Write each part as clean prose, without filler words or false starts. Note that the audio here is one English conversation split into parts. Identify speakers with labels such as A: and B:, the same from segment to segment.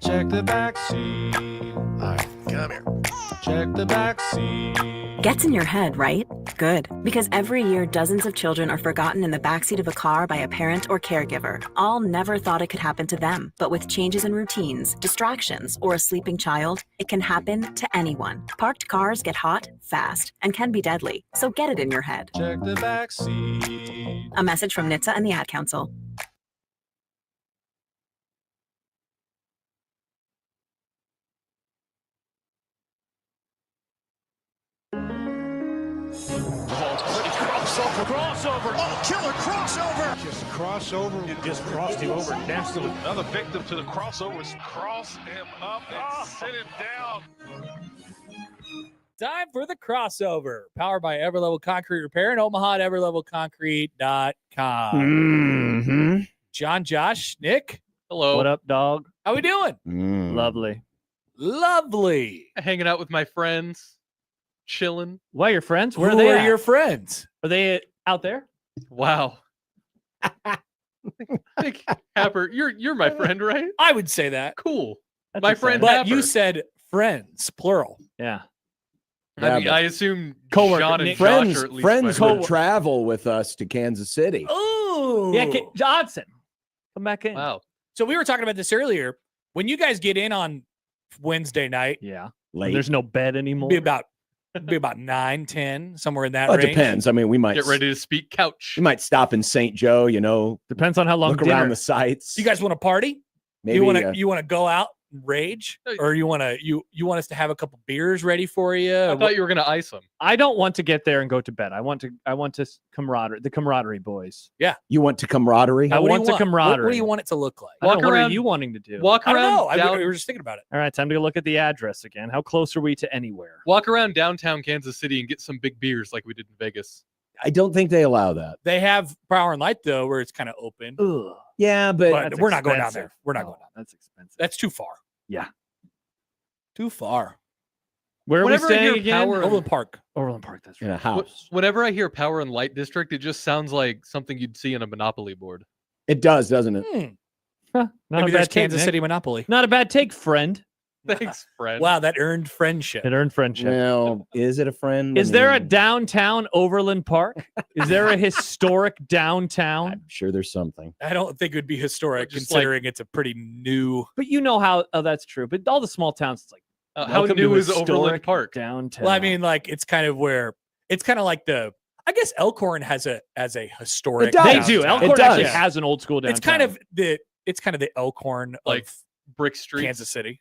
A: Check the back seat.
B: All right, come here.
A: Check the back seat.
C: Gets in your head, right? Good. Because every year, dozens of children are forgotten in the backseat of a car by a parent or caregiver. All never thought it could happen to them. But with changes in routines, distractions, or a sleeping child, it can happen to anyone. Parked cars get hot, fast, and can be deadly. So get it in your head.
A: Check the back seat.
C: A message from NHTSA and the Ad Council.
B: Crossover. Oh, killer crossover.
D: Just crossover.
E: It just crossed him over nastily.
F: Another victim to the crossovers. Cross him up and sit him down.
G: Time for the crossover. Powered by Everlevel Concrete Repair and Omaha at everlevelconcrete.com.
H: Mm-hmm.
G: John, Josh, Nick.
I: Hello.
H: What up, dog?
G: How we doing?
H: Lovely.
G: Lovely.
I: Hanging out with my friends, chilling.
H: Why, your friends?
G: Where
H: Where are they
G: are
H: at?
G: your friends?
H: Are they out there?
I: Wow. Think, Happer, you're my friend, right?
G: I would say that.
I: Cool.
H: That's
I: My
H: exciting.
I: friend
G: But
I: Happer.
G: you said friends, plural.
H: Yeah.
B: Yeah,
I: I assume
H: Coworker,
I: John and
H: Nick.
I: Josh
B: friends
I: are at least
B: friends
I: my
B: would
I: friends.
B: travel with us to Kansas City.
G: Oh.
H: Yeah, Johnson. Come back in.
I: Wow.
G: So we were talking about this earlier. When you guys get in on Wednesday night,
H: Yeah.
B: Late.
H: There's no bed anymore.
G: be about 9, 10, somewhere in that
B: Well, it
G: range.
B: depends. I mean, we might
I: Get ready to speak couch.
B: We might stop in St. Joe,
H: Depends on how long
B: look
H: dinner.
B: around the sites.
G: You guys want to party?
B: Maybe
G: you want to go out and rage,
I: Hey.
G: or you want us to have a couple beers ready for you?
I: I thought you were going to ice them.
H: I don't want to get there and go to bed. I want to camaraderie, the camaraderie boys.
B: you want to camaraderie.
H: I
G: What do
H: want
G: you
H: to
G: What
H: camaraderie.
G: do you want it to look like?
H: I don't know,
I: Walk
H: what are
I: around-
H: you wanting to do?
I: Walk
G: I don't
I: around
G: know.
I: down,
G: We were just thinking about it.
H: All right, time to go look at the address again. How close are we to anywhere?
I: walk around downtown Kansas City and get some big beers like we did in Vegas.
B: I don't think they allow that.
G: They have Power and Light though, where it's kind of open.
H: Ugh.
B: Yeah, but
G: But we're not going down
H: expensive.
G: there. We're not
H: No,
G: going down.
H: That's expensive.
G: That's too far.
H: Yeah.
G: Too far.
H: Where are we
I: Whenever I
H: staying
I: hear
H: again?
I: Power-
G: Overland Park.
H: Overland Park. That's
B: in
H: right.
B: a house.
I: Whenever I hear Power and Light District, it just sounds like something you'd see in a Monopoly board.
B: It does, doesn't it?
G: Hmm.
H: Huh, not
G: Maybe
H: a
G: there's
H: bad take,
G: Kansas
H: Nick.
G: City Monopoly.
H: Not a bad take, friend.
I: Thanks, friend.
G: Wow, that earned friendship.
H: It earned friendship.
B: Well, is it a friend?
H: Is there a downtown Overland Park? Is there a historic downtown?
B: I'm sure there's something.
G: I don't think it would be historic,
I: Just
G: considering it's a pretty new.
H: But you know how that's true. But all the small towns, it's like
I: How
H: welcome
I: new
H: to
I: is Overland
H: historic
I: Park?
H: downtown?
G: Well, I mean, like it's kind of like the. I guess Elkhorn has a historic.
B: It does.
H: they
G: downtown.
H: do.
B: It
H: Elkhorn
B: does.
H: actually has an old school downtown.
G: It's kind of the Elkhorn
I: Like
G: of
I: Brick Street.
G: Kansas City.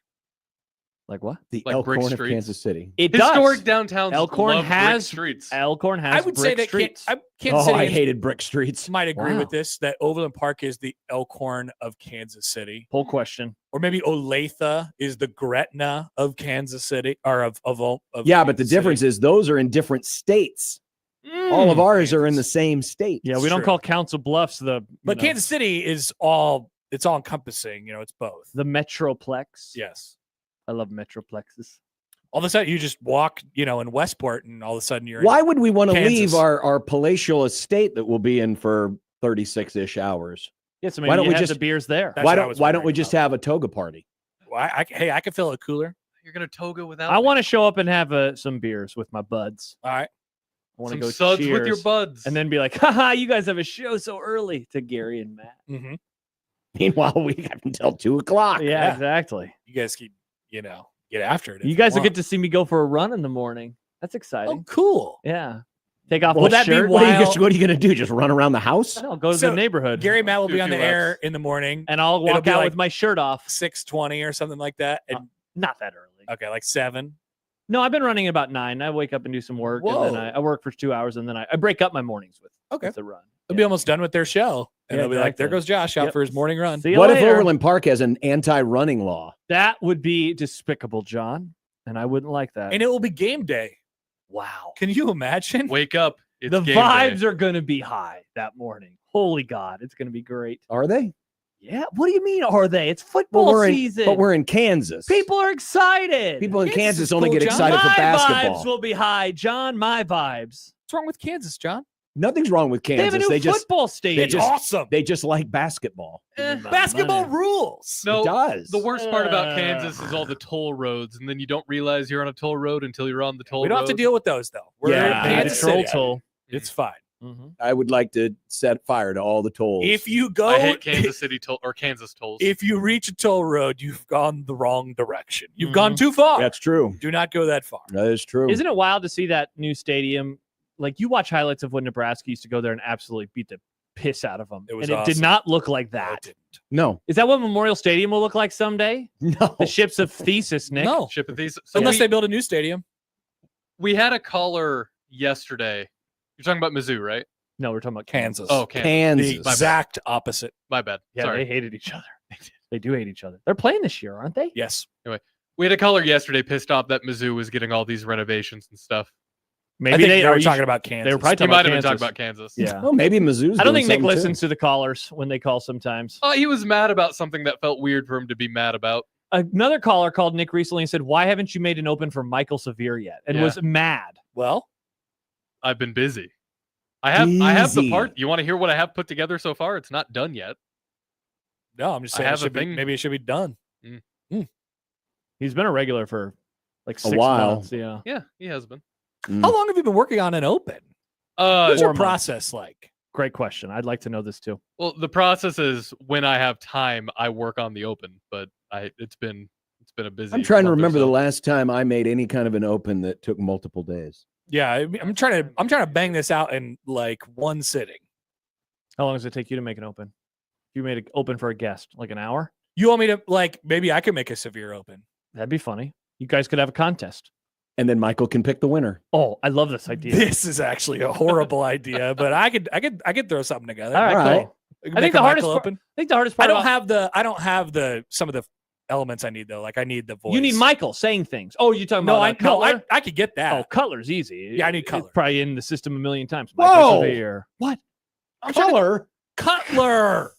H: like what?
B: The
I: Like brick
B: Elkhorn of
I: streets.
B: Kansas City.
H: It
I: Historic
H: does.
I: downtowns
H: Elkhorn
I: love brick
H: has
I: streets.
H: Elkhorn has.
G: I would say
H: brick
G: that
H: streets.
G: Kansas
B: Oh, I
G: City
B: hated brick streets.
G: might agree
H: Wow.
G: with this. That Overland Park is the Elkhorn of Kansas City,
H: Whole question.
G: or maybe Olathe is the Gretna of Kansas City, or of
B: Yeah, but the
G: Kansas
B: difference
G: City.
B: is those are in different states. All of ours are in the
G: Kansas.
B: same state.
H: Yeah,
G: It's
H: we don't
G: true.
H: call Council Bluffs
G: But Kansas City is all encompassing. It's both.
H: the Metroplex.
G: Yes.
H: I love Metroplexes.
G: All of a sudden, you just walk, in Westport, and all of a sudden you're.
B: Why would we want to
G: Kansas.
B: leave our palatial estate that we'll be in for 36-ish hours?
H: Yes, I mean,
B: Why don't
H: you
B: we
H: have
B: just-
H: the beers there?
G: That's
B: Why
G: what I
B: don't
G: was
B: Why don't we
G: wondering
B: just
G: about.
B: have a toga party?
G: Well, I could fill a cooler.
I: You're going to toga without
H: I
I: me.
H: want to show up and have some beers with my buds.
G: All right.
H: I want to
I: some
H: go
I: suds
H: cheers,
I: with your buds.
H: and then be like, haha, you guys have a show so early to Gary and Matt.
G: Mm-hmm.
B: Meanwhile, we have until 2:00.
H: Yeah,
G: Yeah.
H: exactly.
G: You guys keep, get after it. if
H: You guys will
G: want.
H: get to see me go for a run in the morning. That's exciting.
G: Oh, cool.
H: Yeah. Take off
G: Would
H: my
G: that be
H: shirt.
G: wild?
B: What are you going to do? Just run around the house?
H: No, go to
G: So,
H: the neighborhood.
G: Gary and Matt will
I: Do
G: be
I: a
G: on the
I: few
G: air
I: laps.
G: in the morning,
H: and I'll
G: it'll
H: walk
G: be
H: out
G: like-
H: with my shirt off.
G: 6:20 or something like that. And
H: Not that early.
G: okay, like 7.
H: No, I've been running about 9. I wake up and do some work, and then
G: Whoa.
H: I work for 2 hours, and then I break up my mornings with
G: Okay.
H: the run.
G: They'll be almost done with their show, and
H: Yeah,
G: they'll be like, "There
H: exactly.
G: goes Josh out
H: Yep.
G: for his morning run."
H: See you
B: What if
H: later.
B: Overland Park has an anti-running law?
H: That would be despicable, John, and I wouldn't like that.
G: And it will be game day.
H: Wow.
G: Can you imagine?
I: Wake up. It's
H: The
I: game
H: vibes
I: day.
H: are going to be high that morning. Holy God, it's going to be great.
B: Are they?
H: Yeah. What do you mean, are they? It's
B: Well,
H: football
B: we're in,
H: season.
B: but we're in Kansas.
H: People are excited.
B: People in
G: Kansas
B: Kansas
G: is
B: only
G: cool,
B: get
G: John.
B: excited for
H: my
B: basketball.
H: vibes will be high, John. My vibes.
G: What's wrong with Kansas, John?
B: Nothing's wrong with
H: They have a
B: Kansas.
H: new
B: They just
H: football stadium.
G: It's awesome.
B: they just like basketball.
G: Basketball rules.
I: No,
B: It does.
I: the worst part about Kansas is all the toll roads, and then you don't realize you're on a toll road until you're on the toll road.
G: We don't have to deal with those though. We're
B: Yeah.
G: in Kansas
H: Troll
G: City.
H: toll.
G: It's fine.
B: I would like to set fire to all the tolls.
G: If you go,
I: I hate Kansas City toll or Kansas tolls.
G: if you reach a toll road, you've gone the wrong direction. You've gone too far.
B: That's true.
G: Do not go that far.
B: That is true.
H: Isn't it wild to see that new stadium? Like you watch highlights of when Nebraska used to go there and absolutely beat the piss out of them.
G: It was
H: and it did
G: awesome.
H: not look like
G: No, it
H: that.
G: didn't.
B: No.
H: Is that what Memorial Stadium will look like someday?
B: No.
H: The ships of Thesis, Nick.
G: No,
I: Ship of these. So
G: unless
I: we,
G: they build a new stadium.
I: we had a caller yesterday. You're talking about Mizzou, right?
H: No, we're talking about
G: Kansas.
I: Oh, Kansas.
G: The
B: Kansas.
G: exact opposite.
I: My bad.
H: Yeah,
I: Sorry.
H: they hated each other. They do hate each other. They're playing this year, aren't they?
G: Yes.
I: We had a caller yesterday pissed off that Mizzou was getting all these renovations and stuff.
H: Maybe
G: I think they
H: are
G: were
H: you
G: talking about Kansas.
H: They were probably
I: He
H: talking
I: might
H: about
I: have been
H: Kansas.
I: talking about Kansas.
H: Yeah.
B: Well, maybe Mizzou's
H: I don't
B: doing
H: think Nick
B: something,
H: listens to the callers when they call sometimes.
I: Oh, he was mad about something that felt weird for him to be mad about.
H: Another caller called Nick recently and said, "Why haven't you made an open for Michael Severe yet?" And
I: Yeah.
H: was mad.
G: Well,
I: I've been busy. I have the
B: Easy.
I: part. You want to hear what I have put together so far? It's not done yet.
G: no, I'm just
I: I
G: saying
I: have a
G: it
I: thing.
G: maybe it should be done.
H: He's been a regular for like 6
B: while.
H: months. Yeah.
I: Yeah, he has been.
B: Mm.
G: How long have you been working on an open?
I: Uh,
G: What's your
H: 4 months.
G: process like?
H: Great question. I'd like to know this too.
I: well, the process is when I have time, I work on the open. But it's been a busy.
B: I'm trying to
I: month or
B: remember
I: so.
B: the last time I made any kind of an open that took multiple days.
G: Yeah, I'm trying to bang this out in like one sitting.
H: How long does it take you to make an open? If you made it open for a guest, like an hour?
G: You want me to like maybe I could make a severe open.
H: That'd be funny. You guys could have a contest.
B: And then Michael can pick the winner.
H: Oh, I love this idea.
G: This is actually a horrible idea, but I could throw something together.
H: All right,
B: All right.
H: cool.
G: We
H: I
G: can
H: think
G: make a
H: the hardest
G: Michael
H: part-
G: open.
H: I think the hardest part
G: I don't
H: about-
G: have the some of the elements I need though. Like I need the voice.
H: You need Michael saying things. Oh, you talking
G: No,
H: about Cutler?
G: I could get that.
H: Oh, Cutler's easy.
G: Yeah, I need
H: It's
G: Cutler.
H: probably in the system a million times.
B: Whoa!
H: Severe. What?
B: Color?
G: Cutler,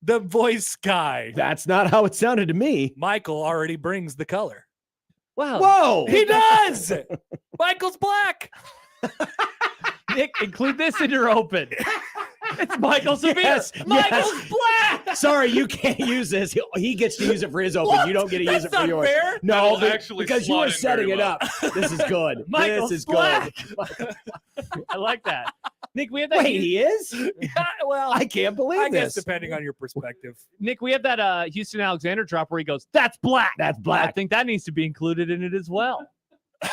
G: the voice guy.
B: That's not how it sounded to me.
G: Michael already brings the color.
H: Wow.
B: Whoa!
G: He does. Michael's black.
H: Nick, include this in your open. It's Michael Severe.
B: Yes,
H: Michael's
B: yes.
H: black.
B: Sorry, you can't use this. He gets to use it for his open.
G: What?
B: You don't get to use
G: That's
B: it for
G: not
B: yours.
G: fair.
B: No,
I: That'll
B: but-
I: actually
B: because you
I: slot
B: are
I: in
B: setting
I: very
B: it
I: well.
B: up. This is good.
H: Michael's
B: this is
H: black.
B: good.
H: I like that. Nick, we have that.
B: Wait, he is?
G: Yeah, well,
B: I can't believe
G: I guess
B: this.
G: depending on your perspective.
H: Nick, we have that Houston Alexander drop where he goes, "That's black.
B: That's
H: I
B: black.
H: think that needs to be included in it as well.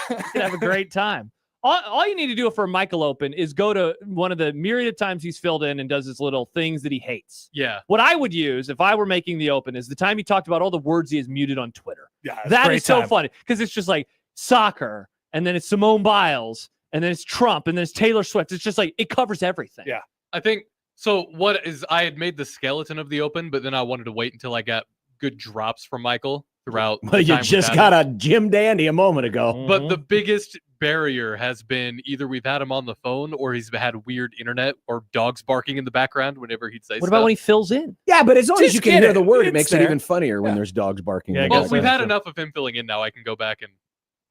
H: You can have a great time. All you need to do for a Michael Open is go to one of the myriad of times he's filled in and does his little things that he hates.
I: Yeah.
H: What I would use if I were making the Open is the time he talked about all the words he has muted on Twitter.
G: Yeah, it's a
H: That
G: great
H: is so
G: time.
H: funny because it's just like soccer, and then it's Simone Biles, and then it's Trump, and then it's Taylor Swift. It's just like it covers everything.
G: Yeah.
I: I think so. What is I had made the skeleton of the open, but then I wanted to wait until I got good drops from Michael throughout.
B: Well,
I: the
B: you
I: time we've
B: just
I: had
B: got
I: him.
B: a Jim Dandy a moment ago.
I: But the biggest barrier has been either we've had him on the phone or he's had weird internet or dogs barking in the background whenever he'd say
H: What
I: stuff.
H: about when he fills in?
B: Yeah, but as long as
G: Just
B: you can
G: get
B: hear
G: it.
B: the word, it
G: It's
B: makes it
G: there.
B: even funnier when
G: Yeah.
B: there's dogs barking.
H: Yeah,
B: in
H: I
B: the
I: Well,
H: guess
I: we've
B: background.
I: had enough of him filling in now. I can go back and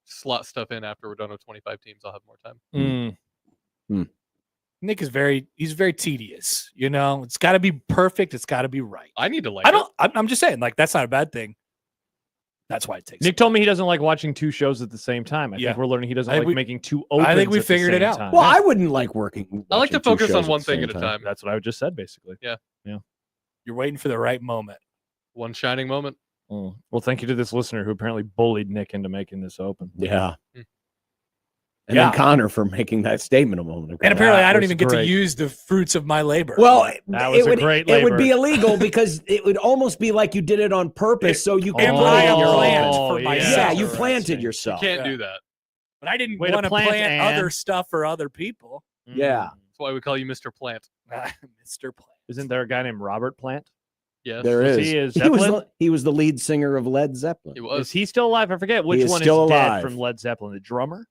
I: slot stuff in after we're done with 25 teams. I'll have more time.
G: Nick is very tedious. You know, it's got to be perfect. It's got to be right.
I: I need to like
G: I
I: it.
G: don't. I'm just saying, like that's not a bad thing. That's why it takes.
H: Nick told me he doesn't like watching two shows at the same time. I
G: Yeah.
H: think we're learning he doesn't
G: I think
H: like
G: we-
H: making two opens.
G: I think we
H: at the
G: figured it
H: same
G: out.
H: time.
B: Well, I wouldn't like working.
I: I like to
B: watching two
I: focus
B: shows
I: on
B: at
I: one
B: the
I: thing
B: same
I: at a time.
H: That's what I just said, basically.
G: You're waiting for the right moment.
I: One shining moment.
H: Well, thank you to this listener who apparently bullied Nick into making this open.
B: Yeah.
I: Mm.
B: And
G: Yeah.
B: then Connor for making that statement a moment ago.
G: And apparently,
H: That
G: I don't
H: was
G: even get
H: great.
G: to use the fruits of my labor.
B: Well,
H: That was
B: it
H: a
B: would,
H: great
B: it would be
H: labor.
B: illegal because it would almost be like you did it on purpose, so you can
G: Oh,
B: play
G: I
B: your
G: planned
B: own.
G: for
H: yeah.
G: myself.
B: Yeah, you
H: Interesting.
B: planted
I: You
B: yourself.
I: can't
G: Yeah.
I: do that.
G: but I didn't
H: Way to
G: want to
H: plant,
G: plant
H: Ann.
G: other stuff for other people.
B: Yeah.
I: That's why we call you Mr. Plant.
G: Mr. Plant.
H: Isn't there a guy named Robert Plant?
I: Yes.
B: There
H: Was
B: is.
H: he a
B: He was,
H: Zeppelin?
B: he was the lead singer of Led Zeppelin.
I: It
H: Is
I: was.
H: he still alive? I forget which
B: is
H: one is
B: still
H: dead
B: alive.
H: from Led Zeppelin. The drummer?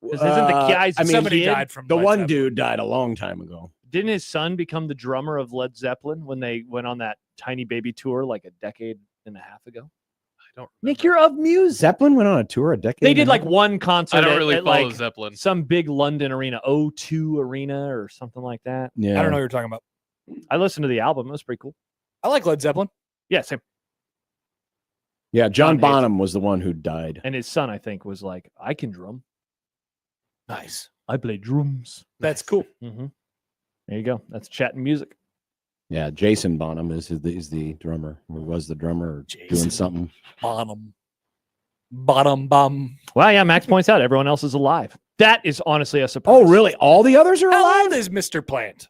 H: Because isn't the guy's
B: I mean,
G: Somebody
H: kid-
G: died from
B: the
G: Led
B: one
G: Zeppelin.
B: dude died a long time ago.
H: Didn't his son become the drummer of Led Zeppelin when they went on that tiny baby tour like a decade and a half ago?
I: don't
G: Nick, you're of music.
B: Zeppelin went on a tour a decade.
H: They
B: and a
H: did like
B: half?
H: one concert
I: I don't
H: at,
I: really
H: at,
I: follow
H: like
I: Zeppelin.
H: some big London arena, O2 Arena or something like that.
B: Yeah.
G: I don't know what you're talking about.
H: I listened to the album. It was pretty cool.
G: I like Led Zeppelin.
H: Yeah, same.
B: Yeah, John
H: John
B: Bonham was the one who died.
H: And his son, I think, was like, I can drum.
G: Nice.
H: I play drums.
G: That's cool.
H: Mm-hmm. There you go. That's chatting music.
B: Yeah, Jason Bonham is the drummer. Or was the drummer doing
G: Jason
B: something?
G: Bottom bum.
H: Well, yeah, Max points out everyone else is alive. That is honestly a surprise.
B: Oh, really? All the others are
G: How
B: alive?
G: old is Mr. Plant?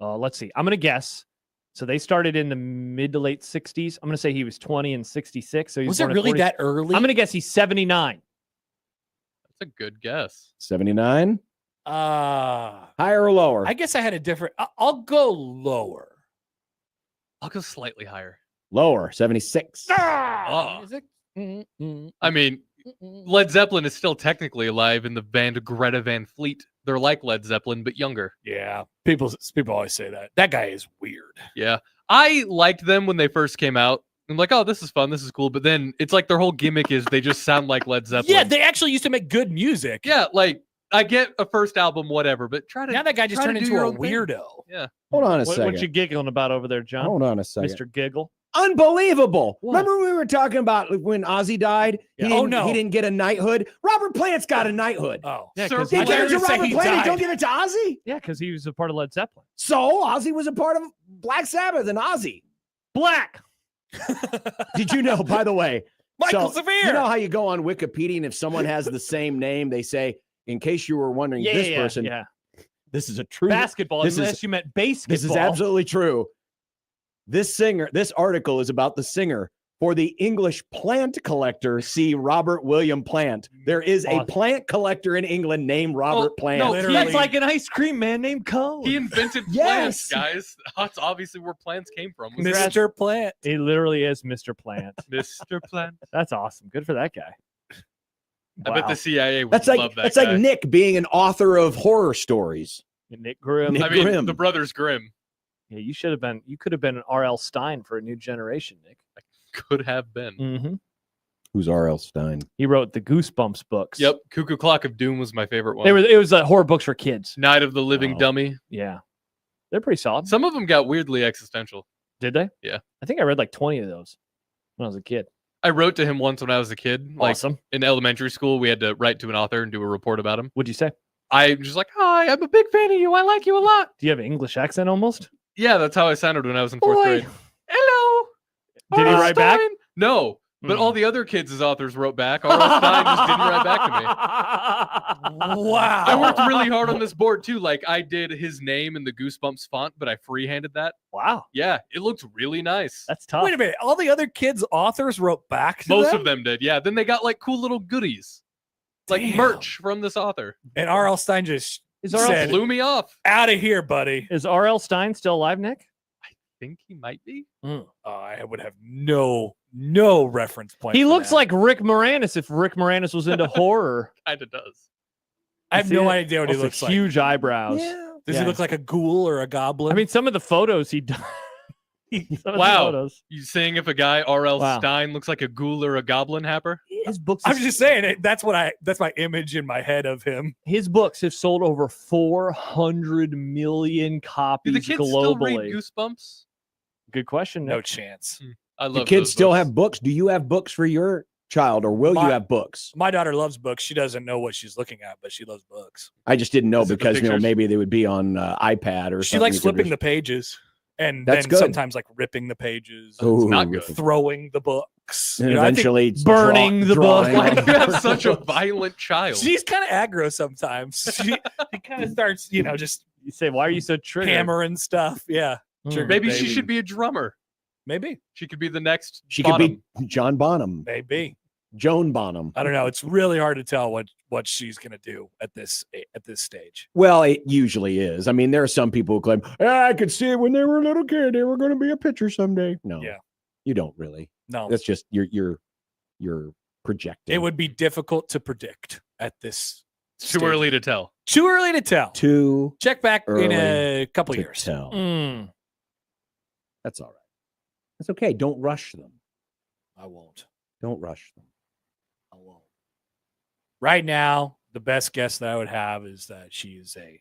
H: Let's see. I'm going to guess. So they started in the mid to late 60s. I'm going to say he was 20 and 66. So he
G: Was it
H: born in
G: really
H: 40s.
G: that early?
H: I'm going to guess he's 79.
I: That's a good guess.
B: 79?
G: Higher
B: Higher or lower?
G: I guess I had a different. I'll go lower.
I: I'll go slightly higher.
B: Lower, 76.
I: Oh.
G: Is it?
I: I mean, Led Zeppelin is still technically alive in the band Greta Van Fleet. They're like Led Zeppelin, but younger.
G: Yeah, people always say that. That guy is weird.
I: Yeah. I liked them when they first came out. I'm like, oh, this is fun. This is cool. But then it's like their whole gimmick is they just sound like Led Zeppelin.
G: Yeah, they actually used to make good music.
I: Yeah, like I get a first album, whatever, but try to
G: Now that guy just
I: try to
G: turned
I: do
G: into
I: your
G: a
I: own thing.
G: weirdo.
I: Yeah.
B: Hold on a
H: What
B: second.
H: you giggling about over there, John?
B: Hold on a second.
H: Mr. Giggle.
B: Unbelievable.
H: What?
B: Remember we were talking about when Ozzy died?
G: Yeah.
B: He
G: Oh,
B: didn't,
G: no.
B: He didn't get a knighthood. Robert Plant's got a knighthood.
G: Oh,
H: Yeah,
I: Sir,
H: because
B: He
G: I
H: he,
G: thought you
B: gave it to
G: were gonna say
B: Robert
G: he
B: Plant. He
G: died.
B: don't give it to Ozzy.
H: yeah, 'cause he was a part of Led Zeppelin.
B: So Ozzy was a part of Black Sabbath and Ozzy.
H: Black.
B: Did you know, by the way?
G: Michael
B: so,
G: Severe.
B: You know how you go on Wikipedia and if someone has the same name, they say, in case you were wondering, this person,
H: Yeah.
B: this is a true
H: Basketball,
B: This
H: unless
B: is-
H: you meant basketball.
B: This is absolutely true. This article is about the singer. For the English plant collector, see Robert William Plant. There is a
H: Awesome.
B: plant collector in England named Robert Plant.
I: no,
G: Literally.
H: That's like an ice cream man named Cone.
I: He invented
B: Yes.
I: plants, guys. That's obviously where plants came from. was
G: Mr. Plant.
H: He literally is Mr. Plant.
I: Mr. Plant.
H: That's awesome. Good for that guy.
I: I bet the CIA would
B: That's
I: love
B: like
I: that guy.
B: Nick being an author of horror stories.
H: Nick Grimm.
B: Nick
I: I mean,
B: Grimm.
I: the brothers Grimm
H: Yeah, you could have been an R.L. Stine for a new generation, Nick.
I: could have been.
H: Mm-hmm.
B: Who's R.L. Stein?
H: He wrote the Goosebumps books.
I: Yep. Cuckoo Clock of Doom was my favorite one.
H: It was horror books for kids.
I: Night of the Living
B: Oh.
I: Dummy.
H: Yeah. They're pretty solid.
I: Some of them got weirdly existential.
H: Did they?
I: Yeah.
H: I think I read like 20 of those when I was a kid.
I: I wrote to him once when I was a kid. Like
H: Awesome.
I: in elementary school, we had to write to an author and do a report about him.
H: What'd you say?
I: I was just like, hi, I'm a big fan of you. I like you a lot.
H: Do you have an English accent almost?
I: Yeah, that's how I sounded when I was in fourth
H: Boy.
I: grade. Hello.
H: Did he
I: R.L.
H: write back?
I: Stine. No, but
H: Hmm.
I: all the other kids' authors wrote back. R.L. Stine just didn't write back to me.
G: Wow.
I: I worked really hard on this board too. Like I did his name in the Goosebumps font, but I freehanded that.
H: Wow.
I: Yeah, it looked really nice.
H: That's tough.
G: Wait a minute. All the other kids' authors wrote back to
I: Most
G: them?
I: of them did. Yeah. Then they got like cool little goodies, like
G: Damn.
I: merch from this author.
G: And R.L. Stein just
H: Is
G: R.L.
H: R.L.
I: Blew me off.
G: out of here, buddy.
H: Is R.L. Stein still alive, Nick?
I: Think he might be.
G: I would have no reference point.
H: He
G: for
H: looks
G: that.
H: like Rick Moranis if Rick Moranis was into horror.
I: Kinda does.
G: I have
H: See
G: no
H: it?
G: idea what he
H: Also
G: looks like.
H: huge eyebrows.
G: Does
H: Yeah.
G: he look like a ghoul or a goblin?
H: I mean, some of the photos he done. Some of the
I: Wow.
H: photos.
I: You saying if a guy R.L.
H: Wow.
I: Stein looks like a ghoul or a goblin happer?
H: His books.
G: I'm just saying that's my image in my head of him.
H: His books have sold over 400 million
I: Do
H: copies
I: the kids still read
H: globally.
I: Goosebumps?
H: Good question.
G: No
H: Nick.
G: chance.
I: I love
B: Do kids
I: those
B: still
I: books.
B: have books? Do you have books for your child or will you
G: My-
B: have books?
G: My daughter loves books. She doesn't know what she's looking at, but she loves books.
B: I just didn't know
I: Is it the
B: because,
I: pictures?
B: maybe they would be on iPad or
G: She
B: something.
G: likes
B: you could
G: flipping
B: just-
G: the pages and
B: That's
G: then
B: good.
G: sometimes like ripping the pages,
B: Ooh,
I: not good.
G: throwing the books.
B: And
G: You know, I think
B: eventually
H: burning the book.
B: drawing
I: Why
B: on
I: do you have
B: the
I: such a
B: book.
I: violent child?
G: she's kind of aggro sometimes. She kind of starts, just
H: You say, why are you so triggered?
G: hammering stuff. Yeah,
H: Mm.
I: Maybe she
G: Baby.
I: should be a drummer.
G: maybe,
I: She could be the next.
B: She
I: Bonham.
B: could be John Bonham,
G: maybe.
B: Joan Bonham.
G: I don't know. It's really hard to tell what she's gonna do at this stage.
B: Well, it usually is. I mean, there are some people who claim, I could see it when they were a little kid. They were going to be a pitcher someday. No,
G: Yeah.
B: you don't really.
G: No,
B: That's just you're projecting.
G: it would be difficult to predict at this.
I: Too
G: stage.
I: early to tell.
G: Too early to tell.
B: too
G: Check back in
B: early
G: a couple
B: to
G: years.
B: tell.
H: Mm.
B: That's all right. That's okay. Don't rush them.
G: I won't.
B: Don't rush them.
G: Right now, the best guess that I would have is that she is a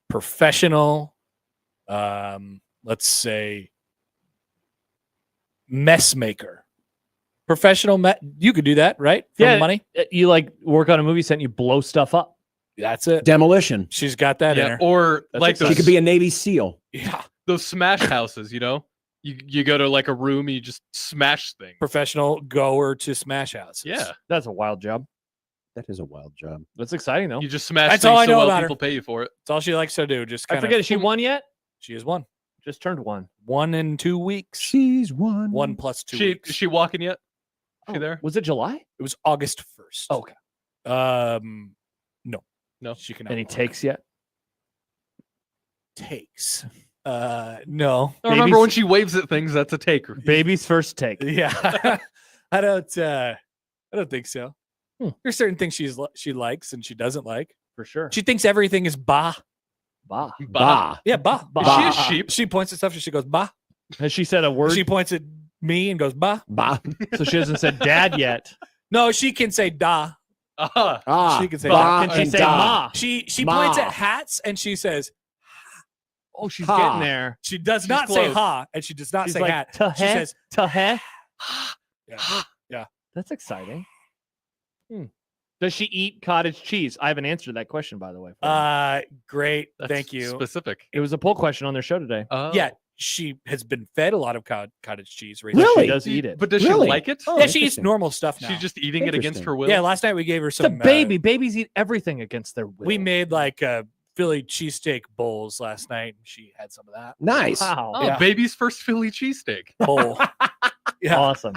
G: professional, let's say, mess maker. You could do that, right? For
H: Yeah.
G: money.
H: You like work on a movie set and you blow stuff up.
G: That's it.
B: Demolition.
G: She's got that in her.
I: Or
H: That's
I: like
B: She
I: those,
B: could be a Navy SEAL.
G: Yeah.
I: those smash houses, you know? You go to like a room and you just smash things.
G: Professional goer to smash houses.
I: Yeah.
H: That's a wild job.
B: That is a wild job.
H: That's exciting though.
I: You just smash
G: That's
I: things
G: all I
I: so
G: know
I: well
G: about her.
I: people pay you for it.
G: That's all she likes to do. Just
H: I
G: kind
H: forget,
G: of.
H: is she won yet?
G: She has won.
H: Just turned one.
G: 1 in 2 weeks.
B: She's one.
G: 1 plus 2
I: She
G: weeks.
I: is she walking yet? She
H: Oh,
I: there?
H: Was it July?
G: It was August 1st.
H: Oh, okay.
G: No.
I: No.
G: She cannot.
H: Any
G: walk.
H: takes yet?
G: Takes. No.
I: I remember when she waves at things, that's a taker.
H: Baby's first take.
G: Yeah. I don't think so. There's certain things she likes and she doesn't like.
H: For sure.
G: She thinks everything is bah.
H: Bah.
B: Bah.
G: Yeah, bah.
H: Bah.
I: Is she a sheep?
G: She points at stuff and she goes bah.
H: Has she said a word?
G: She points at me and goes bah.
B: Bah.
H: So she hasn't said dad yet.
G: No, she can say da.
I: Ah.
B: Ah.
G: She can say
B: bah
H: Can she
B: and
H: say
B: da.
H: ma?
G: She
B: Ma.
G: points at hats and she says
H: Oh, she's
B: Ha.
H: getting there.
G: she does
I: She's
G: not say
I: close.
G: ha and she does not
H: She's
G: say
H: like,
G: hat. She
H: "Ta-heh,
G: says
H: ta-heh."
G: yeah.
H: That's exciting. Does she eat cottage cheese? I haven't answered that question, by the way.
G: Great.
I: That's
G: Thank you.
I: Specific.
H: It was a poll question on their show today.
I: Oh.
G: Yeah, she has been fed a lot of cottage cheese recently.
B: Really?
H: She does eat it.
I: But does
B: Really?
I: she like it?
B: Oh,
G: Yeah, she eats
B: interesting.
G: normal stuff now.
I: She's just eating it against
B: Interesting.
I: her will.
G: Yeah, last night we gave her
H: It's a
G: some
H: baby. Babies eat everything against their will.
G: we made like Philly cheesesteak bowls last night. And she had some of that
B: Nice.
H: Wow.
I: Oh,
G: Yeah.
I: baby's first Philly cheesesteak.
G: bowl. Yeah.
H: Awesome.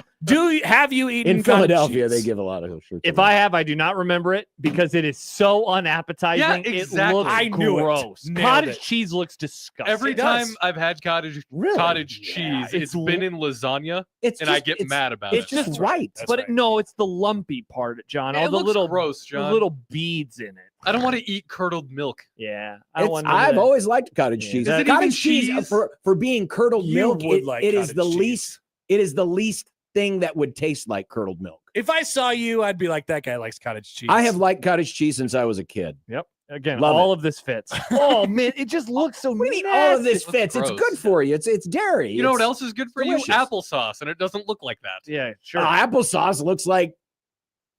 G: Have you eaten
B: In
G: cottage
B: Philadelphia, they
G: cheese?
B: give a lot of those shirts.
H: If
B: away.
H: I have, I do not remember it because it is so unappetizing.
I: Yeah,
H: It
I: exactly.
H: looks
G: I knew it.
H: gross.
G: Nailed
H: Cottage
G: it.
H: cheese looks disgusting.
I: Every
G: It does.
I: time I've had cottage
B: Really?
I: cheese,
H: it's
I: it's been in lasagna,
B: it's
I: and I
B: just-
I: get
B: it's-
I: mad about
B: It's
I: it.
B: just right.
G: That's
H: but
G: right.
H: no, it's the lumpy part, John.
I: Yeah,
H: All
I: it
H: the
I: looks
H: little
I: gross,
H: the
I: John.
H: little beads in it.
I: I don't want to eat curdled milk.
H: Yeah, I don't want.
B: I've always liked cottage
H: Yeah.
B: cheese.
I: Is it
B: Cottage
I: even
B: cheese
I: cheese?
B: for being curdled
G: You
B: milk.
G: would like
B: it is
G: cottage
B: the
G: cheese.
B: least. It is the least thing that would taste like curdled milk.
G: If I saw you, I'd be like, that guy likes cottage cheese.
B: I have liked cottage cheese since I was a kid.
H: Yep. Again,
B: Love
H: all of this fits. Oh man, it just looks so.
B: What do you mean all of this
I: That's
B: fits? It's
I: gross.
B: good for you. It's dairy.
I: You know what
B: It's-
I: else is good for
B: delicious.
I: you? Applesauce, and it doesn't look like that.
H: Yeah, sure.
B: Applesauce looks like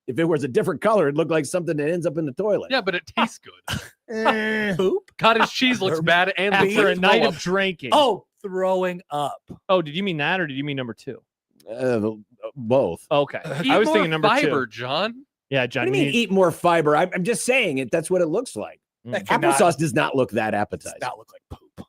B: if it was a different color, it'd look like something that ends up in the toilet.
I: Yeah, but it tastes good.
G: poop.
I: Cottage cheese looks bad and looks
H: After a
I: like
H: night
I: throw
H: of
I: up.
H: drinking.
G: Oh, throwing up.
H: Oh, did you mean that or did you mean number two?
B: Both.
H: Okay,
I: Eat
H: I was
I: more
H: thinking number
I: fiber,
H: two.
I: John.
H: Yeah,
B: What
H: John.
B: do you mean eat more fiber? I'm just saying it. That's what it looks like.
G: That cannot-
B: Applesauce does not look that
G: does
B: appetizing.
G: not look like poop.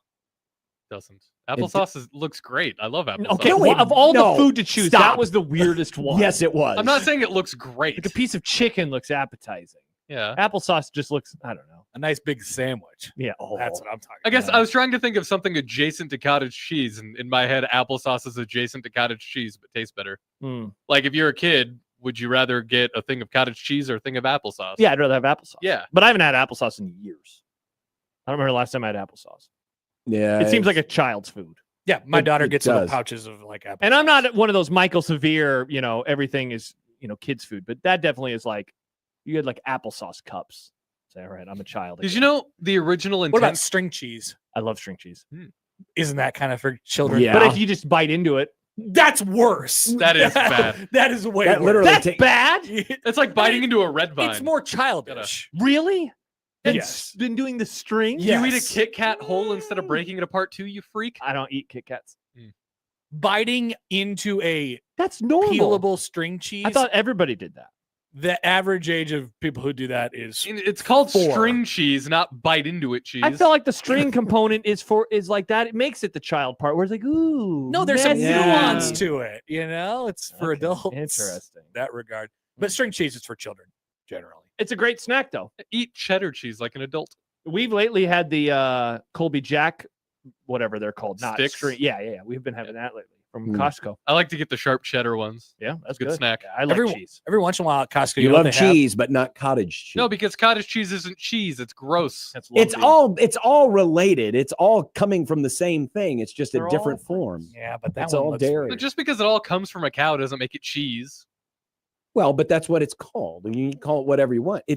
I: Doesn't. Applesauce looks great. I love applesauce.
H: Okay,
B: No,
H: well,
B: wait,
H: of all
B: no,
H: the food to choose,
B: stop.
H: that was the weirdest one.
B: Yes, it was.
I: I'm not saying it looks great.
H: Like a piece of chicken looks appetizing.
I: Yeah.
H: Applesauce just looks, I don't know.
G: A nice big sandwich.
H: Yeah.
G: That's what I'm talking
I: I guess
G: about.
I: I was trying to think of something adjacent to cottage cheese, and in my head, applesauce is adjacent to cottage cheese, but tastes better.
H: Mm.
I: Like if you're a kid, would you rather get a thing of cottage cheese or a thing of applesauce?
H: Yeah, I'd rather have applesauce.
I: Yeah.
H: But I haven't had applesauce in years. I don't remember the last time I had applesauce.
B: Yeah.
H: It seems like a child's food.
G: Yeah, my
B: It-
G: daughter
B: it
G: gets little
B: does.
G: pouches of like apple.
H: And I'm not one of those Michael Severe, everything is, kids' food, but that definitely is like, you had like applesauce cups. Say, all right, I'm a child.
I: Did you
H: again.
I: know the original
G: What about
I: intent?
G: string cheese?
H: I love string cheese.
G: Isn't that kind of for children?
B: Yeah.
H: But if you just bite into it,
G: That's worse.
I: That is bad.
G: That is way
B: That
G: worse.
B: literally
H: that's
B: take-
H: bad.
I: It's like biting into a red vine.
G: It's more childish.
H: Really? And
G: Yes.
H: been doing the string?
G: Yeah.
I: You eat a
G: Yes.
I: Kit Kat whole instead of breaking it apart too, you freak.
H: I don't eat Kit Kats.
G: Biting into a
H: That's normal.
G: peelable string cheese.
H: I thought everybody did that.
G: the average age of people who do that is
I: It's called
G: 4.
I: string cheese, not bite into it cheese.
H: I felt like the string component is like that. It makes it the child part where it's like, ooh.
G: no. There's some
H: messy.
G: nuance to it. It's for
H: Okay,
G: adults.
H: Interesting.
G: in that regard. But string cheese is for children generally.
H: It's a great snack though.
I: Eat cheddar cheese like an adult.
H: We've lately had the Colby Jack, whatever they're called, not
I: Sticks?
H: string. Yeah. We've been having that lately. from
B: Mm.
H: Costco.
I: I like to get the sharp cheddar ones.
H: Yeah, that's
I: Good
H: good.
I: snack.
H: Yeah, I like cheese.
G: Every once in a while at Costco,
B: You
G: know what
B: love
G: they have?
B: cheese, but not cottage cheese.
I: No, because cottage cheese isn't cheese. It's gross.
H: That's
B: it's
H: lumpy.
B: all related. It's all coming from the same thing. It's just
H: They're
B: a
H: all
B: different
H: things.
B: form.
G: Yeah, but that
B: It's
G: one
B: all
G: looks
B: dairy.
I: But
G: weird.
I: just because it all comes from a cow doesn't make it cheese.
B: Well, but that's what it's called. And you can call it whatever you want.
G: I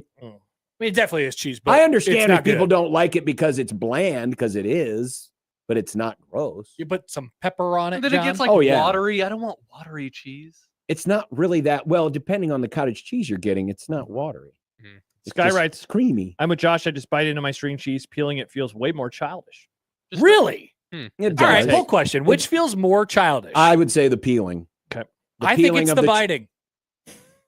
G: mean, it definitely is cheese. But
B: I
G: it's
B: understand
G: not
B: if people
G: good.
B: don't like it because it's bland, because it is, but it's not gross.
G: You put some pepper on it.
I: And then
G: John?
I: it gets like
B: Oh, yeah.
I: watery. I don't want watery cheese.
B: It's not really that well, depending on the cottage cheese you're getting, it's not watery.
I: Mhm.
B: It's
H: Sky
B: just
H: writes,
B: creamy.
H: I'm with Josh. I just bite into my string cheese. Peeling it feels way more childish.
I: Just
G: Really?
B: It
G: All right.
B: does.
G: Poll question: which feels more childish?
B: I would say the peeling.
H: Okay.
B: The
G: I think
B: peeling
G: it's
B: of
G: the
B: ch-
G: biting.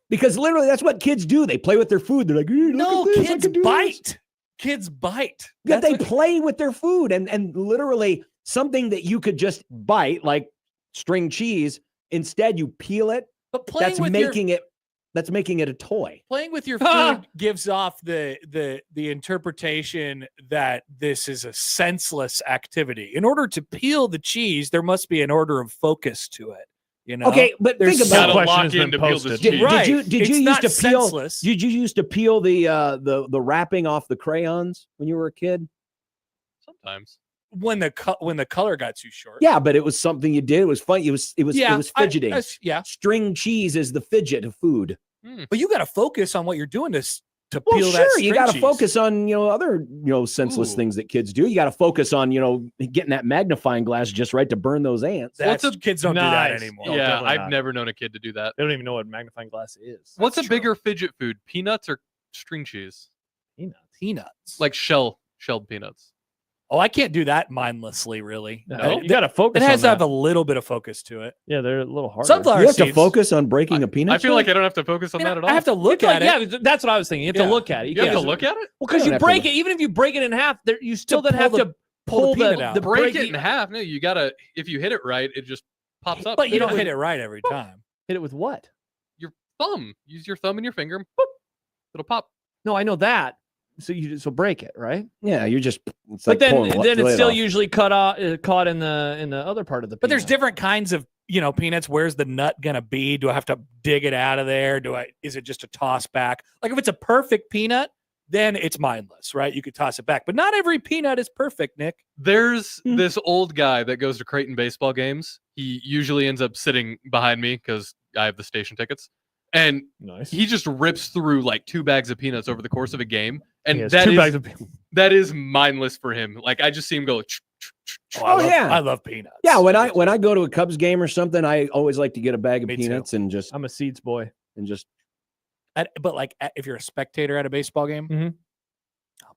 B: Because literally that's what kids do. They play with their food. They're like, "Hey, look
G: No,
B: at this, I
G: kids
B: can do this."
G: bite. Kids bite.
B: Yeah,
G: That's
B: they
G: what-
B: play with their food and literally something that you could just bite, like string cheese, instead you peel it.
G: but playing
B: That's
G: with
B: making it a toy.
G: playing with your food gives off the interpretation that this is a senseless activity. In order to peel the cheese, there must be an order of focus to it. You know.
B: Okay, but
G: There's
B: think
I: Gotta
B: about
H: question
I: lock
H: has
I: in
H: been
I: to peel
H: posted.
I: this
B: Did,
I: cheese.
G: Right.
B: did you
G: It's
B: used
G: not
B: to peel?
G: senseless.
B: Did you used to peel the wrapping off the crayons when you were a kid?
I: Sometimes.
G: when the color got too short.
B: Yeah, but it was something you did. It was fun. It was fidgeting.
G: Yeah,
B: String cheese is the fidget of food.
G: but you got to focus on what you're doing to
B: Well,
G: peel that.
B: sure, you
G: string
B: got to
G: cheese.
B: focus on other senseless
G: Ooh.
B: things that kids do. You got to focus on getting that magnifying glass just right to burn those ants.
G: That's kids don't do that
H: Nice.
G: anymore.
H: No,
I: yeah,
H: definitely
I: I've
H: not.
I: never known a kid to do that.
H: They don't even know what magnifying glass is.
I: What's
G: That's
I: a
G: true.
I: bigger fidget food, peanuts or string cheese?
G: Peanuts.
I: Like shelled peanuts.
G: Oh, I can't do that mindlessly. Really,
H: No, you got to focus.
G: It has
H: on
G: to have
H: that.
G: a little bit of focus to it.
H: Yeah, they're a little harder.
G: Sunflower
B: You have to
G: seeds.
B: focus on breaking a peanut.
I: I feel
B: shell?
I: like I don't have to focus on that at all.
G: I have to look at it.
H: Yeah, that's what I was thinking. You have
G: Yeah.
H: to look at it.
I: You have
H: can't
I: to look at it?
H: Well, because
B: You
H: you
B: don't have to
H: break
B: look.
H: it, even if you break it in half, you still then
G: pull
H: have
G: the-
H: to
G: pull
H: pull
G: the peanut out.
I: Break it
H: break
I: in half. No, you gotta. If you hit it right, it just pops up.
G: But you don't hit it right every time.
H: Hit it with what?
I: Your thumb. Use your thumb and your finger. And boop, it'll pop.
H: No, I know that. So break it, right?
B: Yeah, you're just. It's
H: But
B: like
H: then
B: pulling the
H: it's
B: lid
H: still
B: off.
H: usually caught in the other part of the.
G: But there's
H: peanut.
G: different kinds of peanuts. Where's the nut gonna be? Do I have to dig it out of there? Is it just a toss back? Like if it's a perfect peanut, then it's mindless, right? You could toss it back. But not every peanut is perfect, Nick.
I: There's this old guy that goes to Creighton baseball games. He usually ends up sitting behind me because I have the station tickets. And
H: Nice.
I: he just rips through like 2 bags of peanuts over the course of a game. And
H: He has
I: that
H: 2
I: is,
H: bags of
I: that is mindless for him. Like I just see him go.
B: Oh, yeah.
G: I love peanuts.
B: Yeah, when I go to a Cubs game or something, I always like to get a bag of
G: Me too.
B: peanuts and just
H: I'm a seeds boy.
G: But like if you're a spectator at a baseball game,
H: Mhm.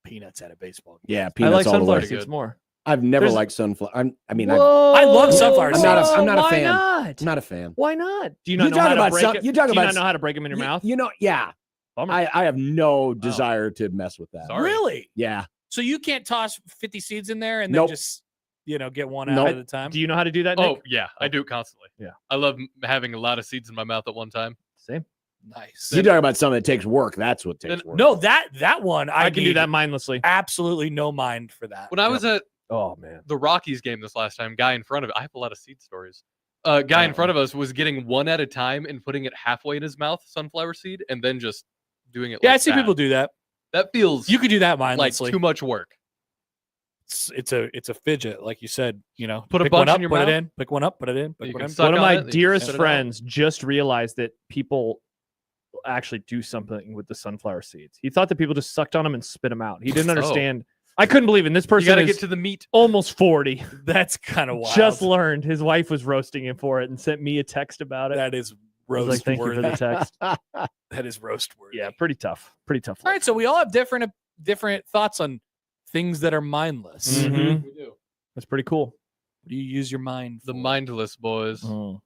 G: peanuts at a baseball game.
B: yeah,
H: I
B: peanuts
H: like
B: all the
H: sunflower
B: way.
H: seeds more.
B: I've never
H: There's-
B: liked sunflower. I
G: I love sunflower
B: I'm not a-
G: seeds.
B: I'm not a
H: Why
B: fan.
H: Not?
B: I'm not a fan.
H: Why not? Do you
B: You
H: not know
B: talk
H: how to
B: about
H: break
B: some-
H: it?
B: you talk
H: Do you
B: about
H: not know how to break them in your mouth?
B: Yeah.
H: Bummer.
B: I have no desire to mess with that.
I: Sorry.
G: Really?
B: Yeah.
G: So you can't toss 50 seeds in there and then
B: Nope.
G: just get one out
B: Nope.
G: at a time?
H: Do you know how to do that, Nick?
I: Oh yeah, I do it constantly.
H: Yeah.
I: I love having a lot of seeds in my mouth at one time.
H: Same.
G: Nice.
B: You talk about something that takes work. That's what takes work.
G: No, that one
H: I can do
G: need
H: that mindlessly.
G: Absolutely no mind for that.
I: When I was at
H: Oh man.
I: the Rockies game this last time, guy in front of it, I have a lot of seed stories. Guy in front of us was getting one at a time and putting it halfway in his mouth, sunflower seed, and then just doing it.
G: Yeah,
I: like
G: I see
I: that.
G: people do that.
I: That feels
G: You could do that
I: like
G: mindlessly.
I: too much work.
G: It's a fidget, like you said.
I: Put a
G: pick
I: bunch
G: one up,
I: in your
G: put
I: mouth.
G: it in. Pick one up, put it in. Pick
I: You
G: one
I: can
G: in.
I: suck
H: One of
I: on
H: my
I: it, you
H: dearest
I: spit it out.
H: friends just realized that people actually do something with the sunflower seeds. He thought that people just sucked on them and spit them out. He didn't
I: Oh.
H: understand. I couldn't believe it. And this
I: You
H: person
I: got to
H: is
I: get to the meat.
H: almost 40.
G: That's kind of wild.
H: Just learned his wife was roasting him for it and sent me a text about it.
G: that is
H: I was
G: roast
H: like, thank you for
G: worthy.
H: the text.
G: That is roast worthy.
H: Yeah, pretty tough. Pretty tough.
G: All right, so we all have different thoughts on things that are mindless.
H: Mhm.
I: We do.
H: That's pretty cool.
G: What do you use your mind
I: The
G: for?
I: mindless boys.
H: Mm.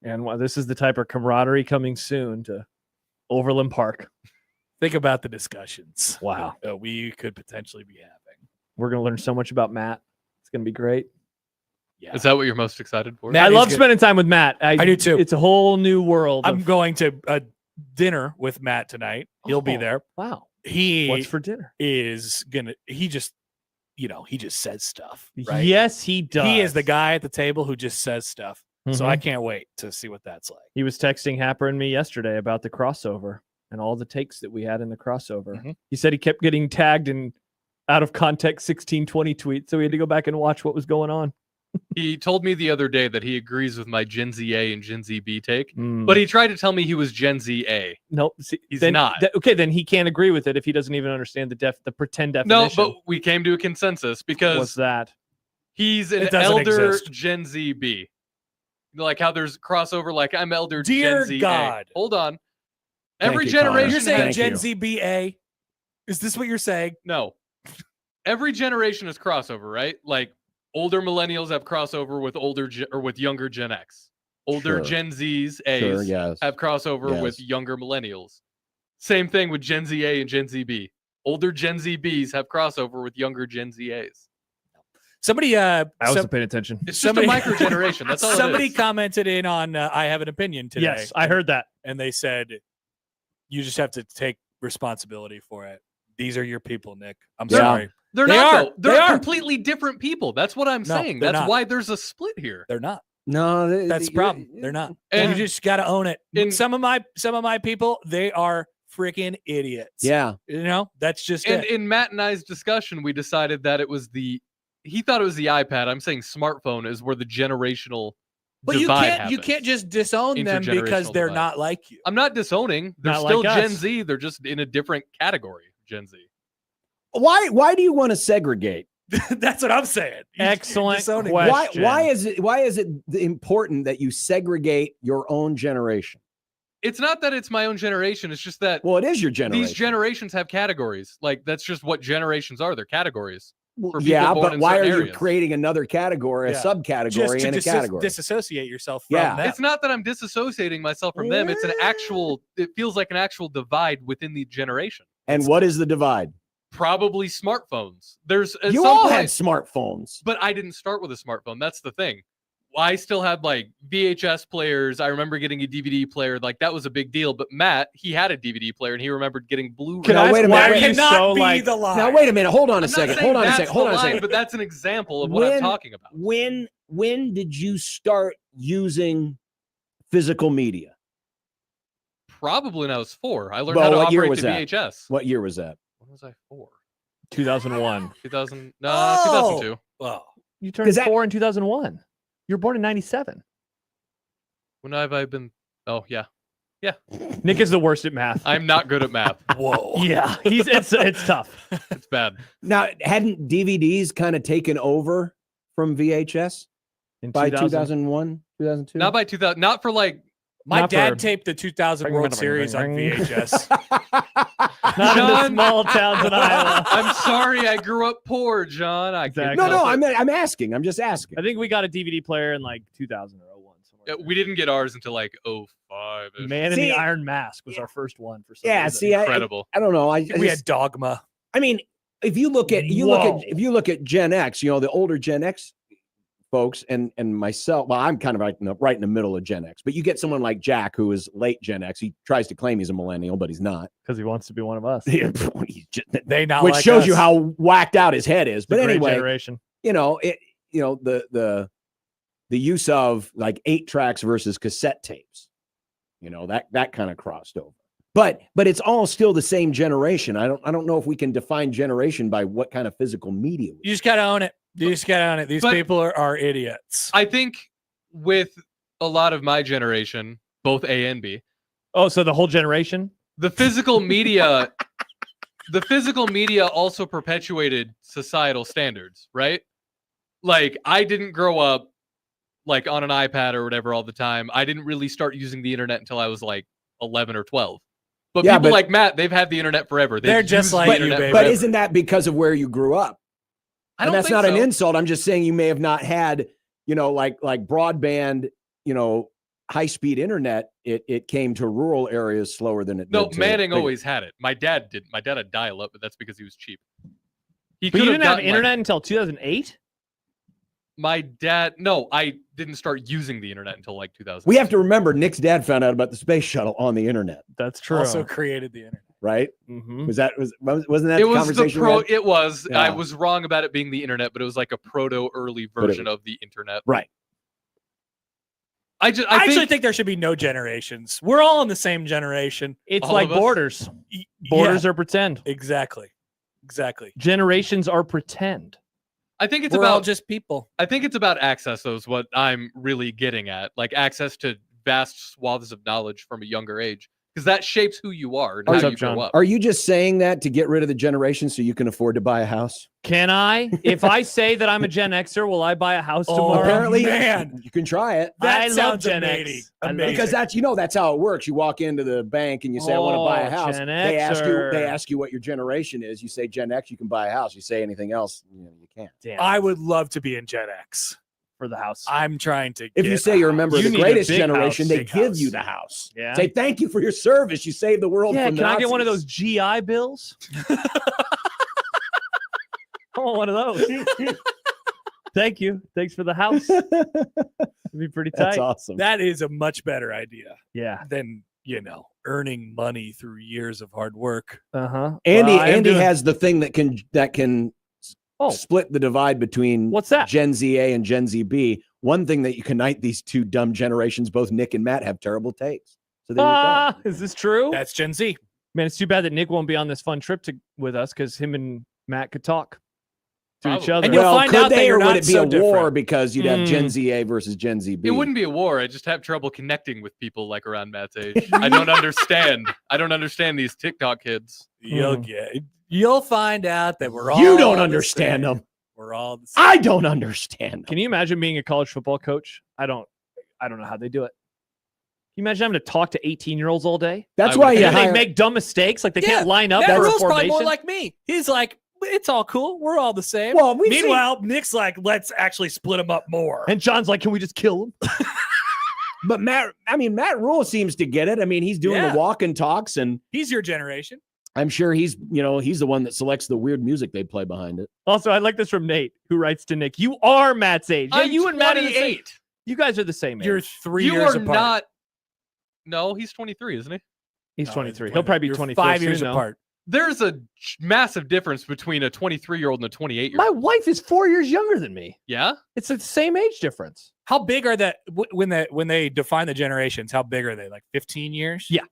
H: And this is the type of camaraderie coming soon to Overland Park.
G: Think about the discussions
H: Wow.
G: we could potentially be having.
H: We're going to learn so much about Matt. It's going to be great.
G: Yeah.
I: Is that what you're most excited for?
G: Matt
H: I
G: is
H: love
G: good.
H: spending time with Matt.
G: I do too.
H: It's a whole new world.
G: I'm
H: of-
G: going to a dinner with Matt tonight. He'll be
H: Oh,
G: there.
H: Wow.
G: He
H: What's for dinner?
G: is gonna. He just says stuff. Right?
H: Yes, he does.
G: He is the guy at the table who just says stuff. So
H: Mhm.
G: I can't wait to see what that's like.
H: He was texting Happer and me yesterday about the crossover and all the takes that we had in the crossover.
G: Mhm.
H: He said he kept getting tagged in out of context 1620 tweets, so we had to go back and watch what was going on.
I: He told me the other day that he agrees with my Gen Z A and Gen Z B take,
H: Mm.
I: but he tried to tell me he was Gen Z A.
H: Nope. See,
I: He's
H: then,
I: not.
H: Okay, then he can't agree with it if he doesn't even understand the pretend
I: No,
H: definition.
I: but we came to a consensus
H: What's
I: because
H: that?
I: he's an
G: It doesn't
I: elder
G: exist.
I: Gen Z B. Like how there's crossover, like I'm elder
G: Dear
I: Gen Z
G: God.
I: A. Hold on.
B: Thank
I: Every
B: you, Connor.
I: generation
G: You're saying
B: Thank
G: Gen
B: you.
G: Z BA? Is this what you're saying?
I: No. Every generation is crossover, right? Like older millennials have crossover with or with younger Gen X. Older
B: Sure.
I: Gen Z's A's
B: Sure, yes.
I: have crossover with
B: Yes.
I: younger millennials. Same thing with Gen Z A and Gen Z B. Older Gen Z B's have crossover with younger Gen Z A's.
G: Somebody,
H: I wasn't paying attention.
I: It's
G: Somebody-
I: just a micro generation. That's all
G: somebody
I: it is.
G: commented in on I have an opinion today.
H: Yes, I heard that.
G: And they said, you just have to take responsibility for it. These are your people, Nick. I'm
B: Yeah.
G: sorry.
I: They're
G: They
I: not
G: are.
I: though. They're
G: They are.
I: completely different people. That's what I'm
G: No,
I: saying.
G: they're
I: That's
G: not.
I: why there's a split here.
G: They're not.
B: No,
G: That's the problem. They're not.
I: And-
G: And you just got to own it.
I: and-
G: some of my people, they are freaking idiots.
B: Yeah.
G: You know, that's just
I: And
G: it.
I: in Matt and I's discussion, we decided that it was he thought it was the iPad. I'm saying smartphone is where the generational
G: But you
I: divide
G: can't
I: happens.
G: just disown them because
I: Intergenerational
G: they're
I: divide.
G: not like you.
I: I'm not disowning. They're
H: Not
I: still
H: like
I: Gen
H: us.
I: Z. They're just in a different category. Gen Z.
B: Why do you want to segregate?
G: That's what I'm saying.
H: Excellent
G: disowning.
H: question.
B: Why is it important that you segregate your own generation?
I: It's not that it's my own generation. It's just that
B: Well, it is your generation.
I: these generations have categories. Like that's just what generations are. They're categories. for people
B: Yeah,
I: born
B: but
I: in
B: why are
I: certain
B: you
I: areas.
B: creating another category, a
G: Yeah.
B: subcategory,
G: Just to
B: and a category?
G: disassociate yourself from
B: Yeah.
G: them.
I: It's not that I'm disassociating myself from them. It's an actual. It feels like an actual divide within the generation.
B: And what is the divide?
I: Probably smartphones. There's at
B: You
I: some
B: all
I: point,
B: had smartphones.
I: but I didn't start with a smartphone. That's the thing. I still had like VHS players. I remember getting a DVD player. Like that was a big deal. But Matt, he had a DVD player and he remembered getting Blu-ray.
H: Can
B: Now,
H: I
B: wait a
H: ask why
B: minute.
H: are you
G: Cannot
H: so
G: be
H: like
G: the line.
B: Now, wait a minute. Hold on a
I: I'm not
B: second.
I: saying
B: Hold on a
I: that's
B: second. Hold
I: the
B: on a
I: line,
B: second.
I: But that's an example of what I'm
B: When-
I: talking about.
B: When did you start using physical media?
I: Probably when I was 4. I learned
B: Well,
I: how to
B: what year
I: operate
B: was
I: the
B: that?
I: VHS.
B: What year was that?
I: When was I 4?
H: 2001?
I: 2000? No,
G: Oh!
I: 2002.
G: Oh,
H: You turned
B: 'Cause that-
H: 4 in 2001. You were born in 97.
I: When have I been? Oh yeah,
H: Nick is the worst at math.
I: I'm not good at math.
G: whoa.
H: Yeah, it's tough.
I: It's bad.
B: Now, hadn't DVDs kind of taken over from VHS
H: In
B: by 2001, 2002?
I: Not by 2000. Not for like.
G: My
H: Not
G: dad
H: for-
G: taped the 2000 World Series on VHS.
H: Not in the
I: John-
H: small towns in Iowa.
I: I'm sorry, I grew up poor, John. I can't
H: Exactly.
B: No,
I: help it.
B: I'm asking. I'm just asking.
H: I think we got a DVD player in like 2000 or 01.
I: Yeah,
H: Somewhere
I: we didn't get ours until like 05.
H: there. Man in
B: See-
H: the Iron Mask was our first one for some
B: Yeah,
H: reason.
B: see,
I: Incredible.
B: I don't know. I
G: we
B: just-
G: had Dogma.
B: I mean, if you look at
H: Whoa.
B: if you look at Gen X, you know, the older Gen X folks and myself, well, I'm kind of right in the middle of Gen X, but you get someone like Jack who is late Gen X. He tries to claim he's a millennial, but he's not.
H: because he wants to be one of us.
G: They not
B: Which
G: like
B: shows
G: us.
B: you how whacked out his head is.
H: The
B: But
H: great
B: anyway,
H: generation.
B: the use of like 8 tracks versus cassette tapes, that kind of crossed over. But it's all still the same generation. I don't know if we can define generation by what kind of physical media.
G: You just gotta own it. You just gotta own it. These
I: But-
G: people are idiots.
I: I think with a lot of my generation, both A and B,
H: Oh, so the whole generation?
I: the physical media, also perpetuated societal standards, right? Like I didn't grow up like on an iPad or whatever all the time. I didn't really start using the internet until I was like 11 or 12. But
B: Yeah,
I: people
B: but-
I: like Matt, they've had the internet forever. They've
G: They're just
I: used
G: like
I: the
G: you,
I: internet
G: baby.
B: But
I: forever.
B: isn't that because of where you grew up?
I: I
B: And
I: don't
B: that's
I: think
B: not an
I: so.
B: insult. I'm just saying you may have not had, like broadband, high-speed internet. It came to rural areas slower than it
I: No,
B: did to
I: Manning
B: big-
I: always had it. My dad didn't. My dad had dial-up, but that's because he was cheap. He
H: But you
I: could
H: didn't have
I: gotten,
H: internet until 2008?
I: My dad, no, I didn't start using the internet until like 2000.
B: We have to remember Nick's dad found out about the space shuttle on the internet,
H: That's true.
G: Also created the internet.
B: right?
H: Mhm.
B: Wasn't that
I: It
B: the
I: was the
B: conversation? we
I: pro.
B: had?
I: It was. I
B: Yeah.
I: was wrong about it being the internet, but it was like a proto early
B: But it
I: version of the internet.
B: Right.
I: I
G: actually think there should be no generations. We're all in the same generation.
H: It's
I: All
H: like
I: of us?
H: borders.
G: Y-
H: Borders
G: yeah,
H: are pretend.
G: exactly.
H: Generations are pretend.
I: I think it's
G: We're all
I: about
G: just people.
I: I think it's about access, though, is what I'm really getting at. Like access to vast swaths of knowledge from a younger age, because that shapes who you are and
H: What's
I: how
H: up,
I: you
H: John?
I: grow up.
B: Are you just saying that to get rid of the generation so you can afford to buy a house?
H: Can I? If I say that I'm a Gen Xer, will I buy a house
G: Oh,
H: tomorrow?
B: Apparently,
G: man.
B: you can try it.
G: That
H: I love
G: sounds
H: Gen
G: amazing.
H: X. I love
G: Amazing.
B: Because that's how it works. You walk into the bank and you say, I want to buy a
H: Oh,
B: house.
H: Gen
B: They
H: Xer.
B: ask you what your generation is. You say Gen X, you can buy a house. You say anything else, you can't.
H: Damn,
G: I would love to be in Gen X.
H: for the house.
G: I'm trying to.
B: If you
G: get
B: say you're a member of
H: You
B: the
H: need a
B: greatest
H: big
B: generation,
H: house.
B: they
G: Big
B: give
G: house.
B: you the house.
H: Yeah.
B: Say thank you for your service. You saved the world
H: Yeah,
B: from
H: can
B: the
H: I get one of
B: Nazis."
H: those GI bills? I want one of those. Thank you. Thanks for the house. It'd be pretty tight.
B: That's awesome.
G: That is a much better idea
H: Yeah.
G: than earning money through years of hard work.
H: Uh-huh.
B: Andy
H: Well, I am
B: Andy
H: doing-
B: has the thing that can
H: Oh.
B: split the divide between
H: What's that?
B: Gen Z A and Gen Z B. One thing that you can unite these two dumb generations, both Nick and Matt have terrible takes. So there you go.
H: Is this true?
G: That's Gen Z.
H: Man, it's too bad that Nick won't be on this fun trip with us because him and Matt could talk to each
I: Probably.
H: other.
G: And you'll
B: Well,
G: find
B: could
G: out that
B: they,
G: you're
B: or would
G: not
B: it be
G: so
B: a war
G: different.
B: because you'd have Gen Z A versus Gen Z B?
I: It wouldn't be a war. I just have trouble connecting with people like around Matt's age. I don't understand. I don't understand these TikTok kids.
G: You'll find out that we're all.
B: You don't
G: the
B: understand
G: same.
B: them.
G: We're all. The same.
B: I don't understand them.
H: Can you imagine being a college football coach? I don't know how they do it. Can you imagine having to talk to 18-year-olds all day?
B: That's
I: I
B: why
I: would-
B: you
H: And they
B: hire.
H: make dumb mistakes, like they
G: Yeah,
H: can't line up
G: Matt
H: for a
G: Rule's probably
H: formation.
G: more like me. He's like, it's all cool. We're all the same.
B: Well, we've seen-
G: Meanwhile, Nick's like, let's actually split them up more.
H: And John's like, can we just kill him?
B: But Matt Rule seems to get it. I mean, he's doing
G: Yeah.
B: the walk and talks, and
G: He's your generation.
B: I'm sure he's the one that selects the weird music they play behind it.
H: Also, I like this from Nate, who writes to Nick, you are Matt's age. Yeah,
I: I'm
H: you and Matt are the same.
I: 28.
H: You guys are the same age.
G: You're 3
I: You
G: years
I: are
G: apart.
I: not. No, he's 23, isn't he?
H: He's
G: No,
H: 23. He'll probably be
G: You're
H: 24
G: 5
H: soon,
G: years
H: though.
G: apart.
I: There's a massive difference between a 23-year-old and a 28-year-old.
H: My wife is 4 years younger than me.
I: Yeah?
H: It's the same age difference.
G: How big are that when they define the generations? How big are they? Like 15 years?
H: Yeah.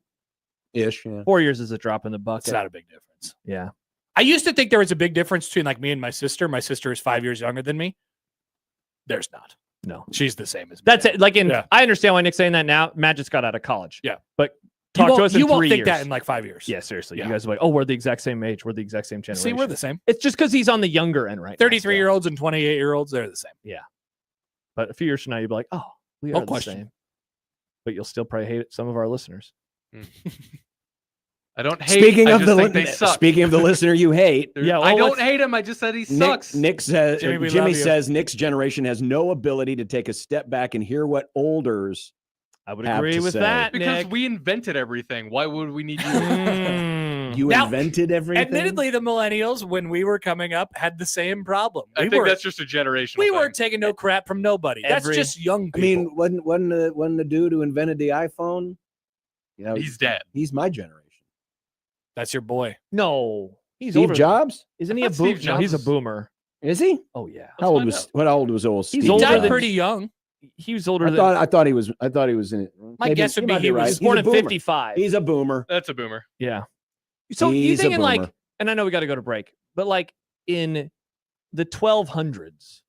B: Ish. Yeah.
H: 4 years is a drop in the
G: It's
H: bucket.
G: not a big difference.
H: Yeah.
G: I used to think there was a big difference between like me and my sister. My sister is 5 years younger than me. There's not.
H: No.
G: She's the same as me.
H: That's it. Like
G: Yeah.
H: I understand why Nick's saying that now. Matt just got out of college.
G: Yeah.
H: But
G: You
H: talk to
G: won't-
H: us in
G: you
H: 3
G: won't think
H: years.
G: that in like 5 years.
H: Yeah, seriously.
G: Yeah.
H: You guys are like, oh, we're the exact same age. We're the exact same generation.
G: See, we're the same.
H: It's just because he's on the younger end right now.
G: 33-year-olds and 28-year-olds, they're the same.
H: But a few years from now, you'll be like, oh, we
G: No
H: are the
G: question.
H: same. But you'll still probably hate some of our listeners.
I: I don't hate.
B: Speaking
I: I
B: of
I: just
B: the
I: think they suck.
B: speaking of the listener you hate,
H: Yeah,
I: I
H: well,
I: don't hate him. I just said he sucks.
B: Nick says
G: Jimmy, we
B: Jimmy
G: love you.
B: says Nick's generation has no ability to take a step back and hear what olders.
H: I would
B: Have
H: agree
B: to
H: with
B: say.
H: that,
I: because
H: Nick.
I: we invented everything. Why would we need you?
B: You
G: Now,
B: invented everything.
G: Admittedly, the millennials, when we were coming up, had the same problem.
I: I think that's just a generational
G: we
I: thing.
G: weren't taking no crap from nobody. That's
H: Every-
G: just young
B: I
G: people.
B: mean, wasn't the dude who invented the iPhone? You know,
I: He's dead.
B: he's my generation.
G: that's your boy.
H: No. He's
B: Steve
H: older.
B: Jobs?
H: Isn't he
I: I
H: a
I: thought Steve
H: boomer? No, he's a
I: Jobs is-
H: boomer.
B: Is he?
H: Oh, yeah.
B: How old
I: find
B: was
I: out.
B: what old was old Steve?
H: He's
G: He
H: older
G: died
H: than-
G: pretty young.
H: He was older
B: I
H: than.
B: thought he was in it.
G: My guess would be
B: might
G: he
B: right.
G: was
H: He was born
B: He's
H: in
B: a boomer.
H: 55.
B: He's a boomer.
I: That's a boomer.
H: Yeah. So you
B: He's a
H: thinking like,
B: boomer.
H: and I know we got to go to break, but like in the 1200s,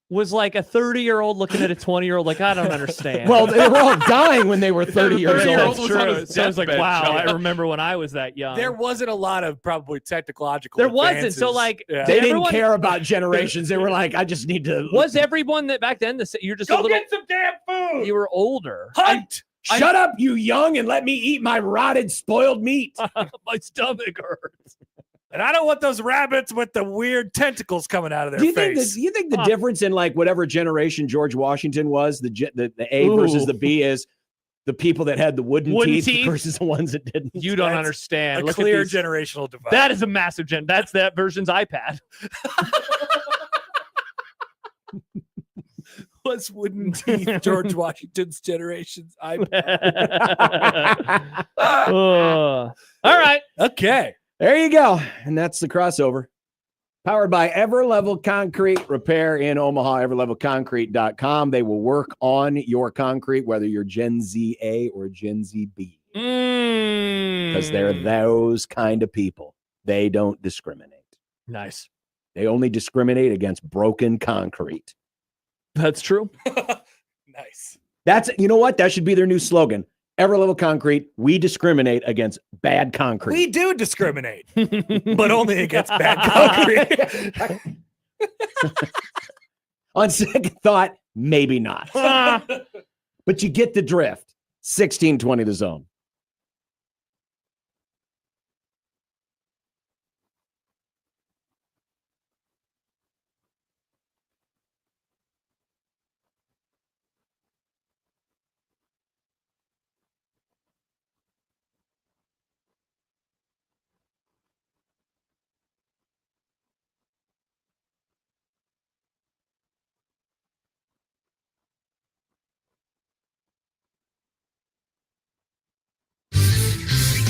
H: was like a 30-year-old looking at a 20-year-old like, I don't understand.
B: Well, they were all dying when they were 30 years
I: 30-year-old
B: old.
I: was on
H: true.
I: his
H: So I was like,
I: deathbed,
H: wow,
I: John.
H: I remember when I was that young.
G: There wasn't a lot of probably technological.
H: There wasn't. So
G: advances.
H: like,
G: Yeah.
B: They didn't
H: everyone-
B: care about generations. They were like, I just need to
H: Was everyone that back then, you're just a
G: Go
H: little,
G: get some damn food.
H: you were older.
G: Hunt.
B: shut up, you young, and let me eat my rotted, spoiled meat.
H: My stomach hurts.
G: And I don't want those rabbits with the weird tentacles coming out of their
B: Do you think
G: face.
B: the difference in like whatever generation George Washington was, the A versus the B is the people that had the wooden teeth versus the ones that didn't?
H: You don't
G: That's
H: understand.
G: a
H: Look
G: clear
H: at these.
G: generational divide.
H: That is a massive That's that version's iPad.
G: was wooden teeth. George Washington's generation's iPad.
H: All right.
G: Okay.
B: There you go. And that's the crossover. Powered by Everlevel Concrete Repair in Omaha, everlevelconcrete.com. They will work on your concrete, whether you're Gen Z A or Gen Z B. Because they're those kind of people. They don't discriminate.
H: Nice.
B: They only discriminate against broken concrete.
H: That's true.
G: Nice.
B: That's, you know what? That should be their new slogan. Everlevel Concrete, we discriminate against bad concrete.
G: We do discriminate, but only against bad concrete.
B: On second thought, maybe not. But you get the drift. 16-20 the zone.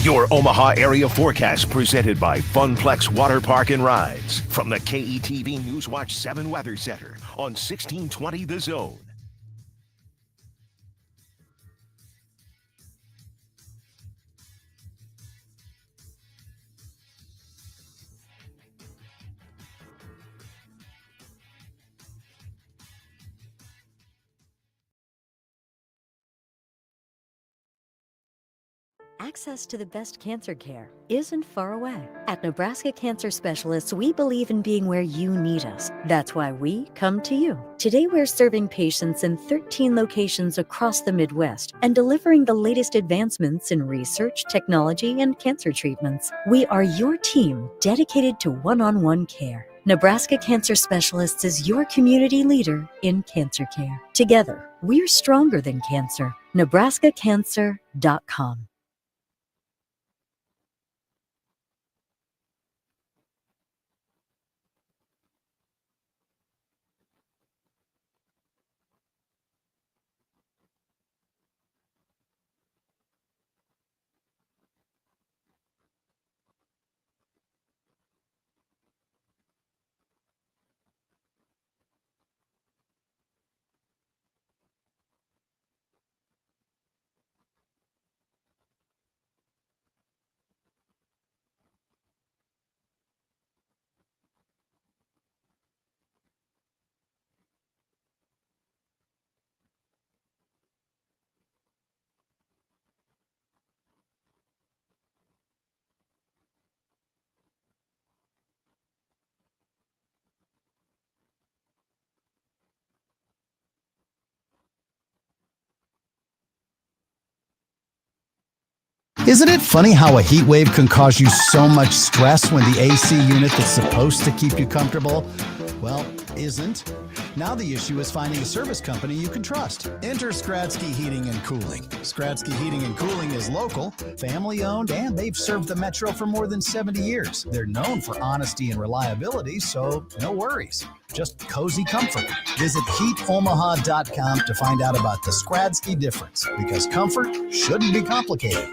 D: Your Omaha area forecast presented by Funplex Water Park and Rides from the KETV Newswatch 7 Weather Center on 1620 The Zone.
J: Access to the best cancer care isn't far away. At Nebraska Cancer Specialists, we believe in being where you need us. That's why we come to you. Today, we're serving patients in 13 locations across the Midwest and delivering the latest advancements in research, technology, and cancer treatments. We are your team dedicated to one-on-one care. Nebraska Cancer Specialists is your community leader in cancer care. Together, we're stronger than cancer. NebraskaCancer.com.
K: Isn't it funny how a heat wave can cause you so much stress when the AC unit that's supposed to keep you comfortable, well, isn't? Now the issue is finding a service company you can trust. Enter Skradsky Heating and Cooling. Skradsky Heating and Cooling is local, family-owned, and they've served the Metro for more than 70 years. They're known for honesty and reliability, so no worries. Just cozy comfort. Visit heatomaha.com to find out about the Skradsky difference, because comfort shouldn't be complicated.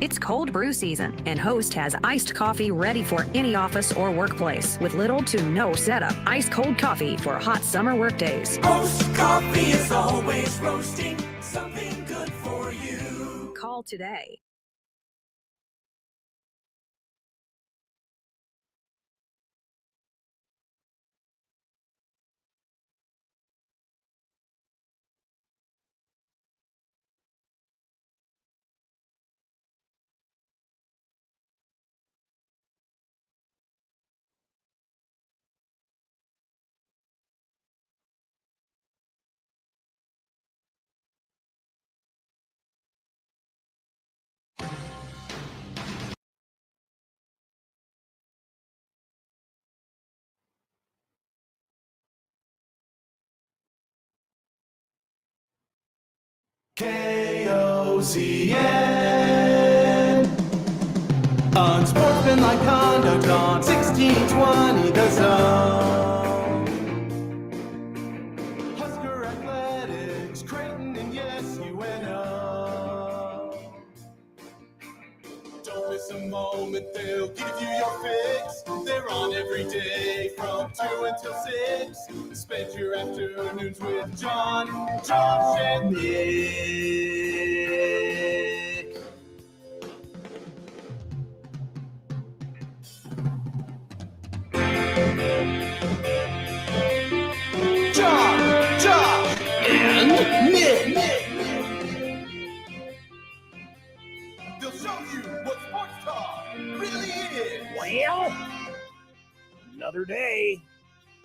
C: It's cold brew season, and Host has iced coffee ready for any office or workplace with little to no setup. Ice cold coffee for hot summer workdays.
L: Host Coffee is always roasting something good for you.
C: Call today.
L: KOZN. Unsportsmanlike conduct on 1620 The Zone. Husker Athletics, Creighton, and yes, UNO. Don't miss a moment, they'll give you your fix. They're on every day from 2 until 6. Spend your afternoons with John, Josh, and Nick. John, Josh, and Nick. They'll show you what sports talk really is.
B: Well, another day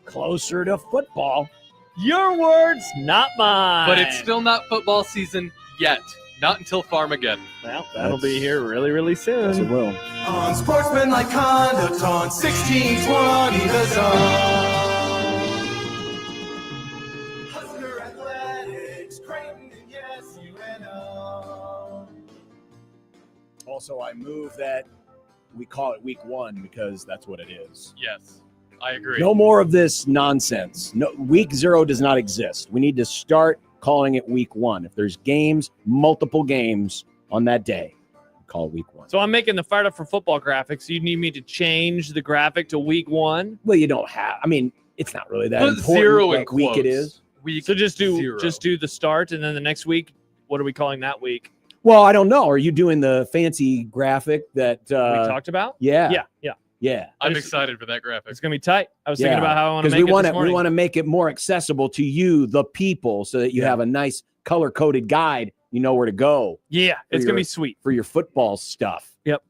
B: closer to football.
H: Your words, not mine.
I: But it's still not football season yet. Not until Farmageddon.
H: Well, that'll be here really, really soon.
B: Yes, it will.
L: Unsportsmanlike conduct on 1620 The Zone. Husker Athletics, Creighton, and yes, UNO.
B: Also, I move that we call it week 1 because that's what it is.
I: Yes, I agree.
B: No more of this nonsense. No, week 0 does not exist. We need to start calling it week 1. If there's games, multiple games on that day, call it week 1.
H: So I'm making the Fired Up for Football graphics. You need me to change the graphic to week 1?
B: Well, you don't have. I mean, it's not really that
I: Put
B: important.
I: 0 in
B: what week it
I: quotes.
B: is.
I: Week
H: So just do
I: 0.
H: the start, and then the next week, what are we calling that week?
B: Well, I don't know. Are you doing the fancy graphic that
H: we talked about?
B: Yeah.
H: Yeah.
I: I'm excited for that graphic.
H: It's gonna be tight. I was thinking about how I want to make
B: we
H: it
B: want
H: this morning.
B: we want to make it more accessible to you, the people, so that you have a nice color-coded guide. You know where to go.
H: Yeah, it's
B: your-
H: gonna be sweet.
B: for your football stuff.
H: Yep.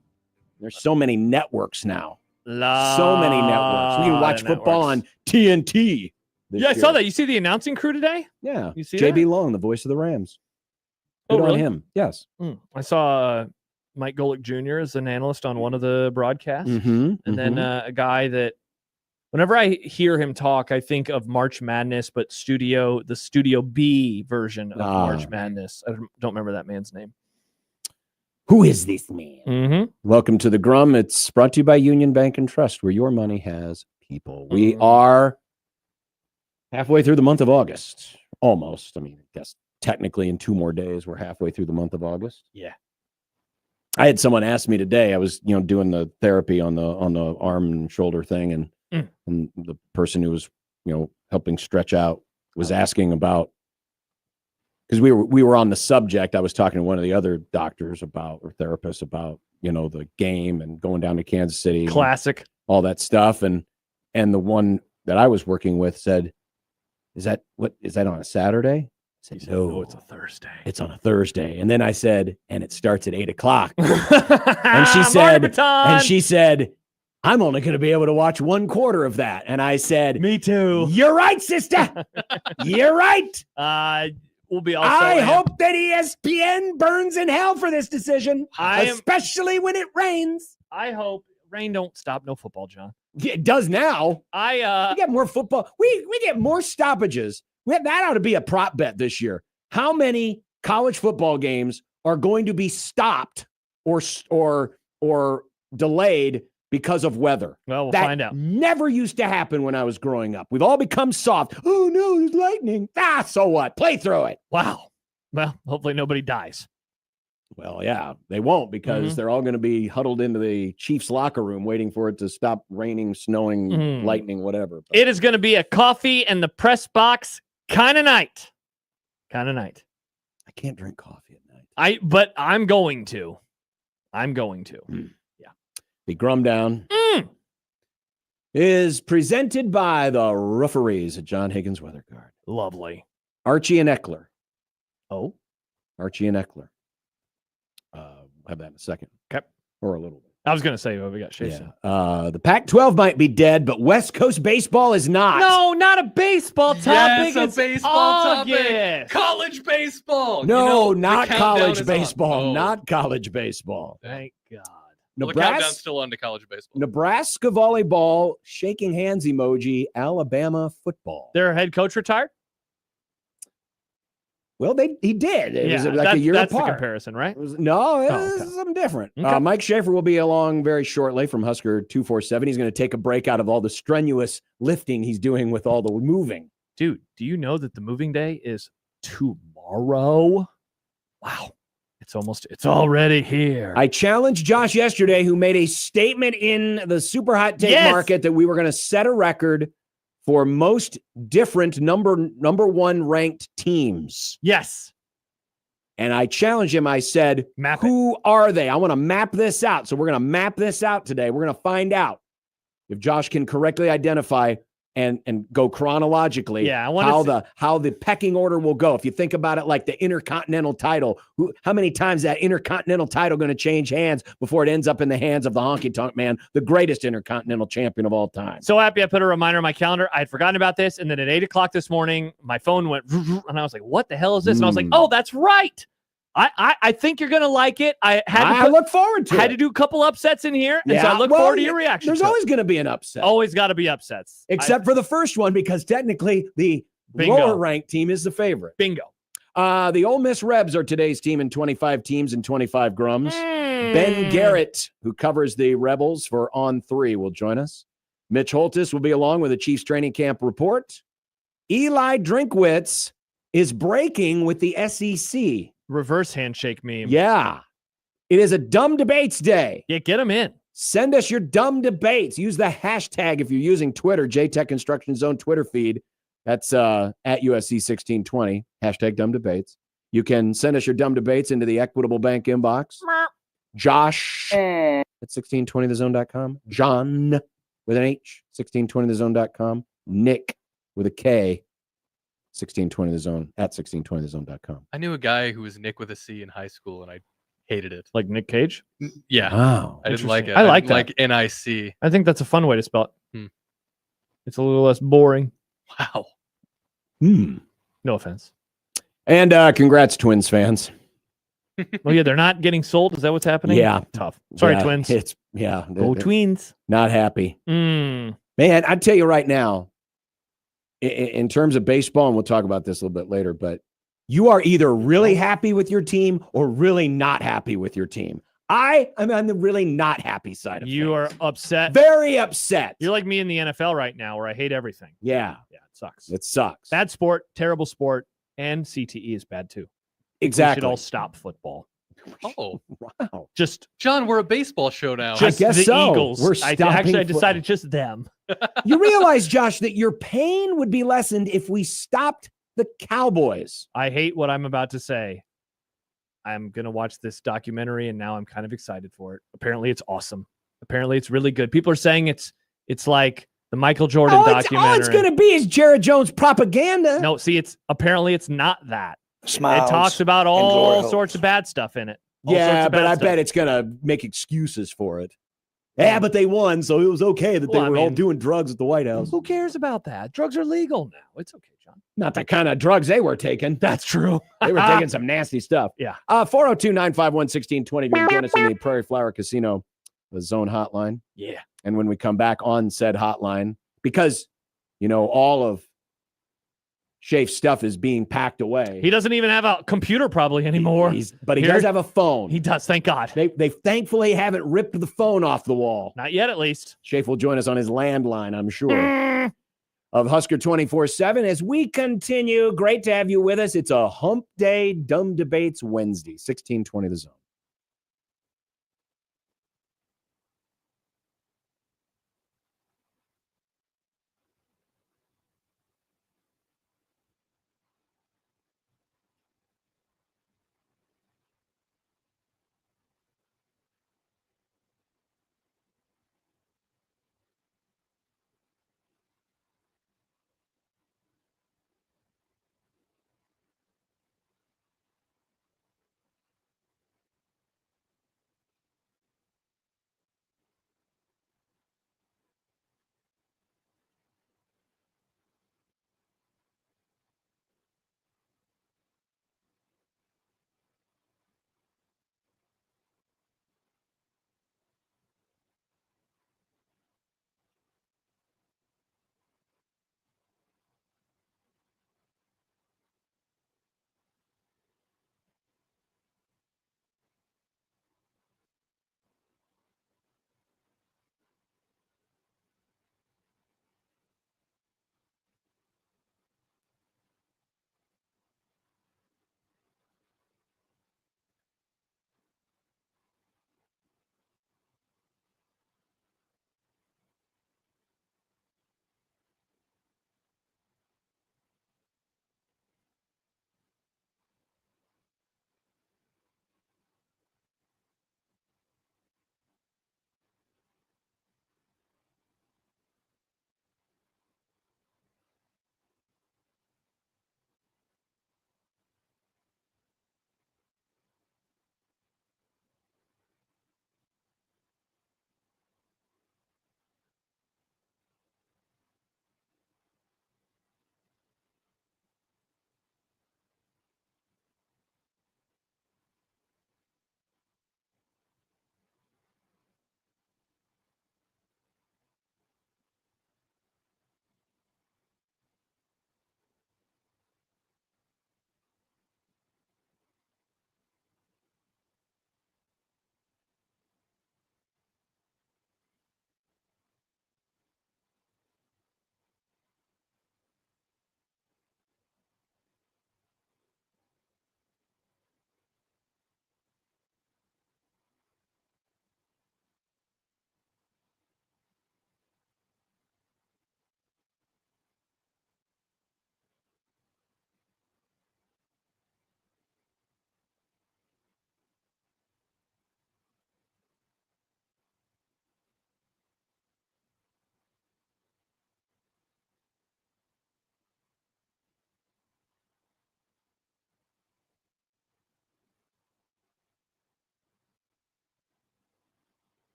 B: There's so many networks now. So many networks. We can watch football on TNT.
H: Yeah, I saw that. You see the announcing crew today?
B: Yeah.
H: You see
B: JB
H: that?
B: Long, the voice of the Rams.
H: Oh,
B: Good on
H: really?
B: him. Yes.
H: I saw Mike Golick Jr. as an analyst on one of the broadcasts.
B: Mm-hmm.
H: And then a guy that whenever I hear him talk, I think of March Madness, but the Studio B version of March Madness. I don't remember that man's name.
B: Who is this man?
H: Mm-hmm.
B: Welcome to the Grum. It's brought to you by Union Bank and Trust, where your money has people. We are halfway through the month of August. Almost. I mean, I guess technically in 2 more days, we're halfway through the month of August.
H: Yeah.
B: I had someone ask me today, I was, doing the therapy on the arm and shoulder thing, and the person who was, helping stretch out was asking about, because we were on the subject. I was talking to one of the other doctors or therapists about, the game and going down to Kansas City.
H: Classic.
B: All that stuff. And the one that I was working with said, is that on a Saturday? I said, no,
H: it's a Thursday.
B: It's on a Thursday. And then I said, and it starts at 8:00. and she said, I'm only going to be able to watch 1/4 of that. And I said,
H: me too.
B: You're right, sister. You're right.
H: We'll be all
B: I hope that ESPN burns in hell for this decision, especially when it rains.
H: I hope rain don't stop no football, John.
B: It does now. We get more football. We get more stoppages. That ought to be a prop bet this year. How many college football games are going to be stopped or delayed because of weather?
H: Well, we'll
B: that
H: find out.
B: Never used to happen when I was growing up. We've all become soft. Oh no, there's lightning. So what? Play through it.
H: Wow. Well, hopefully nobody dies.
B: Well, yeah, they won't, because they're all going to be huddled into the Chiefs locker room waiting for it to stop raining, snowing, lightning, whatever. But
H: it is going to be a coffee and the press box kind of night.
B: I can't drink coffee at night.
H: But I'm going to. Yeah.
B: The Grum Down is presented by the referees at John Higgins Weather Guard.
H: Lovely.
B: Archie and Eckler.
H: Oh.
B: Archie and Eckler. We'll have that in a second.
H: Okay.
B: Or a little bit.
H: I was going to say, we got Schaefer.
B: Yeah. The Pac-12 might be dead, but West Coast baseball is not.
H: No, not a baseball topic.
I: Yes,
H: it's
I: a baseball topic.
H: August.
I: College baseball.
B: No,
I: the
B: not
I: countdown
B: college
I: is
B: baseball.
I: on.
B: Not college baseball.
H: Thank God.
I: Well, the countdown's still on to college baseball.
B: Nebraska volleyball, shaking hands emoji, Alabama football.
H: Their head coach retired?
B: Well, he did. It was like a year
H: that's
B: apart.
H: the comparison, right?
B: It was okay. Something different.
H: Okay.
B: Mike Schaefer will be along very shortly from Husker 247. He's going to take a break out of all the strenuous lifting he's doing with all the moving.
H: Dude, do you know that the moving day is tomorrow? Wow. It's already here.
B: I challenged Josh yesterday, who made a statement in the super hot take market that we were going to set a record for most different number one ranked teams.
H: Yes.
B: And I challenged him. I said, who are they? I want to map this out. So we're going to map this out today. We're going to find out if Josh can correctly identify and go chronologically.
H: Yeah, I want
B: how the pecking order will go. If you think about it like the Intercontinental title, how many times that Intercontinental title going to change hands before it ends up in the hands of the honky tonk man, the greatest Intercontinental champion of all time?
H: So happy I put a reminder on my calendar. I had forgotten about this, and then at 8:00 this morning, my phone went, and I was like, "What the hell is this?" And I was like, "Oh, that's right." I think you're gonna like it. I
B: look forward to it.
H: Had to do a couple upsets in here, and so I look forward to your reaction.
B: There's always going to be an upset.
H: Always got to be upsets,
B: except for the first one, because technically the lower ranked team is the favorite.
H: Bingo.
B: The Ole Miss Rebs are today's team in 25 teams and 25 grums. Ben Garrett, who covers the Rebels for On 3, will join us. Mitch Holtis will be along with the Chiefs training camp report. Eli Drinkwitz is breaking with the SEC.
H: Reverse handshake meme.
B: Yeah. It is a dumb debates day.
H: Yeah, get them in.
B: Send us your dumb debates. Use the hashtag if you're using Twitter, JTech Instruction Zone Twitter feed. That's at USC 1620, hashtag dumb debates. You can send us your dumb debates into the Equitable Bank inbox. Josh at 1620thezone.com. John with an H, 1620thezone.com. Nick with a K. 1620thezone at 1620thezone.com.
I: I knew a guy who was Nick with a C in high school, and I hated it.
H: Like Nick Cage?
I: Yeah.
B: Wow.
I: I didn't like it.
H: I like that.
I: Like NIC.
H: I think that's a fun way to spell it. It's a little less boring.
I: Wow.
H: No offense.
B: And congrats, Twins fans.
H: Oh, yeah, they're not getting sold. Is that what's happening?
B: Yeah.
H: Tough. Sorry,
B: Yeah,
H: Twins.
B: Go
H: Twins.
B: Not happy. Man, I tell you right now, in terms of baseball, and we'll talk about this a little bit later, but you are either really happy with your team or really not happy with your team. I'm on the really not happy side of
H: You
B: things.
H: are upset.
B: Very upset.
H: You're like me in the NFL right now, where I hate everything.
B: Yeah.
H: Yeah, it sucks.
B: It sucks.
H: Bad sport, terrible sport, and CTE is bad too.
B: Exactly.
H: We should all stop football.
I: Oh,
B: wow.
H: Just
I: John, we're a baseball show now.
B: I guess
H: the
B: so.
H: Eagles.
B: We're
H: I
B: stopping
H: decided just them.
B: You realize, Josh, that your pain would be lessened if we stopped the Cowboys.
H: I hate what I'm about to say. I'm going to watch this documentary, and now I'm kind of excited for it. Apparently, it's awesome. Apparently, it's really good. People are saying it's like the Michael Jordan documentary.
B: All it's going to be is Jared Jones propaganda.
H: No, see, it's not that.
M: Smiles
H: it talks about all sorts of bad stuff in it.
B: Yeah, but I bet it's going to make excuses for it. Yeah, but they won, so it was okay that they were all doing drugs at the White House.
H: Who cares about that? Drugs are legal now. It's okay, John.
B: Not the kind of drugs they were taking.
H: That's true.
B: They were taking some nasty stuff.
H: Yeah.
B: 402-951-1620. You can join us in the Prairie Flower Casino, the Zone hotline.
H: Yeah.
B: And when we come back on said hotline, because, all of Schaef's stuff is being packed away.
H: He doesn't even have a computer probably anymore.
B: But he does have a phone.
H: He does, thank God.
B: They thankfully haven't ripped the phone off the wall.
H: Not yet, at least.
B: Schaef will join us on his landline, I'm sure. Of Husker 24/7 as we continue. Great to have you with us. It's a Hump Day Dumb Debates Wednesday, 1620 The Zone.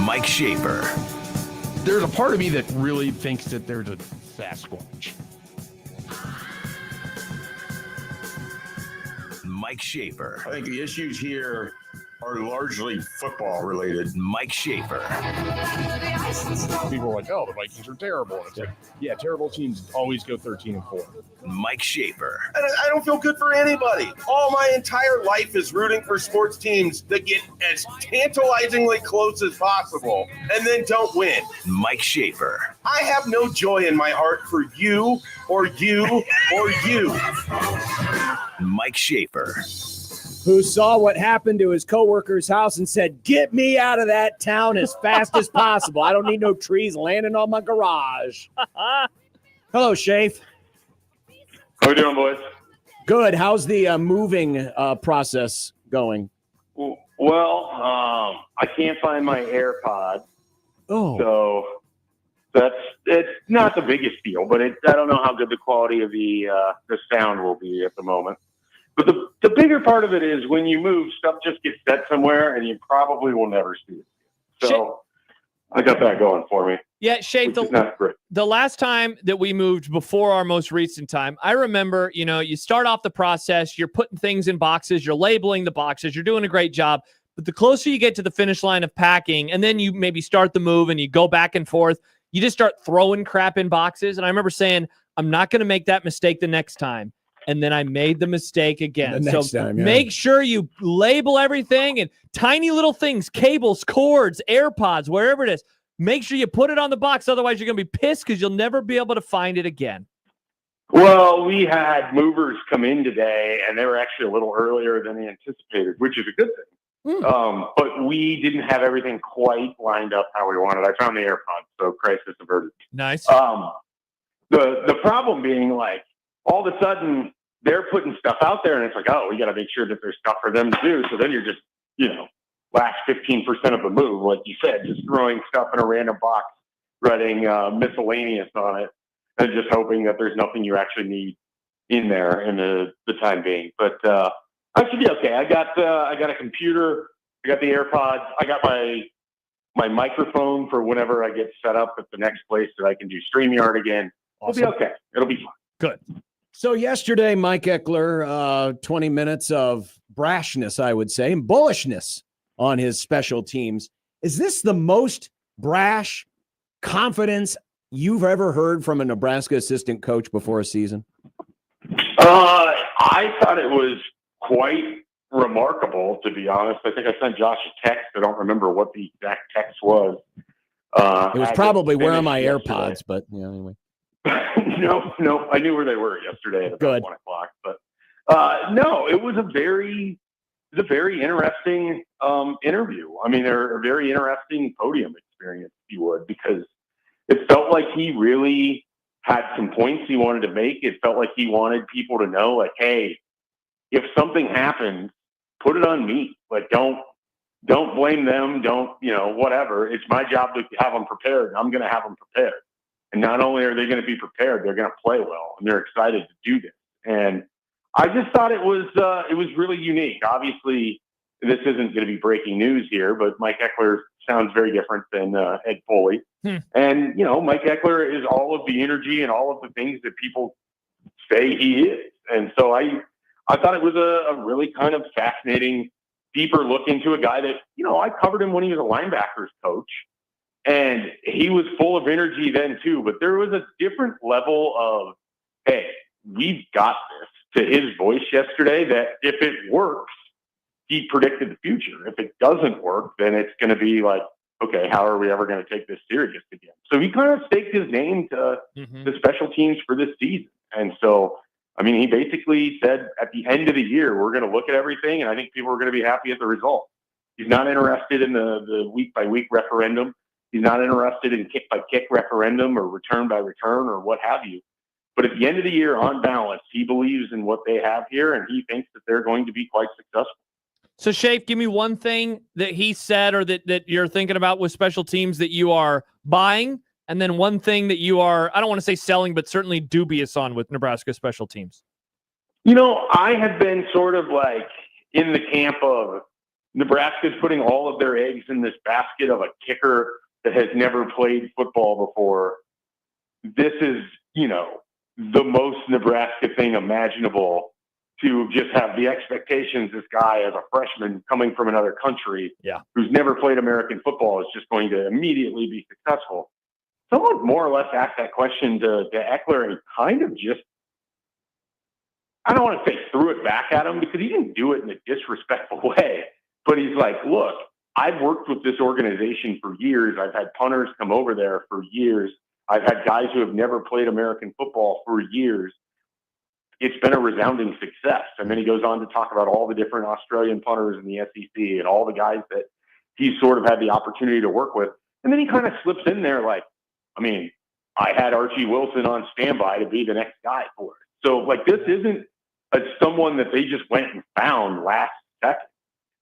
D: Mike Schaefer.
E: There's a part of me that really thinks that there's a Sasquatch.
D: Mike Schaefer.
M: I think the issues here are largely football related.
D: Mike Schaefer.
E: People are like, oh, the Vikings are terrible. It's like, yeah, terrible teams always go 13-4.
D: Mike Schaefer.
M: I don't feel good for anybody. All my entire life is rooting for sports teams that get as tantalizingly close as possible and then don't win.
D: Mike Schaefer.
M: I have no joy in my heart for you or you or you.
D: Mike Schaefer.
B: Who saw what happened to his coworker's house and said, "Get me out of that town as fast as possible. I don't need no trees landing on my garage." Hello, Schaefer.
N: How we doing, boys?
B: Good. How's the moving process going?
N: Well, I can't find my AirPod.
B: Oh.
N: So it's not the biggest deal, but I don't know how good the quality of the sound will be at the moment. But the bigger part of it is when you move, stuff just gets set somewhere and you probably will never see it. So I got that going for me.
H: Yeah, Schaefer, the last time that we moved before our most recent time, I remember, you start off the process, you're putting things in boxes, you're labeling the boxes, you're doing a great job. But the closer you get to the finish line of packing, and then you maybe start the move and you go back and forth, you just start throwing crap in boxes. And I remember saying, I'm not going to make that mistake the next time. And then I made the mistake again. Make sure you label everything and tiny little things, cables, cords, AirPods, wherever it is. Make sure you put it on the box. Otherwise, you're going to be pissed because you'll never be able to find it again.
N: Well, we had movers come in today, and they were actually a little earlier than they anticipated, which is a good thing. But we didn't have everything quite lined up how we wanted. I found the AirPods, so crisis averted.
H: Nice.
N: The problem being, like, all of a sudden, they're putting stuff out there, and it's like, oh, we got to make sure that there's stuff for them to do. So then you're just, last 15% of the move, like you said, just throwing stuff in a random box, writing miscellaneous on it, and just hoping that there's nothing you actually need in there in the time being. But I should be okay. I got a computer. I got the AirPods. I got my microphone for whenever I get set up at the next place that I can do StreamYard again.
B: Awesome.
N: It'll be okay. It'll be fine.
B: Good. So yesterday, Mike Eckler, 20 minutes of brashness, I would say, and bullishness on his special teams. Is this the most brash confidence you've ever heard from a Nebraska assistant coach before a season?
N: I thought it was quite remarkable, to be honest. I think I sent Josh a text. I don't remember what the exact text was.
B: It was probably where are my AirPods, but anyway.
N: No, I knew where they were yesterday at about 1 o'clock. But no, it was a very interesting interview. I mean, they're a very interesting podium experience, if you would, because it felt like he really had some points he wanted to make. It felt like he wanted people to know, like, hey, if something happens, put it on me. Like, don't blame them. Don't, whatever. It's my job to have them prepared. I'm going to have them prepared. And not only are they going to be prepared, they're going to play well, and they're excited to do this. And I just thought it was really unique. Obviously, this isn't going to be breaking news here, but Mike Eckler sounds very different than Ed Foley. And, Mike Eckler is all of the energy and all of the things that people say he is. And so I thought it was a really kind of fascinating, deeper look into a guy that, I covered him when he was a linebackers coach. And he was full of energy then too, but there was a different level of, hey, we've got this, to his voice yesterday, that if it works, he predicted the future. If it doesn't work, then it's going to be like, okay, how are we ever going to take this serious again? So he kind of staked his name to the special teams for this season. And so, I mean, he basically said at the end of the year, we're going to look at everything, and I think people are going to be happy at the result. He's not interested in the week-by-week referendum. He's not interested in kick-by-kick referendum or return by return or what have you. But at the end of the year, on balance, he believes in what they have here, and he thinks that they're going to be quite successful.
H: So, Schaefer, give me one thing that he said or that you're thinking about with special teams that you are buying, and then one thing that you are, I don't want to say selling, but certainly dubious on with Nebraska special teams.
N: I have been sort of like in the camp of Nebraska's putting all of their eggs in this basket of a kicker that has never played football before. This is, the most Nebraska thing imaginable, to just have the expectations this guy as a freshman coming from another country who's never played American football is just going to immediately be successful. Someone more or less asked that question to Eckler, and he kind of just, I don't want to say threw it back at him because he didn't do it in a disrespectful way, but he's like, look, I've worked with this organization for years. I've had punters come over there for years. I've had guys who have never played American football for years. It's been a resounding success. And then he goes on to talk about all the different Australian punters in the SEC and all the guys that he's sort of had the opportunity to work with. And then he kind of slips in there like, I had Archie Wilson on standby to be the next guy for it. So, this isn't someone that they just went and found last second.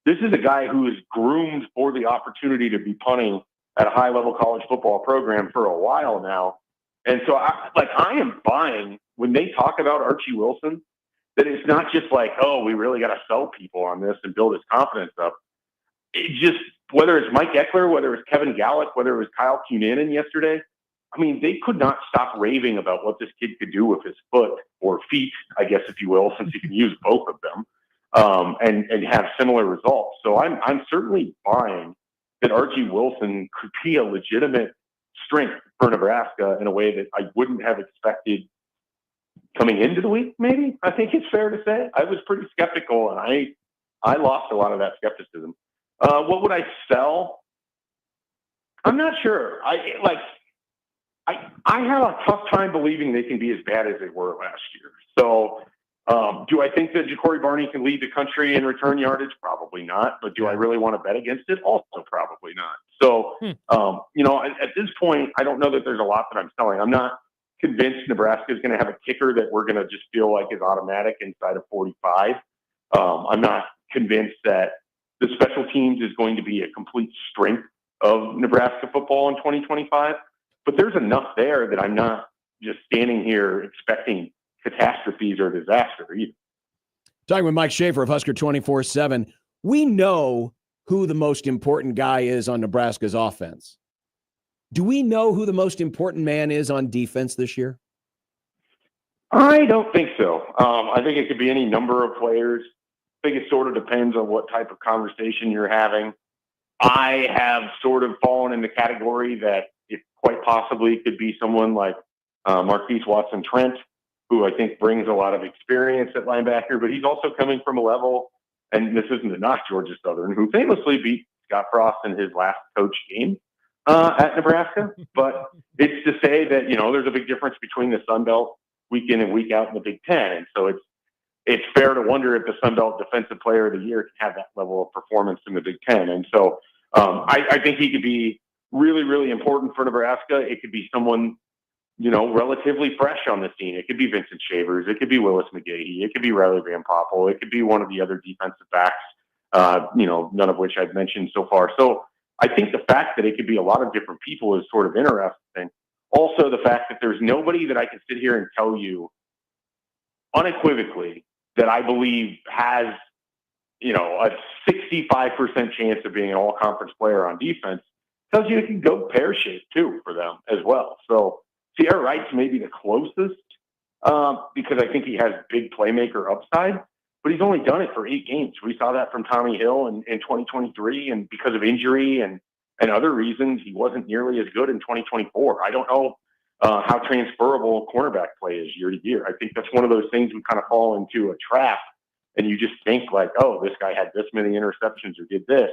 N: This is a guy who is groomed for the opportunity to be punting at a high-level college football program for a while now. And so, I am buying when they talk about Archie Wilson, that it's not just like, oh, we really got to sell people on this and build his confidence up. It just, whether it's Mike Eckler, whether it's Kevin Gallick, whether it was Kyle Cunanan yesterday, they could not stop raving about what this kid could do with his foot or feet, I guess, if you will, since he can use both of them, and have similar results. So I'm certainly buying that Archie Wilson could be a legitimate strength for Nebraska in a way that I wouldn't have expected coming into the week, maybe. I think it's fair to say. I was pretty skeptical, and I lost a lot of that skepticism. What would I sell? I'm not sure. I have a tough time believing they can be as bad as they were last year. So do I think that Ja'Cory Barney can lead the country in return yardage? Probably not. But do I really want to bet against it? Also probably not. So, at this point, I don't know that there's a lot that I'm selling. I'm not convinced Nebraska is going to have a kicker that we're going to just feel like is automatic inside of 45. I'm not convinced that the special teams is going to be a complete strength of Nebraska football in 2025. But there's enough there that I'm not just standing here expecting catastrophes or disaster either.
B: Talking with Mike Schaefer of Husker 24/7. We know who the most important guy is on Nebraska's offense. Do we know who the most important man is on defense this year?
N: I don't think so. I think it could be any number of players. I think it sort of depends on what type of conversation you're having. I have sort of fallen in the category that it quite possibly could be someone like Marquise Watson-Trent, who I think brings a lot of experience at linebacker, but he's also coming from a level, and this isn't to knock Georgia Southern, who famously beat Scott Frost in his last coach game at Nebraska. But it's to say that, there's a big difference between the Sun Belt week in and week out in the Big Ten. And so it's fair to wonder if the Sun Belt Defensive Player of the Year can have that level of performance in the Big Ten. And so I think he could be really, really important for Nebraska. It could be someone, relatively fresh on the scene. It could be Vincent Shavers. It could be Willis McGahee. It could be Riley Van Poppel. It could be one of the other defensive backs, none of which I've mentioned so far. So I think the fact that it could be a lot of different people is sort of interesting. Also, the fact that there's nobody that I can sit here and tell you unequivocally that I believe has, a 65% chance of being an all-conference player on defense tells you it can go pear-shaped too for them as well. So Sierra Wright's maybe the closest because I think he has big playmaker upside, but he's only done it for 8 games. We saw that from Tommy Hill in 2023, and because of injury and other reasons, he wasn't nearly as good in 2024. I don't know how transferable cornerback play is year to year. I think that's one of those things we kind of fall into a trap, and you just think like, oh, this guy had this many interceptions or did this.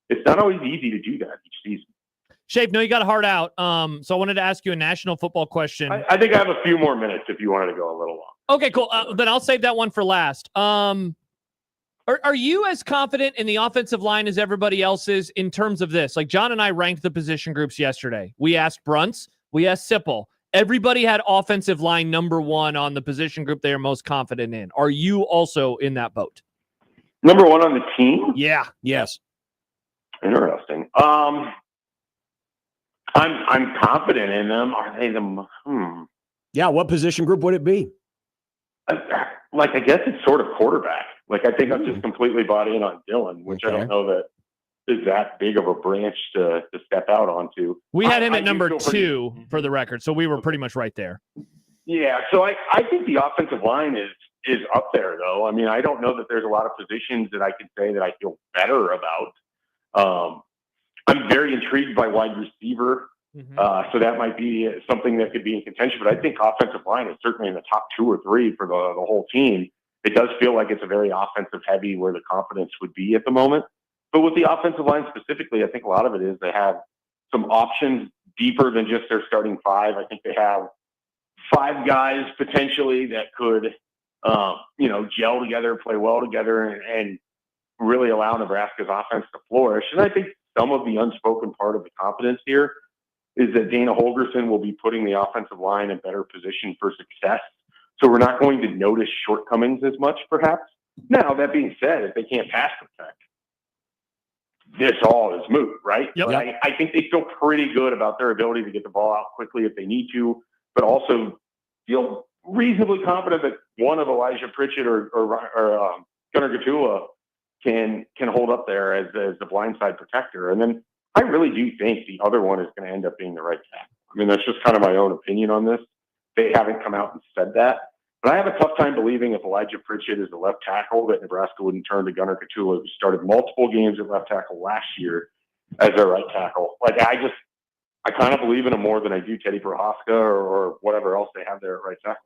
N: It's not always easy to do that each season.
H: Shape, no, you got a heart out. So I wanted to ask you a national football question.
N: I think I have a few more minutes if you wanted to go a little long.
H: Okay, cool. Then I'll save that one for last. Are you as confident in the offensive line as everybody else is in terms of this? Like John and I ranked the position groups yesterday. We asked Brunts. We asked Sipple. Everybody had offensive line number 1 on the position group they are most confident in. Are you also in that boat?
N: Number 1 on the team?
H: Yeah.
B: Yes.
N: Interesting. I'm confident in them. Are they the?
B: Yeah. What position group would it be?
N: I guess it's sort of quarterback. Like, I think I'm just completely bought in on Dylan, which I don't know that is that big of a branch to step out onto.
H: We had him
N: I
H: at
N: do
H: number
N: feel
H: 2 for the record, so we were pretty much right there.
N: Yeah, so I think the offensive line is up there, though. I mean, I don't know that there's a lot of positions that I can say that I feel better about. I'm very intrigued by wide receiver, so that might be something that could be in contention. But I think offensive line is certainly in the top 2 or 3 for the whole team. It does feel like it's a very offensive heavy where the confidence would be at the moment. But with the offensive line specifically, I think a lot of it is they have some options deeper than just their starting 5. I think they have 5 guys potentially that could, gel together, play well together, and really allow Nebraska's offense to flourish. And I think some of the unspoken part of the confidence here is that Dana Holgerson will be putting the offensive line in better position for success. So we're not going to notice shortcomings as much, perhaps. Now, that being said, if they can't pass protect, this all is moot, right?
H: Yep.
N: But I think they feel pretty good about their ability to get the ball out quickly if they need to, but also feel reasonably confident that one of Elijah Pritchett or Gunnar Gatula can hold up there as the blindside protector. And then I really do think the other one is going to end up being the right tackle. I mean, that's just kind of my own opinion on this. They haven't come out and said that. But I have a tough time believing if Elijah Pritchett is the left tackle that Nebraska wouldn't turn to Gunnar Gatula, who started multiple games at left tackle last year, as their right tackle. Like, I kind of believe in him more than I do Teddy Prohaska or whatever else they have there at right tackle.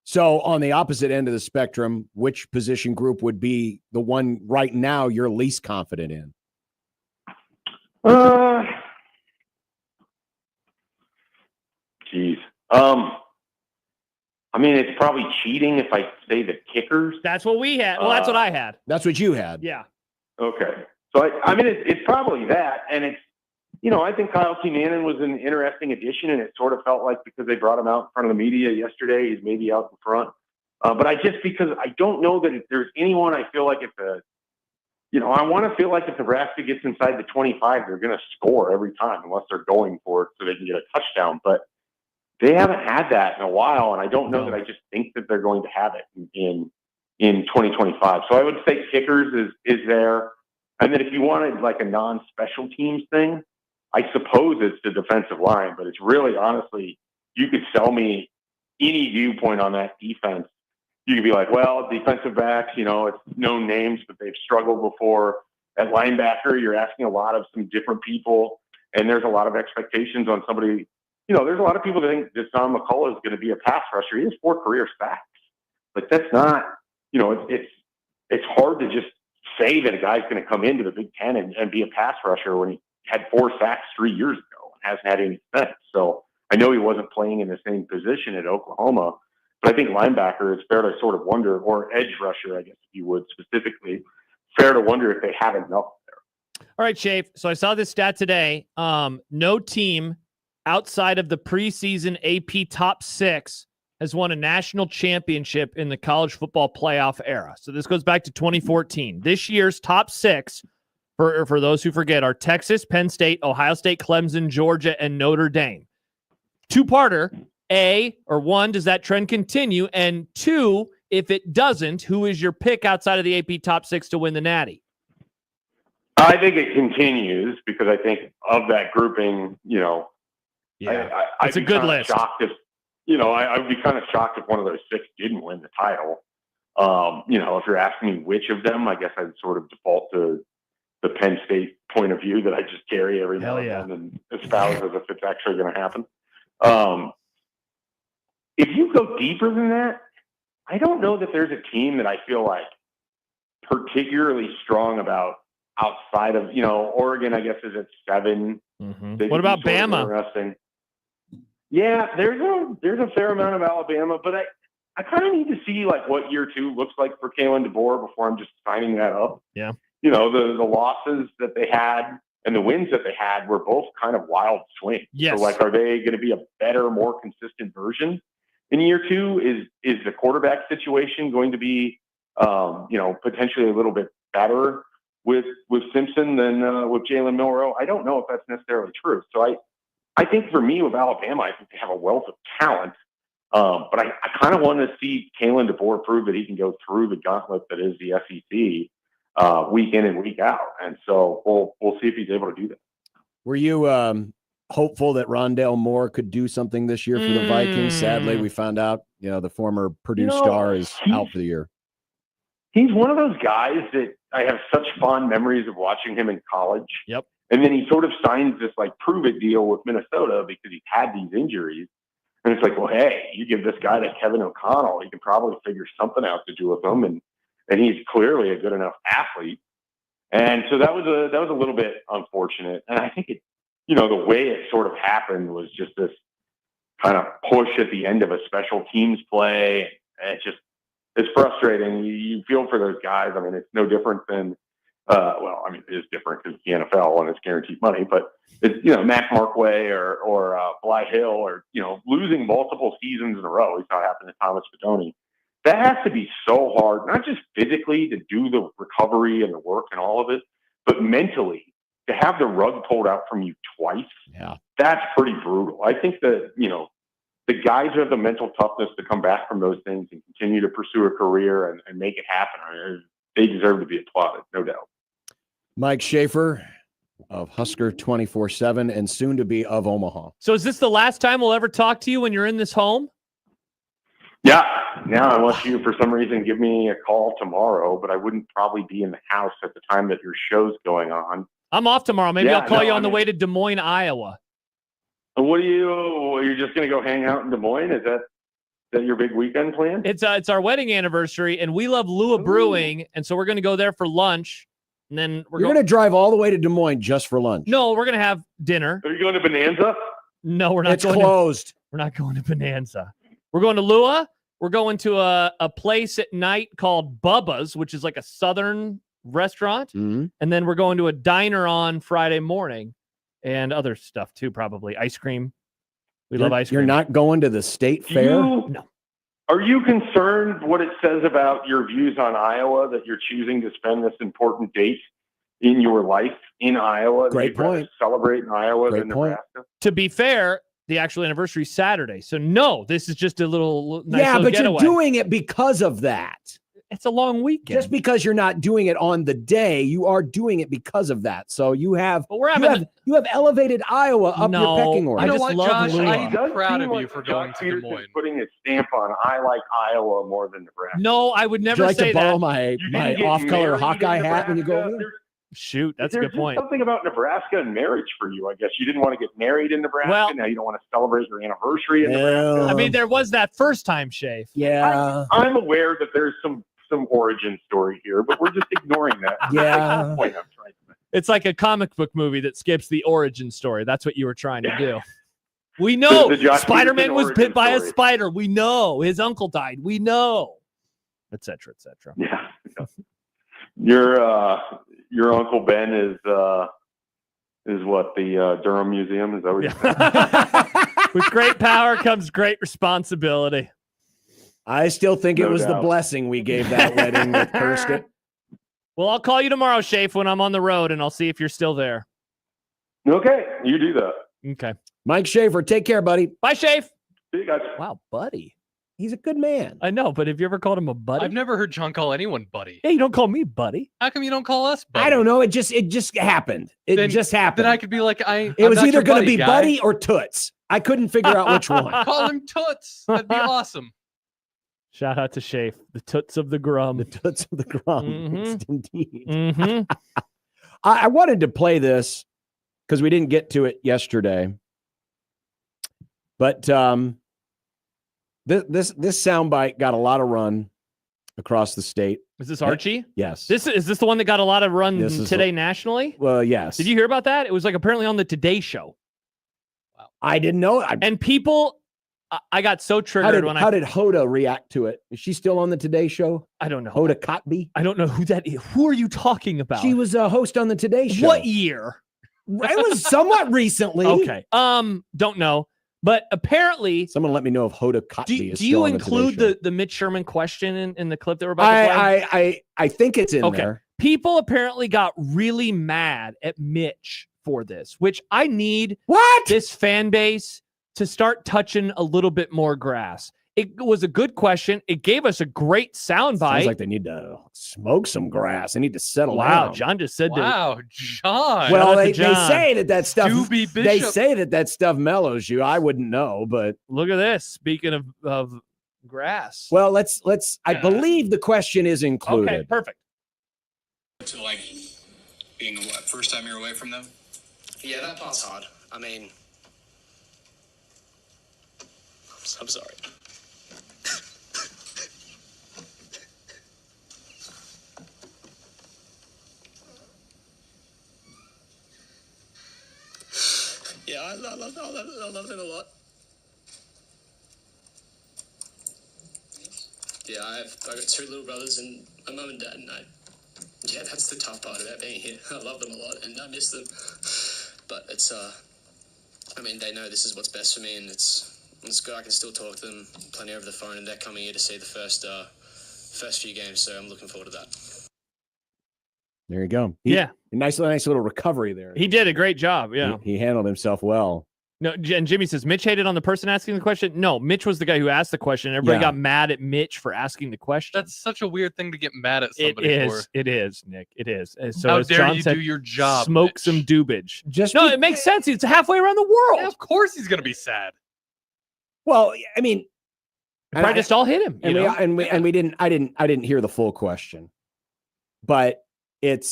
B: So on the opposite end of the spectrum, which position group would be the one right now you're least confident in?
N: Geez. I mean, it's probably cheating if I say the kickers.
H: That's what we had. Well, that's what I had.
B: That's what you had.
H: Yeah.
N: Okay. So, I mean, it's probably that. And it's, I think Kyle T. Manning was an interesting addition, and it sort of felt like because they brought him out in front of the media yesterday, he's maybe out in front. But because I don't know that if there's anyone I feel like I want to feel like if Nebraska gets inside the 25, they're going to score every time unless they're going for it so they can get a touchdown. But they haven't had that in a while, and I don't know that I just think that they're going to have it in 2025. So I would say kickers is there. And then if you wanted like a non-special teams thing, I suppose it's the defensive line, but it's really, honestly, you could sell me any viewpoint on that defense. You could be like, well, defensive backs, it's known names, but they've struggled before. At linebacker, you're asking a lot of some different people, and there's a lot of expectations on somebody. There's a lot of people that think that Don McCullough is going to be a pass rusher. He has 4 career sacks. Like, that's not, it's hard to just say that a guy's going to come into the Big Ten and be a pass rusher when he had 4 sacks 3 years ago and hasn't had any since. So I know he wasn't playing in the same position at Oklahoma, but I think linebacker, it's fair to sort of wonder, or edge rusher, I guess, if you would specifically, fair to wonder if they have enough there.
H: All right, Schaefer. So I saw this stat today. No team outside of the preseason AP top 6 has won a national championship in the college football playoff era. So this goes back to 2014. This year's top 6, for those who forget, are Texas, Penn State, Ohio State, Clemson, Georgia, and Notre Dame. 2-parter. One, does that trend continue? And 2, if it doesn't, who is your pick outside of the AP top 6 to win the Natty?
N: I think it continues because I think of that grouping,
H: it's a good list.
N: Shocked if, I would be kind of shocked if one of those 6 didn't win the title. If you're asking me which of them, I guess I'd sort of default to the Penn State point of view that I just carry every now and then and espouse as if it's actually going to happen. If you go deeper than that, I don't know that there's a team that I feel like particularly strong about outside of, Oregon, I guess, is at 7.
H: Mm-hmm. What about Bama?
N: Interesting. Yeah, there's a fair amount of Alabama, but I kind of need to see like what year 2 looks like for Kalen DeBoer before I'm just signing that up.
H: Yeah.
N: The losses that they had and the wins that they had were both kind of wild swings.
H: Yes.
N: So like, are they going to be a better, more consistent version in year 2? Is the quarterback situation going to be, potentially a little bit better with Simpson than with Jalen Milroe? I don't know if that's necessarily true. So I think for me with Alabama, I think they have a wealth of talent. But I kind of want to see Kalen DeBoer prove that he can go through the gauntlet that is the SEC week in and week out. And so we'll see if he's able to do that.
B: Were you hopeful that Rondale Moore could do something this year for the Vikings? Sadly, we found out, the former Purdue star is out for the year.
N: He's one of those guys that I have such fond memories of watching him in college.
H: Yep.
N: And then he sort of signs this prove it deal with Minnesota because he's had these injuries. And it's like, well, hey, you give this guy to Kevin O'Connell, he can probably figure something out to do with him. And he's clearly a good enough athlete. And so that was a little bit unfortunate. And I think the way it sort of happened was just this kind of push at the end of a special teams play. And it's frustrating. You feel for those guys. I mean, it's no different than, it is different because it's the NFL and it's guaranteed money, but it's, Mac Markway or Bly Hill or, losing multiple seasons in a row. We saw it happen to Thomas Fidone. That has to be so hard, not just physically to do the recovery and the work and all of it, but mentally to have the rug pulled out from you twice.
B: Yeah.
N: That's pretty brutal. I think that, the guys who have the mental toughness to come back from those things and continue to pursue a career and make it happen, they deserve to be applauded, no doubt.
B: Mike Schaefer of Husker 24/7 and soon to be of Omaha.
H: So is this the last time we'll ever talk to you when you're in this home?
N: Yeah. Now, unless you, for some reason, give me a call tomorrow, but I wouldn't probably be in the house at the time that your show's going on.
H: I'm off tomorrow. Maybe I'll call you on the way to Des Moines, Iowa.
N: You're just going to go hang out in Des Moines? Is that your big weekend plan?
H: It's our wedding anniversary, and we love Lua Brewing, and so we're going to go there for lunch, and then
B: You're going to drive all the way to Des Moines just for lunch?
H: No, we're going to have dinner.
N: Are you going to Bonanza?
H: No, we're not.
B: It's closed.
H: We're not going to Bonanza. We're going to Lua. We're going to a place at night called Bubba's, which is like a southern restaurant,
B: Mm-hmm.
H: and then we're going to a diner on Friday morning, and other stuff too, probably ice cream. We love ice cream.
B: You're not going to the state fair?
H: No.
N: Are you concerned what it says about your views on Iowa that you're choosing to spend this important date in your life in Iowa?
B: Great point.
N: Celebrate in Iowa than Nebraska?
H: To be fair, the actual anniversary is Saturday. So no, this is just a little nice
B: yeah,
H: little
B: but
H: getaway.
B: You're doing it because of that.
H: It's a long weekend.
B: Just because you're not doing it on the day, you are doing it because of that. So you have you have elevated Iowa up your pecking order.
I: You know what, Josh?
N: Lua.
I: I'm proud of you for going to Des
N: Peterson's
I: Moines.
N: putting a stamp on I like Iowa more than Nebraska.
H: No, I would never
B: Would you like
H: say
B: to borrow
H: that.
B: my off-color Hawkeye hat when you go over there?
H: Shoot, that's a
N: There's
H: good point.
N: something about Nebraska and marriage for you, I guess. You didn't want to get married in Nebraska.
H: Well-
N: Now you don't want to celebrate your anniversary in Nebraska.
H: I mean, there was that first time, Shafe.
B: Yeah.
N: I'm aware that there's some origin story here, but we're just ignoring that.
B: Yeah.
N: That's the point I'm trying to make.
H: It's like a comic book movie that skips the origin story. That's what you were trying to do. We know
N: The Josh
H: Spider-Man
N: Peterson
H: was
N: origin
H: bit by a
N: story.
H: spider. We know his uncle died. We know, et cetera, et cetera.
N: Yeah. Your Uncle Ben is what, the Durham Museum? Is that what you're saying?
H: With great power comes great responsibility.
B: I still think it
N: No
B: was the
N: doubt.
B: blessing we gave that wedding that cursed it.
H: Well, I'll call you tomorrow, Shafe, when I'm on the road, and I'll see if you're still there.
N: Okay, you do that.
H: Okay.
B: Mike Schaefer, take care, buddy.
H: Bye, Shafe.
N: See you guys.
B: Wow, buddy. He's a good man.
H: I know, but have you ever called him a buddy?
I: I've never heard John call anyone buddy.
H: Yeah, you don't call me buddy.
I: How come you don't call us buddy?
B: I don't know. It just happened. It just happened.
I: Then I could be like,
B: It was either going to be Buddy or Toots. I couldn't figure out which one.
I: Call him Toots. That'd be awesome.
H: Shout out to Shafe, the toots of the Grum.
B: The Toots of the Grum.
H: Mhm.
B: It's indeed.
H: Mm-hmm.
B: I wanted to play this because we didn't get to it yesterday. But this soundbite got a lot of run across the state.
H: Is this Archie?
B: Yes.
H: Is this the one that got a lot of run
B: This is
H: today nationally?
B: Well, yes.
H: Did you hear about that? It was like apparently on the Today Show.
B: I didn't know.
H: And people, I got so triggered
B: How did Hoda react to it? Is she still on the Today Show?
H: I don't know.
B: Hoda Kotb?
H: I don't know who that is. Who are you talking about?
B: She was a host on the Today Show.
H: What year?
B: It was somewhat recently.
H: Okay. Don't know. But apparently,
B: Someone let me know if Hoda Kotb
H: do
B: is
H: you
B: still on the
H: include
B: Today Show.
H: the Mitch Sherman question in the clip that we're about to play?
B: I think it's in
H: Okay.
B: there.
H: People apparently got really mad at Mitch for this, which I need
B: What?
H: this fan base to start touching a little bit more grass. It was a good question. It gave us a great soundbite.
B: Sounds like they need to smoke some grass. They need to settle
H: Wow,
B: down.
H: John just said that.
I: Wow, John.
B: Well, they
H: John.
B: say that stuff.
I: Doobie
B: They
I: Bishop.
B: say that stuff mellows you. I wouldn't know, but
H: Look at this. Speaking of grass.
B: well, let's. I believe the question is included.
H: Okay, perfect.
O: To like being what, first time you're away from them? Yeah, that part's hard. I mean, I'm sorry. Yeah, I love them a lot. Yeah, I've got 2 little brothers and a mum and dad, and yeah, that's the tough part about being here. I love them a lot and I miss them, but it's I mean, they know this is what's best for me, and it's good. I can still talk to them plenty over the phone, and they're coming here to see the first few games, so I'm looking forward to that.
B: There you go.
H: Yeah.
B: Nice little recovery there.
H: He did a great job. Yeah.
B: He handled himself well.
H: No, and Jimmy says Mitch hated on the person asking the question. No, Mitch was the guy who asked the question. Everybody got mad at Mitch for asking the question.
I: That's such a weird thing to get mad at somebody for.
H: It is, Nick. It is. So
I: How
H: as
I: dare
H: John
I: you
H: said,
I: do your job,
H: Smoke
I: Mitch.
H: some doobage.
B: It
H: makes sense. It's halfway around the world.
I: Yeah, of course he's gonna be sad.
B: Well, I mean,
H: Probably just all hit him.
B: and we didn't. I didn't hear the full question, but it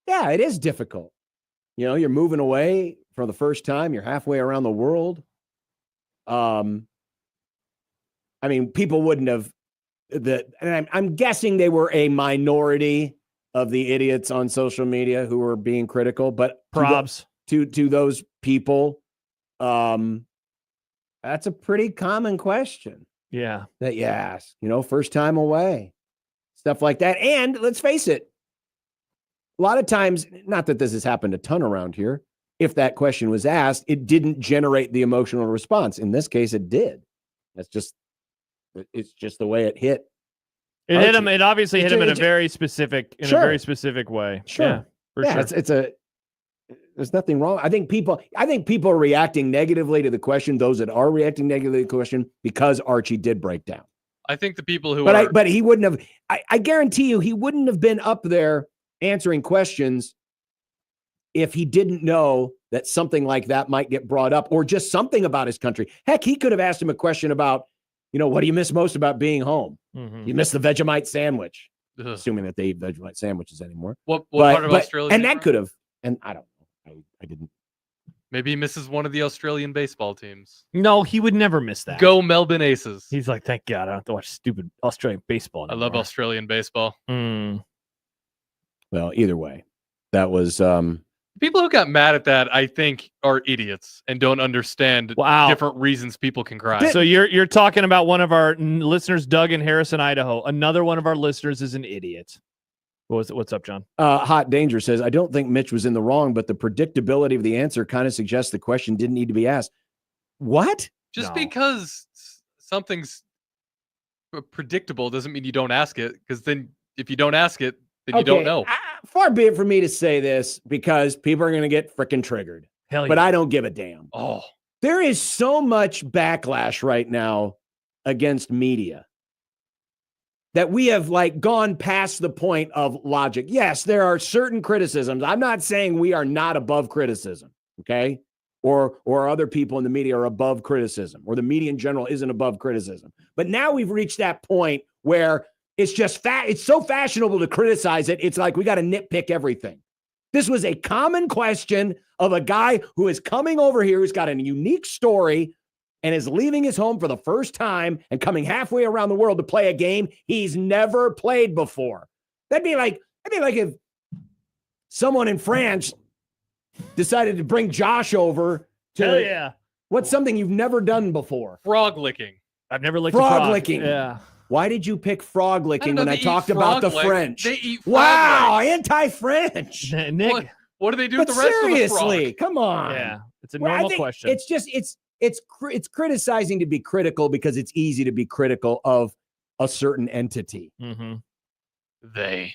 B: is difficult. You know, you're moving away for the first time. You're halfway around the world. I mean, people wouldn't have and I'm guessing they were a minority of the idiots on social media who were being critical, but
H: props
B: to those people. That's a pretty common question.
H: Yeah.
B: That you ask, first time away, stuff like that. And let's face it, a lot of times, not that this has happened a ton around here, if that question was asked, it didn't generate the emotional response. In this case, it did. It's just the way it hit.
H: It hit him. It obviously hit him in a very specific way.
B: Sure.
H: Yeah, for sure.
B: There's nothing wrong. I think people are reacting negatively to the question. Those that are reacting negatively to the question because Archie did break down.
I: I think the people who
B: but he wouldn't have. I guarantee you, he wouldn't have been up there answering questions if he didn't know that something like that might get brought up, or just something about his country. Heck, he could have asked him a question about, what do you miss most about being home?
H: Mm-hmm.
B: You miss the Vegemite sandwich,
I: Ugh.
B: assuming that they eat Vegemite sandwiches anymore.
I: What part of Australia?
B: And that could have, and I don't know. I didn't.
I: Maybe he misses one of the Australian baseball teams.
H: No, he would never miss that.
I: Go Melbourne Aces.
H: He's like, thank God I don't have to watch stupid Australian baseball anymore.
I: I love Australian baseball.
B: Well, either way, that was
I: people who got mad at that, I think, are idiots and don't understand different reasons people can cry.
H: So you're talking about one of our listeners, Doug in Harrison, Idaho. Another one of our listeners is an idiot. What's up, John?
B: Hot Danger says, I don't think Mitch was in the wrong, but the predictability of the answer kind of suggests the question didn't need to be asked. What?
I: Because something's predictable doesn't mean you don't ask it, because then if you don't ask it, then you don't know.
B: Far be it for me to say this, because people are going to get freaking triggered.
H: Hell yeah.
B: But I don't give a damn.
I: Oh,
B: there is so much backlash right now against media that we have gone past the point of logic. Yes, there are certain criticisms. I'm not saying we are not above criticism, okay? Or other people in the media are above criticism, or the media in general isn't above criticism. But now we've reached that point where it's just it's so fashionable to criticize it. It's like we got to nitpick everything. This was a common question of a guy who is coming over here, who's got a unique story, and is leaving his home for the first time and coming halfway around the world to play a game he's never played before. That'd be like if someone in France decided to bring Josh over to
H: Hell yeah.
B: What's something you've never done before?
I: Frog licking.
H: I've never licked
B: frog
H: a frog.
B: licking.
H: Yeah.
B: Why did you pick frog licking when I talked about the French?
I: They eat frog
B: wow,
I: legs.
B: Anti-French.
H: Nick.
I: What do they do
B: But
I: with the rest
B: seriously,
I: of the frog?
B: come on.
H: Yeah, it's a
B: Well, I
H: normal
B: think
H: question.
B: It's just it's criticizing to be critical because it's easy to be critical of a certain entity.
H: Mm-hmm.
I: They.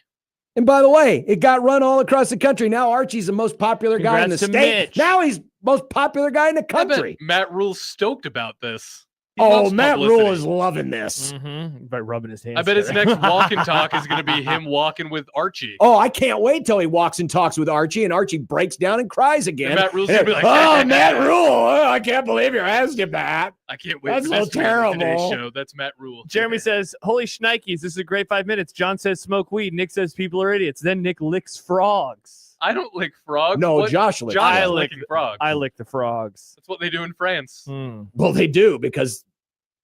B: And by the way, it got run all across the country. Now Archie's the most popular guy in the
H: Congrats to
B: state.
H: Mitch.
B: Now he's most popular guy in the country.
I: Matt Rule's stoked about this. loves
B: Matt
I: publicity.
B: Rule is loving this.
H: By rubbing his hands.
I: I bet his
H: together.
I: next walk and talk is going to be him walking with Archie.
B: Oh, I can't wait till he walks and talks with Archie, and Archie breaks down and cries again.
I: And Matt Rule's
B: And
I: going to be like,
B: oh, Matt Rule, oh, I can't believe you asked him that.
I: I can't wait
B: That's
I: for
B: so
I: this to be today's
B: terrible.
I: show. That's Matt Rule.
H: Jeremy says, "Holy shnikes, this is a great 5 minutes." John says, "Smoke weed." Nick says, "People are idiots." Then Nick licks frogs.
I: I don't lick frogs.
B: No,
I: What?
B: Josh licks
I: Josh
B: frogs.
I: is licking frogs.
H: I lick the frogs.
I: That's what they do in France.
B: Well, they do because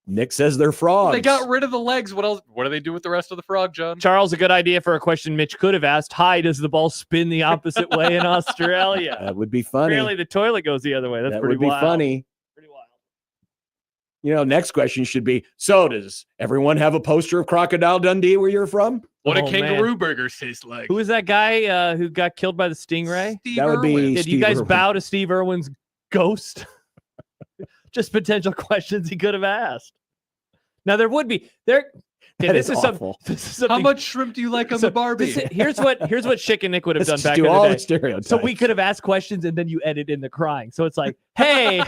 B: Nick says they're frogs.
I: They got rid of the legs. What else? What do they do with the rest of the frog, John?
H: Charles, a good idea for a question Mitch could have asked. Hi, does the ball spin the opposite way in Australia?
B: That would be funny.
H: Apparently the toilet goes the other way. That's
B: that
H: pretty
B: would be
H: wild.
B: funny. Next question should be, so does everyone have a poster of Crocodile Dundee where you're from?
I: What do
H: Oh,
I: kangaroo
H: man.
I: burgers taste like?
H: Who is that guy who got killed by the stingray?
I: Steve
B: That would be
I: Irwin.
H: Did
B: Steve
H: you guys
B: Irwin.
H: bow to Steve Irwin's ghost? Just potential questions he could have asked. Now there would be there. Okay,
B: That
H: this
B: is
H: is some.
B: awful.
H: This is
I: How
H: something.
I: much shrimp do you like on
H: so
I: the Barbie?
H: here's what Schick and Nick would have
B: Let's
H: done
B: just
H: back
B: do
H: in
B: all
H: the
B: the
H: day.
B: stereotypes.
H: So we could have asked questions and then you edit in the crying. So it's like, hey,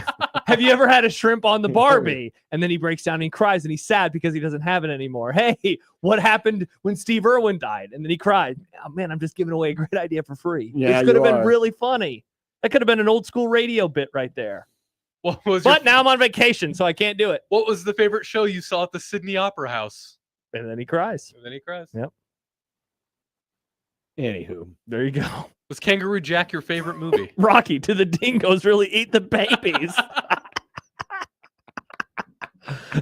H: have you ever had a shrimp on the Barbie? And then he breaks down and he cries and he's sad because he doesn't have it anymore. Hey, what happened when Steve Irwin died? And then he cried. Oh, man, I'm just giving away a great idea for free.
B: Yeah,
H: this could have
B: you
H: been
B: are.
H: really funny. That could have been an old school radio bit right there.
I: What was
H: But now I'm on vacation, so I can't do it.
I: what was the favorite show you saw at the Sydney Opera House?
H: And then he cries.
I: And then he cries.
H: Yep.
B: Anywho,
H: There you go.
I: Was Kangaroo Jack your favorite movie?
H: Rocky, do the dingoes really eat the babies?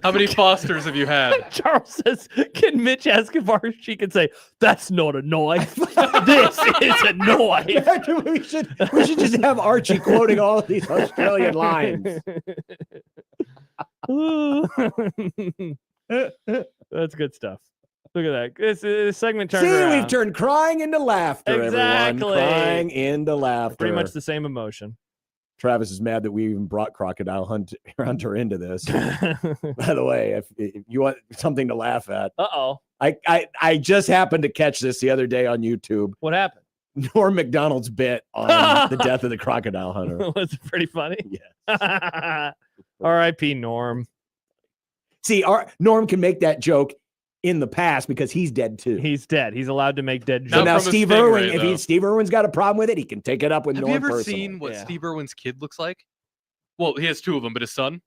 I: How many Fosters have you had?
H: Charles says, can Mitch ask if Archie can say, that's not a knife. This is a knife.
B: we should just have Archie quoting all of these Australian lines.
H: That's good stuff. Look at that. This segment turned
B: See,
H: around.
B: we've turned crying into laughter,
H: Exactly.
B: everyone. Crying into laughter.
H: Pretty much the same emotion.
B: Travis is mad that we even brought Crocodile Hunter into this. By the way, if you want something to laugh at,
H: Uh-oh.
B: I just happened to catch this the other day on YouTube.
H: What happened?
B: Norm McDonald's bit on the death of the Crocodile Hunter.
H: Was it pretty funny?
B: Yes.
H: R.I.P. Norm.
B: See, Norm can make that joke in the past because he's dead too.
H: He's dead. He's allowed to make dead
I: Not
B: So
H: jokes.
B: now
I: from a
B: Steve
I: stingray,
B: Irwin,
I: though.
B: if Steve Irwin's got a problem with it, he can take it up with
I: Have
B: Norm
I: you ever
B: personally.
I: seen what
H: Yeah.
I: Steve Irwin's kid looks like? Well, he has two of them, but his son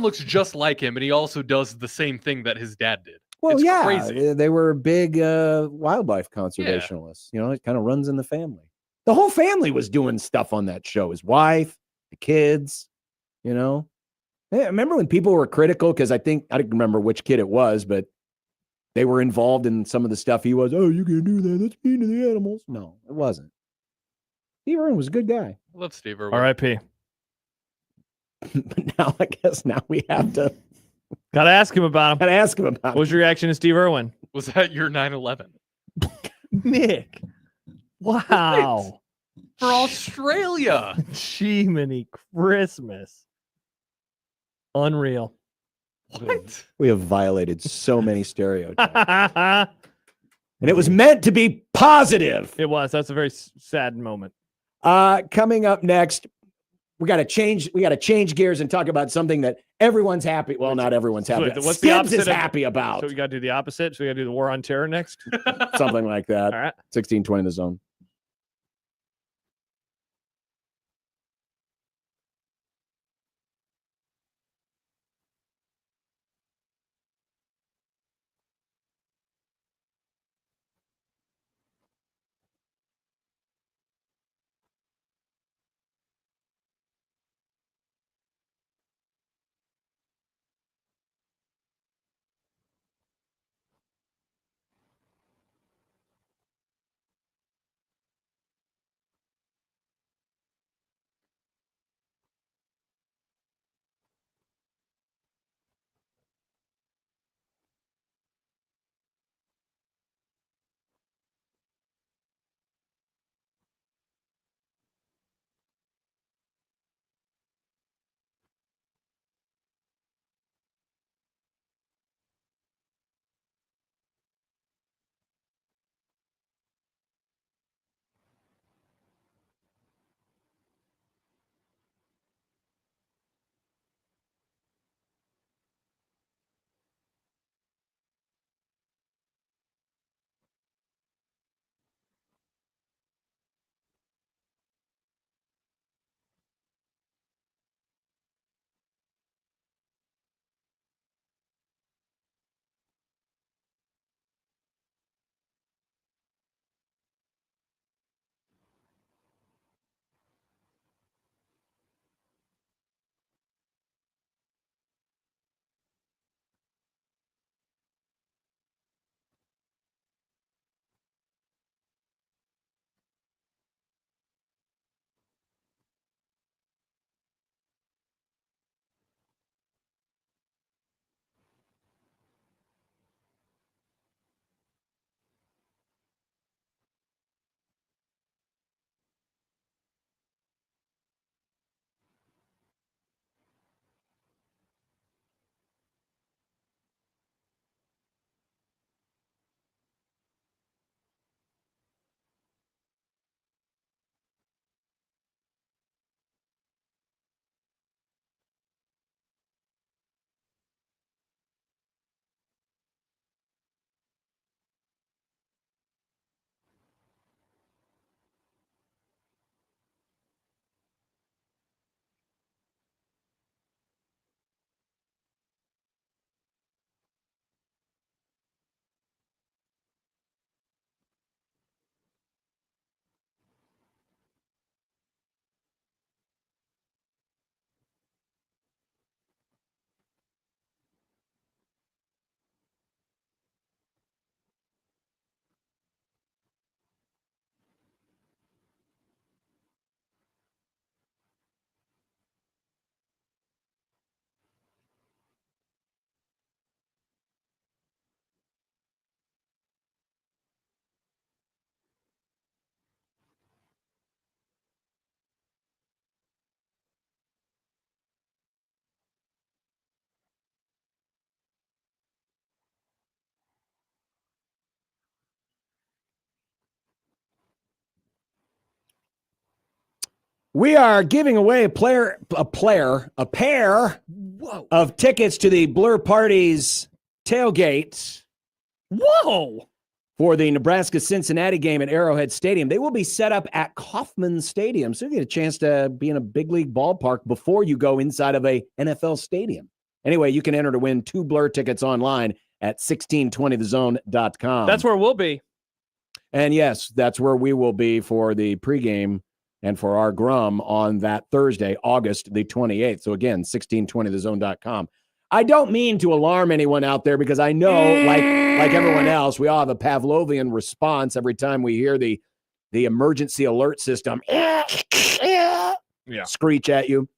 I: looks just like him, and he also does the same thing that his dad did.
B: Well,
I: It's
B: yeah,
I: crazy.
B: they were big wildlife conservationists. It kind of runs in the family. The whole family was doing stuff on that show. His wife, the kids, I remember when people were critical because I don't remember which kid it was, but they were involved in some of the stuff he was. Oh, you can do that. That's mean to the animals. No, it wasn't. Steve Irwin was a good guy.
I: I love Steve Irwin.
H: R.I.P.
B: But now I guess we have to
H: Gotta ask him about him.
B: What
H: What was your reaction to Steve Irwin?
I: Was that your 9/11?
H: Nick. Wow.
I: For Australia.
H: Jiminy Christmas. Unreal.
I: What?
B: We have violated so many stereotypes.
H: It
B: And it was meant to be positive.
H: was. That's a very sad moment.
B: Coming up next, we got to change gears and talk about something that everyone's happy. Well, not everyone's happy.
H: Wait, what's the
B: Stibbs
H: opposite
B: is
H: of-
B: happy about.
H: So we got to do the opposite. So we got to do the war on terror next.
B: Something like that.
H: All right.
B: 1620 the zone. We are giving away a pair of tickets to the Blur Parties tailgate.
H: Whoa!
B: For the Nebraska-Cincinnati game at Arrowhead Stadium. They will be set up at Kauffman Stadium, so you get a chance to be in a big league ballpark before you go inside of a NFL stadium. Anyway, you can enter to win 2 Blur tickets online at 1620thezone.com.
H: That's where we'll be.
B: And yes, that's where we will be for the pregame and for our Grum on that Thursday, August the 28th. So again, 1620thezone.com. I don't mean to alarm anyone out there because I know, like everyone else, we all have a Pavlovian response every time we hear the emergency alert system screech at you.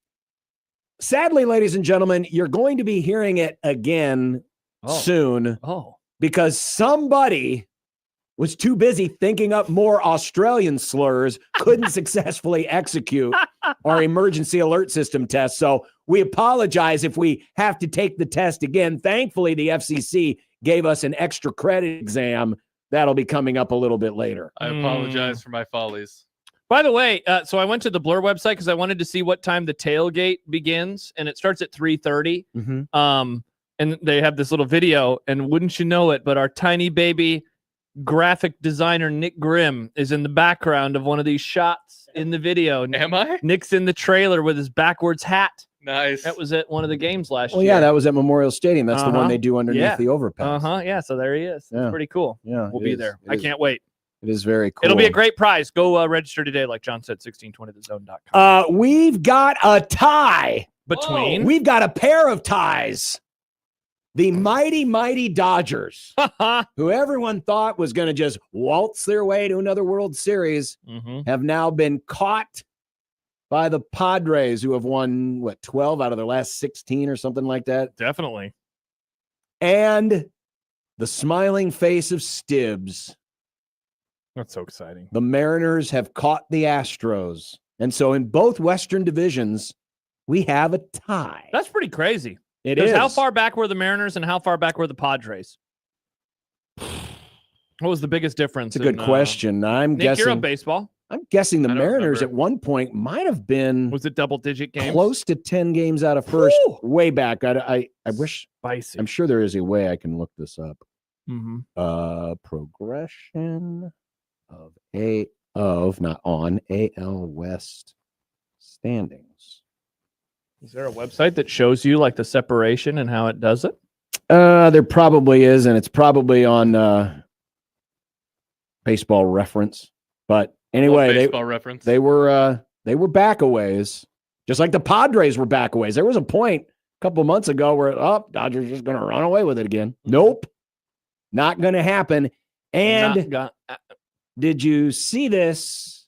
B: Sadly, ladies and gentlemen, you're going to be hearing it again soon because somebody was too busy thinking up more Australian slurs, couldn't successfully execute our emergency alert system test. So we apologize if we have to take the test again. Thankfully, the FCC gave us an extra credit exam. That'll be coming up a little bit later.
I: I apologize for my follies.
H: By the way, so I went to the Blur website because I wanted to see what time the tailgate begins, and it starts at 3:30. And they have this little video, and wouldn't you know it, but our tiny baby graphic designer Nick Grum is in the background of one of these shots in the video.
I: Am I?
H: Nick's in the trailer with his backwards hat.
I: Nice.
H: That was at one of the games last year.
B: Well, yeah, that was at Memorial Stadium. That's the one they do underneath the overpass.
H: Yeah, so there he is. It's pretty cool.
B: Yeah,
H: we'll be there. I can't wait.
B: It is very cool.
H: It'll be a great prize. Go register today, like John said, 1620thezone.com.
B: We've got a tie.
H: We've
B: got a pair of ties. The mighty, mighty Dodgers, who everyone thought was going to just waltz their way to another World Series, have now been caught by the Padres, who have won, 12 out of their last 16 or something like that?
H: Definitely.
B: And the smiling face of Stibbs.
H: That's so exciting.
B: The Mariners have caught the Astros. And so in both Western divisions, we have a tie.
H: That's pretty crazy.
B: It is.
H: How far back were the Mariners and how far back were the Padres? What was the biggest difference?
B: It's a good question. I'm guessing.
H: You're on baseball.
B: I'm guessing the Mariners at one point might have been.
H: Was it double-digit games?
B: Close to 10 games out of first. Way back. I wish.
H: Spicy.
B: I'm sure there is a way I can look this up.
H: Mm-hmm.
B: Progression of not on AL West standings.
H: Is there a website that shows you like the separation and how it does it?
B: There probably is, and it's probably on Baseball Reference. But anyway, they were back a ways, just like the Padres were back a ways. There was a point a couple months ago where Dodgers just going to run away with it again. Nope, not going to happen. And did you see this?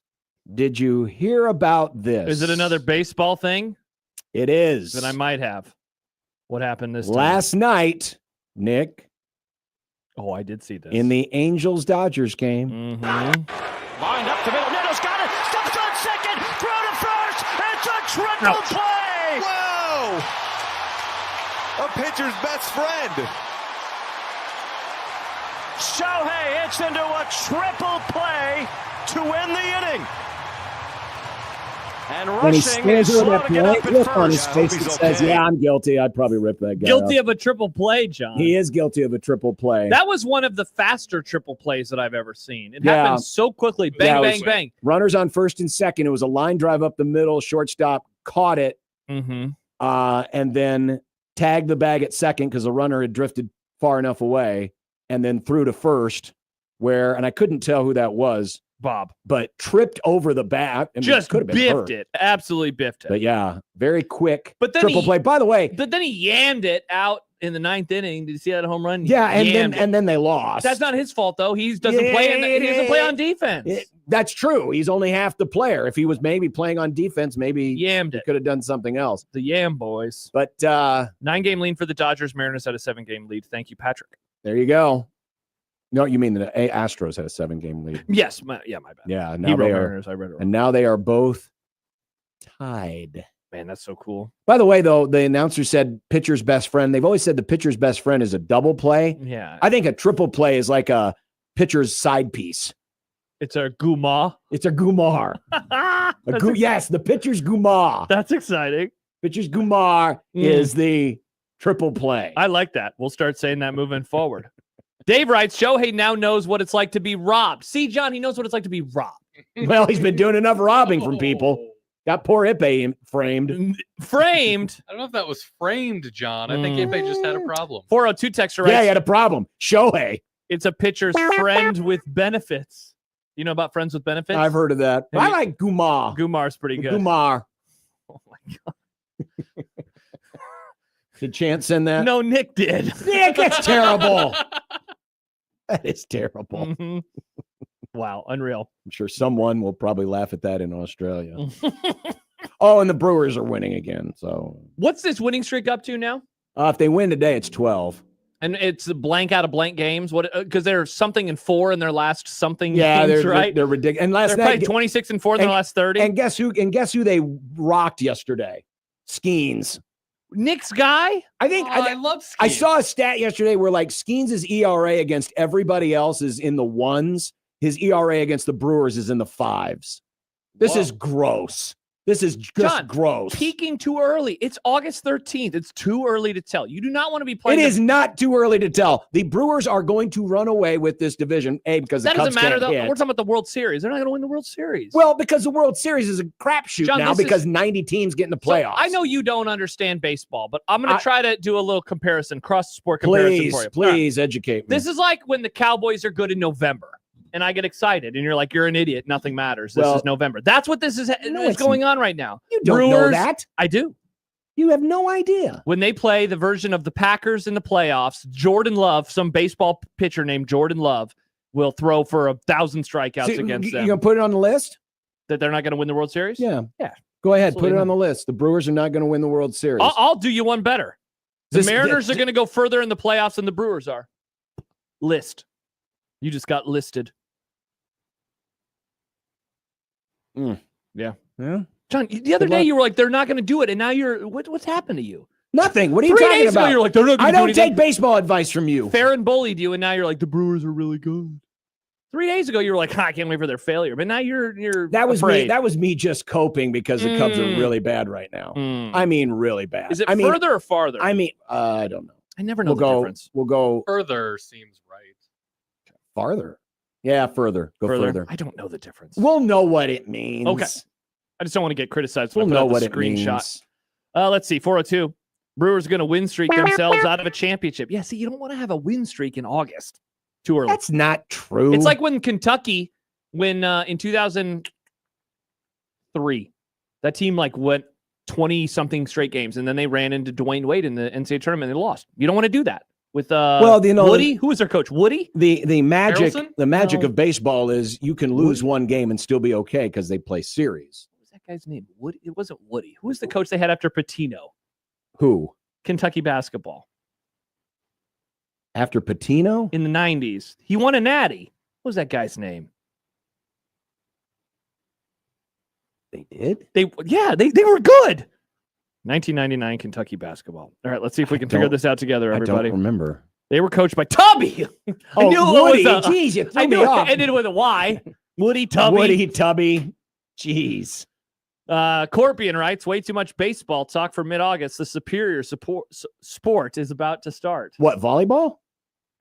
B: Did you hear about this?
H: Is it another baseball thing?
B: It is.
H: Then I might have. What happened this time?
B: Last night, Nick.
H: Oh, I did see this.
B: In the Angels-Dodgers game.
H: Mm-hmm.
L: Lined up the middle. Neto's got it. Steps on second. Throw to first. It's a triple play.
A: Whoa! A pitcher's best friend.
L: Shohei hits into a triple play to win the inning. And
B: when he
L: rushing
B: stands
L: is
B: over
L: slow
B: that
L: to get up
B: plate,
L: at
B: look on his
L: first.
B: face that says, yeah, I'm guilty. I'd probably rip that guy
H: Guilty
B: up.
H: of a triple play, John.
B: He is guilty of a triple play.
H: That was one of the faster triple plays that I've ever seen. It happened so quickly. Bang, bang, bang.
B: Runners on first and second. It was a line drive up the middle. Shortstop caught it.
H: Mm-hmm.
B: And then tagged the bag at second because the runner had drifted far enough away, and then threw to first and I couldn't tell who that was.
H: Bob.
B: But tripped over the bat. And
H: just
B: could have been
H: biffed
B: hurt.
H: it. Absolutely biffed it.
B: But yeah, very quick
H: then
B: triple play. By the way.
H: But then he yammed it out in the ninth inning. Did you see that home run?
B: Yeah, and then they lost.
H: That's not his fault, though. He doesn't play on defense.
B: That's true. He's only half the player. If he was maybe playing on defense, maybe
H: yammed it.
B: Could have done something else.
H: The Yam boys.
B: But
H: 9-game lead for the Dodgers. Mariners had a 7-game lead. Thank you, Patrick.
B: There you go. No, you mean the Astros had a 7-game lead?
H: Yes, my bad.
B: Yeah, now they are.
H: I read it wrong.
B: And now they are both tied.
H: Man, that's so cool.
B: By the way, though, the announcer said pitcher's best friend. They've always said the pitcher's best friend is a double play.
H: Yeah,
B: I think a triple play is like a pitcher's side piece.
H: It's a Guma.
B: It's a Gumar. Yes, the pitcher's Gumar.
H: That's exciting.
B: Pitcher's Gumar is the triple play.
H: I like that. We'll start saying that moving forward. Dave writes, Shohei now knows what it's like to be robbed. See, John, he knows what it's like to be robbed.
B: Well, he's been doing enough robbing from people. Got poor Ipe framed.
H: Framed?
I: I don't know if that was framed, John. I think Ipe just had a problem.
H: 402 texter writes,
B: Yeah, he had a problem. Shohei.
H: It's a pitcher's friend with benefits. You know about friends with benefits?
B: I've heard of that. I like Gumar.
H: Gumar's pretty good.
B: Gumar.
H: Oh, my God.
B: Did Chance send that?
H: No, Nick did.
B: Nick, that's terrible. That is terrible.
H: Mm-hmm. Wow, unreal.
B: I'm sure someone will probably laugh at that in Australia. Oh, and the Brewers are winning again. So
H: what's this winning streak up to now?
B: If they win today, it's 12.
H: And it's a blank out of blank games. What? Because they're something in 4 in their last something
B: Yeah,
H: games, right?
B: They're ridiculous. And last
H: They're
B: night,
H: played 26 and 4 in their last 30.
B: And guess who they rocked yesterday? Skeens.
H: Nick's guy?
I: I love Skeens.
B: I saw a stat yesterday where like Skeens' ERA against everybody else is in the 1s. His ERA against the Brewers is in the 5s. This is gross. This is just
H: John,
B: gross.
H: Peaking too early. It's August 13th. It's too early to tell. You do not want to be playing.
B: It is not too early to tell. The Brewers are going to run away with this division, because
H: that
B: the Cubs
H: doesn't matter,
B: can't
H: though.
B: hit.
H: We're talking about the World Series. They're not going to win the World Series.
B: Well, because the World Series is a crapshoot
H: John,
B: now because 90 teams get in the playoffs.
H: So I know you don't understand baseball, but I'm going to try to do a little comparison, cross-sport comparison for you.
B: Please educate me.
H: This is like when the Cowboys are good in November. And I get excited, and you're like, you're an idiot. Nothing matters. This is November. That's what this is going on right now.
B: You don't know that.
H: I do.
B: You have no idea.
H: When they play the version of the Packers in the playoffs, Jordan Love, some baseball pitcher named Jordan Love, will throw for 1,000 strikeouts against them.
B: You going to put it on the list?
H: That they're not going to win the World Series?
B: Yeah.
H: Yeah.
B: Go ahead.
H: Absolutely
B: Put it on the list. The Brewers are not going to win the World Series.
H: I'll do you one better. The Mariners are going to go further in the playoffs than the Brewers are. List. You just got listed. Yeah. John, the other day you were like, they're not going to do it. And now you're, what's happened to you?
B: Nothing. What are you
H: 3
B: talking
H: days
B: about?
H: ago, you're like, they're not going to do anything.
B: I don't take baseball advice from you.
H: Farron bullied you, and now you're like, the Brewers are really good. 3 days ago, you were like, I can't wait for their failure. But now you're
B: that was
H: afraid.
B: me. That was me just coping because the Cubs are really bad right now. I mean, really bad.
H: Is it further or farther?
B: I mean, I don't know.
H: I never know the difference.
B: We'll go
I: further. Seems right.
B: Farther. Yeah, further. Go further.
H: I don't know the difference.
B: We'll know what it means.
H: Okay. I just don't want to get criticized.
B: We'll know what
H: it
B: means.
H: Let's see. 402. Brewers are going to win streak themselves out of a championship. Yeah, see, you don't want to have a win streak in August. Too early.
B: That's not true.
H: It's like when Kentucky, in 2003, that team went 20-something straight games, and then they ran into Dwayne Wade in the NCAA tournament and they lost. You don't want to do that. With Woody, who was their coach? Woody?
B: The magic
H: Harrelson?
B: the magic of baseball is you can lose one game and still be okay because they play series.
H: What was that guy's name? Woody? It wasn't Woody. Who was the coach they had after Pitino?
B: Who?
H: Kentucky basketball.
B: After Pitino?
H: In the 90s. He won a natty. What was that guy's name?
B: They did?
H: They were good. 1999 Kentucky basketball. All right, let's see if we can figure this out together, everybody.
B: I don't remember.
H: They were coached by Tubby.
B: I knew
H: Woody.
B: It was Jeez, you threw me off.
H: It ended with a Y. Woody Tubby.
B: Woody Tubby. Jeez.
H: Corpian writes, way too much baseball talk for mid-August. The superior sport is about to start.
B: What, volleyball?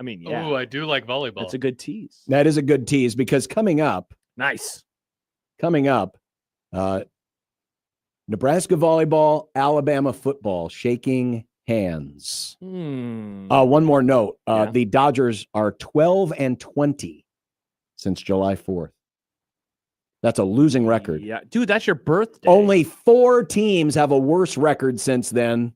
H: I mean, yeah.
I: Oh, I do like volleyball.
H: That's a good tease.
B: That is a good tease because coming up, Nebraska volleyball, Alabama football, shaking hands. One more note. The Dodgers are 12-20 since July 4th. That's a losing record.
H: Yeah, dude, that's your birthday.
B: Only 4 teams have a worse record since then.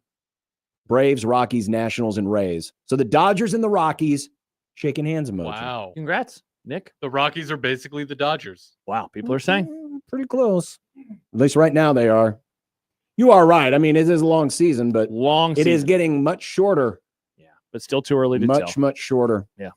B: Braves, Rockies, Nationals, and Rays. So the Dodgers and the Rockies shaking hands emoji.
I: Wow.
H: Congrats, Nick.
I: The Rockies are basically the Dodgers.
H: Wow, people are saying.
B: Pretty close. At least right now they are. You are right. I mean, it is a long season, but it is getting much shorter.
H: Yeah, but still too early to tell.
B: Much shorter.
H: Yeah.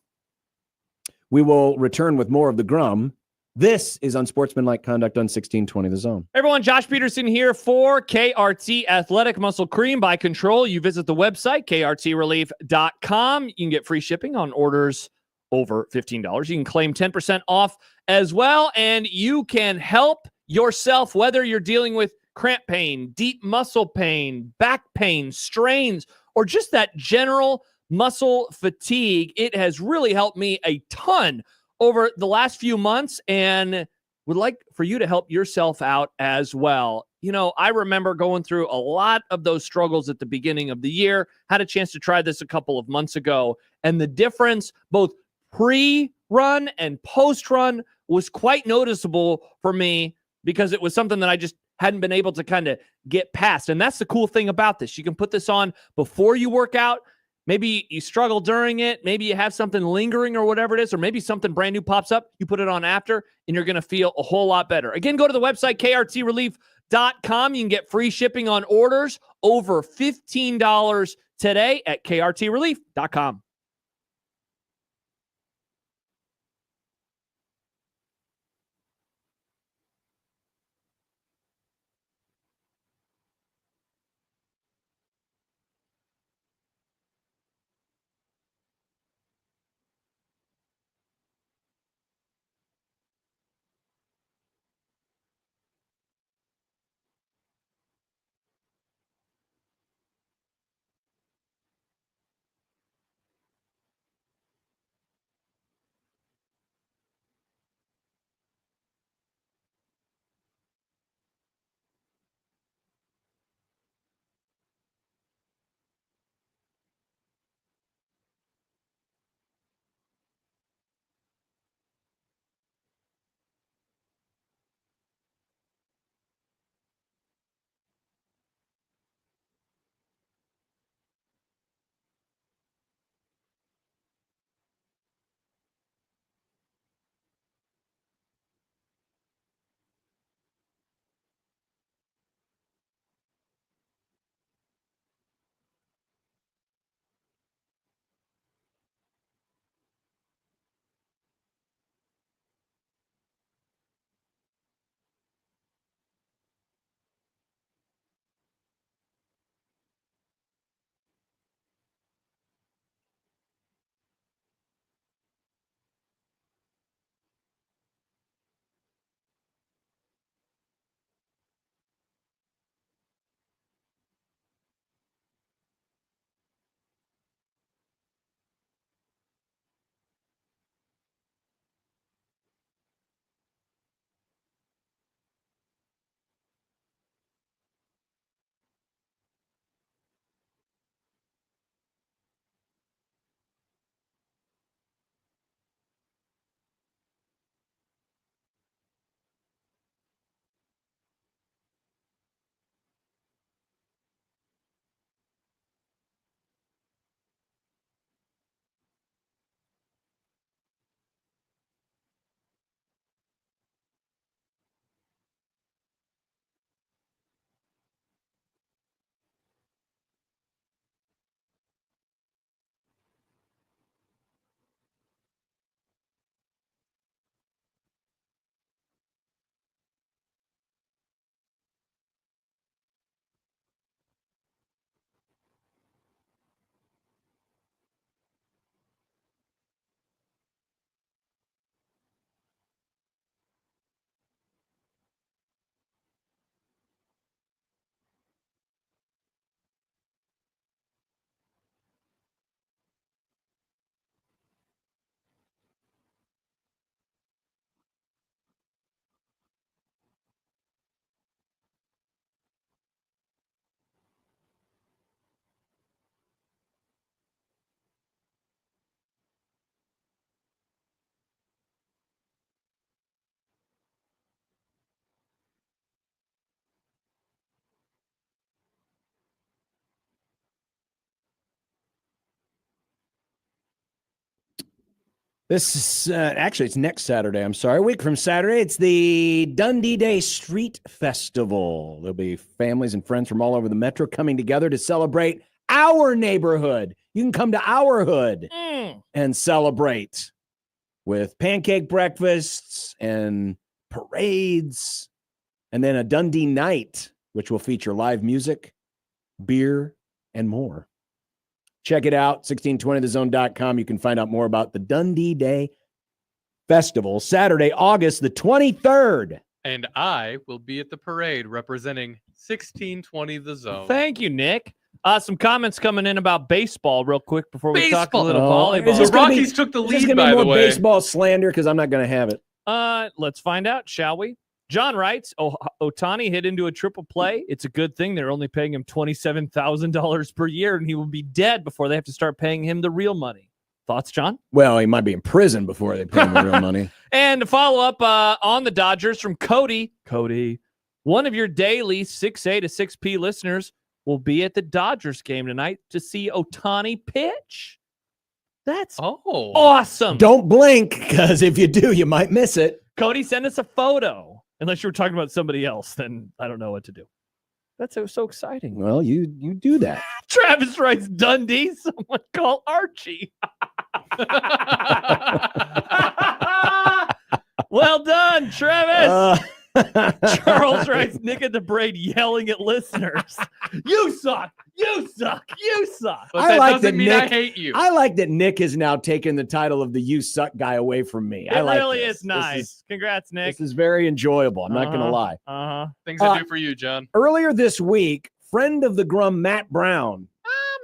B: We will return with more of the Grum. This is Unsportsmanlike Conduct on 1620 The Zone.
H: Everyone, Josh Peterson here for KRT Athletic Muscle Cream by Control. You visit the website, krtrelief.com. You can get free shipping on orders over $15. You can claim 10% off as well, and you can help yourself whether you're dealing with cramp pain, deep muscle pain, back pain, strains, or just that general muscle fatigue. It has really helped me a ton over the last few months, and would like for you to help yourself out as well. You know, I remember going through a lot of those struggles at the beginning of the year, had a chance to try this a couple of months ago, and the difference both pre-run and post-run was quite noticeable for me because it was something that I just hadn't been able to kind of get past. And that's the cool thing about this. You can put this on before you work out. Maybe you struggle during it. Maybe you have something lingering or whatever it is, or maybe something brand new pops up. You put it on after, and you're going to feel a whole lot better. Again, go to the website, krtrelief.com. You can get free shipping on orders over $15 today at krtrelief.com.
B: This is actually, it's next Saturday. I'm sorry. A week from Saturday, it's the Dundee Day Street Festival. There'll be families and friends from all over the metro coming together to celebrate our neighborhood. You can come to our hood and celebrate with pancake breakfasts and parades, and then a Dundee night, which will feature live music, beer, and more. Check it out, 1620thezone.com. You can find out more about the Dundee Day Festival, Saturday, August the 23rd.
I: And I will be at the parade representing 1620 The Zone.
H: Thank you, Nick. Some comments coming in about baseball real quick before we talk a little volleyball.
I: The Rockies took the lead, by the way.
B: Baseball slander because I'm not going to have it.
H: Let's find out, shall we? John writes, Ohtani hit into a triple play. It's a good thing they're only paying him $27,000 per year, and he will be dead before they have to start paying him the real money. Thoughts, John?
B: Well, he might be in prison before they pay him the real money.
H: And to follow up on the Dodgers from Cody. Cody, one of your daily 6A to 6P listeners will be at the Dodgers game tonight to see Ohtani pitch. That's awesome.
B: Don't blink, because if you do, you might miss it.
H: Cody, send us a photo. Unless you were talking about somebody else, then I don't know what to do. That's so exciting.
B: Well, you do that.
H: Travis writes, Dundee, someone call Archie. Well done, Travis. Charles writes, Nick at the braid yelling at listeners. You suck. You suck. You suck.
I: But that doesn't mean I hate you.
B: I like that Nick has now taken the title of the you suck guy away from me.
H: It really is nice. Congrats, Nick.
B: This is very enjoyable. I'm not going to lie.
I: Things I do for you, John.
B: Earlier this week, friend of the Grum, Matt Brown.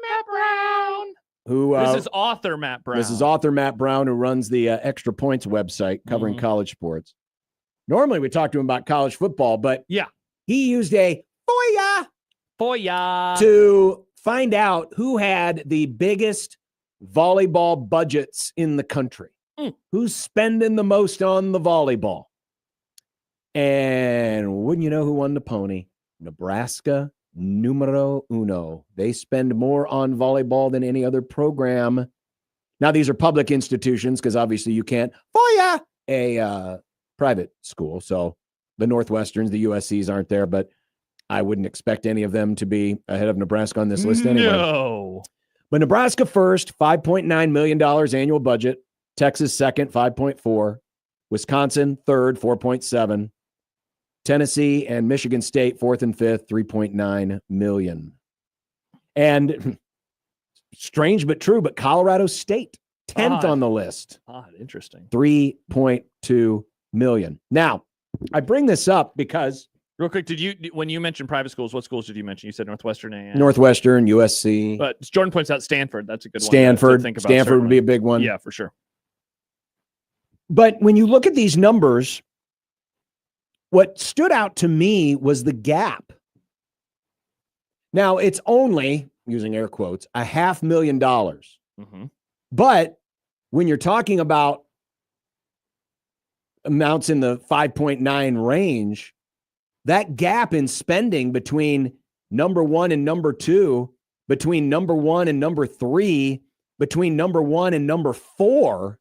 H: Matt Brown.
B: Who,
H: this is author Matt Brown.
B: This is author Matt Brown, who runs the Extra Points website covering college sports. Normally, we talk to him about college football, but he used a FOIA to find out who had the biggest volleyball budgets in the country. Who's spending the most on the volleyball? And wouldn't you know who won the pony? Nebraska, numero uno. They spend more on volleyball than any other program. Now, these are public institutions because obviously you can't FOIA a private school. So the Northwesterns, the USCs aren't there, but I wouldn't expect any of them to be ahead of Nebraska on this list anyway.
H: No.
B: But Nebraska first, $5.9 million annual budget. Texas second, 5.4. Wisconsin third, 4.7. Tennessee and Michigan State fourth and fifth, 3.9 million. And strange but true, but Colorado State, 10th on the list.
H: Interesting.
B: 3.2 million. Now, I bring this up because
H: real quick, when you mentioned private schools, what schools did you mention? You said Northwestern and
B: Northwestern, USC.
H: But Jordan points out Stanford. That's a good one.
B: Stanford
H: to think about,
B: Stanford would be a big one.
H: Yeah, for sure.
B: But when you look at these numbers, what stood out to me was the gap. Now, it's only, using air quotes, $500,000. But when you're talking about amounts in the 5.9 range, that gap in spending between number one and number two, between number one and number three, between number one and number four,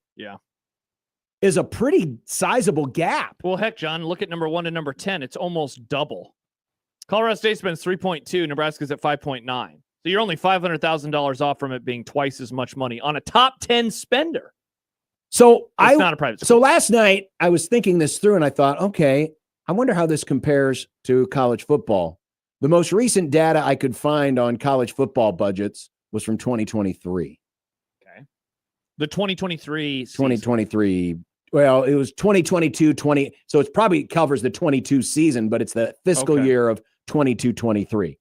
B: is a pretty sizable gap.
H: Well, heck, John, look at number 1 and number 10. It's almost double. Colorado State spends 3.2. Nebraska's at 5.9. So you're only $500,000 off from it being twice as much money on a top 10 spender.
B: So
H: it's not a private school.
B: So last night I was thinking this through and I thought, okay, I wonder how this compares to college football. The most recent data I could find on college football budgets was from 2023.
H: Okay. The 2023 season.
B: 2023. Well, it was 2022-20. So it probably covers the 22 season, but it's the fiscal year of 22-23.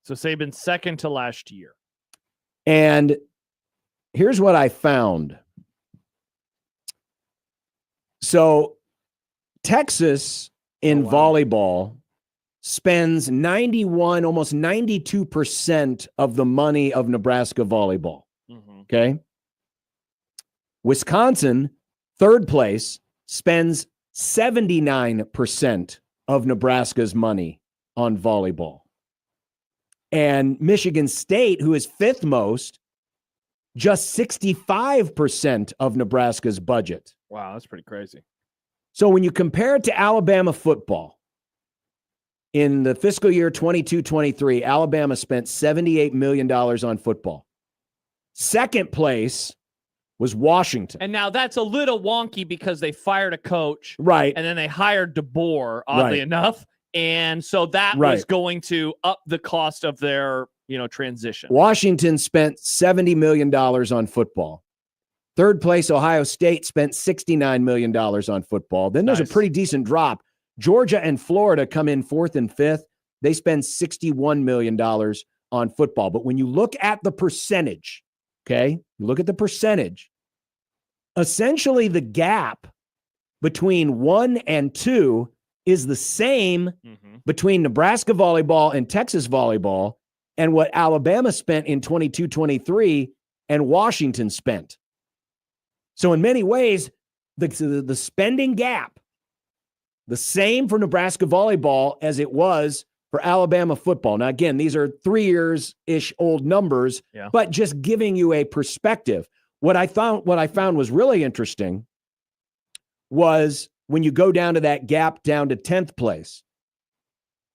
H: So Saban's second to last year.
B: And here's what I found. So Texas in volleyball spends 91, almost 92% of the money of Nebraska volleyball. Okay. Wisconsin, third place, spends 79% of Nebraska's money on volleyball. And Michigan State, who is fifth most, just 65% of Nebraska's budget.
H: Wow, that's pretty crazy.
B: So when you compare it to Alabama football, in the fiscal year 22-23, Alabama spent $78 million on football. Second place was Washington.
H: And now that's a little wonky because they fired a coach.
B: Right.
H: And then they hired DeBoer, oddly enough. And so that was going to up the cost of their, transition.
B: Washington spent $70 million on football. Third place, Ohio State spent $69 million on football. Then there's a pretty decent drop. Georgia and Florida come in fourth and fifth. They spend $61 million on football. But when you look at the percentage, okay, look at the percentage, essentially the gap between 1 and 2 is the same between Nebraska volleyball and Texas volleyball and what Alabama spent in 22-23 and Washington spent. So in many ways, the spending gap, the same for Nebraska volleyball as it was for Alabama football. Now, again, these are 3 years-ish old numbers, but just giving you a perspective. What I found was really interesting was when you go down to that gap down to 10th place,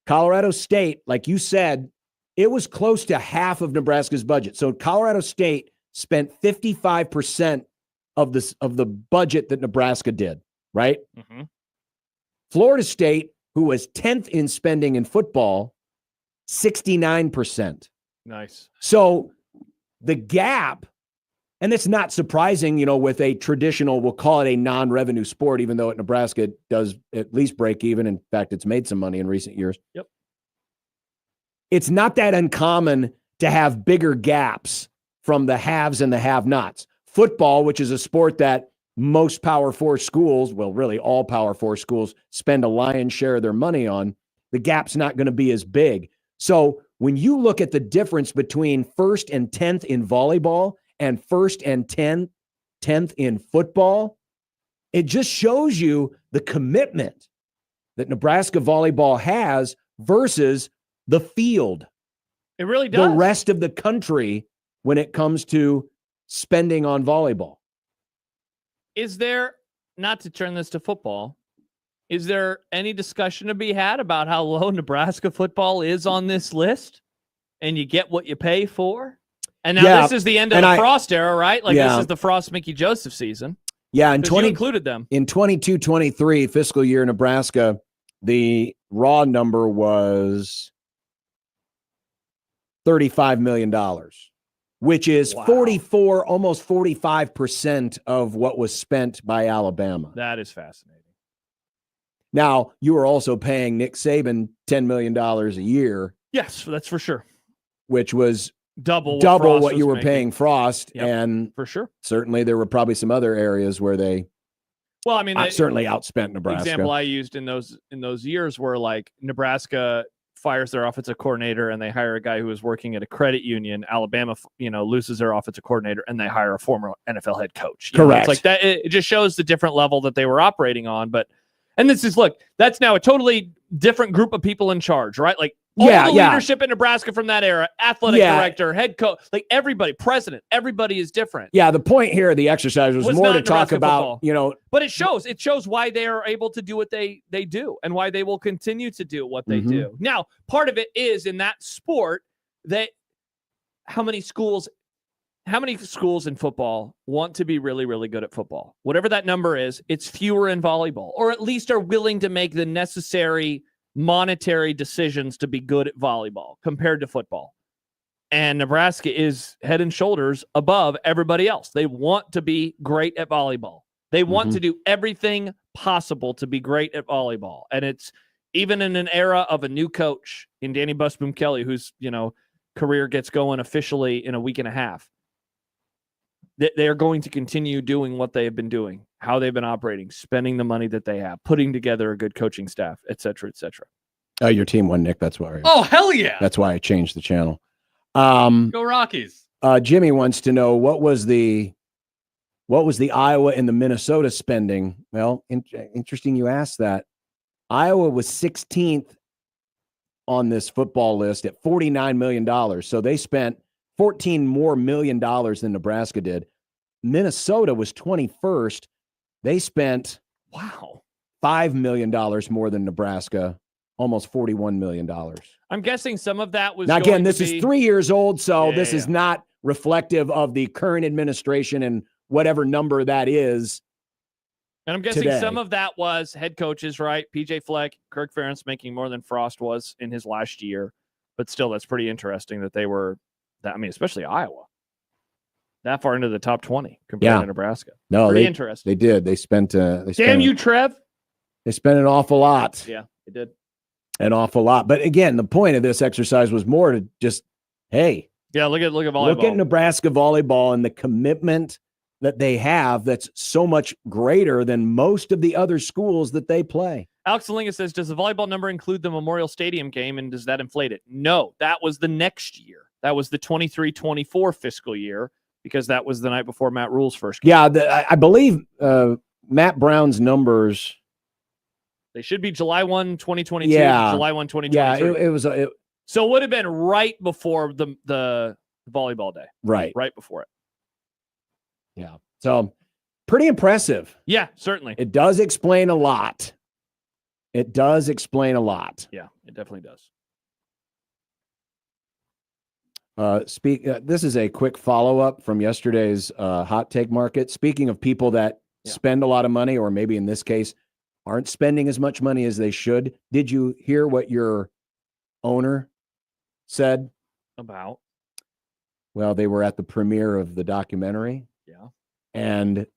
B: Colorado State, like you said, it was close to half of Nebraska's budget. So Colorado State spent 55% of the budget that Nebraska did, right? Florida State, who was 10th in spending in football, 69%.
H: Nice.
B: So the gap, and it's not surprising, with a traditional, we'll call it a non-revenue sport, even though at Nebraska it does at least break even. In fact, it's made some money in recent years.
H: Yep.
B: It's not that uncommon to have bigger gaps from the haves and the have-nots. Football, which is a sport that most Power 4 schools, well, really all Power 4 schools, spend a lion's share of their money on, the gap's not going to be as big. So when you look at the difference between 1st and 10th in volleyball and 1st and 10th in football, it just shows you the commitment that Nebraska volleyball has versus the field.
H: It really does.
B: The rest of the country when it comes to spending on volleyball.
H: Is there, not to turn this to football, is there any discussion to be had about how low Nebraska football is on this list? And you get what you pay for? And now this is the end of the Frost era, right? Like this is the Frost Mickey Joseph season.
B: Yeah,
H: and you included them.
B: In 22-23 fiscal year Nebraska, the raw number was $35 million, which is 44, almost 45% of what was spent by Alabama.
H: That is fascinating.
B: Now, you were also paying Nick Saban $10 million a year.
H: Yes, that's for sure.
B: Which was
H: double
B: what you were paying Frost.
H: Yep,
B: and
H: for sure.
B: Certainly there were probably some other areas where they certainly outspent Nebraska.
H: Example I used in those years were like Nebraska fires their offensive coordinator and they hire a guy who was working at a credit union. Alabama, loses their offensive coordinator and they hire a former NFL head coach.
B: Correct.
H: It's like that. It just shows the different level that they were operating on. And this is, look, that's now a totally different group of people in charge, right? Like all the leadership in Nebraska from that era, athletic director, head coach, like everybody, president, everybody is different.
B: Yeah. The point here of the exercise was more to talk about,
H: but it shows why they are able to do what they do and why they will continue to do what they do. Now, part of it is in that sport that how many schools in football want to be really, really good at football? Whatever that number is, it's fewer in volleyball, or at least are willing to make the necessary monetary decisions to be good at volleyball compared to football. And Nebraska is head and shoulders above everybody else. They want to be great at volleyball. They want to do everything possible to be great at volleyball. And it's even in an era of a new coach in Danny Busboom Kelly, whose, career gets going officially in a week and a half. They are going to continue doing what they have been doing, how they've been operating, spending the money that they have, putting together a good coaching staff, et cetera, et cetera.
B: Oh, your team won, Nick. That's why.
I: Oh, hell yeah.
B: That's why I changed the channel.
I: Go Rockies.
B: Jimmy wants to know what was the Iowa and the Minnesota spending? Well, interesting you asked that. Iowa was 16th on this football list at $49 million. So they spent $14 more million than Nebraska did. Minnesota was 21st. They spent $5 million more than Nebraska, almost $41 million.
H: I'm guessing some of that was.
B: Now, again, this is 3 years old, so this is not reflective of the current administration and whatever number that is.
H: And I'm guessing
B: today.
H: some of that was head coaches, right? PJ Fleck, Kirk Ferentz making more than Frost was in his last year. But still, that's pretty interesting that they were that. I mean, especially Iowa, that far into the top 20 compared to Nebraska.
B: No,
H: pretty
B: they
H: interesting.
B: They did. They spent.
H: Damn you, Trev.
B: They spent an awful lot.
H: Yeah, they did.
B: An awful lot. But again, the point of this exercise was more to just, hey.
H: Yeah, look at volleyball.
B: Look at Nebraska volleyball and the commitment that they have that's so much greater than most of the other schools that they play.
H: Alex Salinga says, does the volleyball number include the Memorial Stadium game, and does that inflate it? No, that was the next year. That was the 23-24 fiscal year, because that was the night before Matt Rule's first game.
B: Yeah, I believe Matt Brown's numbers.
H: They should be July 1, 2022,
B: yeah.
H: July 1, 2023.
B: Yeah, it was.
H: So it would have been right before the volleyball day.
B: Right
H: before it.
B: Yeah. So pretty impressive.
H: Yeah, certainly.
B: It does explain a lot. It does explain a lot.
H: Yeah, it definitely does.
B: This is a quick follow-up from yesterday's hot take market. Speaking of people that spend a lot of money, or maybe in this case, aren't spending as much money as they should. Did you hear what your owner said?
H: About?
B: Well, they were at the premiere of the documentary.
H: Yeah.
B: And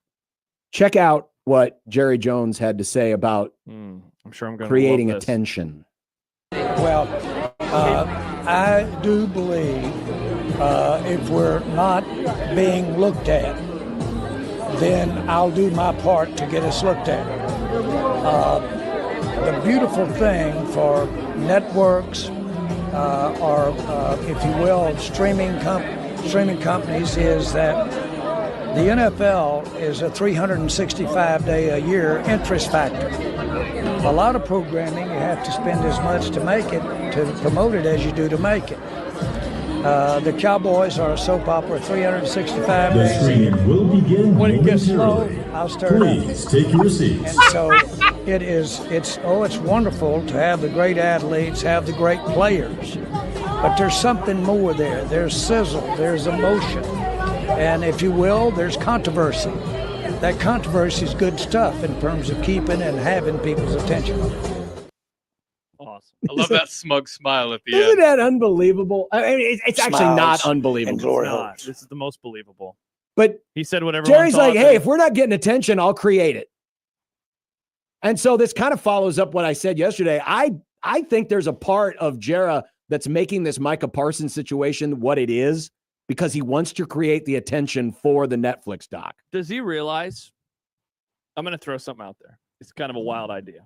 B: check out what Jerry Jones had to say about
H: I'm sure I'm going
B: creating attention.
P: Well, I do believe if we're not being looked at, then I'll do my part to get us looked at. The beautiful thing for networks or, if you will, streaming companies is that the NFL is a 365-day-a-year interest factor. A lot of programming, you have to spend as much to make it, to promote it, as you do to make it. The Cowboys are a soap opera 365 days.
Q: The stream will begin
P: when it gets low,
Q: momentarily.
P: I'll stir it up.
Q: Please take your seats.
P: And so it's wonderful to have the great athletes, have the great players. But there's something more there. There's sizzle, there's emotion. And if you will, there's controversy. That controversy is good stuff in terms of keeping and having people's attention.
H: Awesome.
I: I love that smug smile at the
B: Isn't
I: end.
B: that unbelievable? I mean, it's actually not unbelievable.
H: It's not. This is the most believable.
B: But
H: he said whatever.
B: Jerry's like, hey, if we're not getting attention, I'll create it. And so this kind of follows up what I said yesterday. I think there's a part of Jera that's making this Micah Parsons situation what it is, because he wants to create the attention for the Netflix doc.
H: Does he realize? I'm going to throw something out there. It's kind of a wild idea.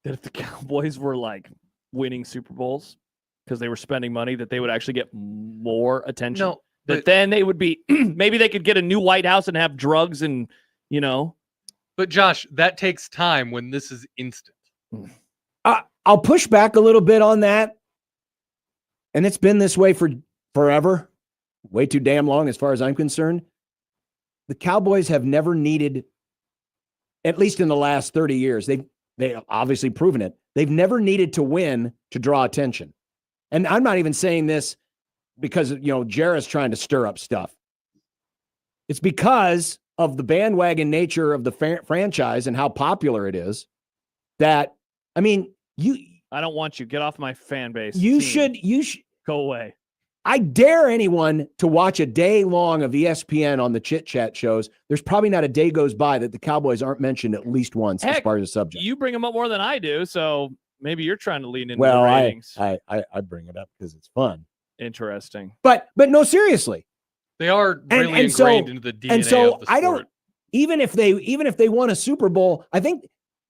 H: That if the Cowboys were like winning Super Bowls because they were spending money, that they would actually get more attention.
I: No,
H: that then they would be, maybe they could get a new White House and have drugs and, you know.
I: But Josh, that takes time when this is instant.
B: I'll push back a little bit on that. And it's been this way for forever. Way too damn long as far as I'm concerned. The Cowboys have never needed, at least in the last 30 years, they obviously proven it. They've never needed to win to draw attention. And I'm not even saying this because, Jera's trying to stir up stuff. It's because of the bandwagon nature of the franchise and how popular it is that, I
H: don't want you. Get off my fan base.
B: You should
H: go away.
B: I dare anyone to watch a day long of ESPN on the Chit Chat shows. There's probably not a day goes by that the Cowboys aren't mentioned at least once as part of the subject.
H: You bring them up more than I do, so maybe you're trying to lean into the ratings.
B: I bring it up because it's fun.
H: Interesting.
B: But no, seriously.
I: They are really ingrained into the DNA
B: and so
I: of the sport.
B: I don't even if they won a Super Bowl, I think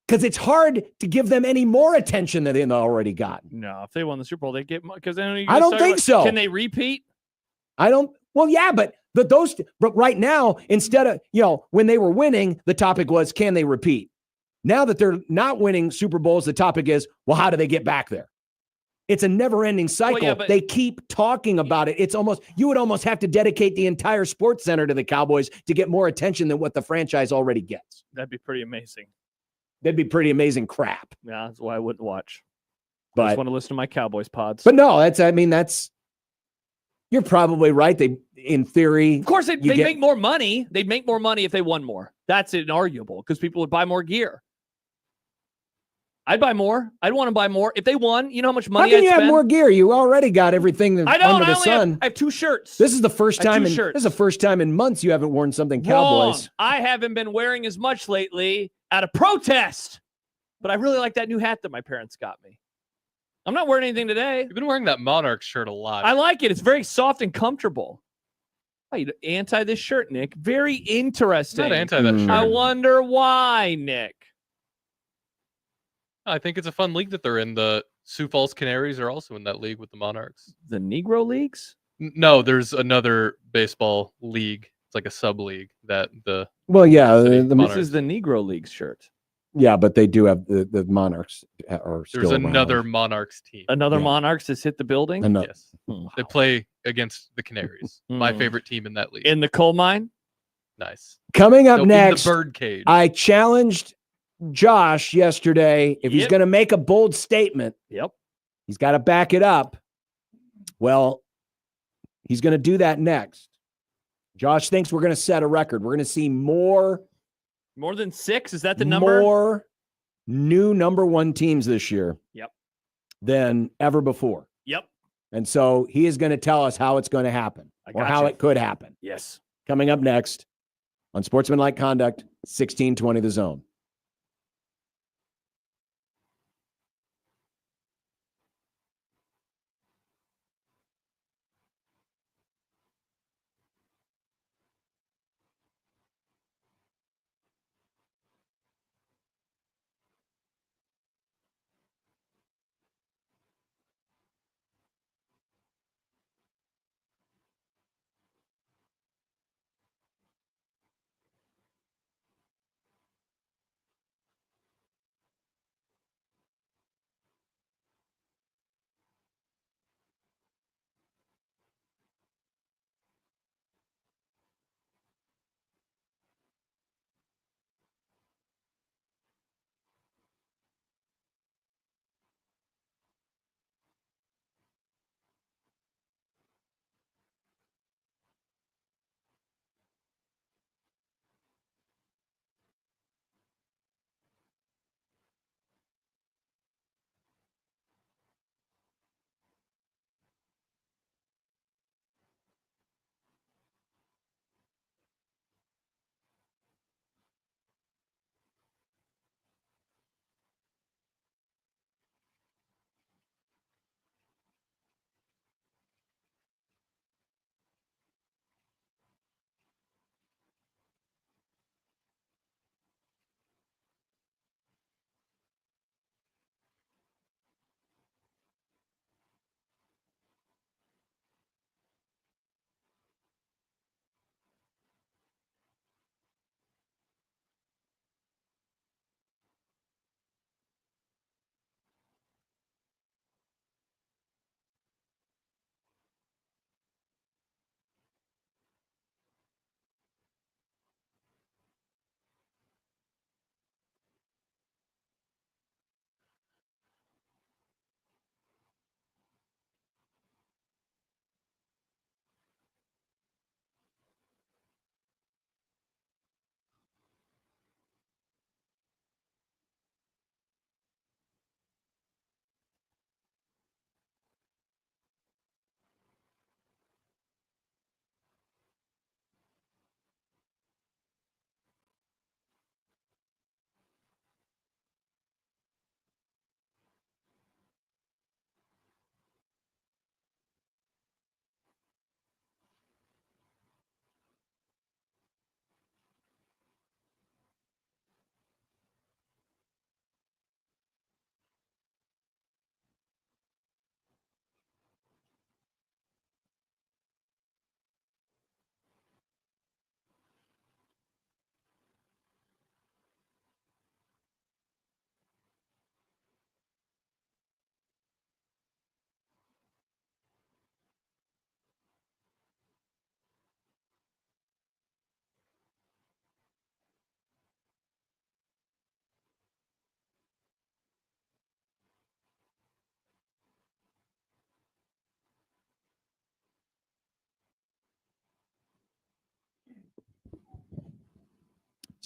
B: because it's hard to give them any more attention than they've already gotten.
H: No, if they won the Super Bowl, they get because then
B: I don't think so.
H: Can they repeat?
B: I don't. Well, yeah, but right now, instead of when they were winning, the topic was can they repeat. Now that they're not winning Super Bowls, the topic is well, how do they get back there? It's a never-ending cycle.
H: Well, yeah, but
B: they keep talking about it. It's almost you would almost have to dedicate the entire Sports Center to the Cowboys to get more attention than what the franchise already gets.
H: That'd be pretty amazing.
B: That'd be pretty amazing crap.
H: Yeah, that's why I wouldn't watch.
B: But
H: I just want to listen to my Cowboys pods.
B: But no, you're probably right. They, in theory,
H: of course, they make more money. They'd make more money if they won more. That's inarguable because people would buy more gear. I'd buy more. I'd want to buy more. If they won, you know how much
B: How
H: money
B: can
H: I'd
B: you have
H: spend?
B: more gear? You already got everything that's
H: I don't.
B: under the
H: I only
B: sun.
H: I have 2 shirts.
B: This is the first
H: I have
B: time.
H: 2
B: This
H: shirts.
B: is the first time in months you haven't worn something
H: Wrong.
B: Cowboys.
H: I haven't been wearing as much lately out of protest, but I really like that new hat that my parents got me. I'm not wearing anything today.
I: You've been wearing that Monarch shirt a lot.
H: I like it. It's very soft and comfortable. Oh, you anti this shirt, Nick? Very interesting.
I: Not anti that shirt.
H: I wonder why, Nick.
I: I think it's a fun league that they're in. The Sioux Falls Canaries are also in that league with the Monarchs.
H: The Negro Leagues?
I: No, there's another baseball league. It's like a sub league that the.
B: Well, yeah,
H: This is the Negro Leagues shirt.
B: Yeah, but they do have the Monarchs are still
I: There's
B: around.
I: another Monarchs team.
H: Another Monarchs has hit the building?
I: Yes. They play against the Canaries. My favorite team in that league.
H: In the coal mine?
I: Nice.
B: Coming up
I: No,
B: next,
I: in the birdcage.
B: I challenged Josh yesterday if he's going to make a bold statement.
H: Yep.
B: He's got to back it up. Well, he's going to do that next. Josh thinks we're going to set a record. We're going to see more
H: than 6? Is that the number?
B: More new number 1 teams this year.
H: Yep.
B: Than ever before.
H: Yep.
B: And so he is going to tell us how it's going to happen or how it could happen.
H: Yes.
B: Coming up next on Sportsmanlike Conduct, 1620 The Zone.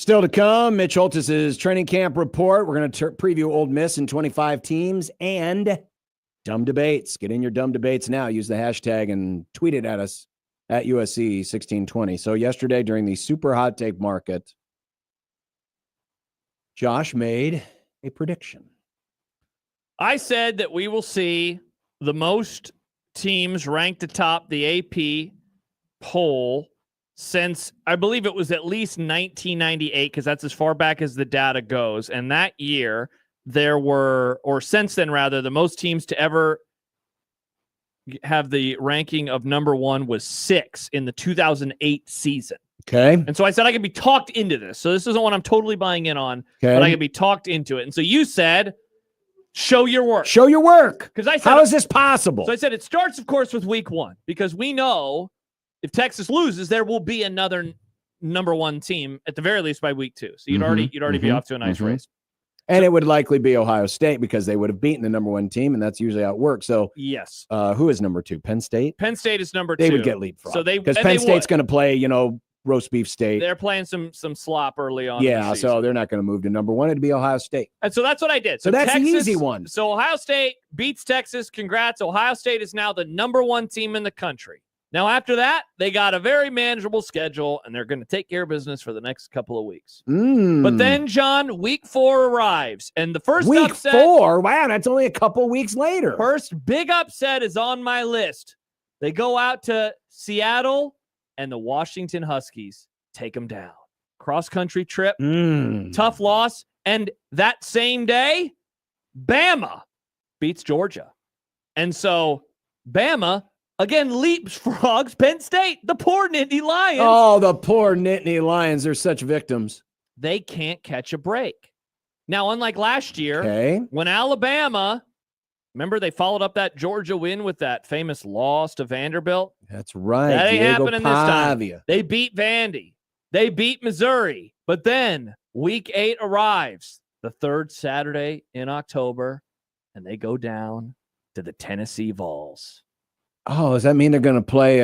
B: Still to come, Mitch Holtis's training camp report. We're going to preview Ole Miss and 25 teams and dumb debates. Get in your dumb debates now. Use the hashtag and tweet it at us at USC 1620. So yesterday during the super hot take market, Josh made a prediction.
H: I said that we will see the most teams ranked atop the AP poll since I believe it was at least 1998, because that's as far back as the data goes. And that year there were, or since then rather, the most teams to ever have the ranking of number one was 6 in the 2008 season.
B: Okay.
H: And so I said I could be talked into this. So this isn't what I'm totally buying in on, but I could be talked into it. And so you said, show your work.
B: Show your work.
H: Because I said,
B: how is this possible?
H: So I said it starts, of course, with week 1, because we know if Texas loses, there will be another number one team at the very least by week 2. So you'd already be off to a nice race.
B: And it would likely be Ohio State because they would have beaten the number one team, and that's usually how it works. So
H: yes,
B: who is number 2? Penn State.
H: Penn State is number 2.
B: They would get leapfrog.
H: So
B: because Penn State's going to play, roast beef State.
H: They're playing some slop early on.
B: Yeah, so they're not going to move to number 1. It'd be Ohio State.
H: And so that's what I did.
B: So that's
H: Texas,
B: the easy one.
H: So Ohio State beats Texas. Congrats. Ohio State is now the number 1 team in the country. Now, after that, they got a very manageable schedule, and they're going to take care of business for the next couple of weeks. But then, John, week 4 arrives, and the first
B: week
H: upset...
B: 4? Wow, that's only a couple weeks later.
H: First big upset is on my list. They go out to Seattle, and the Washington Huskies take them down. Cross-country trip, tough loss, and that same day, Bama beats Georgia. And so, Bama... again, leapfrogs Penn State, the poor Nittany Lions.
B: Oh, the poor Nittany Lions. They're such victims.
H: They can't catch a break. Now, unlike last year, when Alabama, remember they followed up that Georgia win with that famous loss to Vanderbilt?
B: That's right.
H: That ain't
B: Diego
H: happening this time.
B: Pavia.
H: They beat Vandy. They beat Missouri. But then week 8 arrives, the 3rd Saturday in October, and they go down to the Tennessee Vols.
B: Oh, does that mean they're going to play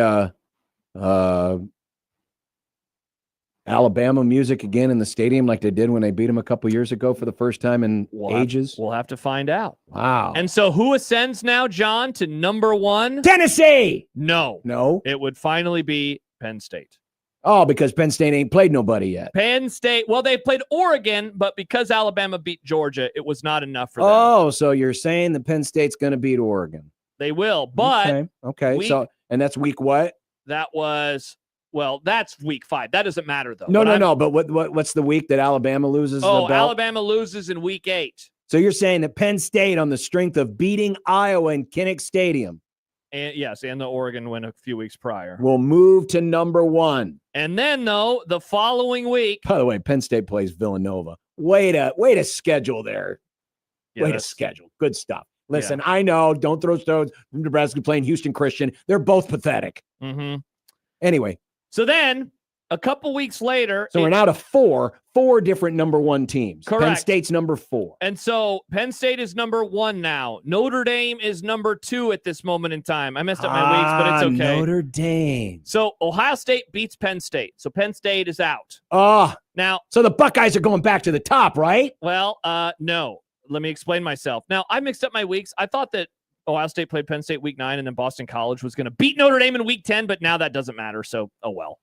B: Alabama music again in the stadium like they did when they beat them a couple years ago for the first time in ages?
H: We'll have to find out.
B: Wow.
H: And so who ascends now, John, to number 1?
B: Tennessee!
H: No. It would finally be Penn State.
B: Oh, because Penn State ain't played nobody yet.
H: Penn State, well, they played Oregon, but because Alabama beat Georgia, it was not enough for them.
B: Oh, so you're saying that Penn State's going to beat Oregon.
H: They will, but
B: okay. So, and that's week what?
H: That was, well, that's week 5. That doesn't matter though.
B: No. But what's the week that Alabama loses?
H: Oh, Alabama loses in week 8.
B: So you're saying that Penn State, on the strength of beating Iowa in Kinnick Stadium,
H: and yes, and the Oregon win a few weeks prior,
B: will move to number 1.
H: And then though, the following week.
B: By the way, Penn State plays Villanova. Way to schedule there. Way to schedule. Good stuff. Listen, I know, don't throw stones. Nebraska playing Houston Christian. They're both pathetic. Anyway.
H: So then, a couple weeks later.
B: So we're now to four different number 1 teams.
H: Correct.
B: Penn State's number 4.
H: And so Penn State is number 1 now. Notre Dame is number 2 at this moment in time. I messed up my weeks, but it's okay.
B: Notre Dame.
H: So Ohio State beats Penn State. So Penn State is out. Now.
B: So the Buckeyes are going back to the top, right?
H: Well, no. Let me explain myself. Now, I mixed up my weeks. I thought that Ohio State played Penn State week 9 and then Boston College was going to beat Notre Dame in week 10, but now that doesn't matter. So, oh well.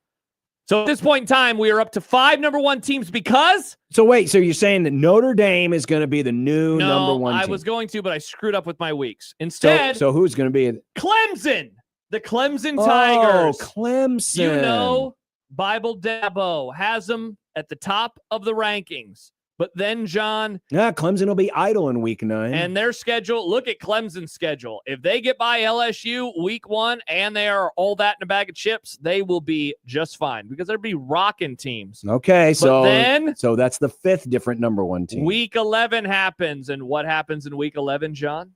H: So at this point in time, we are up to 5 number 1 teams because...
B: So wait, so you're saying that Notre Dame is going to be the new number 1 team?
H: I was going to, but I screwed up with my weeks. Instead...
B: So who's going to be...
H: Clemson! The Clemson Tigers.
B: Oh, Clemson.
H: You know, Bible Dabo has them at the top of the rankings. But then, John...
B: Yeah, Clemson will be idle in week 9.
H: And their schedule, look at Clemson's schedule. If they get by LSU week 1 and they are all that in a bag of chips, they will be just fine because they'll be rocking teams.
B: Okay,
H: so
B: that's the 5th different number 1 team.
H: Week 11 happens. And what happens in week 11, John?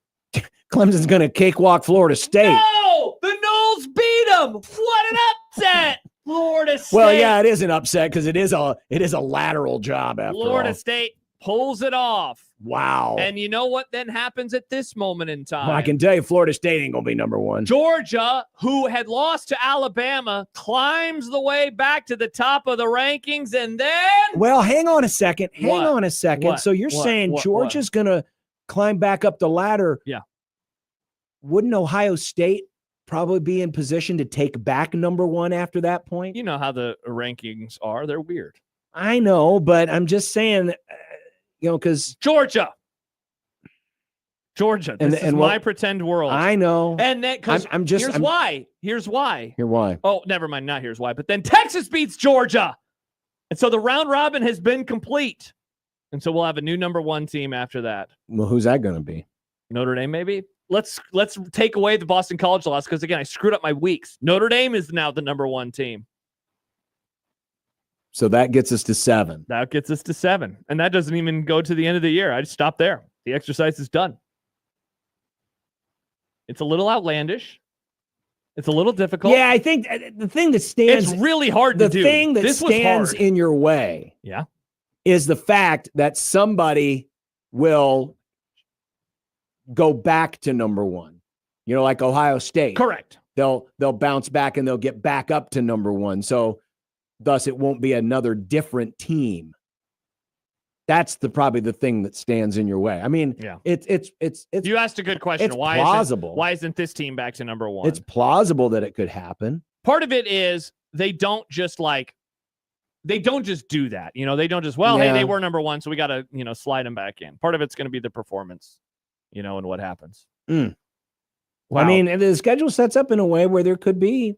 B: Clemson's going to cakewalk Florida State.
H: No! The Noles beat them! What an upset! Florida State.
B: Well, yeah, it is an upset because it is a lateral job after
H: Florida
B: all.
H: State pulls it off.
B: Wow.
H: And you know what then happens at this moment in time?
B: Well, I can tell you Florida State ain't going to be number one.
H: Georgia, who had lost to Alabama, climbs the way back to the top of the rankings, and then...
B: Well, hang on a second.
H: What?
B: So you're saying
H: What?
B: Georgia's going to climb back up the ladder?
H: Yeah.
B: Wouldn't Ohio State probably be in position to take back number one after that point?
H: You know how the rankings are. They're weird.
B: I know, but I'm just saying, because
H: Georgia. This is my pretend world.
B: I know.
H: And then, because here's why.
B: Here's why.
H: Oh, never mind. Not here's why. But then Texas beats Georgia. And so the round robin has been complete. And so we'll have a new number one team after that.
B: Well, who's that going to be?
H: Notre Dame, maybe? Let's take away the Boston College loss because, again, I screwed up my weeks. Notre Dame is now the number one team.
B: So that gets us to 7.
H: That gets us to 7. And that doesn't even go to the end of the year. I just stop there. The exercise is done. It's a little outlandish. It's a little difficult.
B: Yeah, I think the thing that stands...
H: It's really hard to do.
B: The thing that stands in your way is the fact that somebody will go back to number one. Like Ohio State.
H: Correct.
B: They'll bounce back and they'll get back up to number one. So thus it won't be another different team. That's probably the thing that stands in your way. I mean, it's
H: you asked a good question.
B: It's plausible.
H: Why isn't this team back to number one?
B: It's plausible that it could happen.
H: Part of it is they don't just do that. They don't just, hey, they were number one, so we got to, slide them back in. Part of it's going to be the performance, and what happens.
B: Wow.
H: I
B: mean, the schedule sets up in a way where there could be,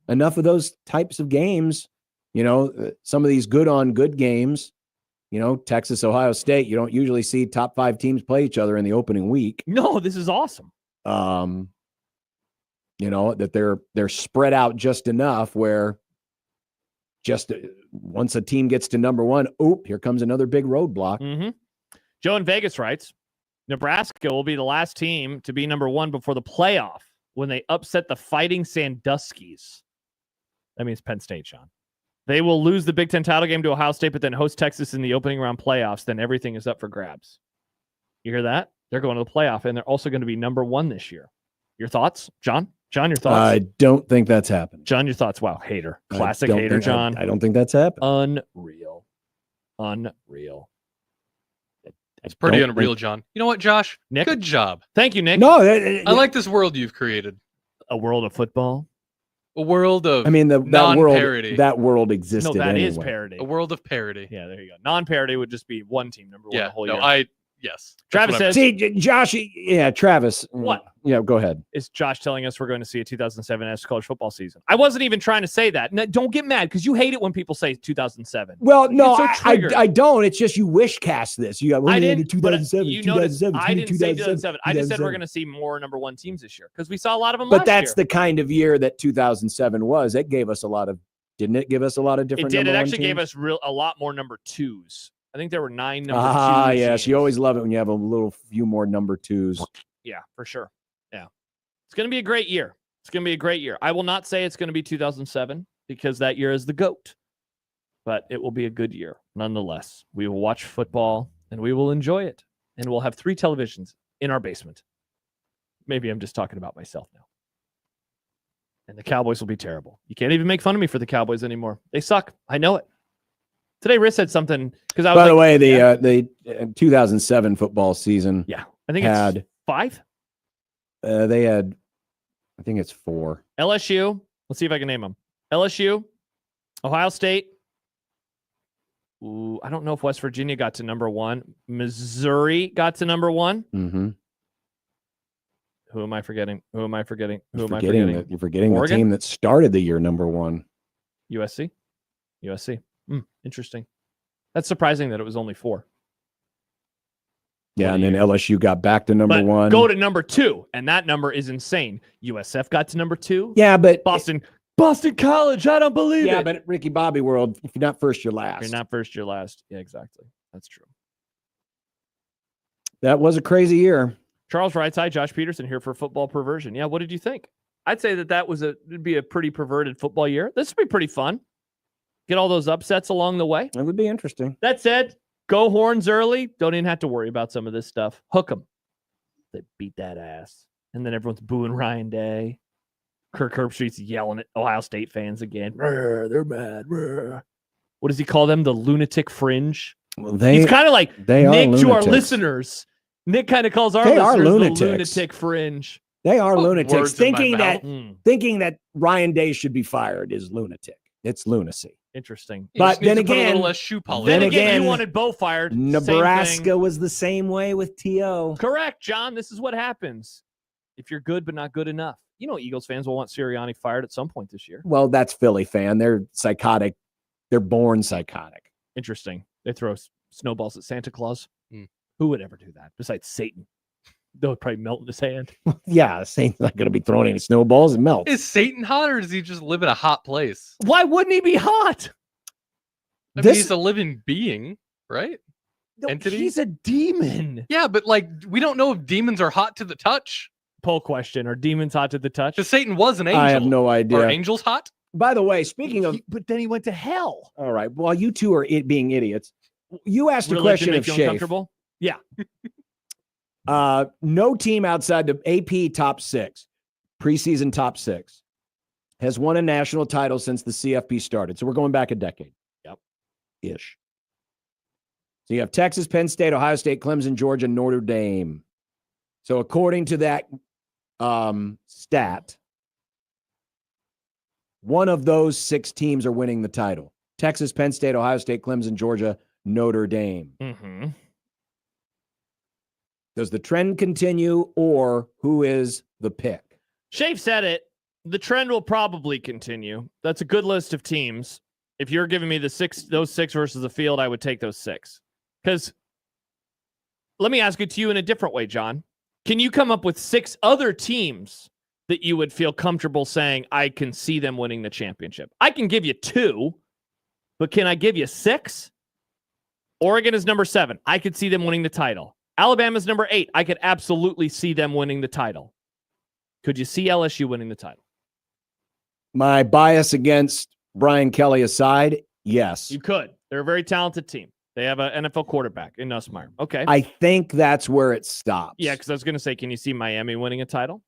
B: enough of those types of games, some of these good games. Texas, Ohio State, you don't usually see top 5 teams play each other in the opening week.
H: No, this is awesome.
B: That they're spread out just enough where just once a team gets to number one, here comes another big roadblock.
H: Mm-hmm. Joe in Vegas writes, Nebraska will be the last team to be number one before the playoff when they upset the Fighting Sandusky's. That means Penn State, Sean. They will lose the Big Ten title game to Ohio State, but then host Texas in the opening round playoffs. Then everything is up for grabs. You hear that? They're going to the playoff, and they're also going to be number one this year. Your thoughts, John? John, your thoughts?
B: I don't think that's happening.
H: John, your thoughts? Wow, hater. Classic hater, John.
B: I don't think that's happening.
H: Unreal.
I: It's pretty unreal, John. You know what, Josh?
H: Nick?
I: Good job.
H: Thank you, Nick.
B: No,
I: I like this world you've created.
H: A world of football.
I: A world of
B: non-parody. That world existed.
H: No, that
B: anyway.
H: is parody.
I: A world of parody.
H: Yeah, there you go. Non-parody would just be one team number one the whole year.
I: Yes.
H: Travis says.
B: See, Josh. Yeah, Travis.
H: What?
B: Yeah, go ahead.
H: Is Josh telling us we're going to see a 2007 college football season? I wasn't even trying to say that. No, don't get mad because you hate it when people say 2007.
B: Well, no, I don't. It's just you wish cast this.
H: I didn't.
B: 2007.
H: You noticed, I didn't say 2007. I just said we're going to see more number one teams this year because we saw a lot of them.
B: But that's the kind of year that 2007 was. It gave us a lot of. Didn't it give us a lot of different?
H: It did. It actually
B: teams?
H: gave us a lot more number twos. I think there were 9 number 2s.
B: Yes. You always love it when you have a few more number 2s.
H: Yeah, for sure. Yeah. It's going to be a great year. I will not say it's going to be 2007 because that year is the GOAT, but it will be a good year nonetheless. We will watch football and we will enjoy it. And we'll have 3 televisions in our basement. Maybe I'm just talking about myself now. And the Cowboys will be terrible. You can't even make fun of me for the Cowboys anymore. They suck. I know it. Today, Riz said something because I was.
B: By the way, the 2007 football season.
H: Yeah, I think it's 5.
B: They had, I think it's 4.
H: LSU. Let's see if I can name them. LSU, Ohio State. Ooh, I don't know if West Virginia got to number 1. Missouri got to number 1.
B: Mm-hmm.
H: Who am I forgetting?
B: You're forgetting the team that started the year number 1.
H: USC. Interesting. That's surprising that it was only 4.
B: Yeah, and then LSU got back to number 1.
H: Go to number 2, and that number is insane. USF got to number 2.
B: Yeah, but
H: Boston College, I don't believe it.
B: Yeah, but Ricky Bobby world, if you're not first, you're last.
H: Yeah, exactly. That's true.
B: That was a crazy year.
H: Charles writes, hi, Josh Peterson here for Football Perversion. Yeah, what did you think? I'd say that it'd be a pretty perverted football year. This would be pretty fun. Get all those upsets along the way.
B: It would be interesting.
H: That said, Go horns early. Don't even have to worry about some of this stuff. Hook them. They beat that ass. And then everyone's booing Ryan Day. Kirk Herbstreit's yelling at Ohio State fans again. They're mad. What does he call them? The lunatic fringe?
B: Well,
H: He's kind of like
B: they
H: Nick
B: are
H: to our
B: lunatics.
H: listeners. Nick kind of calls our
B: They are
H: listeners
B: lunatics.
H: the lunatic fringe.
B: They are lunatics.
I: words in my
B: Thinking that Ryan Day should be fired is lunatic. It's lunacy.
H: Interesting.
I: He
B: But
I: just needs
B: then
I: to put a
B: again,
I: little less shoe polish.
H: Then
B: Then
H: again,
B: again,
H: you wanted Bo fired. Same
B: Nebraska
H: thing.
B: was the same way with T.O.
H: Correct, John. This is what happens if you're good but not good enough. You know, Eagles fans will want Sirianni fired at some point this year.
B: Well, that's Philly fan. They're psychotic. They're born psychotic.
H: Interesting. They throw snowballs at Santa Claus.
I: Mm.
H: Who would ever do that besides Satan? They'll probably melt in his hand.
B: Yeah, Saint's not going to be throwing any snowballs and melt.
I: Is Satan hot, or does he just live in a hot place?
H: Why wouldn't he be hot?
I: I mean, he's a living being, right?
H: No,
I: Entity?
H: he's a demon.
I: Yeah, but like we don't know if demons are hot to the touch.
H: Poll question: are demons hot to the touch?
I: Because Satan was an angel.
B: I have no idea.
I: Are angels hot?
B: By the way, speaking of,
H: But then he went to hell.
B: all right, well, you two are being idiots. You asked a
H: Religion
B: question
H: make
B: of
H: you
B: Schaefer.
H: uncomfortable? Yeah.
B: No team outside the AP top 6, preseason top 6, has won a national title since the CFP started. So we're going back a decade.
H: Yep.
B: Ish. So you have Texas, Penn State, Ohio State, Clemson, Georgia, Notre Dame. So according to that stat, one of those 6 teams are winning the title. Texas, Penn State, Ohio State, Clemson, Georgia, Notre Dame.
H: Mm-hmm.
B: Does the trend continue, or who is the pick?
H: Schaefer said it. The trend will probably continue. That's a good list of teams. If you're giving me those 6 versus the field, I would take those 6. Because let me ask it to you in a different way, John. Can you come up with 6 other teams that you would feel comfortable saying, I can see them winning the championship? I can give you 2, but can I give you 6? Oregon is number 7. I could see them winning the title. Alabama's number 8. I could absolutely see them winning the title. Could you see LSU winning the title?
B: My bias against Brian Kelly aside, yes.
H: You could. They're a very talented team. They have an NFL quarterback in Nussmeier. Okay.
B: I think that's where it stops.
H: Yeah, because I was going to say, can you see Miami winning a title?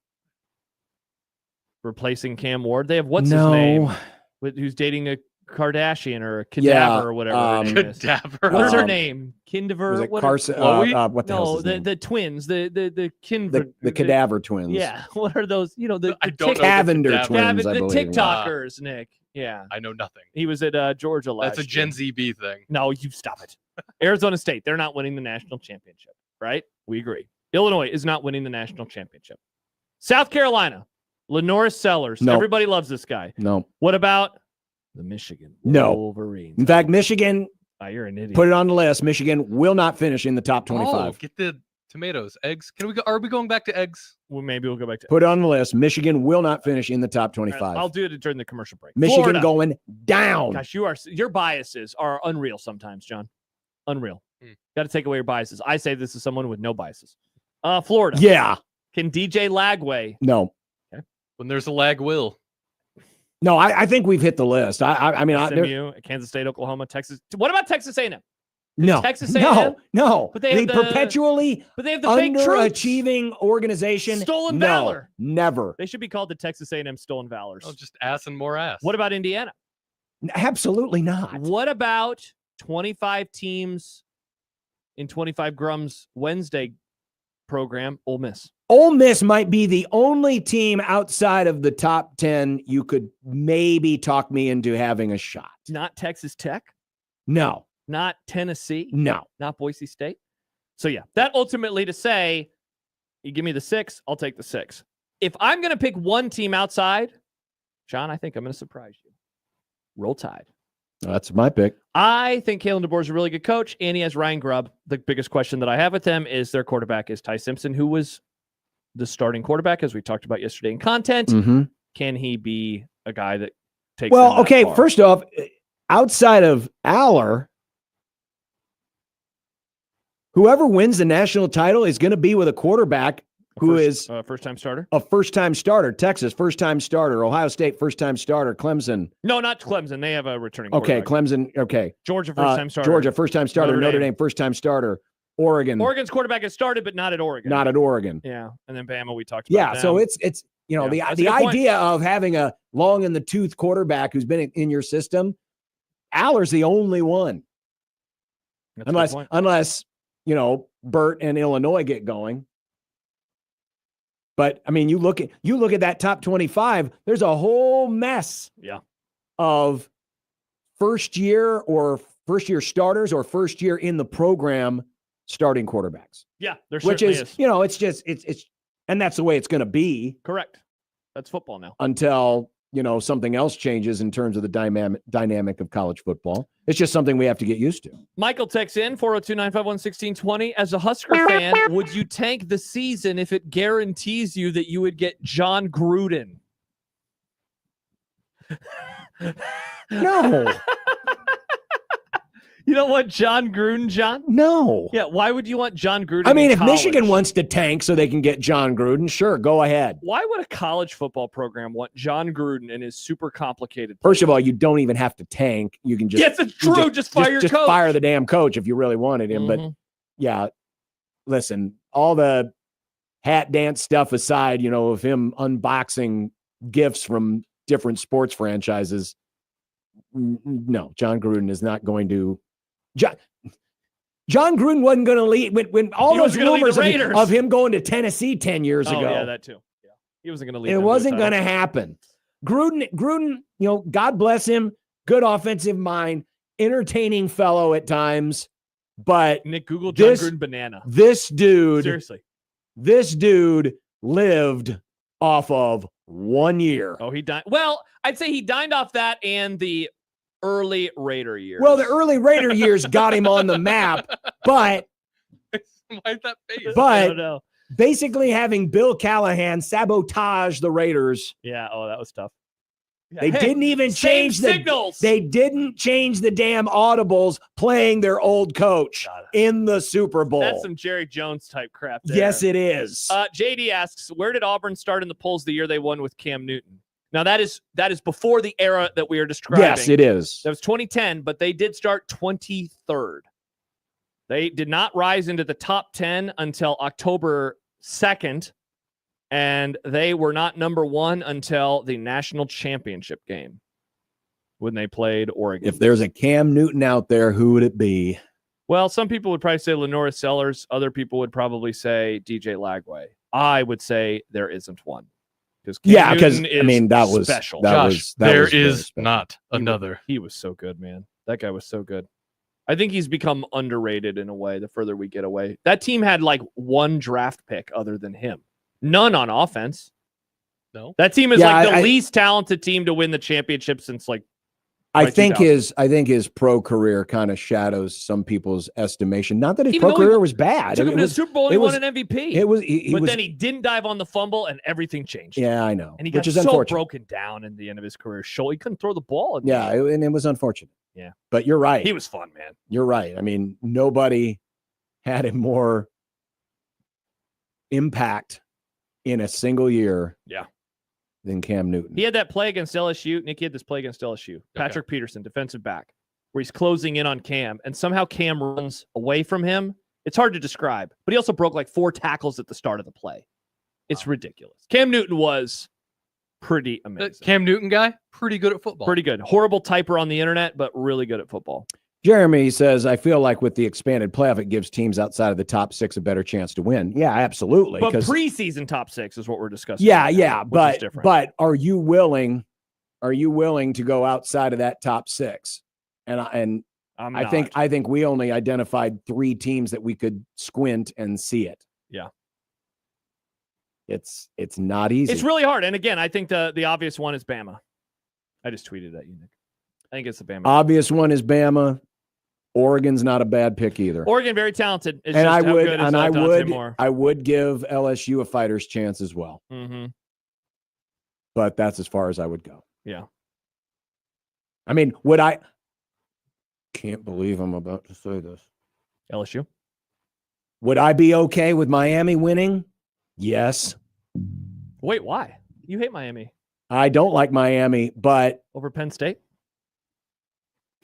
H: Replacing Cam Ward? They have what's his name? Who's dating a Kardashian or a cadaver or whatever her name is.
I: Cadaver.
H: What's her name? Kindever?
B: Was it
H: What
B: Carson? What the
H: no,
B: hell's his name?
H: the twins. The Kinver.
B: The cadaver twins.
H: Yeah. What are those? You know, the
I: I don't know.
B: Cavender
I: the
B: twins, I
H: the
B: believe.
H: TikTokers, Nick. Yeah.
I: I know nothing.
H: He was at Georgia last
I: That's a Gen ZB thing.
H: No, you stop it. Arizona State, they're not winning the national championship, right? We agree. Illinois is not winning the national championship. South Carolina, Lenoris Sellers.
B: No.
H: Everybody loves this guy.
B: No.
H: What about the Michigan Wolverines?
B: In fact, Michigan,
H: you're an idiot.
B: put it on the list. Michigan will not finish in the top 25.
I: Oh, get the tomatoes, eggs. Can we go? Are we going back to eggs?
H: Well, maybe we'll go back to
B: Put it on the list. Michigan will not finish in the top
H: All
B: 25.
H: right, I'll do it during the commercial break.
B: Michigan
H: Florida.
B: going down.
H: Gosh, your biases are unreal sometimes, John. Unreal. Got to take away your biases. I say this is someone with no biases. Florida.
B: Yeah.
H: Can DJ Lagway?
B: No.
H: Okay.
I: When there's a lag, will.
B: No, I think we've hit the list. I mean,
H: SMU, Kansas State, Oklahoma, Texas. What about Texas A&M?
B: no,
H: Texas
B: no,
H: A&M?
B: no.
H: But they have the
B: perpetually
H: But they have the fake troops.
B: underachieving organization.
H: Stolen
B: No,
H: valor.
B: never.
H: They should be called the Texas A&M Stolen Valors.
I: Oh, just ass and more ass.
H: What about Indiana?
B: Absolutely not.
H: What about 25 teams in 25 Grum's Wednesday program, Ole Miss?
B: Ole Miss might be the only team outside of the top 10 you could maybe talk me into having a shot.
H: Not Texas Tech?
B: No,
H: Not Tennessee?
B: no.
H: Not Boise State? So yeah, that ultimately to say, you give me the 6, I'll take the 6. If I'm going to pick one team outside, John, I think I'm going to surprise you. Roll Tide.
B: That's my pick.
H: I think Kalen DeBoer is a really good coach, and he has Ryan Grubb. The biggest question that I have with them is their quarterback is Ty Simpson, who was the starting quarterback, as we talked about yesterday in content.
B: Mm-hmm.
H: Can he be a guy that takes
B: Well,
H: them that
B: okay,
H: far?
B: first off, outside of Aller, whoever wins the national title is going to be with a quarterback who is
H: first-time starter?
B: A first-time starter. Texas, first-time starter. Ohio State, first-time starter. Clemson.
H: No, not Clemson. They have a returning
B: Okay,
H: quarterback.
B: Clemson. Okay.
H: Georgia, first-time starter.
B: Georgia, first-time starter. Notre Dame, first-time starter. Oregon's
H: quarterback has started, but not at Oregon.
B: Not at Oregon.
H: Yeah, and then Bama, we talked about.
B: Yeah, so it's the idea of having a long in the tooth quarterback who's been in your system. Aller's the only one, unless Burt and Illinois get going. But I mean, you look at that top 25. There's a whole mess.
H: Yeah.
B: Of first year starters or first year in the program starting quarterbacks.
H: Yeah, there
B: which
H: certainly
B: is. It's and that's the way it's going to be.
H: Correct. That's football now.
B: Until something else changes in terms of the dynamic of college football. It's just something we have to get used to.
H: Michael texts in 402-951-1620. As a Husker fan, would you tank the season if it guarantees you that you would get John Gruden?
B: No.
H: You don't want John Gruden, John?
B: No.
H: Yeah, why would you want John Gruden?
B: I mean, if
H: college?
B: Michigan wants to tank so they can get John Gruden, sure, go ahead.
H: Why would a college football program want John Gruden and his super complicated?
B: First of all, you don't even have to tank. You can just
H: yes, it's true. Just fire your
B: coach.
H: Just
B: fire the damn coach if you really wanted him.
H: Mm-hmm.
B: But yeah, listen, all the hat dance stuff aside, of him unboxing gifts from different sports franchises. No, John Gruden is not going to. John Gruden wasn't going to lead when all those rumors of him going to Tennessee 10 years ago.
H: Yeah, that too. Yeah, he wasn't going to lead.
B: It wasn't going to happen. Gruden, God bless him, good offensive mind, entertaining fellow at times, but
H: Nick, Google John Gruden banana.
B: This dude,
H: seriously,
B: lived off of 1 year.
H: Oh, he died. Well, I'd say he dined off that and the early Raider years.
B: Well, the early Raider years got him on the map, but
I: why is that face?
B: But basically having Bill Callahan sabotage the Raiders.
H: Yeah, that was tough.
B: They didn't even change the signals. They didn't change the damn audibles playing their old coach in the Super Bowl.
H: That's some Jerry Jones type crap there.
B: Yes, it is.
H: JD asks, where did Auburn start in the polls the year they won with Cam Newton? Now, that is before the era that we are describing.
B: Yes, it is.
H: That was 2010, but they did start 23rd. They did not rise into the top 10 until October 2nd, and they were not number one until the national championship game when they played Oregon.
B: If there's a Cam Newton out there, who would it be?
H: Well, some people would probably say Lenora Sellers. Other people would probably say DJ Lagway. I would say there isn't one.
B: Because I mean that was
H: special.
I: There is not another.
H: He was so good, man. That guy was so good. I think he's become underrated in a way. The further we get away, that team had like one draft pick other than him. None on offense.
I: No,
H: that team is like the least talented team to win the championship since like.
B: I think his pro career kind of shadows some people's estimation. Not that his pro career was bad.
H: Took him to the Super Bowl and won an MVP.
B: It was,
H: then he didn't dive on the fumble and everything changed.
B: Yeah, I know.
H: And he got so broken down in the end of his career. He couldn't throw the ball.
B: And it was unfortunate.
H: Yeah,
B: but you're right.
H: He was fun, man.
B: You're right. I mean, nobody had a more impact in a single year.
H: Yeah.
B: Than Cam Newton.
H: He had that play against LSU. Nick, he had this play against LSU. Patrick Peterson, defensive back, where he's closing in on Cam, and somehow Cam runs away from him. It's hard to describe, but he also broke like 4 tackles at the start of the play. It's ridiculous. Cam Newton was pretty amazing.
I: Cam Newton guy, pretty good at football.
H: Pretty good. Horrible typer on the internet, but really good at football.
B: Jeremy says, I feel like with the expanded playoff, it gives teams outside of the top 6 a better chance to win. Yeah, absolutely.
H: But preseason top 6 is what we're discussing.
B: Yeah,
H: right now,
B: yeah. But are you willing to go outside of that top 6? And I think we only identified 3 teams that we could squint and see it.
H: Yeah.
B: It's not easy.
H: It's really hard. And again, I think the obvious one is Bama. I just tweeted at you, Nick. I think it's the Bama.
B: Obvious one is Bama. Oregon's not a bad pick either.
H: Oregon very talented. It's
B: and
H: just
B: I would give LSU a fighter's chance as well.
H: Mm-hmm.
B: But that's as far as I would go.
H: Yeah.
B: I mean, can't believe I'm about to say this.
H: LSU?
B: Would I be okay with Miami winning? Yes.
H: Wait, why? You hate Miami
B: I don't like Miami, but
H: over Penn State?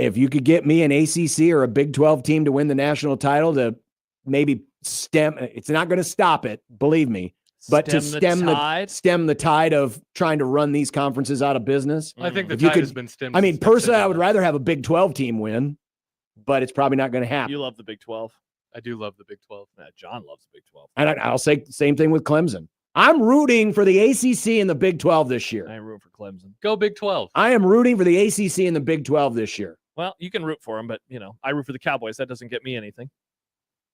B: if you could get me an ACC or a Big 12 team to win the national title to maybe it's not going to stop it, believe me, but to stem the tide of trying to run these conferences out of business.
I: I think the tide has been stemmed.
B: I mean, personally, I would rather have a Big 12 team win, but it's probably not going to happen.
H: You love the Big 12.
I: I do love the Big 12.
H: John loves the Big 12.
B: And I'll say same thing with Clemson. I'm rooting for the ACC and the Big 12 this year.
H: I am rooting for Clemson.
I: Go Big 12.
B: I am rooting for the ACC and the Big 12 this year.
H: Well, you can root for them, but I root for the Cowboys. That doesn't get me anything.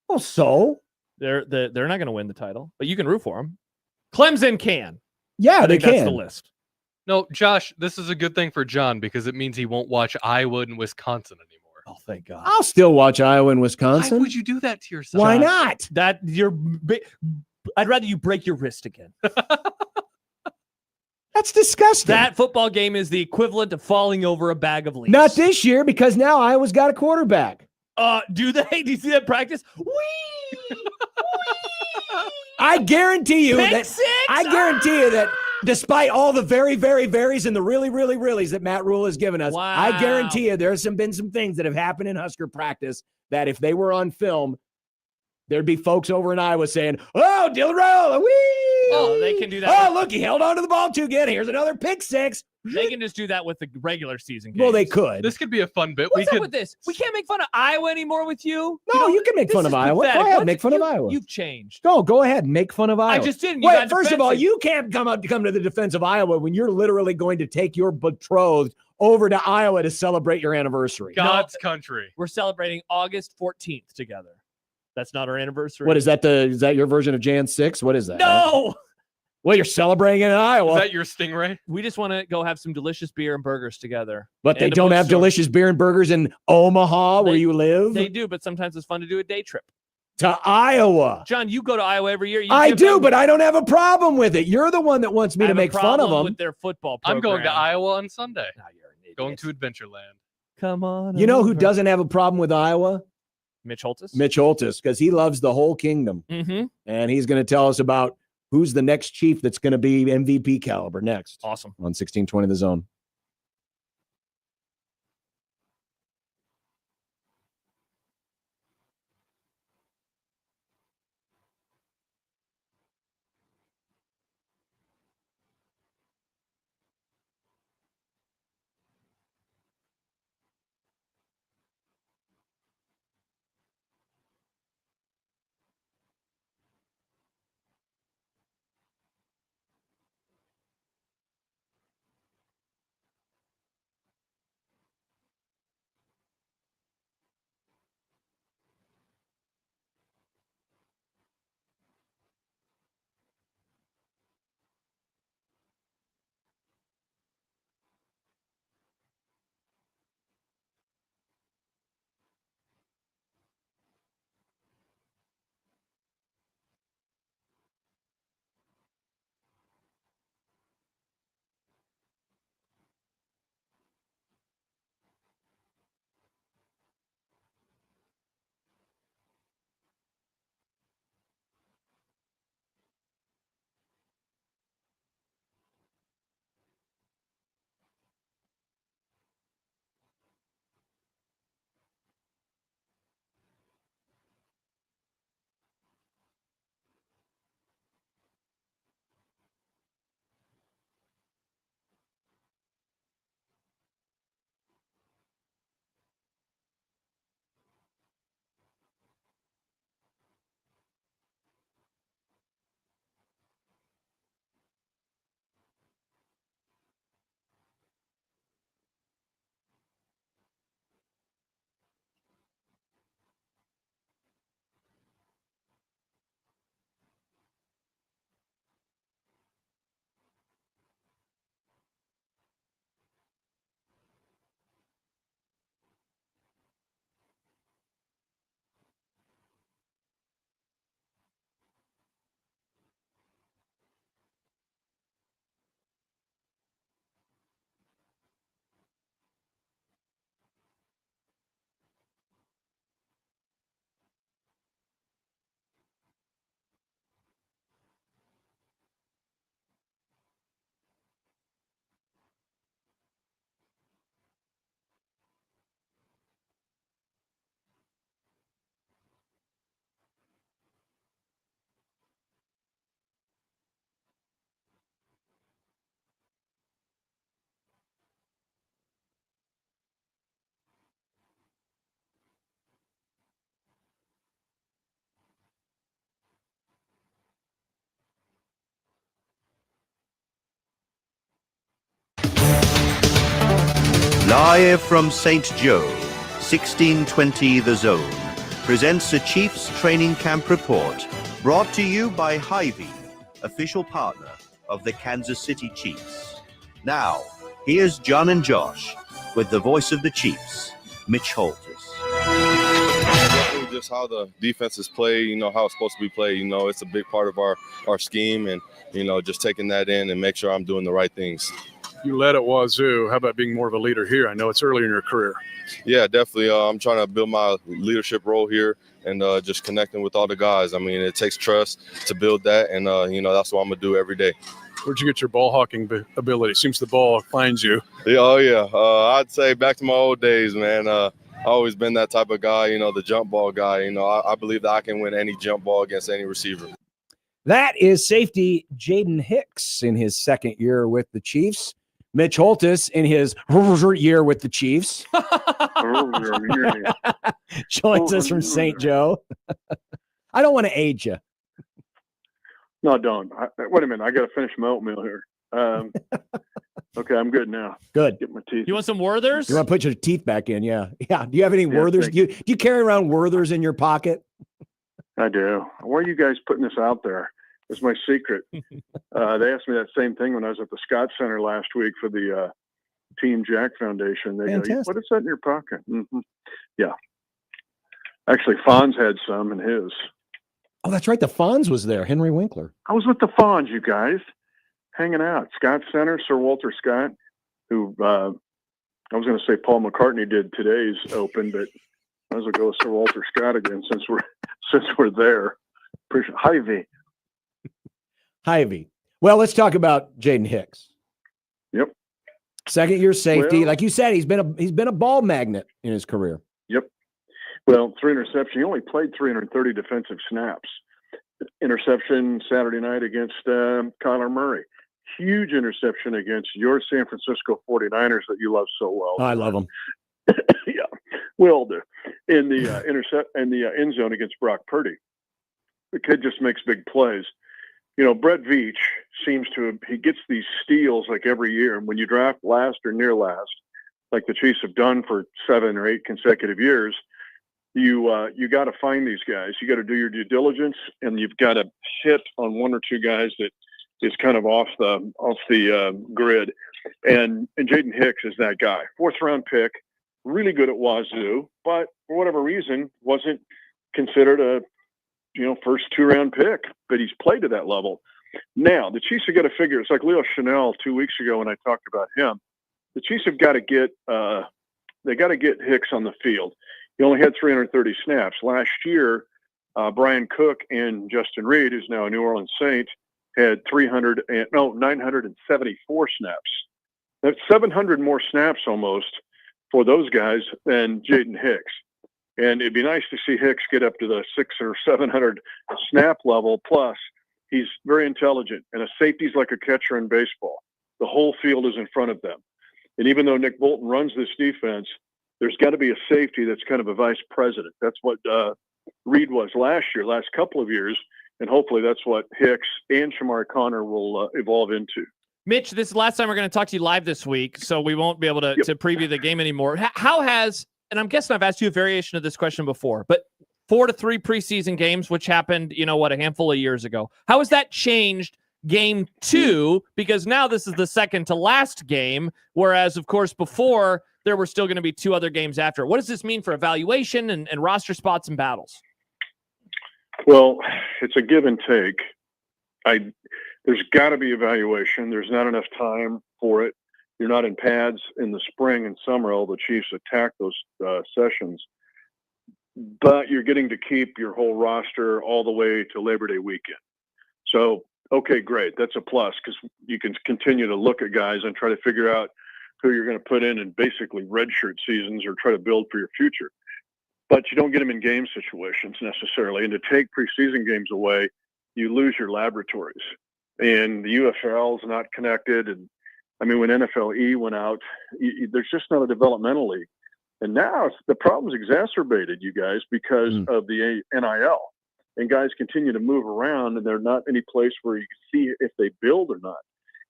B: Well, so
H: they're not going to win the title, but you can root for them. Clemson can.
B: Yeah, they can.
H: That's the list.
I: No, Josh, this is a good thing for John because it means he won't watch Iowa and Wisconsin anymore.
H: Oh, thank God.
B: I'll still watch Iowa and Wisconsin.
I: Why would you do that to yourself?
B: Why not?
H: I'd rather you break your wrist again.
B: That's disgusting.
H: That football game is the equivalent of falling over a bag of leaves.
B: Not this year, because now Iowa's got a quarterback.
H: Do they? Do you see that practice? Whee!
B: I guarantee you that despite all the very, very varies and the really, really, reallys that Matt Rule has given us,
H: wow.
B: I guarantee you there's been some things that have happened in Husker practice that if they were on film, there'd be folks over in Iowa saying, "Oh, Dylan Roll, whee!"
H: Oh, they can do that.
B: Oh, look, he held on to the ball too good. Here's another pick six.
H: They can just do that with the regular season games.
B: Well, they could.
I: This could be a fun bit.
H: What's up with this? We can't make fun of Iowa anymore with you.
B: No, you can make fun of Iowa. Go ahead, make fun of Iowa.
H: You've changed.
B: Go ahead, make fun of Iowa.
H: I just didn't.
B: Wait, first of all, you can't come to the defense of Iowa when you're literally going to take your betrothed over to Iowa to celebrate your anniversary.
I: God's country.
H: We're celebrating August 14th together. That's not our anniversary.
B: What is that? Is that your version of Jan 6? What is that?
H: No.
B: Well, you're celebrating in Iowa.
I: Is that your stingray?
H: We just want to go have some delicious beer and burgers together.
B: But they don't have delicious beer and burgers in Omaha where you live?
H: They do, but sometimes it's fun to do a day trip.
B: To Iowa.
H: John, you go to Iowa every year.
B: I do, but I don't have a problem with it. You're the one that wants me to make fun of them.
H: With their football program.
I: I'm going to Iowa on Sunday.
H: No, you're an idiot.
I: Going to Adventureland.
H: Come on.
B: You know who doesn't have a problem with Iowa?
H: Mitch Holtis.
B: Mitch Holtis, because he loves the whole kingdom.
H: Mm-hmm.
B: And he's going to tell us about who's the next chief that's going to be MVP caliber next.
H: Awesome.
B: On 1620 The Zone.
R: Live from St. Joe, 1620 The Zone presents a Chiefs training camp report brought to you by Hy-Vee, official partner of the Kansas City Chiefs. Now, here's John and Josh with the voice of the Chiefs, Mitch Holtis.
S: Definitely just how the defenses play, how it's supposed to be played. It's a big part of our scheme, and, just taking that in and make sure I'm doing the right things.
T: You led at Wazoo. How about being more of a leader here? I know it's early in your career.
S: Yeah, definitely. I'm trying to build my leadership role here and just connecting with all the guys. I mean, it takes trust to build that, and, that's what I'm going to do every day.
T: Where'd you get your ball hawking ability? Seems the ball finds you.
S: Yeah, oh, yeah. I'd say back to my old days, man. I've always been that type of guy, the jump ball guy. I believe that I can win any jump ball against any receiver.
B: That is safety Jaden Hicks in his second year with the Chiefs. Mitch Holtis in his year with the Chiefs. Joins us from St. Joe. I don't want to age you.
U: No, don't. Wait a minute. I got to finish my oatmeal here. Okay, I'm good now.
B: Good.
U: Get my teeth.
H: You want some Werthers?
B: You want to put your teeth back in? Yeah. Yeah. Do you have any Werthers? Do you carry around Werthers in your pocket?
U: I do. Why are you guys putting this out there? It's my secret. They asked me that same thing when I was at the Scott Center last week for the Team Jack Foundation. They go, "What is that in your pocket?" Mm-hmm. Yeah. Actually, Fonz had some in his.
B: Oh, that's right. The Fonz was there. Henry Winkler.
U: I was with the Fonz, you guys, hanging out. Scott Center, Sir Walter Scott, who I was going to say Paul McCartney did today's Open, but I might as well go with Sir Walter Scott again since we're there. Appreciate Hy-Vee.
B: Hy-Vee. Well, let's talk about Jaden Hicks.
U: Yep.
B: Second year safety.
U: Well,
B: like you said, he's been a ball magnet in his career.
U: Yep. Well, 3 interceptions. He only played 330 defensive snaps. Interception Saturday night against Kyler Murray. Huge interception against your San Francisco 49ers that you love so well.
B: I love them.
U: Yeah, we all do. In the end zone against Brock Purdy. The kid just makes big plays. Brett Veach he gets these steals like every year. And when you draft last or near last, like the Chiefs have done for 7 or 8 consecutive years, you got to find these guys. You got to do your due diligence, and you've got to hit on 1 or 2 guys that is kind of off the grid. And Jaden Hicks is that guy. 4th round pick, really good at Wazoo, but for whatever reason wasn't considered a first 2-round pick, but he's played to that level. Now, the Chiefs have got to figure, it's like Leo Chanel 2 weeks ago when I talked about him. The Chiefs have got to get Hicks on the field. He only had 330 snaps. Last year, Brian Cook and Justin Reed, who's now a New Orleans Saint, had 974 snaps. That's 700 more snaps almost for those guys than Jaden Hicks. And it'd be nice to see Hicks get up to the 600 or 700 snap level. Plus, he's very intelligent, and a safety's like a catcher in baseball. The whole field is in front of them. And even though Nick Bolton runs this defense, there's got to be a safety that's kind of a vice president. That's what Reed was last couple of years, and hopefully that's what Hicks and Shamar Connor will evolve into.
H: Mitch, this is the last time we're going to talk to you live this week, so we won't be able to preview the game anymore. How has, and I'm guessing I've asked you a variation of this question before, but 4 to 3 preseason games, which happened, a handful of years ago. How has that changed game 2? Because now this is the second to last game, whereas, of course, before there were still going to be 2 other games after. What does this mean for evaluation and roster spots and battles?
U: Well, it's a give and take. There's got to be evaluation. There's not enough time for it. You're not in pads in the spring and summer. All the Chiefs attack those sessions. But you're getting to keep your whole roster all the way to Labor Day weekend. So, okay, great. That's a plus because you can continue to look at guys and try to figure out who you're going to put in basically redshirt seasons or try to build for your future. But you don't get them in game situations necessarily. And to take preseason games away, you lose your laboratories. And the UFL is not connected. And I mean, when NFLE went out, there's just not a developmental league. And now the problem's exacerbated, you guys, because of the NIL. And guys continue to move around, and they're not any place where you can see if they build or not.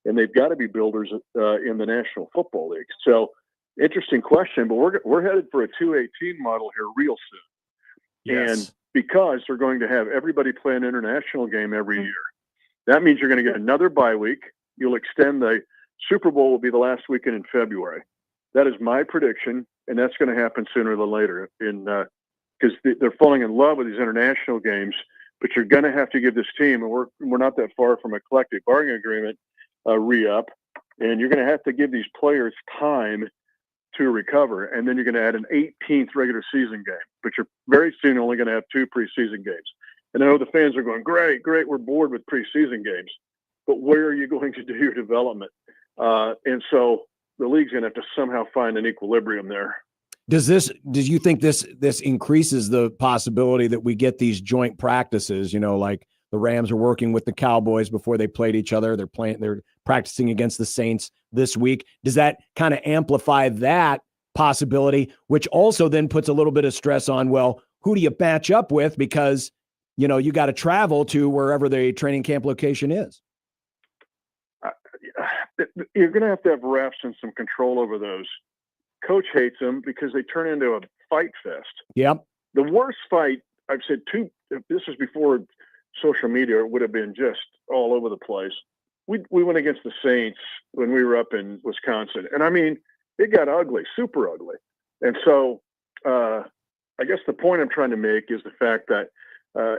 U: And they've got to be builders in the National Football League. So Interesting question, but we're headed for a 218 model here real soon.
H: Yes.
U: And because they're going to have everybody play an international game every year, that means you're going to get another bye week. You'll extend the Super Bowl will be the last weekend in February. That is my prediction, and that's going to happen sooner than later. Because they're falling in love with these international games, but you're going to have to give this team, and we're not that far from a collective bargaining agreement re-up, and you're going to have to give these players time to recover, and then you're going to add an 18th regular season game, but you're very soon only going to have 2 preseason games. And I know the fans are going, great, we're bored with preseason games, but where are you going to do your development? And so the league's going to have to somehow find an equilibrium there.
B: Do you think this increases the possibility that we get these joint practices, like the Rams are working with the Cowboys before they played each other. They're practicing against the Saints this week. Does that kind of amplify that possibility, which also then puts a little bit of stress on, well, who do you match up with? Because, you got to travel to wherever the training camp location is.
U: You're going to have refs and some control over those. Coach hates them because they turn into a fight fest.
B: Yep.
U: The worst fight, I've said this was before social media, would have been just all over the place. We went against the Saints when we were up in Wisconsin. And I mean, it got ugly, super ugly. And so I guess the point I'm trying to make is the fact that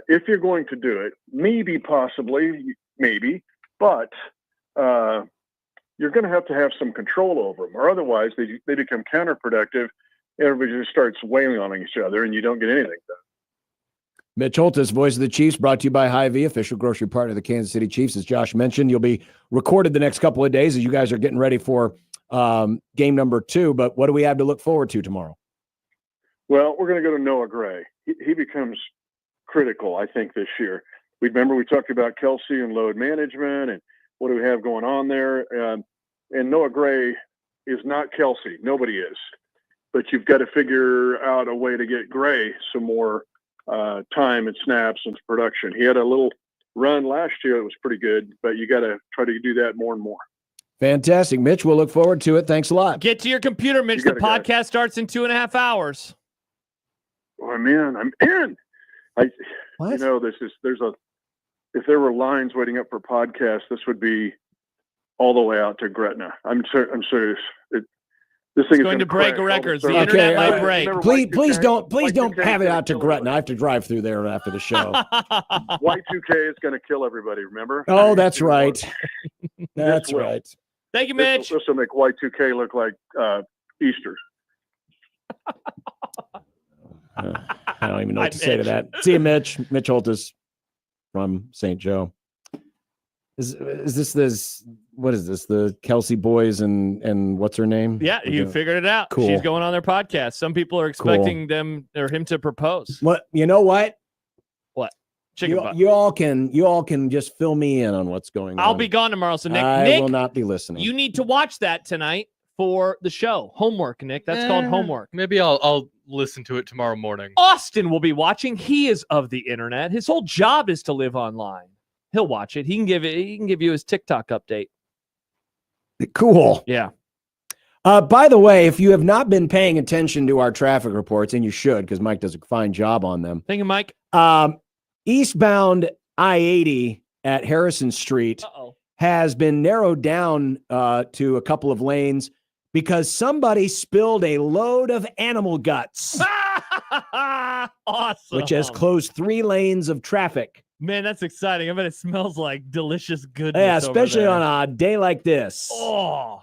U: if you're going to do it, maybe, but you're going to have some control over them, or otherwise they become counterproductive. Everybody just starts wailing on each other, and you don't get anything done.
B: Mitch Holtis, voice of the Chiefs, brought to you by Hy-Vee, official grocery partner of the Kansas City Chiefs. As Josh mentioned, you'll be recorded the next couple of days as you guys are getting ready for game number 2. But what do we have to look forward to tomorrow?
U: Well, we're going to go to Noah Gray. He becomes critical, I think, this year. We talked about Kelsey and load management and what do we have going on there. And Noah Gray is not Kelsey. Nobody is. But you've got to figure out a way to get Gray some more time and snaps and production. He had a little run last year. It was pretty good, but you got to try to do that more and more.
B: Fantastic. Mitch, we'll look forward to it. Thanks a lot.
H: Get to your computer, Mitch. The podcast starts in 2.5 hours.
U: Oh, I'm in. If there were lines waiting up for podcasts, this would be all the way out to Gretna. I'm serious. This thing is
H: going to break records. The internet might break.
B: Please don't have it out to Gretna. I have to drive through there after the show.
U: Y2K is going to kill everybody. Remember?
B: Oh, that's right. That's right.
H: Thank you, Mitch.
U: This will make Y2K look like Easter.
B: I don't even know what to say to that. See you, Mitch. Mitch Holtis from St. Joe. Is this what is this? The Kelsey boys and what's her name?
H: Yeah, you figured it out.
B: Cool.
H: She's going on their podcast. Some people are expecting them or him to propose.
B: What? You know what?
H: What? Chicken butt.
B: You all can just fill me in on what's going on.
H: I'll be gone tomorrow, so Nick
B: I will not be listening.
H: You need to watch that tonight for the show. Homework, Nick. That's called homework.
I: Maybe I'll listen to it tomorrow morning.
H: Austin will be watching. He is of the internet. His whole job is to live online. He'll watch it. He can give you his TikTok update.
B: Cool.
H: Yeah.
B: By the way, if you have not been paying attention to our traffic reports, and you should, because Mike does a fine job on them.
H: Thank you, Mike.
B: Eastbound I-80 at Harrison Street has been narrowed down to a couple of lanes because somebody spilled a load of animal guts.
H: Awesome.
B: Which has closed 3 lanes of traffic.
H: Man, that's exciting. I bet it smells like delicious goodness.
B: Yeah, especially on a day like this.
H: Oh.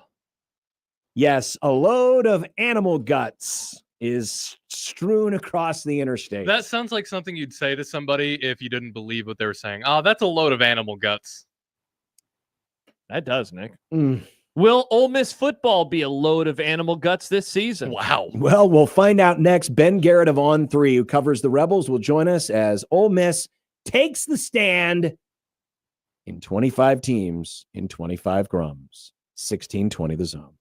B: Yes, a load of animal guts is strewn across the interstate.
I: That sounds like something you'd say to somebody if you didn't believe what they were saying. Oh, that's a load of animal guts.
H: That does, Nick. Will Ole Miss football be a load of animal guts this season?
I: Wow.
B: Well, we'll find out next. Ben Garrett of On 3, who covers the Rebels, will join us as Ole Miss takes the stand in 25 teams in 25 grums. 1620 the zone.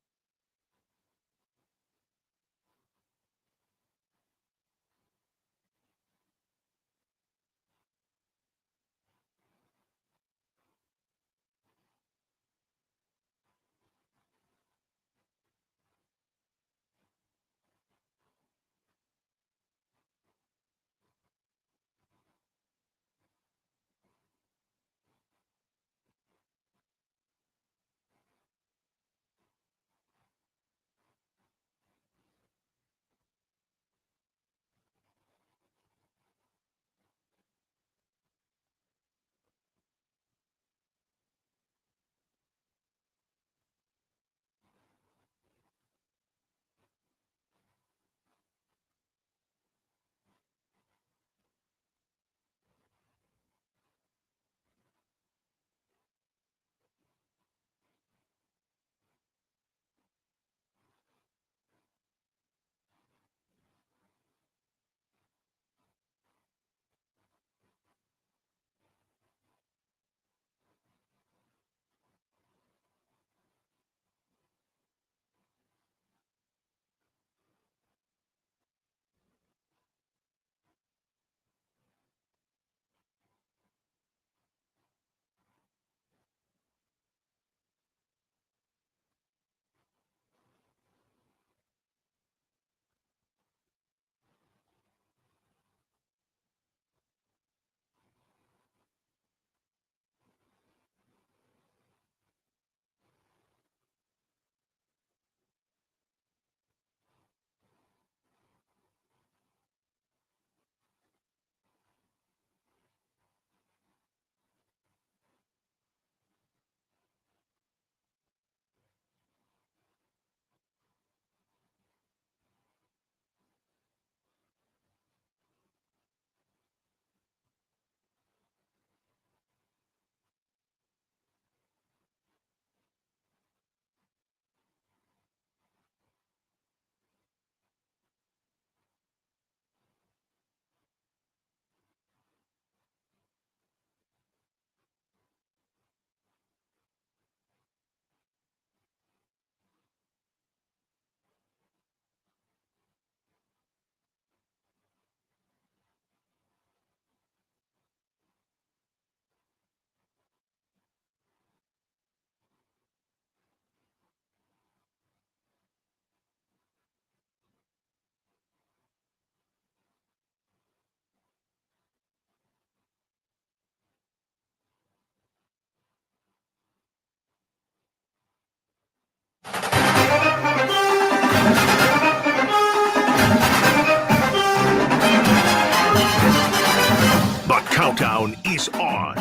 D: Countdown is on.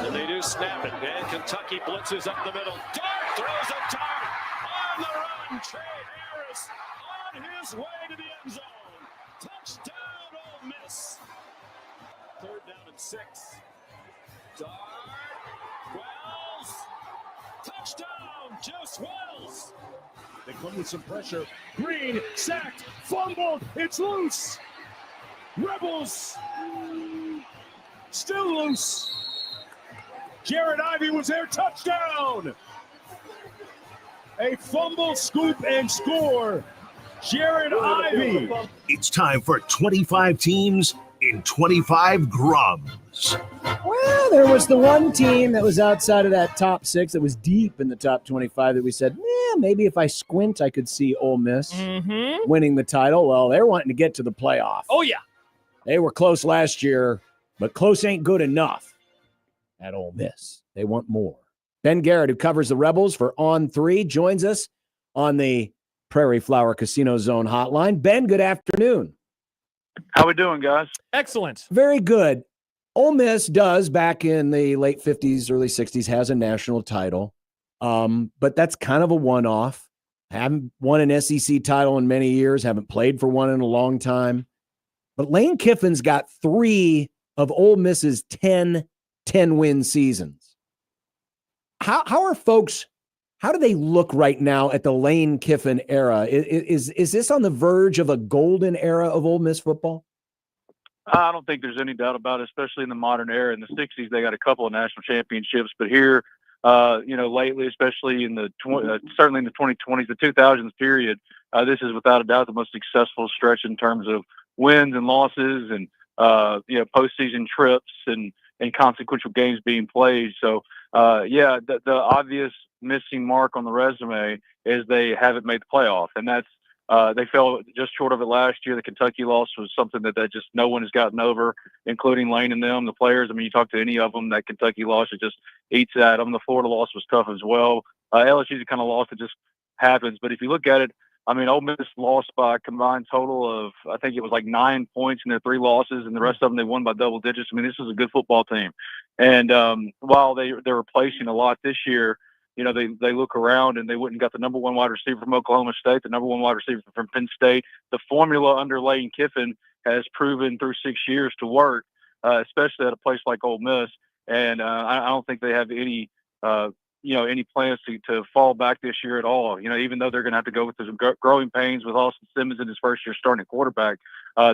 F: And they do snap it. And Kentucky blitzes up the middle. Dart throws a dart on the run. Trey Harris on his way to the end zone. Touchdown, Ole Miss. 3rd down and 6. Dart. Wells. Touchdown, Juice Wells.
V: They come with some pressure. Green, sacked, fumbled, it's loose. Rebels, still loose. Jared Ivey was there, touchdown. A fumble, scoop, and score. Jared Ivey.
D: It's time for 25 teams in 25 grums.
B: Well, there was the one team that was outside of that top 6 that was deep in the top 25 that we said, maybe if I squint, I could see Ole Miss winning the title. Well, they're wanting to get to the playoff.
H: Oh, yeah.
B: They were close last year, but close ain't good enough at Ole Miss. They want more. Ben Garrett, who covers the Rebels for On 3, joins us on the Prairie Flower Casino Zone hotline. Ben, good afternoon.
W: How we doing, guys?
H: Excellent.
B: Very good. Ole Miss does, back in the late 50s, early 60s, has a national title. But that's kind of a one-off. Haven't won an SEC title in many years, haven't played for one in a long time. But Lane Kiffin's got 3 of Ole Miss's 10-win seasons. How are folks, how do they look right now at the Lane Kiffin era? Is this on the verge of a golden era of Ole Miss football?
W: I don't think there's any doubt about it, especially in the modern era. In the 60s, they got a couple of national championships, but here, lately, especially in the certainly in the 2020s, the 2000s period, this is without a doubt the most successful stretch in terms of wins and losses and postseason trips and consequential games being played. So the obvious missing mark on the resume is they haven't made the playoff, and that's they fell just short of it last year. The Kentucky loss was something that just no one has gotten over, including Lane and them, the players. I mean, you talk to any of them, that Kentucky loss, it just eats at them. The Florida loss was tough as well. LSU's the kind of loss that just happens. But if you look at it, I mean, Ole Miss lost by a combined total of, I think it was like 9 points in their 3 losses, and the rest of them they won by double digits. I mean, this is a good football team. And while they're replacing a lot this year, they look around and they went and got the number 1 wide receiver from Oklahoma State, the number 1 wide receiver from Penn State. The formula under Lane Kiffin has proven through 6 years to work, especially at a place like Ole Miss. And I don't think they have any plans to fall back this year at all. Even though they're going to have to go with some growing pains with Austin Simmons in his first year starting quarterback,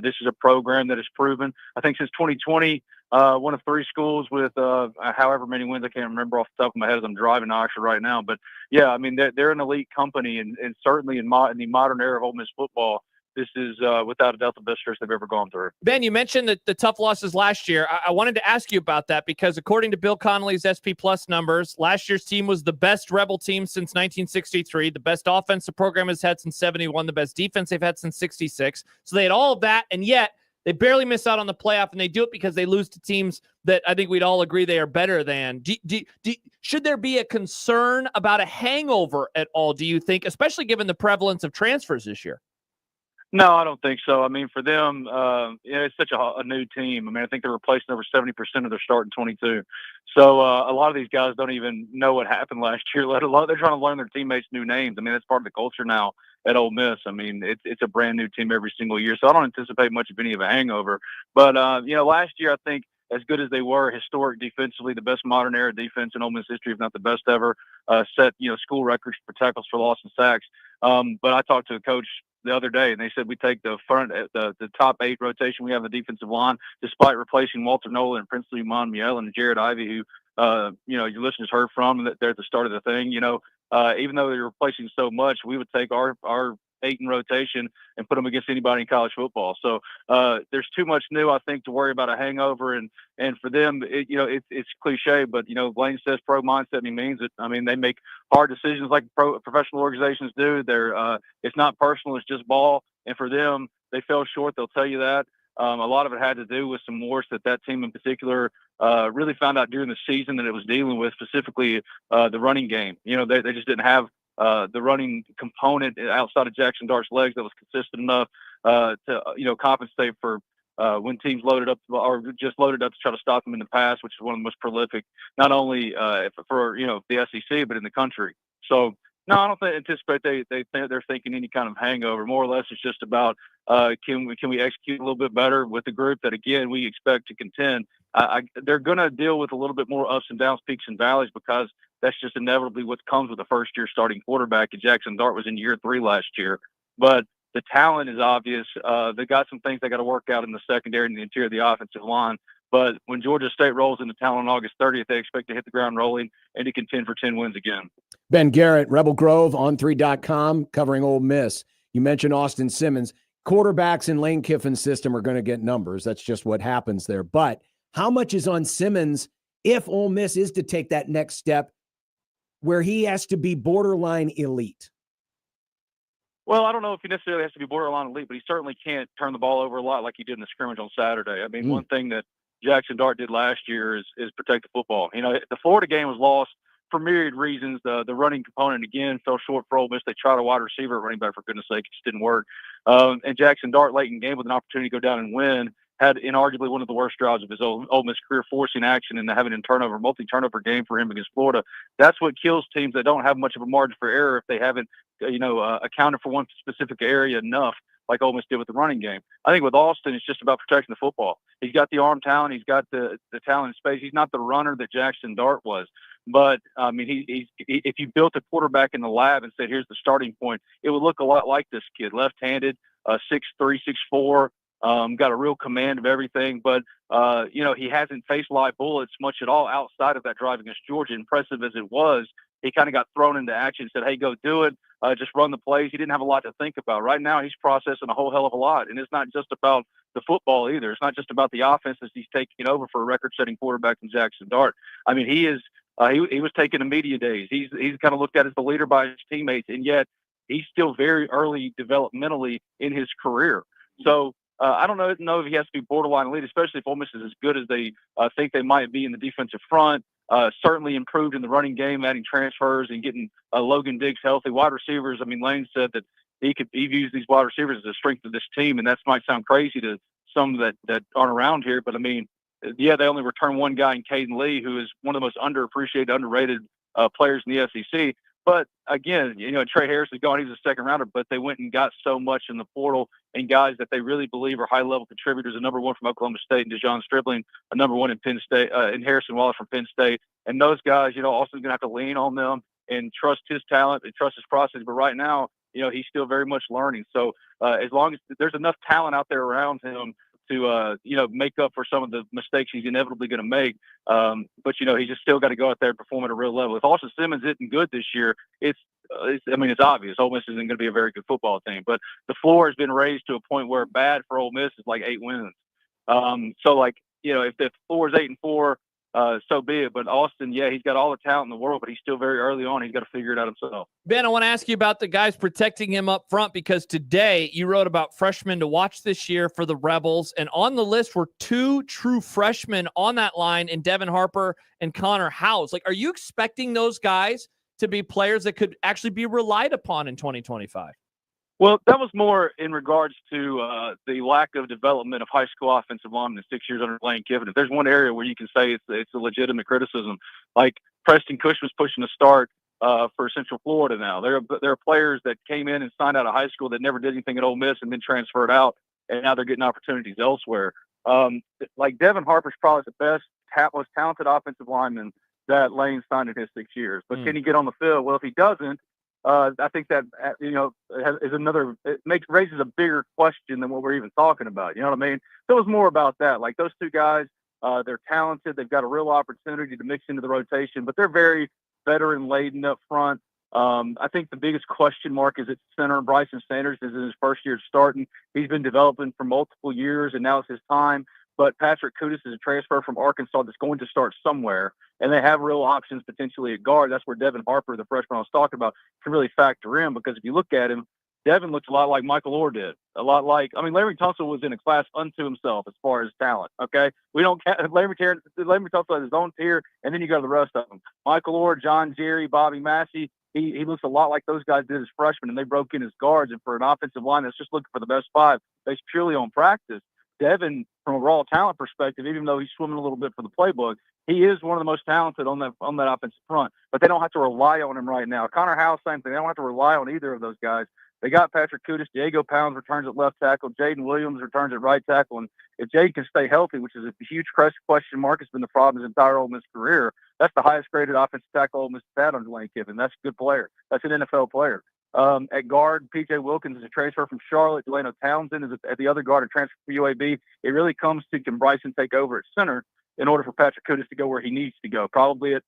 W: this is a program that has proven, I think since 2020, one of 3 schools with however many wins, I can't remember off the top of my head as I'm driving actually right now. But yeah, I mean, they're an elite company, and certainly in the modern era of Ole Miss football, this is without a doubt the best stretch they've ever gone through.
H: Ben, you mentioned the tough losses last year. I wanted to ask you about that because according to Bill Connolly's SP Plus numbers, last year's team was the best Rebel team since 1963, the best offense the program has had since 71, the best defense they've had since 66. So they had all of that, and yet they barely miss out on the playoff, and they do it because they lose to teams that I think we'd all agree they are better than. Should there be a concern about a hangover at all, do you think, especially given the prevalence of transfers this year?
W: No, I don't think so. I mean, for them, it's such a new team. I mean, I think they're replacing over 70% of their starting 22. So a lot of these guys don't even know what happened last year, let alone they're trying to learn their teammates' new names. I mean, that's part of the culture now at Ole Miss. I mean, it's a brand new team every single year. So I don't anticipate much of any of a hangover. But, last year, I think as good as they were, historic defensively, the best modern era defense in Ole Miss history, if not the best ever, set, school records for tackles for loss and sacks. But I talked to a coach the other day, and they said we take the top 8 rotation we have on the defensive line, despite replacing Walter Nolan and Princely Monmiel and Jared Ivey, who your listeners heard from that they're at the start of the thing. Even though they're replacing so much, we would take our 8 in rotation and put them against anybody in college football. So there's too much new, I think, to worry about a hangover. And for them, it's cliche, but Lane says pro mindset, and he means it. I mean, they make hard decisions like professional organizations do. It's not personal; it's just ball. And for them, they fell short. They'll tell you that. A lot of it had to do with some wars that team in particular really found out during the season that it was dealing with, specifically the running game. They just didn't have the running component outside of Jackson Dart's legs that was consistent enough to compensate for when teams loaded up or just loaded up to try to stop them in the pass, which is one of the most prolific, not only for the SEC but in the country. So no, I don't anticipate they're thinking any kind of hangover. More or less, it's just about can we execute a little bit better with the group that again we expect to contend. They're going to deal with a little bit more ups and downs, peaks and valleys, because that's just inevitably what comes with a first-year starting quarterback. And Jackson Dart was in year 3 last year, but the talent is obvious. They got some things they got to work out in the secondary and the interior of the offensive line. But when Georgia State rolls into town on August 30th, they expect to hit the ground rolling and to contend for 10 wins again.
B: Ben Garrett, Rebel Grove, on3.com, covering Ole Miss. You mentioned Austin Simmons. Quarterbacks in Lane Kiffin's system are going to get numbers. That's just what happens there. But how much is on Simmons if Ole Miss is to take that next step where he has to be borderline elite?
W: Well, I don't know if he necessarily has to be borderline elite, but he certainly can't turn the ball over a lot like he did in the scrimmage on Saturday. I mean, one thing that Jackson Dart did last year is protect the football. The Florida game was lost for myriad reasons. The running component, again, fell short for Ole Miss. They tried a wide receiver at running back, for goodness sake. It just didn't work. And Jackson Dart, late in the game with an opportunity to go down and win, had inarguably one of the worst drives of his Ole Miss career, forcing action and having a multi-turnover game for him against Florida. That's what kills teams that don't have much of a margin for error if they haven't, accounted for one specific area enough, like Ole Miss did with the running game. I think with Austin, it's just about protecting the football. He's got the arm talent. He's got the talent in space. He's not the runner that Jackson Dart was. But, I mean, if you built a quarterback in the lab and said, here's the starting point, it would look a lot like this kid, left-handed, 6'3", 6'4", got a real command of everything. But, he hasn't faced live bullets much at all outside of that drive against Georgia. Impressive as it was, he kind of got thrown into action and said, hey, go do it. Just run the plays. He didn't have a lot to think about. Right now, he's processing a whole hell of a lot. And it's not just about the football either. It's not just about the offenses he's taking over for a record-setting quarterback in Jackson Dart. I mean, he is he was taking the media days. He's kind of looked at as the leader by his teammates, and yet he's still very early developmentally in his career. So I don't know if he has to be borderline elite, especially if Ole Miss is as good as they think they might be in the defensive front. Certainly improved in the running game, adding transfers and getting Logan Diggs healthy. Wide receivers, I mean, Lane said that he views these wide receivers as a strength of this team, and that might sound crazy to some that aren't around here, but I mean, yeah, they only return one guy in Caden Lee, who is one of the most underappreciated, underrated players in the SEC. But again, Trey Harris is gone. He's a second rounder, but they went and got so much in the portal and guys that they really believe are high level contributors. A number one from Oklahoma State and DeJon Stripling, a number one in Penn State, and Harrison Wallace from Penn State. And those guys, Austin's going to have to lean on them and trust his talent and trust his process. But right now, he's still very much learning. So as long as there's enough talent out there around him to make up for some of the mistakes he's inevitably going to make. But he's just still got to go out there and perform at a real level. If Austin Simmons isn't good this year, it's obvious. Ole Miss isn't going to be a very good football team. But the floor has been raised to a point where bad for Ole Miss is like 8 wins. So if the floor is 8-4, so be it. But Austin, yeah, he's got all the talent in the world, but he's still very early on. He's got to figure it out himself.
H: Ben, I want to ask you about the guys protecting him up front, because today you wrote about freshmen to watch this year for the Rebels, and on the list were 2 true freshmen on that line in Devin Harper and Connor Howes. Are you expecting those guys to be players that could actually be relied upon in 2025?
W: Well, that was more in regards to the lack of development of high school offensive linemen in 6 years under Lane Kiffin. If there's one area where you can say it's a legitimate criticism, like Preston Cushman's pushing to start for Central Florida now. There are players that came in and signed out of high school that never did anything at Ole Miss and then transferred out, and now they're getting opportunities elsewhere. Like Devin Harper's probably the best, most talented offensive lineman that Lane signed in his 6 years. But can he get on the field? Well, if he doesn't, I think that is another. It raises a bigger question than what we're even talking about. You know what I mean? So it was more about that. Like those 2 guys, they're talented. They've got a real opportunity to mix into the rotation, but they're very veteran laden up front. I think the biggest question mark is at center. Bryson Sanders is in his first year starting. He's been developing for multiple years, and now it's his time. But Patrick Kudus is a transfer from Arkansas that's going to start somewhere, and they have real options potentially at guard. That's where Devin Harper, the freshman I was talking about, can really factor in, because if you look at him, Devin looks a lot like Michael Orr did. A lot like, Larry Tunsil was in a class unto himself as far as talent, okay? We don't Larry Tunsil has his own tier, and then you go to the rest of them. Michael Orr, John Jerry, Bobby Massey, he looks a lot like those guys did as freshmen, and they broke in as guards. And for an offensive line that's just looking for the best 5 based purely on practice, Devin, from a raw talent perspective, even though he's swimming a little bit for the playbook, he is one of the most talented on that offensive front. But they don't have to rely on him right now. Connor Howell, same thing. They don't have to rely on either of those guys. They got Patrick Kudus. Diego Pounds returns at left tackle. Jaden Williams returns at right tackle. And if Jade can stay healthy, which is a huge question mark, has been the problem his entire Ole Miss career, that's the highest graded offensive tackle Ole Miss has had under Lane Kiffin. That's a good player. That's an NFL player. At guard, P.J. Wilkins is a transfer from Charlotte. Delano Townsend is at the other guard, a transfer from UAB. It really comes to, can Bryson take over at center in order for Patrick Kudus to go where he needs to go, probably at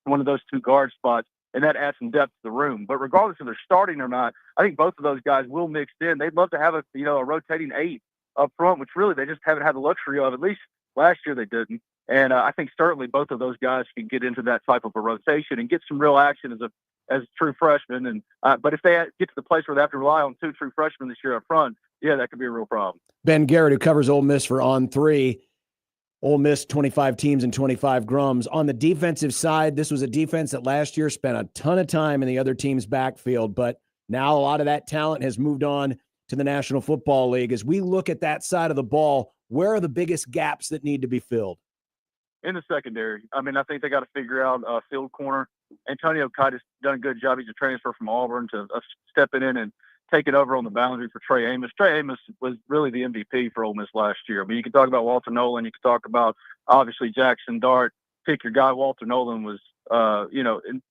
W: one of those two guard spots, and that adds some depth to the room. But regardless if they're starting or not, I think both of those guys will mix in. They'd love to have a rotating 8 up front, which really they just haven't had the luxury of. At least last year they didn't. And I think certainly both of those guys can get into that type of a rotation and get some real action as true freshmen. And but if they get to the place where they have to rely on 2 true freshmen this year up front, yeah, that could be a real problem.
B: Ben Garrett, who covers Ole Miss for On3, Ole Miss 25 teams and 25 Grums. On the defensive side, this was a defense that last year spent a ton of time in the other team's backfield, but now a lot of that talent has moved on to the National Football League. As we look at that side of the ball, where are the biggest gaps that need to be filled?
W: In the secondary. I mean, I think they got to figure out field corner. Antonio Cottage done a good job. He's a transfer from Auburn to stepping in and taking over on the boundary for Trey Amos. Trey Amos was really the MVP for Ole Miss last year. I mean, you can talk about Walter Nolan. You can talk about, obviously, Jackson Dart. Pick your guy. Walter Nolan was,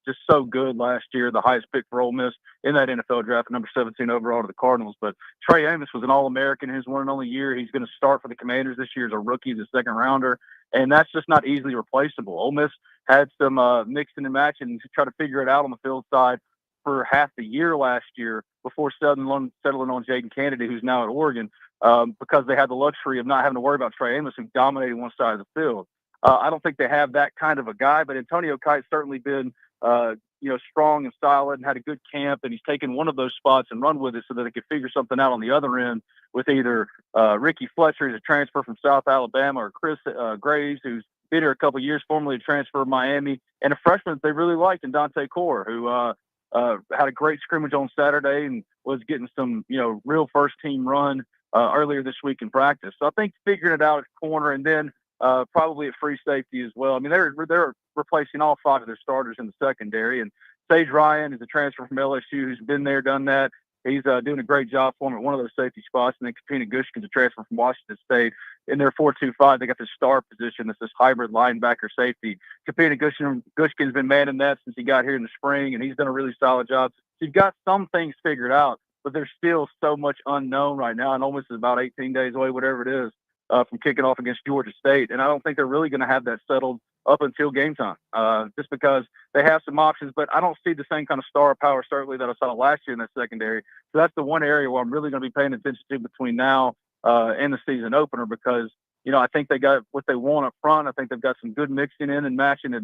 W: just so good last year, the highest pick for Ole Miss in that NFL draft, number 17 overall to the Cardinals. But Trey Amos was an All-American in his one and only year. He's going to start for the Commanders this year as a rookie, the second rounder. And that's just not easily replaceable. Ole Miss had some mixing and matching to try to figure it out on the field side for half the year last year before settling on Jaden Kennedy, who's now at Oregon, because they had the luxury of not having to worry about Trey Amos, who dominated one side of the field. I don't think they have that kind of a guy, but Antonio Kite's certainly been, strong and solid and had a good camp, and he's taken one of those spots and run with it so that they could figure something out on the other end with either Ricky Fletcher, who's a transfer from South Alabama, or Chris Graves, who's been here a couple of years, formerly a transfer from Miami, and a freshman that they really liked in Dante Core, who had a great scrimmage on Saturday and was getting some, real first-team run earlier this week in practice. So I think figuring it out at corner and then probably at free safety as well. I mean, they're replacing all 5 of their starters in the secondary. And Sage Ryan is a transfer from LSU who's been there, done that. He's doing a great job for them at one of those safety spots. And then Kapina Gushkin's a transfer from Washington State. In their 4-2-5, they got this star position that's this hybrid linebacker safety. Kapina Gushkin's been manning that since he got here in the spring, and he's done a really solid job. So you've got some things figured out, but there's still so much unknown right now. And Ole Miss is about 18 days away, whatever it is, from kicking off against Georgia State. And I don't think they're really going to have that settled up until game time, just because they have some options, but I don't see the same kind of star power, certainly, that I saw last year in that secondary. So that's the one area where I'm really going to be paying attention to between now and the season opener, because, I think they got what they want up front. I think they've got some good mixing in and matching at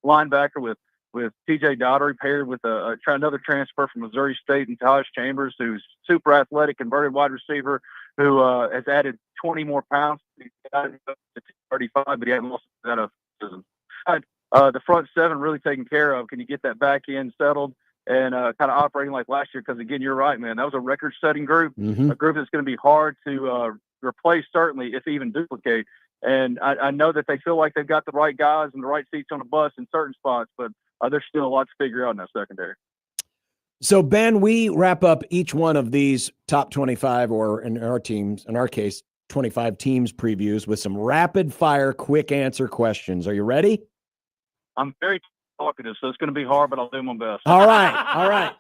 W: linebacker with TJ Daugherty, paired with another transfer from Missouri State and Taj Chambers, who's super athletic, converted wide receiver, who has added 20 more pounds. He got to 35, but he hadn't lost that of the front 7 really taken care of. Can you get that back end settled and kind of operating like last year? Because, again, you're right, man. That was a record-setting group, a group that's going to be hard to replace, certainly, if even duplicate. And I know that they feel like they've got the right guys and the right seats on the bus in certain spots, but there's still a lot to figure out in that secondary.
B: So, Ben, we wrap up each one of these top 25, or in our case, 25 teams previews with some rapid-fire, quick answer questions. Are you ready?
W: I'm very talkative, so it's going to be hard, but I'll do my best.
B: All right.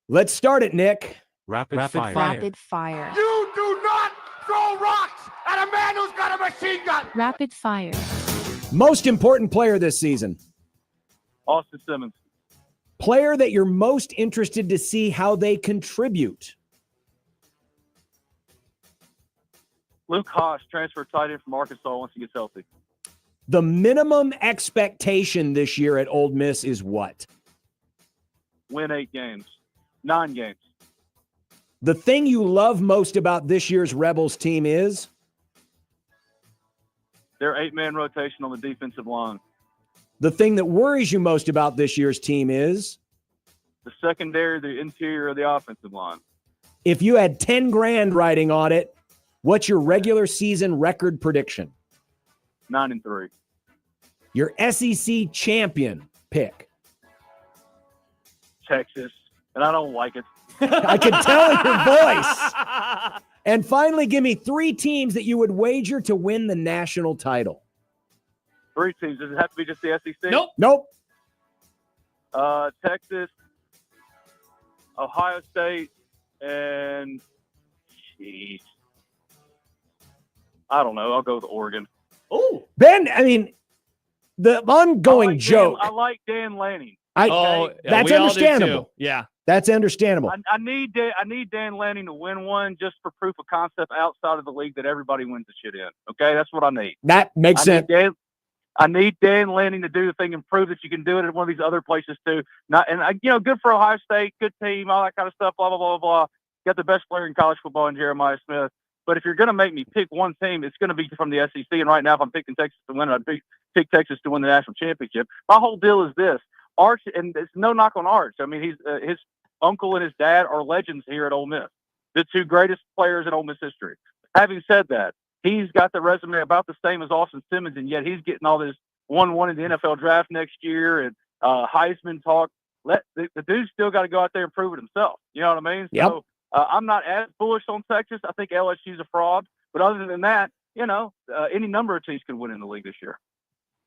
B: Let's start it, Nick.
G: Rapid fire.
J: Rapid fire.
G: You do not throw rocks at a man who's got a machine gun.
J: Rapid fire.
B: Most important player this season.
W: Austin Simmons.
B: Player that you're most interested to see how they contribute.
W: Luke Haas, transfer tight end from Arkansas once he gets healthy.
B: The minimum expectation this year at Ole Miss is what?
W: Win 9 games.
B: The thing you love most about this year's Rebels team is?
W: Their 8-man rotation on the defensive line.
B: The thing that worries you most about this year's team is?
W: The secondary, the interior of the offensive line.
B: If you had $10,000 riding on it, What's your regular season record prediction?
W: 9-3.
B: Your SEC champion pick.
W: Texas, and I don't like it.
B: I can tell in your voice. And finally, give me 3 teams that you would wager to win the national title.
W: 3 teams. Does it have to be just the SEC?
B: Nope.
W: Texas, Ohio State, and I don't know. I'll go with Oregon.
B: Oh, Ben, I mean, the ongoing joke.
W: I like Dan Lanning.
B: That's understandable.
H: Yeah.
B: That's understandable.
W: I need Dan Lanning to win one just for proof of concept outside of the league that everybody wins the shit in. Okay, that's what I need.
B: That makes sense.
W: I need Dan Lanning to do the thing and prove that you can do it at one of these other places too. Good for Ohio State, good team, all that kind of stuff. Blah blah blah blah. Got the best player in college football in Jeremiah Smith. But if you're going to make me pick one team, it's going to be from the SEC. And right now, if I'm picking Texas to win, I'd pick Texas to win the national championship. My whole deal is this: Arch, and it's no knock on Arch. I mean, his uncle and his dad are legends here at Ole Miss, the 2 greatest players in Ole Miss history. Having said that, he's got the resume about the same as Austin Simmons, and yet he's getting all this 1-1 in the NFL draft next year and Heisman talk. The dude's still got to go out there and prove it himself. You know what I mean?
B: Yep.
W: So I'm not as bullish on Texas. I think LSU's a fraud. But other than that, any number of teams could win in the league this year.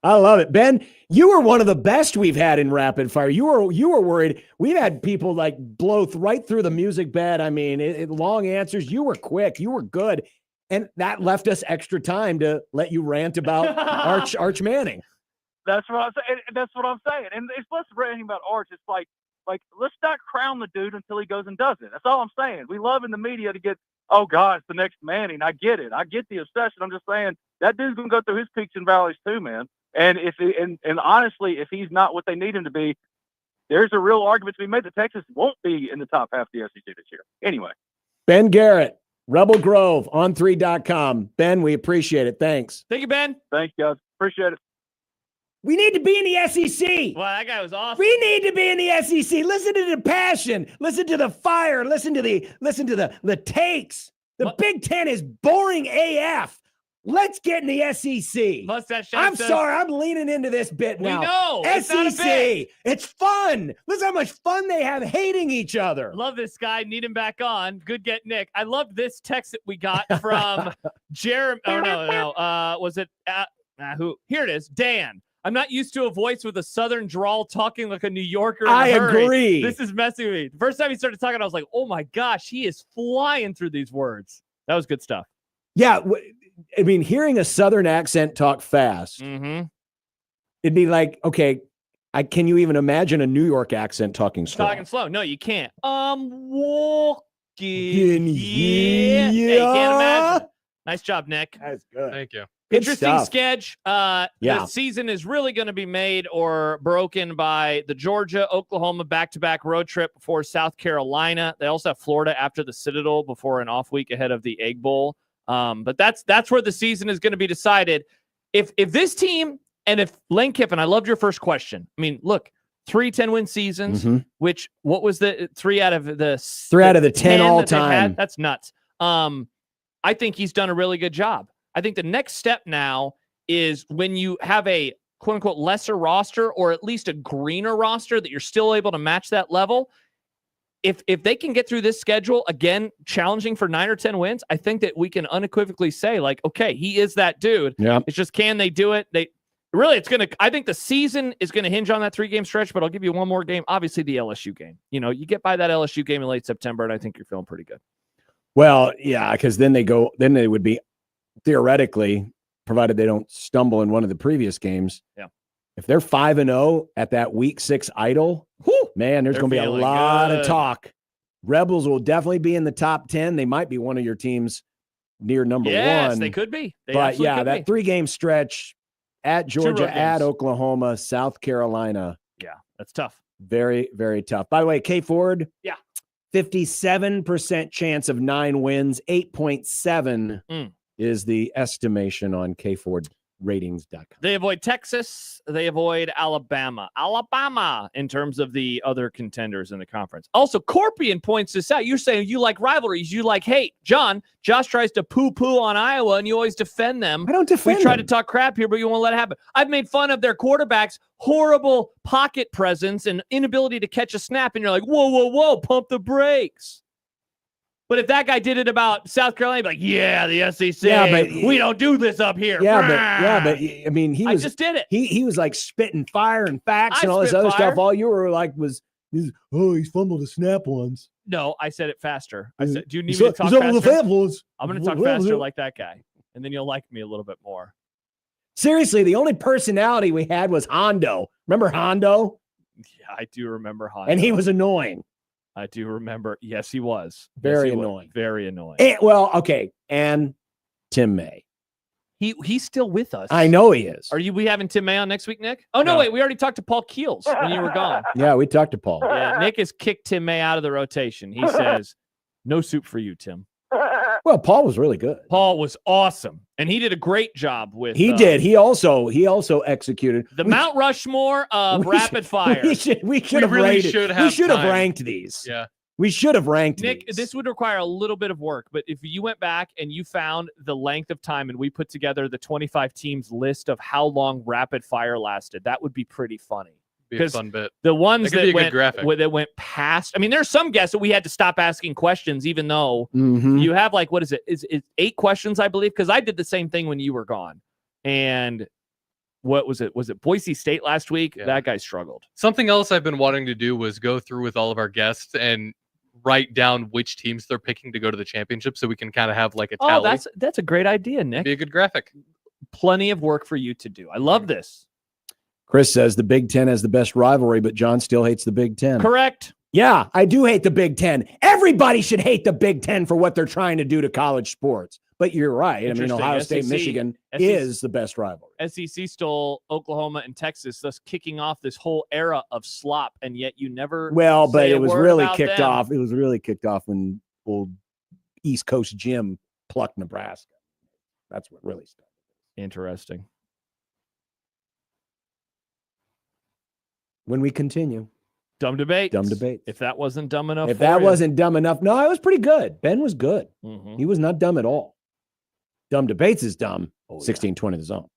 B: I love it. Ben, you were one of the best we've had in rapid fire. You were worried. We've had people like blow right through the music bed. I mean, long answers. You were quick. You were good. And that left us extra time to let you rant about Arch Manning.
W: That's what I'm saying. That's what I'm saying. And it's less ranting about Arch. It's like let's not crown the dude until he goes and does it. That's all I'm saying. We love in the media to get, oh God, it's the next Manning. I get it. I get the obsession. I'm just saying that dude's gonna go through his peaks and valleys too, man. And honestly, if he's not what they need him to be, there's a real argument to be made that Texas won't be in the top half of the SEC this year. Anyway.
B: Ben Garrett, Rebel Grove, on3.com. Ben, we appreciate it. Thanks.
H: Thank you, Ben.
W: Thanks, guys. Appreciate it.
B: We need to be in the SEC.
H: Well, that guy was awesome.
B: We need to be in the SEC. Listen to the passion. Listen to the fire. Listen to the takes. The Big Ten is boring AF. Let's get in the SEC. I'm sorry, I'm leaning into this bit now.
H: We know. It's
B: SEC.
H: not a bit.
B: It's fun. Listen how much fun they have hating each other.
H: Love this guy. Need him back on. Good get, Nick. I love this text that we got from Jeremy. Oh, no. Was it who? Here it is. Dan. I'm not used to a voice with a southern drawl talking like a New Yorker.
B: I agree.
H: This is messing with me. The first time he started talking, I was like, oh my gosh, he is flying through these words. That was good stuff.
B: Yeah. I mean, hearing a southern accent talk fast, it'd be like, okay, can you even imagine a New York accent talking slow?
H: Talking slow. No, you can't. Walking.
B: Yeah.
H: Hey, you can't imagine. Nice job, Nick.
B: That's good.
I: Thank you.
H: Interesting sketch. The season is really going to be made or broken by the Georgia-Oklahoma back-to-back road trip before South Carolina. They also have Florida after the Citadel before an off week ahead of the Egg Bowl. But that's where the season is going to be decided. If this team and if Lane Kiffin, I loved your first question. I mean, look, 3 10-win seasons, which what was the 3 out of the 10
B: all time?
H: That's nuts. I think he's done a really good job. I think the next step now is when you have a quote unquote lesser roster or at least a greener roster that you're still able to match that level. If they can get through this schedule again, challenging for 9 or 10 wins, I think that we can unequivocally say like, okay, he is that dude.
B: Yeah.
H: It's just, can they do it? I think the season is going to hinge on that 3-game stretch, but I'll give you one more game. Obviously the LSU game, you get by that LSU game in late September and I think you're feeling pretty good.
B: Well, yeah, because then they would be theoretically, provided they don't stumble in one of the previous games.
H: Yeah.
B: If they're 5-0 at that week 6 idle, man, there's going to be a lot of talk. Rebels will definitely be in the top 10. They might be one of your teams near number 1.
H: Yes, they could be.
B: But yeah, that 3-game stretch at Georgia, at Oklahoma, South Carolina.
H: Yeah, that's tough.
B: Very, very tough. By the way, K Ford.
H: Yeah.
B: 57% chance of 9 wins, 8.7 is the estimation on K Ford ratings.com.
H: They avoid Texas. They avoid Alabama. Alabama in terms of the other contenders in the conference. Also, Corpian points this out. You're saying you like rivalries. You like hate. John, Josh tries to poo-poo on Iowa, and you always defend them.
B: I don't defend
H: We try
B: them.
H: to talk crap here, but you won't let it happen. I've made fun of their quarterback's horrible pocket presence and inability to catch a snap, and you're like, whoa, whoa, whoa, pump the brakes. But if that guy did it about South Carolina, he'd be like, yeah, the SEC, we don't do this up here.
B: But I mean,
H: I just did it.
B: He was like spitting fire and facts
H: I
B: and all this
H: spit
B: other
H: fire.
B: stuff. All you were like was, he's fumbled a snap once.
H: No, I said it faster. I said, do you need
B: He's
H: me to talk
B: fumbled
H: faster?
B: the ones.
H: I'm going to talk faster like that guy, and then you'll like me a little bit more.
B: Seriously, the only personality we had was Hondo. Remember Hondo?
H: Yeah, I do remember Hondo.
B: And he was annoying.
H: I do remember. Yes, he was.
B: Very
H: Yes, he was.
B: annoying.
H: Very annoying.
B: Okay. And Tim May.
H: He's still with us.
B: I know he is.
H: Are we having Tim May on next week, Nick? Oh, no, wait. We already talked to Paul Keels when you were gone.
B: Yeah, we talked to Paul.
H: Yeah, Nick has kicked Tim May out of the rotation. He says, no soup for you, Tim.
B: Well, Paul was really good.
H: Paul was awesome. And he did a great job with
B: He did. He also executed
H: the Mount Rushmore of rapid fire.
B: We should have
I: really
B: rated.
I: should
B: We
I: have
B: should have
I: time.
B: ranked these.
I: Yeah.
B: We should have ranked
H: Nick,
B: these.
H: this would require a little bit of work, but if you went back and you found the length of time and we put together the 25 teams list of how long rapid fire lasted, that would be pretty funty.
I: Be a fun bit.
H: The ones
I: That could be
H: that
I: a good graphic.
H: that went past, I mean, there's some guests that we had to stop asking questions, even though
B: Mhm.
H: you have like, what is it? Is 8 questions, I believe? Because I did the same thing when you were gone. And what was it? Was it Boise State last week?
I: Yeah.
H: That guy struggled.
I: Something else I've been wanting to do was go through with all of our guests and write down which teams they're picking to go to the championship so we can kind of have like a tally.
H: Oh, that's a great idea, Nick.
I: Be a good graphic.
H: Plenty of work for you to do. I love this.
B: Chris says the Big Ten has the best rivalry, but John still hates the Big Ten.
H: Correct.
B: Yeah, I do hate the Big Ten. Everybody should hate the Big Ten for what they're trying to do to college sports. But you're right. I mean,
H: Interesting.
B: Ohio State,
H: SEC
B: Michigan is the best rivalry.
H: SEC stole Oklahoma and Texas, thus kicking off this whole era of slop, and yet you never
B: Well, but
H: say a
B: it was
H: word
B: really
H: about
B: kicked
H: them.
B: off. It was really kicked off when old East Coast Jim plucked Nebraska. That's what really started.
H: Interesting.
B: When we continue.
H: Dumb debate.
B: Dumb debate.
H: If that wasn't dumb enough,
B: If
H: for
B: that
H: you.
B: wasn't dumb enough, no, I was pretty good. Ben was good.
H: Mhm.
B: He was not dumb at all. Dumb debates is dumb.
H: Oh, yeah.
B: 1620 the zone.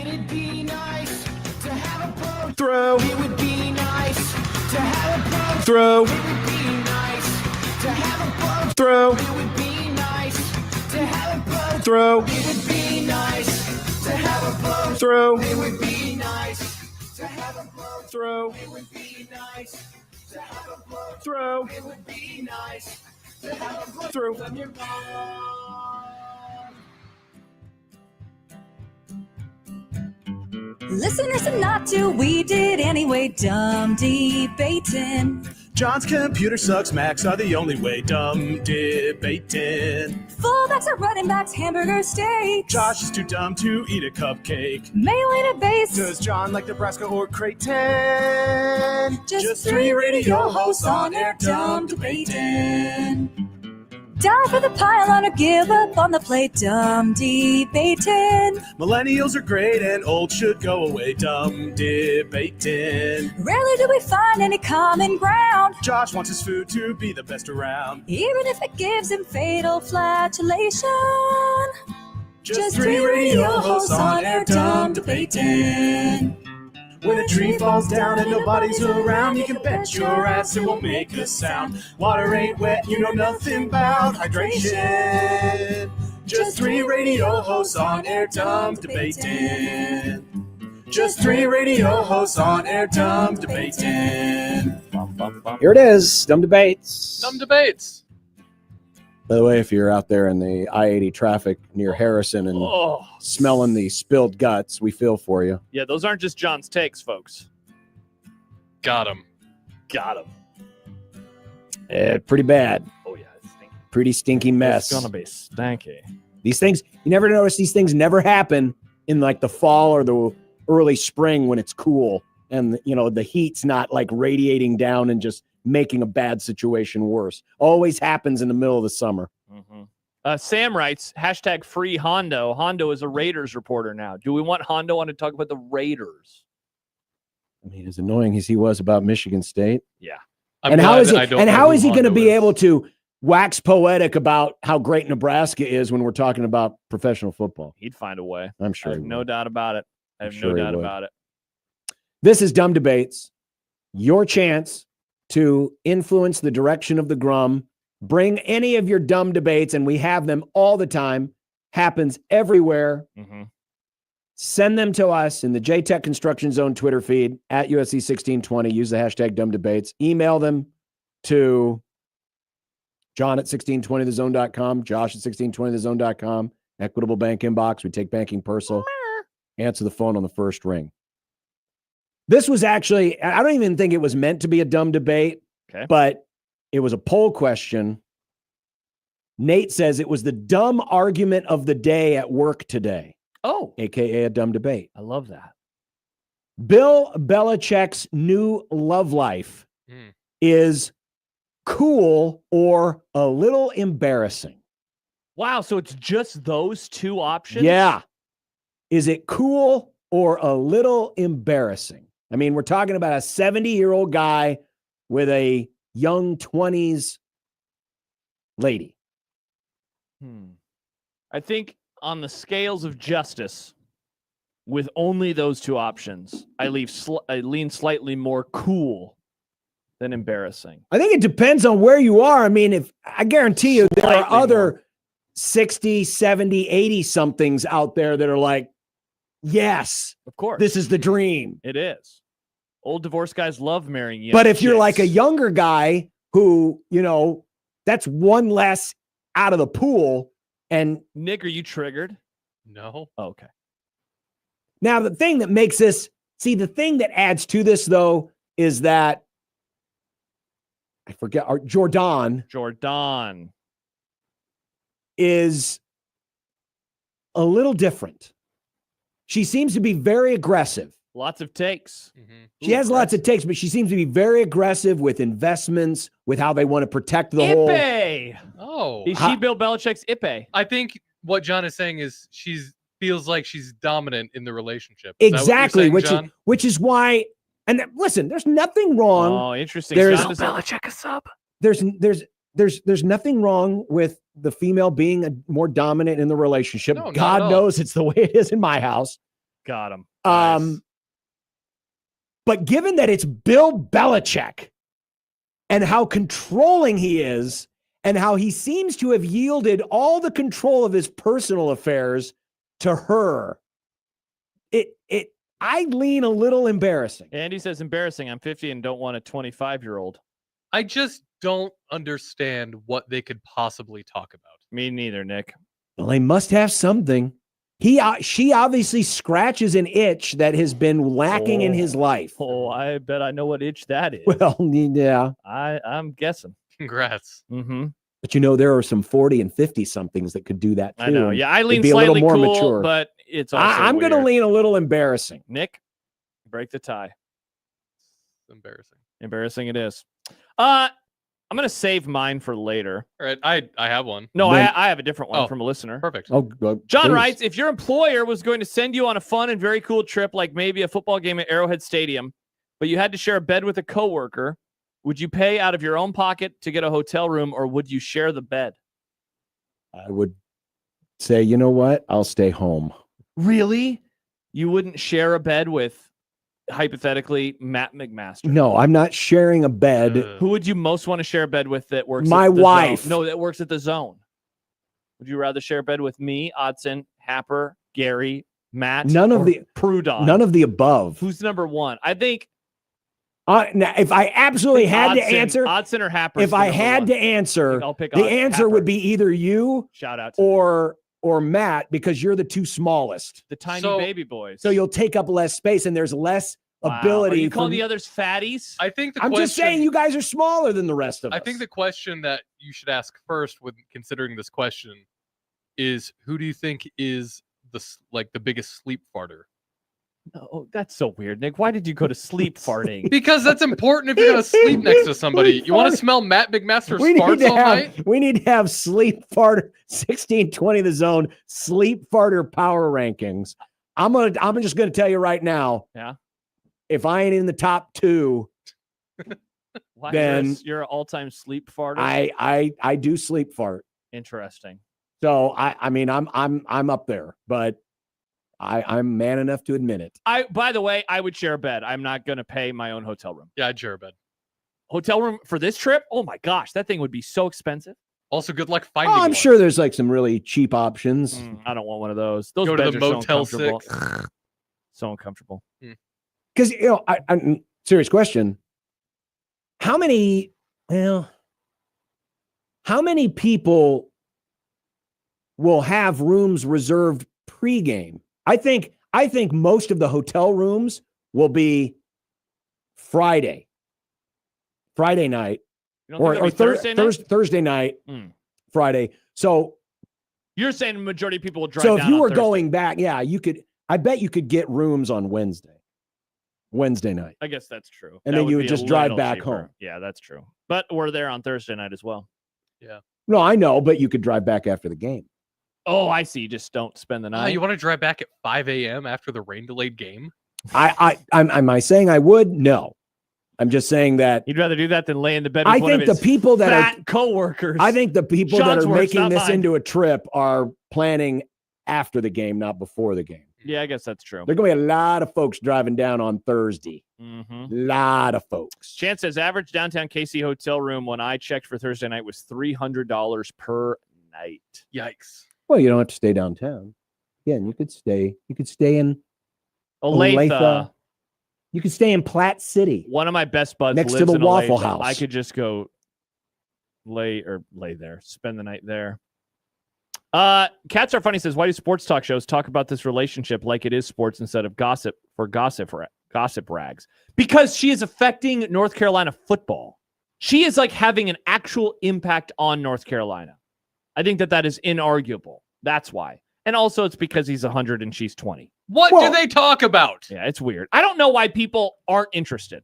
L: It'd be nice to have a boat.
B: Throw.
L: It would be nice to have a boat.
B: Throw.
L: It would be nice to have a boat.
B: Throw.
L: It would be nice to have a boat.
B: Throw.
L: It would be nice to have a boat.
B: Throw.
L: It would be nice to have a boat.
B: Throw.
L: It would be nice to have a boat.
B: Throw.
L: It would be nice to have a boat.
B: Throw.
L: When you're gone.
C: Listen, listen not to we did anyway, dumb debating.
J: John's computer sucks, Macs are the only way, dumb debating.
C: Fullbacks are running backs, hamburger steaks.
J: Josh is too dumb to eat a cupcake.
C: Mailing a base.
J: Does John like Nebraska or Creighton?
C: Just three radio hosts on air, dumb debating. Die for the pylon or give up on the plate, dumb debating.
J: Millennials are great and old should go away, dumb debating.
C: Rarely do we find any common ground.
J: Josh wants his food to be the best around.
C: Even if it gives him fatal flatulation.
J: Just three radio hosts on air, dumb debating. When a tree falls down and nobody's around, you can bet your ass it won't make a sound. Water ain't wet, you know nothing about hydration. Just three radio hosts on air, dumb debating. Just three radio hosts on air, dumb debating.
B: Here it is, Dumb Debates.
I: Dumb debates.
B: By the way, if you're out there in the I-80 traffic near Harrison and smelling the spilled guts, we feel for you.
H: Yeah, those aren't just John's takes, folks.
I: Got him.
H: Got him.
B: Pretty bad.
H: Oh, yeah. It's stinky.
B: Pretty stinky mess.
H: It's going to be stanky.
B: These things, you never notice these things never happen in like the fall or the early spring when it's cool and, you know, the heat's not like radiating down and just making a bad situation worse. Always happens in the middle of the summer.
H: Mm-hmm. Sam writes, hashtag free Hondo. Hondo is a Raiders reporter now. Do we want Hondo on to talk about the Raiders?
B: I mean, as annoying as he was about Michigan State.
H: Yeah.
B: And how is he going to be able to wax poetic about how great Nebraska is when we're talking about professional football?
H: He'd find a way.
B: I'm sure.
H: I have no doubt about it. I have no doubt about it.
B: This is Dumb Debates. Your chance to influence the direction of the Grum. Bring any of your dumb debates, and we have them all the time. Happens everywhere.
H: Mm-hmm.
B: Send them to us in the JTech Construction Zone Twitter feed at USC 1620. Use the hashtag dumb debates. Email them to John at 1620thezone.com, Josh at 1620thezone.com, Equitable Bank inbox. We take banking personal. Answer the phone on the first ring. This was actually, I don't even think it was meant to be a dumb debate, but it was a poll question. Nate says it was the dumb argument of the day at work today.
H: Oh.
B: AKA a dumb debate.
H: I love that.
B: Bill Belichick's new love life is cool or a little embarrassing.
H: Wow, so it's just those two options?
B: Yeah. Is it cool or a little embarrassing? I mean, we're talking about a 70-year-old guy with a young 20s lady.
H: I think on the scales of justice, with only those two options, I lean slightly more cool than embarrassing.
B: I think it depends on where you are. I mean, if I guarantee you there are other 60, 70, 80-somethings out there that are like, yes,
H: of course,
B: this is the dream.
H: It is. Old divorced guys love marrying young
B: But if you're
H: chicks.
B: like a younger guy who, you know, that's one less out of the pool. And
H: Nick, are you triggered?
I: No.
H: Oh, okay.
B: Now, the thing that makes this, the thing that adds to this, though, is that I forget, Jordan is a little different. She seems to be very aggressive.
H: Lots of takes.
B: She has lots of takes, but she seems to be very aggressive with investments, with how they want to protect the whole.
H: Ipe!
I: Oh.
H: Is she Bill Belichick's Ipe?
I: I think what John is saying is feels like she's dominant in the relationship. Is
B: Exactly,
I: that what you're saying, John?
B: which is why. And listen, there's nothing wrong.
H: Oh, interesting.
B: There's
H: Belichick a sub.
B: There's nothing wrong with the female being more dominant in the relationship.
I: No, not
B: God
I: at all.
B: knows it's the way it is in my house.
H: Got him. Nice.
B: But given that it's Bill Belichick and how controlling he is and how he seems to have yielded all the control of his personal affairs to her, I lean a little embarrassing.
H: Andy says embarrassing. I'm 50 and don't want a 25-year-old.
I: I just don't understand what they could possibly talk about.
H: Me neither, Nick.
B: Well, they must have something. She obviously scratches an itch that has been lacking in his life.
H: Oh, I bet I know what itch that is.
B: Well, yeah.
H: I'm guessing.
I: Congrats.
H: Mm-hmm.
B: But there are some 40 and 50 somethings that could do that too.
H: I know. Yeah, I lean
B: be
H: slightly
B: a little more
H: cool,
B: mature.
H: but it's also
B: I'm going to lean a little embarrassing.
H: Nick, break the tie.
I: Embarrassing.
H: Embarrassing it is. I'm going to save mine for later.
I: All right, I have one.
H: No, I have a different one
I: Oh,
H: from a listener.
I: Perfect.
B: Oh,
H: John
B: please.
H: writes, if your employer was going to send you on a fun and very cool trip, like maybe a football game at Arrowhead Stadium, but you had to share a bed with a coworker, would you pay out of your own pocket to get a hotel room, or would you share the bed?
B: I would say, you know what? I'll stay home.
H: Really? You wouldn't share a bed with, hypothetically, Matt McMaster?
B: No, I'm not sharing a bed.
H: Who would you most want to share a bed with that works
B: My
H: at the
B: wife.
H: Zone? No, that works at the Zone. Would you rather share a bed with me, Odson, Happer, Gary, Matt?
B: None of
H: or
B: the
H: Prudon?
B: None of the above.
H: Who's number one? I think
B: now, if I absolutely had to answer,
H: Odson or Happer.
B: if I had to answer,
H: I'll pick
B: the
H: Happer.
B: answer would be either you
H: Shout out to
B: or Matt, because you're the two smallest.
H: the tiny
I: So-
H: baby boys.
B: So you'll take up less space, and there's less
H: Wow.
B: ability.
H: Are you calling
B: for-
H: the others fatties?
I: I think
B: I'm just saying you guys are smaller than the rest of us.
I: I think the question that you should ask first, when considering this question, is who do you think is the biggest sleep farter?
H: Oh, that's so weird, Nick. Why did you go to sleep farting?
I: Because that's important if you're gonna sleep next to somebody. You want to smell Matt McMaster's farts all night?
B: We need to have sleep farter 1620 the zone sleep farter power rankings. I'm just gonna tell you right now.
H: Yeah.
B: If I ain't in the top 2,
H: Why,
B: then
H: you're an all-time sleep farter.
B: I do sleep fart.
H: Interesting.
B: So I mean I'm up there, but I'm man enough to admit it.
H: By the way, I would share a bed. I'm not going to pay my own hotel room.
I: Yeah, I'd share a bed.
H: Hotel room for this trip? Oh my gosh, that thing would be so expensive.
I: Also, good luck finding
B: I'm
I: one.
B: sure there's like some really cheap options.
H: I don't want one of those. Those
I: Go to
H: beds
I: the
H: are
I: Motel
H: so uncomfortable. So uncomfortable.
B: Because I'm serious question. How many people will have rooms reserved pregame? I think most of the hotel rooms will be Friday night,
H: You don't think
B: or
H: that'll be Thursday night?
B: Thursday night, Friday. So
H: You're saying the majority of people will drive
B: so
H: down
B: if you
H: on
B: were
H: Thursday.
B: going back, yeah, you could. I bet you could get rooms on Wednesday night.
H: I guess that's true.
B: And
H: That
B: then
H: would
B: you
H: be
B: would
H: a
B: just drive
H: little
B: back
H: cheaper.
B: home.
H: Yeah, that's true. But we're there on Thursday night as well.
I: Yeah.
B: No, I know, but you could drive back after the game.
H: Oh, I see. Just don't spend the night.
I: You want to drive back at 5 a.m. after the rain-delayed game?
B: Am I saying I would? No. I'm just saying that
H: You'd rather do that than lay in the bed with
B: I
H: one of
B: think the
H: his
B: people that
H: fat
B: are
H: coworkers.
B: I think the people that
H: Sean's
B: are
H: words,
B: making
H: not
B: this
H: mine.
B: into a trip are planning after the game, not before the game.
H: Yeah, I guess that's true.
B: There are going to be a lot of folks driving down on Thursday.
H: Mm-hmm.
B: Lot of folks.
H: Chance says average downtown KC hotel room when I checked for Thursday night was $300 per night.
I: Yikes.
B: Well, you don't have to stay downtown. Yeah, and you could stay in
H: Olathe.
B: You could stay in Platte City.
H: One of my best buds
B: Next to
H: lives
B: the
H: in
B: Waffle
H: Olathe.
B: House.
H: I could just go lay there, spend the night there. Cats Are Funny says, why do sports talk shows talk about this relationship like it is sports instead of gossip rags? Because she is affecting North Carolina football. She is like having an actual impact on North Carolina. I think that is inarguable. That's why. And also it's because he's 100 and she's 20.
I: What do they talk about?
H: Yeah, it's weird. I don't know why people aren't interested.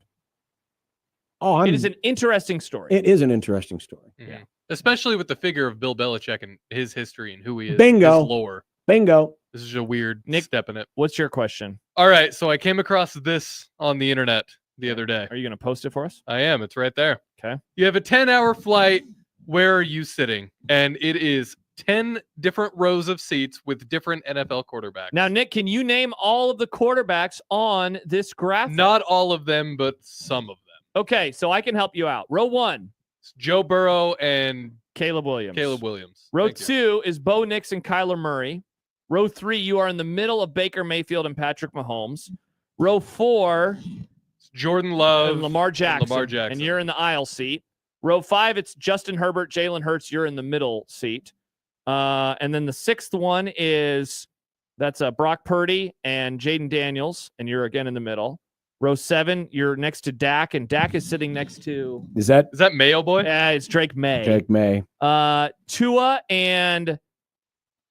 H: It is an interesting story.
B: It is an interesting story.
I: Yeah. Especially with the figure of Bill Belichick and his history and who he is.
B: Bingo.
I: His lore.
B: Bingo.
I: This is a weird
H: Nick,
I: step in it.
H: What's your question?
I: All right. So I came across this on the internet the other day.
H: Are you going to post it for us?
I: I am. It's right there.
H: Okay.
I: You have a 10-hour flight. Where are you sitting? And it is 10 different rows of seats with different NFL quarterbacks.
H: Now, Nick, can you name all of the quarterbacks on this graphic?
I: Not all of them, but some of them.
H: Okay, so I can help you out. Row 1.
I: It's Joe Burrow and
H: Caleb Williams. Row
I: Thank you.
H: 2 is Bo Nix and Kyler Murray. Row 3, you are in the middle of Baker Mayfield and Patrick Mahomes. Row 4,
I: it's Jordan Love
H: and Lamar Jackson. And you're in the aisle seat. Row 5, it's Justin Herbert, Jalen Hurts. You're in the middle seat. And then the 6th one is Brock Purdy and Jaden Daniels, and you're again in the middle. Row 7, you're next to Dak, and Dak is sitting next to.
B: Is that
I: Mayo boy?
H: Yeah, it's Drake May.
B: Drake May.
H: Tua and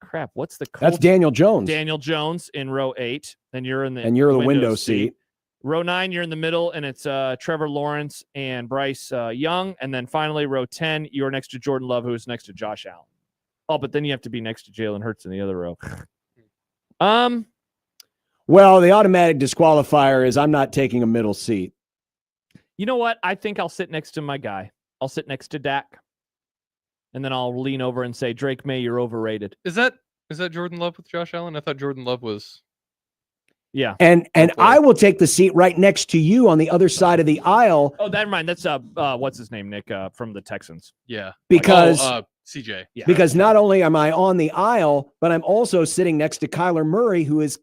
H: crap. What's the?
B: That's Daniel Jones.
H: Daniel Jones in row 8, and you're in the
B: window seat.
H: Row 9, you're in the middle, and it's Trevor Lawrence and Bryce Young, and then finally row 10, you're next to Jordan Love, who is next to Josh Allen. Oh, but then you have to be next to Jalen Hurts in the other row.
B: Well, the automatic disqualifier is I'm not taking a middle seat.
H: You know what? I think I'll sit next to my guy. I'll sit next to Dak, and then I'll lean over and say, Drake May, you're overrated.
I: Is that Jordan Love with Josh Allen? I thought Jordan Love was.
H: Yeah.
B: And I will take the seat right next to you on the other side of the aisle.
H: Oh, never mind. That's what's his name, Nick, from the Texans.
I: Yeah.
B: Because
I: CJ.
H: Yeah.
B: Because not only am I on the aisle, but I'm also sitting next to Kyler Murray, who is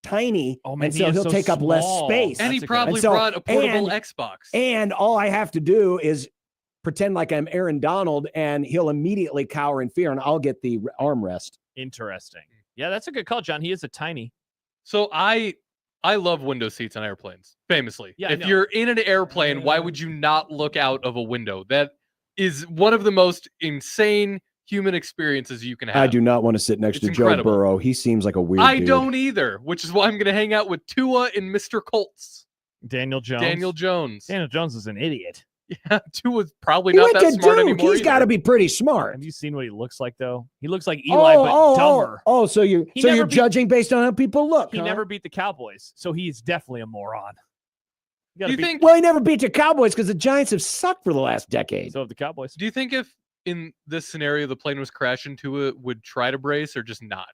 B: tiny, and so he'll take up less space.
I: And he probably brought a portable Xbox.
B: And all I have to do is pretend like I'm Aaron Donald, and he'll immediately cower in fear, and I'll get the armrest.
H: Interesting. Yeah, that's a good call, John. He is a tiny.
I: So I love window seats on airplanes, famously.
H: Yeah,
I: if you're in an airplane, why would you not look out of a window? That is one of the most insane human experiences you can have.
B: I do not want to sit next to
I: incredible.
B: Joe Burrow. He seems like a weird
I: I
B: dude.
I: don't either, which is why I'm going to hang out with Tua and Mr. Colts.
H: Daniel Jones.
I: Daniel Jones
H: is an idiot.
I: Yeah, Tua's probably not that smart anymore.
B: He's got to be pretty smart.
H: Have you seen what he looks like, though? He looks like Eli, but dumber.
B: So you're judging based on how people look.
H: He never beat the Cowboys, so he's definitely a moron.
I: Do you think?
B: Well, he never beat the Cowboys because the Giants have sucked for the last decade.
H: So have the Cowboys.
I: Do you think if in this scenario the plane was crashing, Tua would try to brace or just not?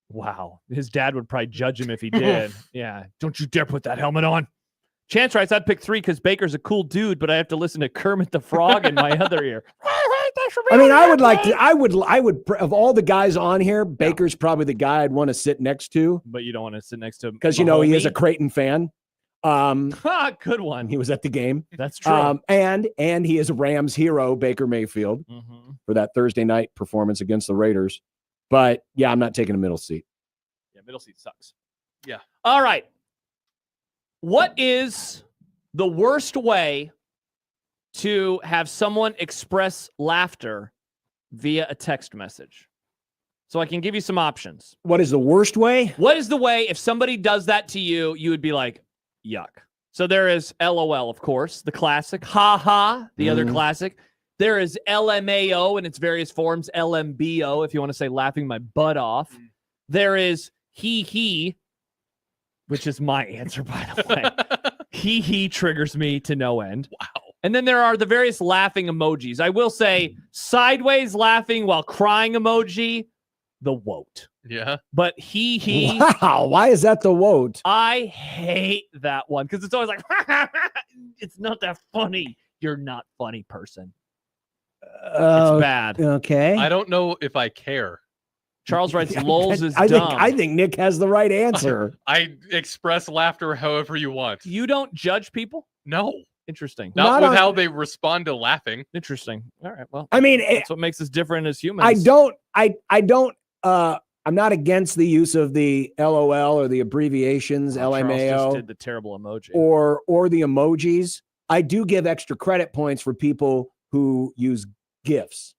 H: Wow, his dad would probably judge him if he did. Yeah, don't you dare put that helmet on. Chance writes, I'd pick 3 because Baker's a cool dude, but I have to listen to Kermit the Frog in my other ear.
B: I mean, I would of all the guys on here, Baker's probably the guy I'd want to sit next to.
H: But you don't want to sit next to him
B: because he is a Creighton fan.
H: Good one.
B: He was at the game.
H: That's true.
B: And he is a Rams hero, Baker Mayfield, for that Thursday night performance against the Raiders. But yeah, I'm not taking a middle seat.
H: Yeah, middle seat sucks.
I: Yeah.
H: All right. What is the worst way to have someone express laughter via a text message? So I can give you some options.
B: What is the worst way?
H: What is the way if somebody does that to you, you would be like, yuck. So there is LOL, of course, the classic. Ha ha, the other classic. There is LMAO in its various forms. LMBO, if you want to say laughing my butt off. There is he, which is my answer, by the way. He triggers me to no end.
I: Wow.
H: And then there are the various laughing emojis. I will say sideways laughing while crying emoji, the woat.
I: Yeah.
H: But he.
B: Wow. Why is that the woat?
H: I hate that one because it's always like, it's not that funny. You're not funny, person. It's bad.
B: Okay.
I: I don't know if I care.
H: Charles writes, lols is dumb.
B: I think Nick has the right answer.
I: I express laughter however you want.
H: You don't judge people?
I: No.
H: Interesting.
I: Not with how they respond to laughing.
H: Interesting. All right. Well,
B: I mean,
H: that's what makes us different as humans.
B: I'm not against the use of the LOL or the abbreviations, LMAO.
H: Charles just did the terrible emoji.
B: Or the emojis. I do give extra credit points for people who use GIFs.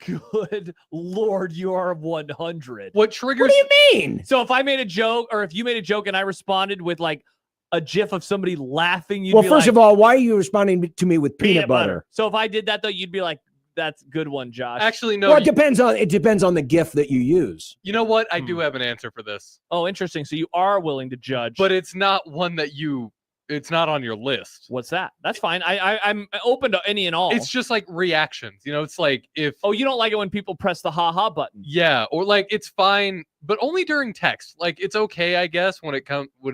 H: Good Lord, you are 100.
I: What triggers?
B: What do you mean?
H: So if I made a joke, or if you made a joke and I responded with like a GIF of somebody laughing, you'd
B: well,
H: be
B: first
H: like,
B: of all, why are you responding to me with peanut butter?
H: So if I did that though, you'd be like, "That's a good one, Josh."
I: Actually, no.
B: Well, it depends on the GIF that you use.
I: You know what? I do have an answer for this.
H: Oh, interesting. So you are willing to judge,
I: but it's not one that you It's not on your list.
H: What's that? That's fine. I'm open to any and all.
I: It's just like reactions. It's like if
H: you don't like it when people press the ha button.
I: Yeah, or like it's fine, but only during text. Like it's okay, I guess, when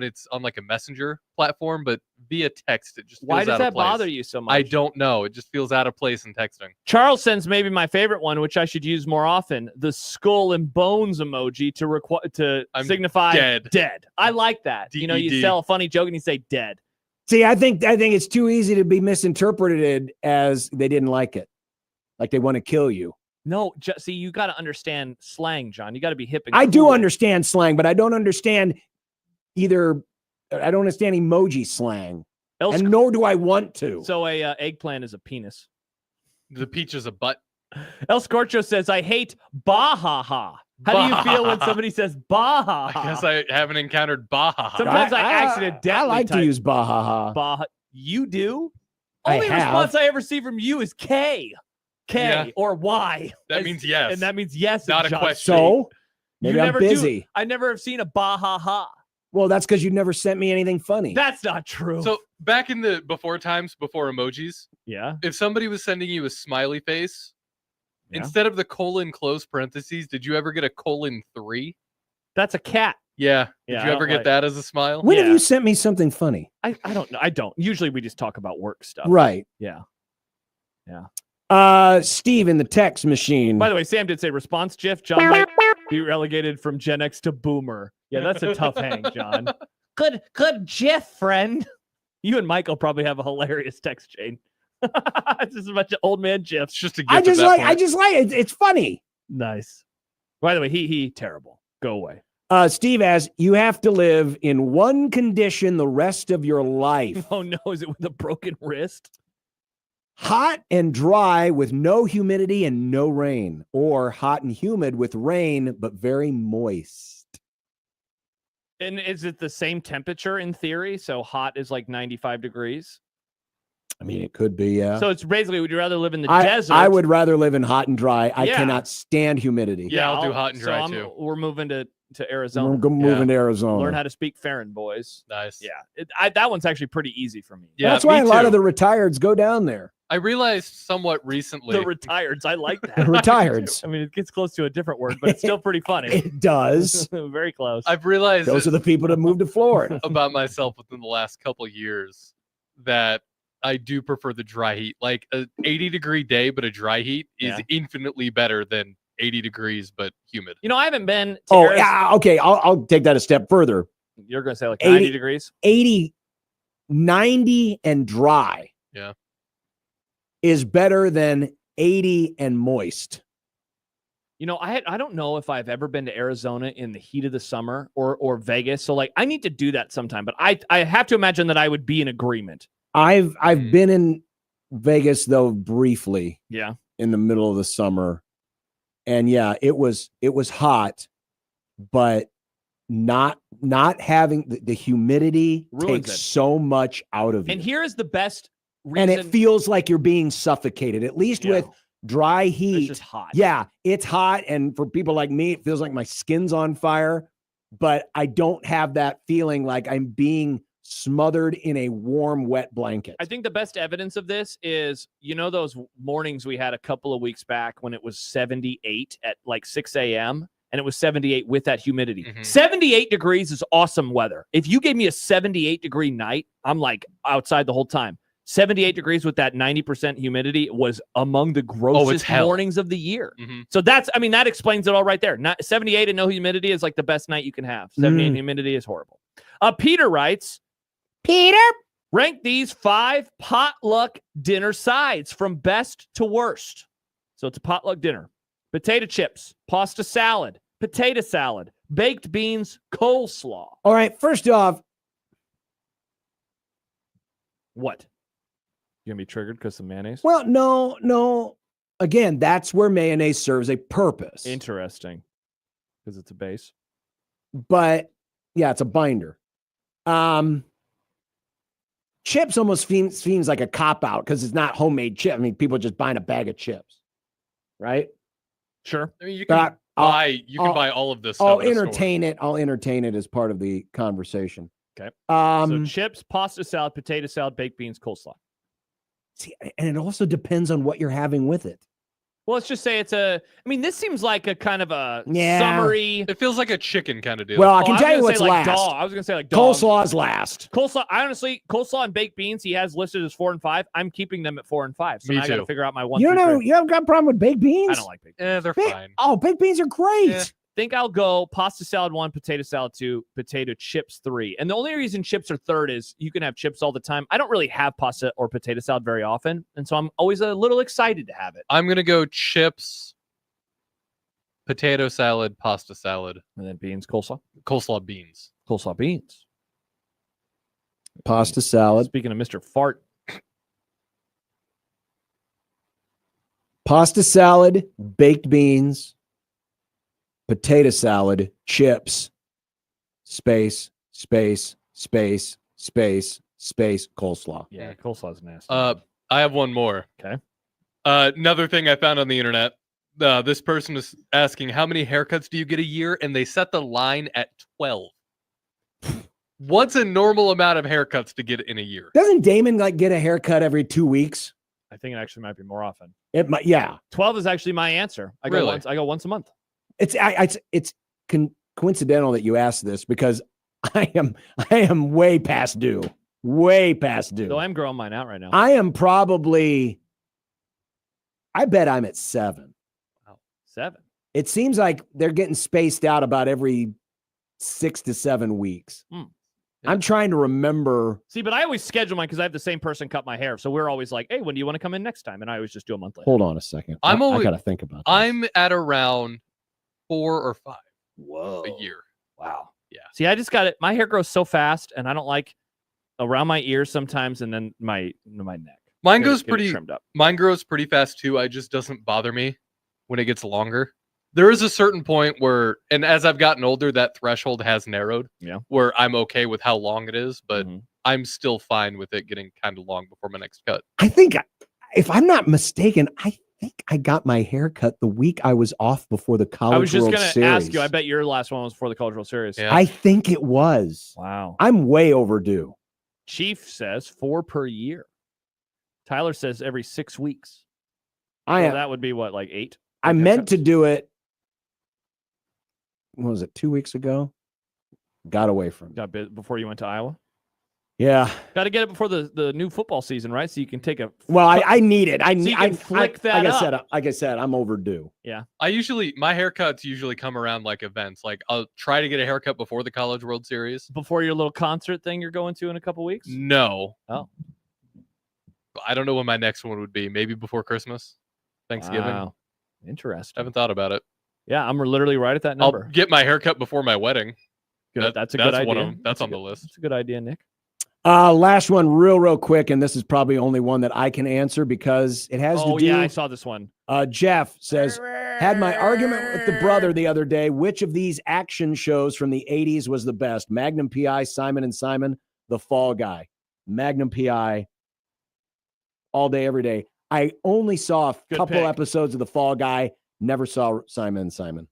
I: it's on like a messenger platform, but via text it just feels
H: Why does
I: out
H: that
I: of place.
H: bother you so much?
I: I don't know. It just feels out of place in texting.
H: Charles sends maybe my favorite one, which I should use more often: the skull and bones emoji to signify
I: dead.
H: I like that. You
I: DED.
H: tell a funny joke and you say dead.
B: See, I think it's too easy to be misinterpreted as they didn't like it, like they want to kill you.
H: No, see, you got to understand slang, John. You got to be hip and
B: I
H: cool.
B: do understand slang, but I don't understand I don't understand emoji slang, and nor do I want to.
H: So a eggplant is a penis.
I: The peach is a butt.
H: El Scorcho says, I hate bahaha. How do you feel when somebody says bahaha?
I: I guess I haven't encountered bahaha.
H: Sometimes I accidentally
B: I like to use bahaha.
H: Baha. You do?
B: I
H: Only
B: have.
H: response I ever see from you is K.
I: Yeah.
H: Or Y.
I: That means yes.
H: And that means yes.
I: Not a
H: John
I: question.
B: So maybe I'm busy.
H: I never have seen a bahaha.
B: Well, that's because you never sent me anything funny.
H: That's not true.
I: So back in the before emojis,
H: yeah.
I: If somebody was sending you a smiley face, instead of the colon close parentheses, did you ever get a :3?
H: That's a cat.
I: Yeah.
H: Yeah,
I: Did you ever get that as a smile?
B: When have you sent me something funny?
H: I don't know. I don't. Usually we just talk about work stuff.
B: Right.
H: Yeah. Yeah.
B: Steve in the text machine.
H: By the way, Sam did say response GIF. John might be relegated from Gen X to Boomer. Yeah, that's a tough hang, John. Good GIF, friend. You and Michael probably have a hilarious text chain. It's just a bunch of old man GIFs.
I: It's just a GIF.
B: I just like it. It's funny.
H: Nice. By the way, he terrible. Go away.
B: Steve asks, you have to live in one condition the rest of your life.
H: Oh no, is it with a broken wrist?
B: Hot and dry with no humidity and no rain, or hot and humid with rain but very moist.
H: And is it the same temperature in theory? So hot is like 95 degrees.
B: I mean, it could be, yeah.
H: So it's basically, would you rather live in the desert?
B: I would rather live in hot and dry. I cannot stand humidity.
I: Yeah, I'll do hot and dry too.
H: We're moving to Arizona.
B: We're moving to Arizona.
H: Learn how to speak Farron, boys.
I: Nice.
H: Yeah, that one's actually pretty easy for me.
I: Yeah,
B: that's why a lot of the retireds go down there.
I: I realized somewhat recently.
H: The retireds, I like that.
B: Retireds.
H: I mean, it gets close to a different word, but it's still pretty funny.
B: It does.
H: Very close.
I: I've realized
B: those are the people that moved to Florida.
I: About myself within the last couple of years that I do prefer the dry heat. Like a 80-degree day, but a dry heat is infinitely better than 80 degrees but humid.
H: You know, I haven't been to Arizona.
B: Yeah, okay. I'll take that a step further.
H: You're going to say like 90 degrees?
B: 80, 90 and dry.
I: Yeah.
B: Is better than 80 and moist.
H: You know, I don't know if I've ever been to Arizona in the heat of the summer or Vegas. So like I need to do that sometime, but I have to imagine that I would be in agreement.
B: I've been in Vegas though briefly.
H: Yeah.
B: In the middle of the summer. And yeah, it was hot, but not having the humidity takes so much out of you.
H: And here is the best reason.
B: And it feels like you're being suffocated, at least with dry heat.
H: It's just hot.
B: Yeah, it's hot. And for people like me, it feels like my skin's on fire, but I don't have that feeling like I'm being smothered in a warm, wet blanket.
H: I think the best evidence of this is, you know, those mornings we had a couple of weeks back when it was 78 at like 6 a.m. and it was 78 with that humidity. 78 degrees is awesome weather. If you gave me a 78 degree night, I'm like outside the whole time. 78 degrees with that 90% humidity was among the grossest mornings of the year. So that explains it all right there. 78 and no humidity is like the best night you can have. 78 humidity is horrible. Peter writes, rank these 5 potluck dinner sides from best to worst. So it's a potluck dinner. Potato chips, pasta salad, potato salad, baked beans, coleslaw.
B: All right, first off.
H: What? You gonna be triggered because of mayonnaise?
B: Well, no. Again, that's where mayonnaise serves a purpose.
H: Interesting. Because it's a base.
B: But yeah, it's a binder. Chips almost seems like a cop-out because it's not homemade chip. I mean, people just buying a bag of chips, right?
H: Sure.
I: I mean, you can buy all of this stuff.
B: I'll entertain it as part of the conversation.
H: Okay. So
B: Um,
H: chips, pasta salad, potato salad, baked beans, coleslaw.
B: see, and it also depends on what you're having with it.
H: Well, let's just say I mean, this seems like a kind of a
B: Yeah.
H: summary.
I: It feels like a chicken kind of deal.
B: Well, I
H: Oh,
B: can
H: was
B: tell you
H: gonna
B: what's
H: say, like,
B: last.
H: dog. I was going to say like dog.
B: Coleslaw's last.
H: Coleslaw, coleslaw and baked beans, he has listed as 4 and 5. I'm keeping them at 4 and 5. So
I: Me
H: now I got to
I: too.
H: figure out my 1
B: You
H: through
B: don't know,
H: 3.
B: you haven't got a problem with baked beans?
H: I don't like baked beans.
I: They're fine.
B: Oh, baked beans are great.
I: Yeah.
H: Think I'll go pasta salad 1, potato salad 2, potato chips 3. And the only reason chips are third is you can have chips all the time. I don't really have pasta or potato salad very often, and so I'm always a little excited to have it.
I: I'm going to go chips, potato salad, pasta salad.
H: And then beans, coleslaw.
I: Coleslaw beans.
H: Coleslaw beans.
B: Pasta salad.
H: Speaking of Mr. Fart.
B: Pasta salad, baked beans, potato salad, chips, space, coleslaw.
H: Yeah, coleslaw's nasty.
I: I have one more.
H: Okay.
I: Another thing I found on the internet. This person is asking, how many haircuts do you get a year? And they set the line at 12. What's a normal amount of haircuts to get in a year?
B: Doesn't Damon like get a haircut every 2 weeks?
H: I think it actually might be more often.
B: It might, yeah.
H: 12 is actually my answer. I go once a month.
B: It's coincidental that you asked this because I am way past due. Way past due.
H: So I'm growing mine out right now.
B: I am probably, I bet I'm at 7.
H: Wow. 7.
B: It seems like they're getting spaced out about every 6 to 7 weeks. I'm trying to remember.
H: See, but I always schedule mine because I have the same person cut my hair. So we're always like, hey, when do you want to come in next time? And I always just do a month later.
B: Hold on a second. I got to think about this.
I: I'm at around 4 or 5
B: a
I: year.
H: Wow.
I: Yeah.
H: See, I just got it. My hair grows so fast, and I don't like around my ears sometimes, and then my neck.
I: Mine
H: Get
I: goes
H: it
I: pretty
H: trimmed up.
I: Mine grows pretty fast too. It just doesn't bother me when it gets longer. There is a certain point where, and as I've gotten older, that threshold has narrowed.
H: Yeah.
I: Where I'm okay with how long it is, but I'm still fine with it getting kind of long before my next cut.
B: I think, if I'm not mistaken, I think I got my hair cut the week I was off before the College
H: I was just
B: World
H: going to
B: Series.
H: ask you. I bet your last one was before the College World Series.
B: I think it was.
H: Wow.
B: I'm way overdue.
H: Chief says 4 per year. Tyler says every 6 weeks.
B: I
H: So
B: am.
H: that would be what, like 8?
B: I meant to do it. What was it? 2 weeks ago. Got away from it.
H: Got bit before you went to Iowa.
B: Yeah.
H: Got to get it before the new football season, right? So you can take a.
B: Well, I need it. I
H: So
B: need.
H: you can flick that
B: like I said, I'm overdue.
H: Yeah.
I: My haircuts usually come around like events. Like I'll try to get a haircut before the College World Series.
H: Before your little concert thing you're going to in a couple weeks?
I: No.
H: Oh.
I: I don't know when my next one would be. Maybe before Christmas, Thanksgiving.
H: Wow. Interesting.
I: I haven't thought about it.
H: Yeah, I'm literally right at that number.
I: I'll get my haircut before my wedding.
H: Good. That's a good idea.
I: One of them. That's on the list.
H: That's a good idea, Nick.
B: Last one, real quick, and this is probably only one that I can answer because it has to do.
H: Yeah, I saw this one.
B: Jeff says, had my argument with the brother the other day. Which of these action shows from the 80s was the best? Magnum PI, Simon and Simon, The Fall Guy. Magnum PI, all day, every day. I only saw a couple episodes of The Fall Guy. Never saw Simon and Simon.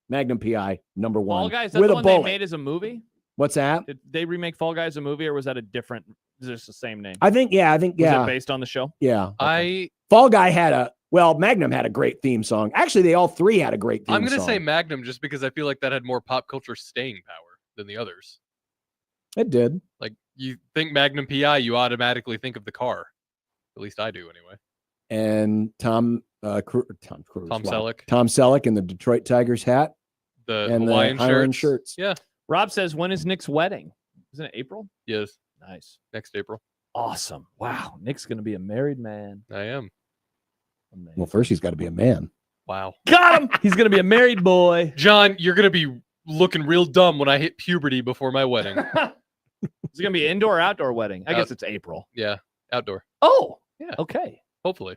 B: Magnum PI, number 1.
H: Fall Guys, is that
B: with
H: the
B: a
H: one
B: bullet.
H: they made as a movie?
B: What's that?
H: Did they remake Fall Guys a movie, or was that a different? Is this the same name?
B: I think. Was
H: it based on the show?
B: Yeah.
I: I
B: Fall Guy Magnum had a great theme song. Actually, they all three had a great theme song.
I: I'm going to say Magnum just because I feel like that had more pop culture staying power than the others.
B: It did.
I: Like you think Magnum PI, you automatically think of the car. At least I do anyway.
B: And Tom Cruise.
I: Tom Selleck.
B: Tom Selleck in the Detroit Tigers hat.
I: The
B: Hawaiian shirts.
I: Yeah.
H: Rob says, when is Nick's wedding? Isn't it April?
I: Yes.
H: Nice.
I: Next April.
H: Awesome. Wow. Nick's going to be a married man.
I: I am.
H: Amazing.
B: Well, first he's got to be a man.
I: Wow.
H: Got him. He's going to be a married boy.
I: John, you're going to be looking real dumb when I hit puberty before my wedding.
H: Is it going to be indoor or outdoor wedding? I guess it's April.
I: Yeah. Outdoor.
H: Oh.
I: Yeah.
H: Okay.
I: Hopefully.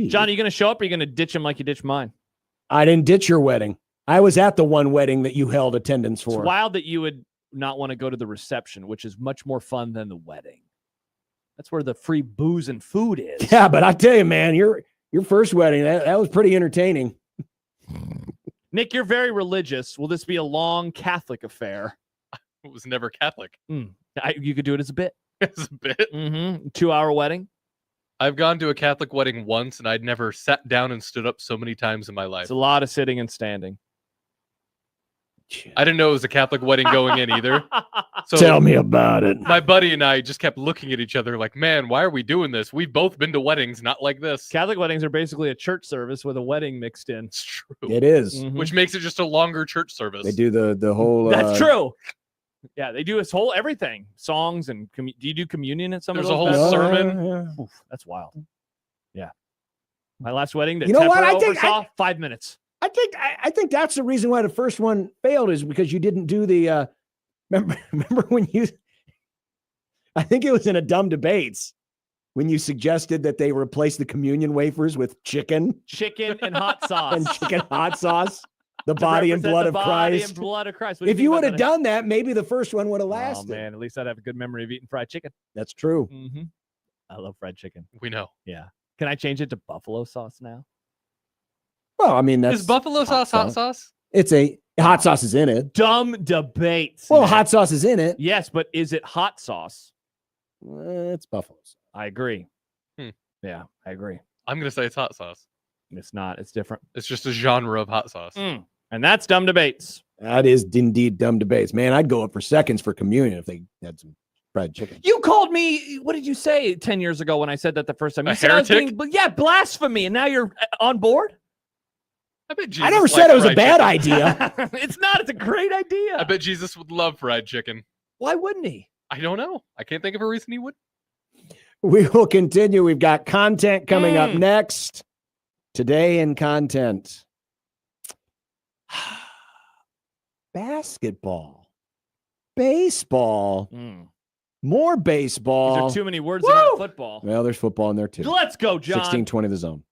H: John, are you going to show up or are you going to ditch him like you ditched mine?
B: I didn't ditch your wedding. I was at the one wedding that you held attendance for.
H: It's wild that you would not want to go to the reception, which is much more fun than the wedding. That's where the free booze and food is.
B: Yeah, but I tell you, man, your first wedding, that was pretty entertaining.
H: Nick, you're very religious. Will this be a long Catholic affair?
I: was never Catholic.
H: You could do it as a bit.
I: As a bit.
H: 2-hour wedding.
I: I've gone to a Catholic wedding once, and I'd never sat down and stood up so many times in my life.
H: It's a lot of sitting and standing.
I: I didn't know it was a Catholic wedding going in either. So
B: Tell me about it.
I: My buddy and I just kept looking at each other like, man, why are we doing this? We've both been to weddings, not like this.
H: Catholic weddings are basically a church service with a wedding mixed in.
I: It's true.
B: It is.
I: Which makes it just a longer church service.
B: They do the whole.
H: That's true. Yeah, they do this whole everything, songs and do you do communion at some
I: There's
H: of those?
I: a whole
H: events?
I: sermon.
B: Yeah.
H: Oof, that's wild. Yeah, my last wedding that
B: You know what?
H: Tepper
B: I think
H: oversaw, 5 minutes.
B: I think that's the reason why the first one failed is because you didn't do the. Remember when you? I think it was in a Dumb Debates when you suggested that they replace the communion wafers with chicken
H: And hot sauce.
B: and chicken hot sauce. The
H: To
B: body and
H: represent
B: blood
H: the
B: of
H: body
B: Christ.
H: and blood of Christ. What do
B: If
H: think
B: you
H: about
B: would have
H: that?
B: done that, maybe the first one would have
H: Oh
B: lasted.
H: man, at least I'd have a good memory of eating fried chicken.
B: That's true.
H: I love fried chicken.
I: We know.
H: Yeah. Can I change it to buffalo sauce now?
B: Well, I mean, that's
I: Is buffalo sauce hot sauce?
B: It's hot sauce is in it.
H: Dumb debates.
B: Well,
H: man.
B: hot sauce is in it.
H: Yes, but is it hot sauce?
B: It's buffalo sauce.
H: I agree.
I: Hmm.
H: Yeah, I agree.
I: I'm going to say it's hot sauce.
H: It's not. It's different.
I: It's just a genre of hot sauce.
H: And that's dumb debates.
B: That is indeed Dumb Debates. Man, I'd go up for seconds for communion if they had some fried chicken.
H: You called me, what did you say 10 years ago when I said that the first time? You
I: A
H: said I was
I: heretic?
H: blasphemy, and now you're on board?
I: I bet Jesus
B: I never
I: liked
B: said it was a
I: fried
B: bad
I: chicken.
B: idea.
H: It's not. It's a great idea.
I: I bet Jesus would love fried chicken.
H: Why wouldn't he?
I: I don't know. I can't think of a reason he would.
B: We will continue. We've got content coming up next. Today in content. Basketball. Baseball. More baseball.
H: These are too many words about football.
B: Well, there's football in there too.
H: Let's go, John.
B: 1620 the zone.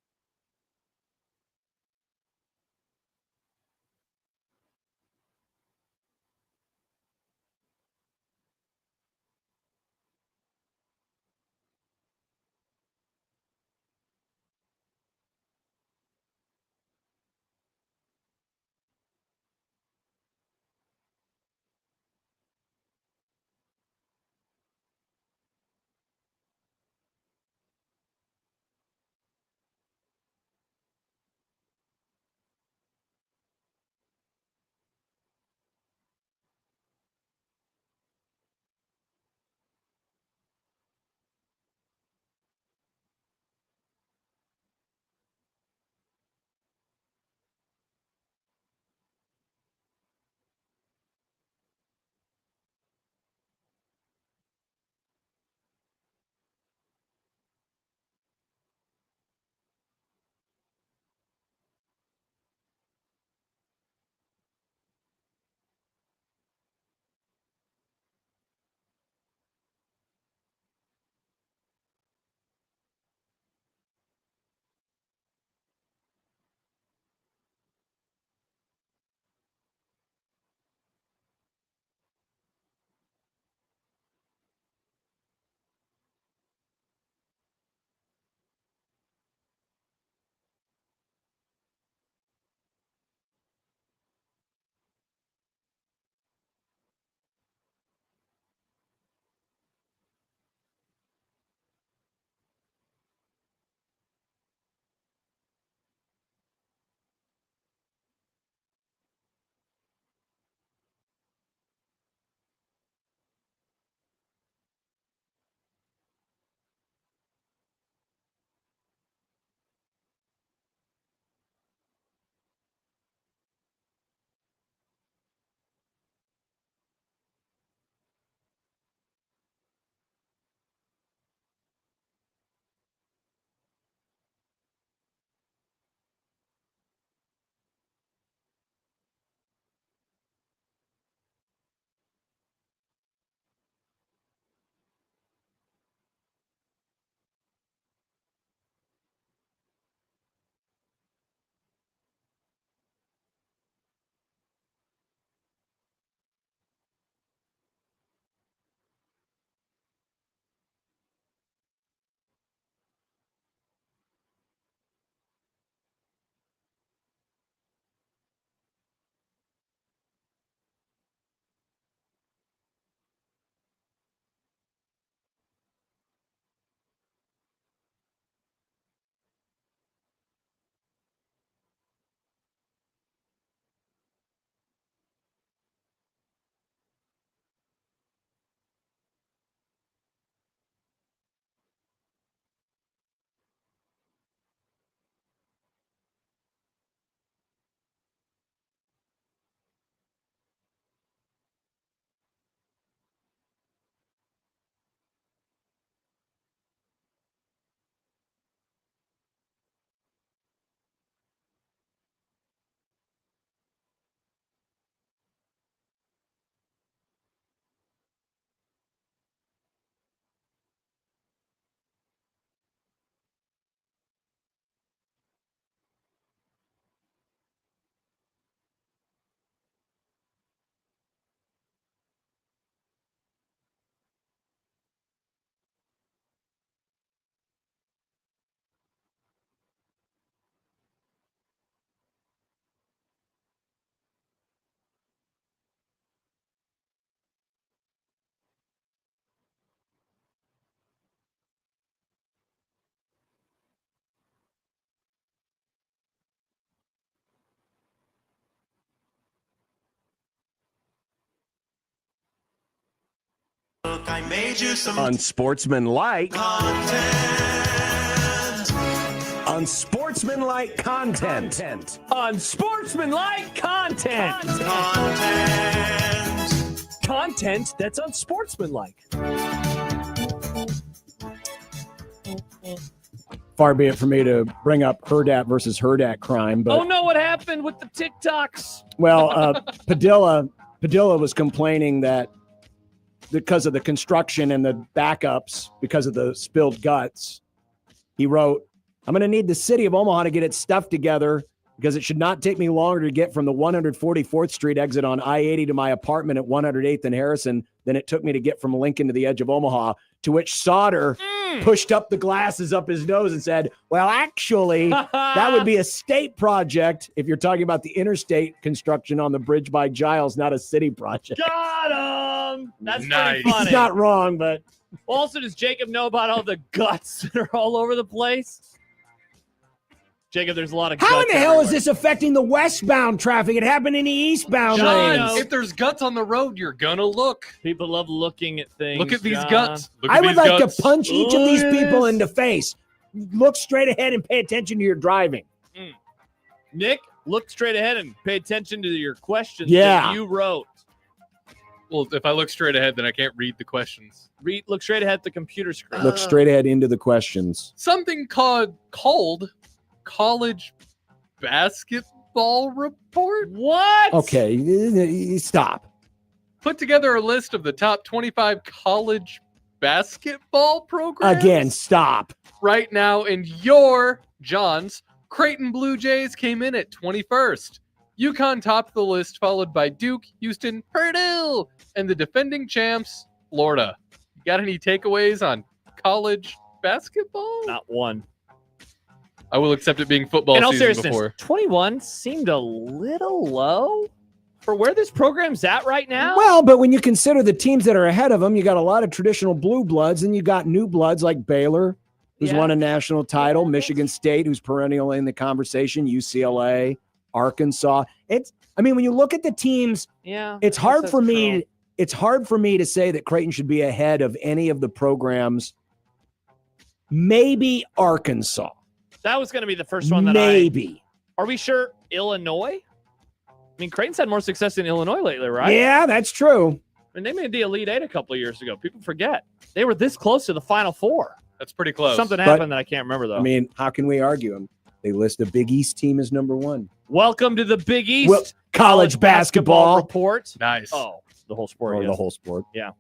L: Look, I made you some
B: Unsportsmanlike
L: content.
B: Unsportsmanlike content.
H: Unsportsmanlike content. Content that's unsportsmanlike.
B: Far be it for me to bring up Herdat versus Herdat crime, but
H: Oh no, what happened with the TikToks?
B: well, Padilla was complaining that because of the construction and the backups, because of the spilled guts, he wrote, I'm going to need the city of Omaha to get its stuff together because it should not take me longer to get from the 144th Street exit on I-80 to my apartment at 108th and Harrison than it took me to get from Lincoln to the edge of Omaha, to which Sauter pushed up the glasses up his nose and said, well, actually, that would be a state project if you're talking about the interstate construction on the bridge by Giles, not a city project.
H: Got him. That's
I: Nice.
H: pretty funny.
B: He's not wrong, but
H: Also, does Jacob know about all the guts that are all over the place? Jacob, there's a lot of guts.
B: how in the hell
H: everywhere.
B: is this affecting the westbound traffic? It happened in the eastbound
H: John,
B: lanes.
I: If there's guts on the road, you're gonna look.
H: People love looking at things.
I: Look at these
H: John.
I: guts. Look at
B: I would
I: these
B: like
I: guts.
B: to punch each of these
H: Look at
B: people
H: this.
B: in the face. Look straight ahead and pay attention to your driving.
H: Nick, look straight ahead and pay attention to your questions
B: Yeah.
H: that you wrote.
I: Well, if I look straight ahead, then I can't read the questions.
H: Look straight ahead at the computer screen.
B: Look straight ahead into the questions.
I: Something called college basketball report
H: What?
B: Okay, stop.
I: put together a list of the top 25 college basketball programs
B: Again, stop.
I: right now, and your John's Creighton Blue Jays came in at 21st. UConn topped the list, followed by Duke, Houston, Purdue, and the defending champs, Florida. You got any takeaways on college basketball?
H: Not one.
I: I will accept it being football
H: In all
I: season
H: seriousness,
I: before.
H: 21 seemed a little low for where this program's at right now.
B: Well, but when you consider the teams that are ahead of them, you got a lot of traditional blue bloods, and you got new bloods like Baylor, who's
H: Yeah.
B: won a national title, Michigan State, who's perennially in the conversation, UCLA, Arkansas. When you look at the teams,
H: yeah,
B: it's
H: I guess
B: hard
H: that's
B: for me.
H: true.
B: It's hard for me to say that Creighton should be ahead of any of the programs. Maybe Arkansas.
H: That was going to be the first one that
B: Maybe.
H: Are we sure Illinois? I mean, Creighton's had more success in Illinois lately, right?
B: Yeah, that's true.
H: And they made the Elite Eight a couple of years ago. People forget. They were this close to the Final Four.
I: That's pretty close.
H: Something
B: But-
H: happened that I can't remember, though.
B: I mean, how can we argue them? They list the Big East team as number one.
H: Welcome to the Big East
B: Well, college basketball.
H: report.
I: Nice.
H: Oh, the whole sport.
B: Or
H: yes.
B: the whole sport.
H: Yeah.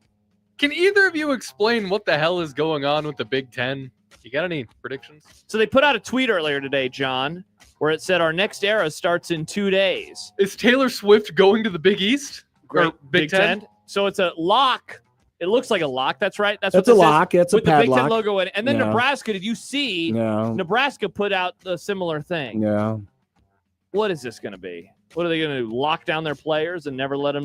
I: Can either of you explain what the hell is going on with the Big Ten? You got any predictions?
H: So they put out a tweet earlier today, John, where it said our next era starts in 2 days.
I: Is Taylor Swift going to the Big East? Or Big Ten?
H: So it's a lock. It looks like a lock. That's right. That's
B: That's
H: what
B: a
H: this is,
B: lock. That's a
H: with the Big Ten
B: padlock.
H: logo in it. And then
B: Yeah.
H: Nebraska, did you see?
B: No.
H: Nebraska put out a similar thing.
B: Yeah.
H: What is this going to be? What are they going to do? Lock down their players and never let them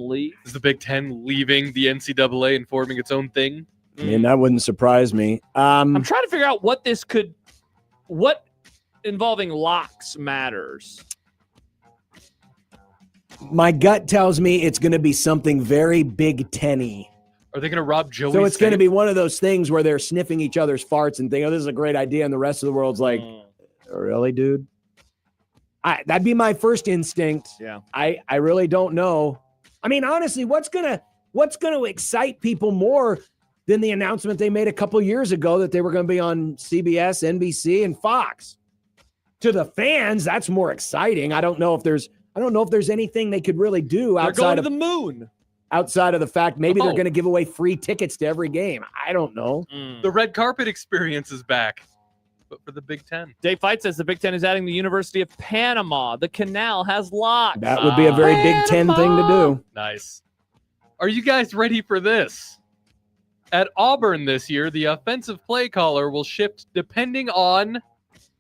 H: leave?
I: Is the Big Ten leaving the NCAA and forming its own thing?
B: I mean, that wouldn't surprise me.
H: I'm trying to figure out what involving locks matters.
B: My gut tells me it's going to be something very Big Ten-y.
I: Are they going to rob Joey?
B: So it's going to be one of those things where they're sniffing each other's farts and think, oh, this is a great idea. And the rest of the world's like, really, dude? That'd be my first instinct.
H: Yeah.
B: I really don't know. I mean, honestly, what's gonna excite people more than the announcement they made a couple years ago that they were going to be on CBS, NBC, and Fox? To the fans, that's more exciting. I don't know if there's anything they could really do
H: They're
B: outside
H: going
B: of
H: to the moon.
B: Outside of the fact maybe they're
I: Oh.
B: going to give away free tickets to every game. I don't know.
I: The red carpet experience is back, but for the Big Ten.
H: Dave Fight says the Big Ten is adding the University of Panama. The canal has locks.
B: That would be a very Big Ten thing to do.
I: Nice. Are you guys ready for this? At Auburn this year, the offensive play caller will shift depending on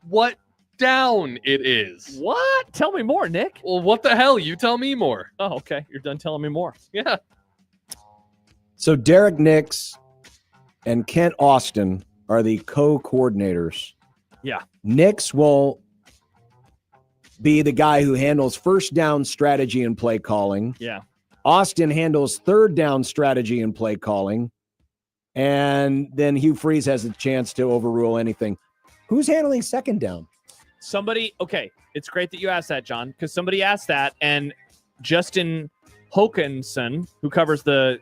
I: what down it is.
H: What? Tell me more, Nick.
I: Well, what the hell? You tell me more.
H: Oh, okay. You're done telling me more.
I: Yeah.
B: So Derek Nix and Kent Austin are the co-coordinators.
H: Yeah.
B: Nix will be the guy who handles first down strategy and play calling.
H: Yeah.
B: Austin handles third down strategy and play calling. And then Hugh Freeze has a chance to overrule anything. Who's handling second down?
H: Somebody, okay, it's great that you asked that, John, because somebody asked that, and Justin Hokanson, who covers the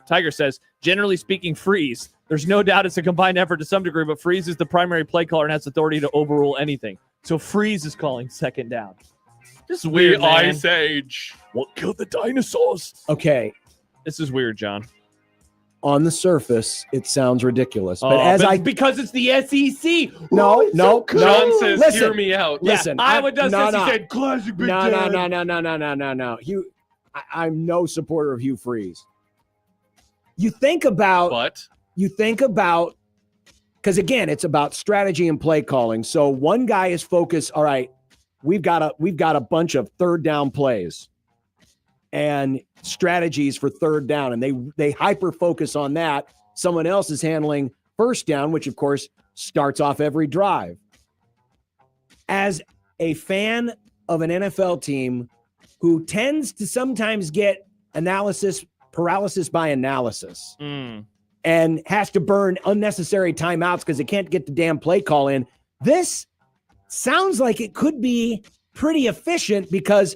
H: Tiger, says, generally speaking, Freeze. There's no doubt it's a combined effort to some degree, but Freeze is the primary play caller and has authority to overrule anything. So Freeze is calling second down. This is weird, man.
I: Ice Age.
H: What killed the dinosaurs?
B: Okay.
H: This is weird, John.
B: On the surface, it sounds ridiculous. But
H: because it's the SEC.
B: No.
I: John says,
B: listen,
I: hear me out.
B: Listen,
H: Iowa does this. He said, classic Big Ten.
B: No. Hugh, I'm no supporter of Hugh Freeze. You think about, because again, it's about strategy and play calling. So one guy is focused. All right, we've got a bunch of third down plays and strategies for third down, and they hyper focus on that. Someone else is handling first down, which of course starts off every drive. As a fan of an NFL team who tends to sometimes get paralysis by analysis and has to burn unnecessary timeouts because they can't get the damn play call in, this sounds like it could be pretty efficient because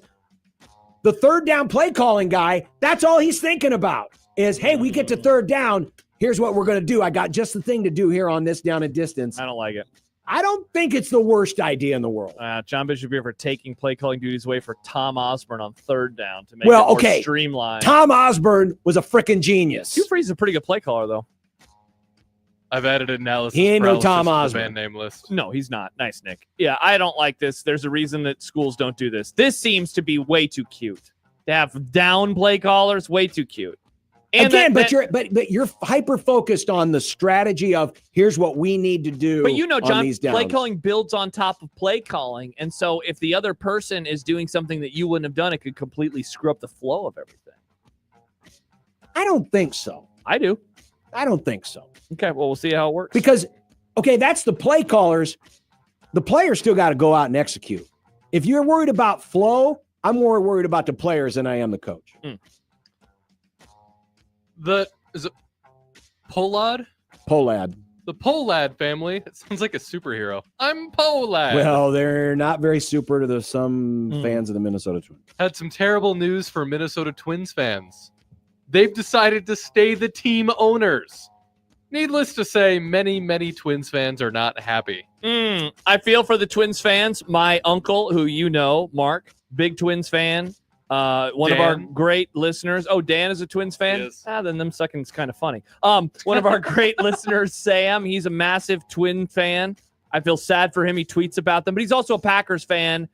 B: the third down play calling guy, that's all he's thinking about is, hey, we get to third down. Here's what we're going to do. I got just the thing to do here on this down and distance.
H: I don't like it.
B: I don't think it's the worst idea in the world.
H: John Bishop here for taking play calling duties away for Tom Osborne on third down to make it more streamlined.
B: Tom Osborne was a freaking genius.
H: Hugh Freeze is a pretty good play caller, though.
I: I've added analysis.
B: He ain't no
I: paralysis
B: Tom
I: to the
B: Osborne.
I: band name list.
H: No, he's not. Nice, Nick. Yeah, I don't like this. There's a reason that schools don't do this. This seems to be way too cute. To have down play callers, way too cute. And
B: again, but you're hyper focused on the strategy of here's what we need to do.
H: But you know, John,
B: these
H: play
B: downs.
H: calling builds on top of play calling, and so if the other person is doing something that you wouldn't have done, it could completely screw up the flow of everything.
B: I don't think so.
H: I do.
B: I don't think so.
H: Okay, well, we'll see how it works.
B: Because, okay, that's the play callers. The players still got to go out and execute. If you're worried about flow, I'm more worried about the players than I am the coach.
I: Is it Polad?
B: Polad.
I: The Polad family. It sounds like a superhero. I'm Polad.
B: Well, they're not very super to some fans of the Minnesota Twins.
I: Had some terrible news for Minnesota Twins fans. They've decided to stay the team owners. Needless to say, many Twins fans are not happy.
H: I feel for the Twins fans. My uncle, who you know, Mark, big Twins fan. One of our great listeners. Oh, Dan is a Twins fan?
I: Yes.
H: Then them sucking is kind of funny. One of our great listeners, Sam, he's a massive Twin fan. I feel sad for him. He tweets about them, but he's also a Packers fan.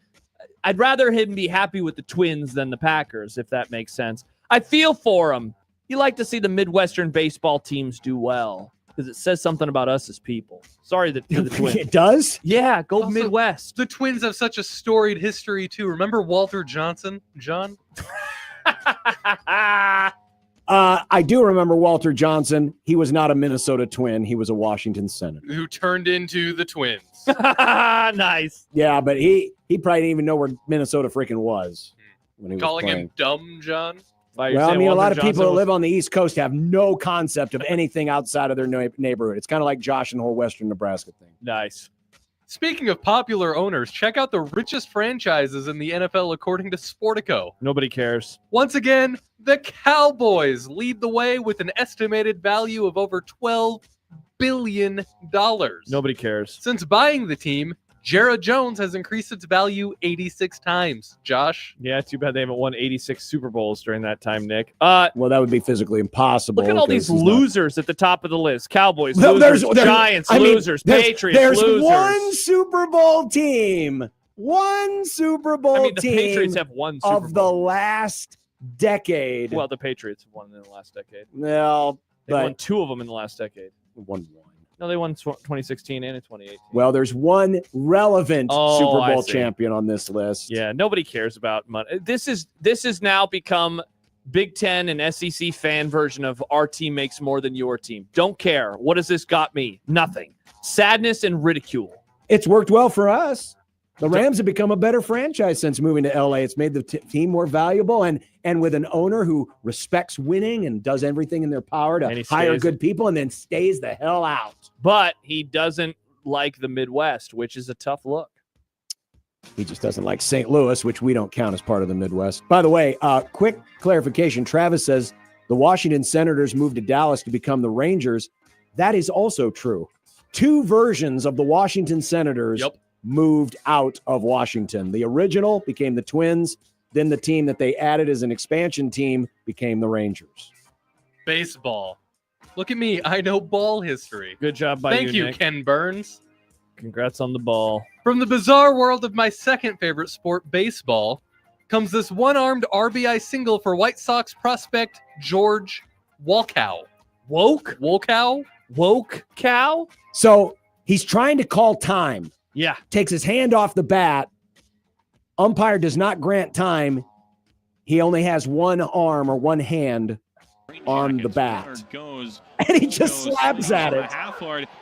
H: I'd rather him be happy with the Twins than the Packers, if that makes sense. I feel for him. You like to see the Midwestern baseball teams do well because it says something about us as people. Sorry for the Twins.
B: It does?
H: Yeah, go
I: Also,
H: Midwest.
I: The Twins have such a storied history, too. Remember Walter Johnson, John?
B: I do remember Walter Johnson. He was not a Minnesota Twin. He was a Washington Senator.
I: Who turned into the Twins.
H: Nice.
B: Yeah, but he probably didn't even know where Minnesota freaking was when he was
I: Calling
B: playing.
I: him dumb, John?
B: Well, I mean, a lot of people that live on the East Coast have no concept of anything outside of their neighborhood. It's kind of like Josh and the whole Western Nebraska thing.
H: Nice.
I: Speaking of popular owners, check out the richest franchises in the NFL according to Sportico.
H: Nobody cares.
I: Once again, the Cowboys lead the way with an estimated value of over $12 billion.
H: Nobody cares.
I: Since buying the team, Jared Jones has increased its value 86 times. Josh?
H: Yeah, too bad they haven't won 86 Super Bowls during that time, Nick.
B: Well, that would be physically impossible.
H: Look at all these losers at the top of the list. Cowboys,
B: No,
H: losers,
B: there's-
H: Giants,
B: I mean,
H: losers,
B: there's-
H: Patriots,
B: There's
H: losers.
B: one Super Bowl team. One Super Bowl
H: I mean, the
B: team
H: Patriots have won Super
B: of the last decade.
H: Well, the Patriots have won in the last decade.
B: Well,
H: They won two of them in the last decade.
B: One.
H: No, they won 2016 and in 2018.
B: Well, there's one relevant Super
H: I
B: Bowl
H: see.
B: champion on this list.
H: Yeah, nobody cares about money. This is now become Big Ten and SEC fan version of our team makes more than your team. Don't care. What has this got me? Nothing. Sadness and ridicule.
B: It's worked well for us. The Rams have become a better franchise since moving to LA. It's made the team more valuable, and with an owner who respects winning and does everything in their power to hire good people and then stays the hell out.
H: But he doesn't like the Midwest, which is a tough look.
B: He just doesn't like St. Louis, which we don't count as part of the Midwest. By the way, quick clarification. Travis says the Washington Senators moved to Dallas to become the Rangers. That is also true. 2 versions of the Washington Senators moved out of Washington. The original became the Twins. Then the team that they added as an expansion team became the Rangers.
I: Baseball. Look at me. I know ball history.
H: Good job by
I: Thank you,
H: Nick.
I: Ken Burns.
H: Congrats on the ball.
I: From the bizarre world of my second favorite sport, baseball, comes this one-armed RBI single for White Sox prospect George Wolkow.
H: Woke cow?
B: So he's trying to call time.
H: Yeah.
B: Takes his hand off the bat. Umpire does not grant time. He only has one arm or one hand on the bat. And he just slaps at it.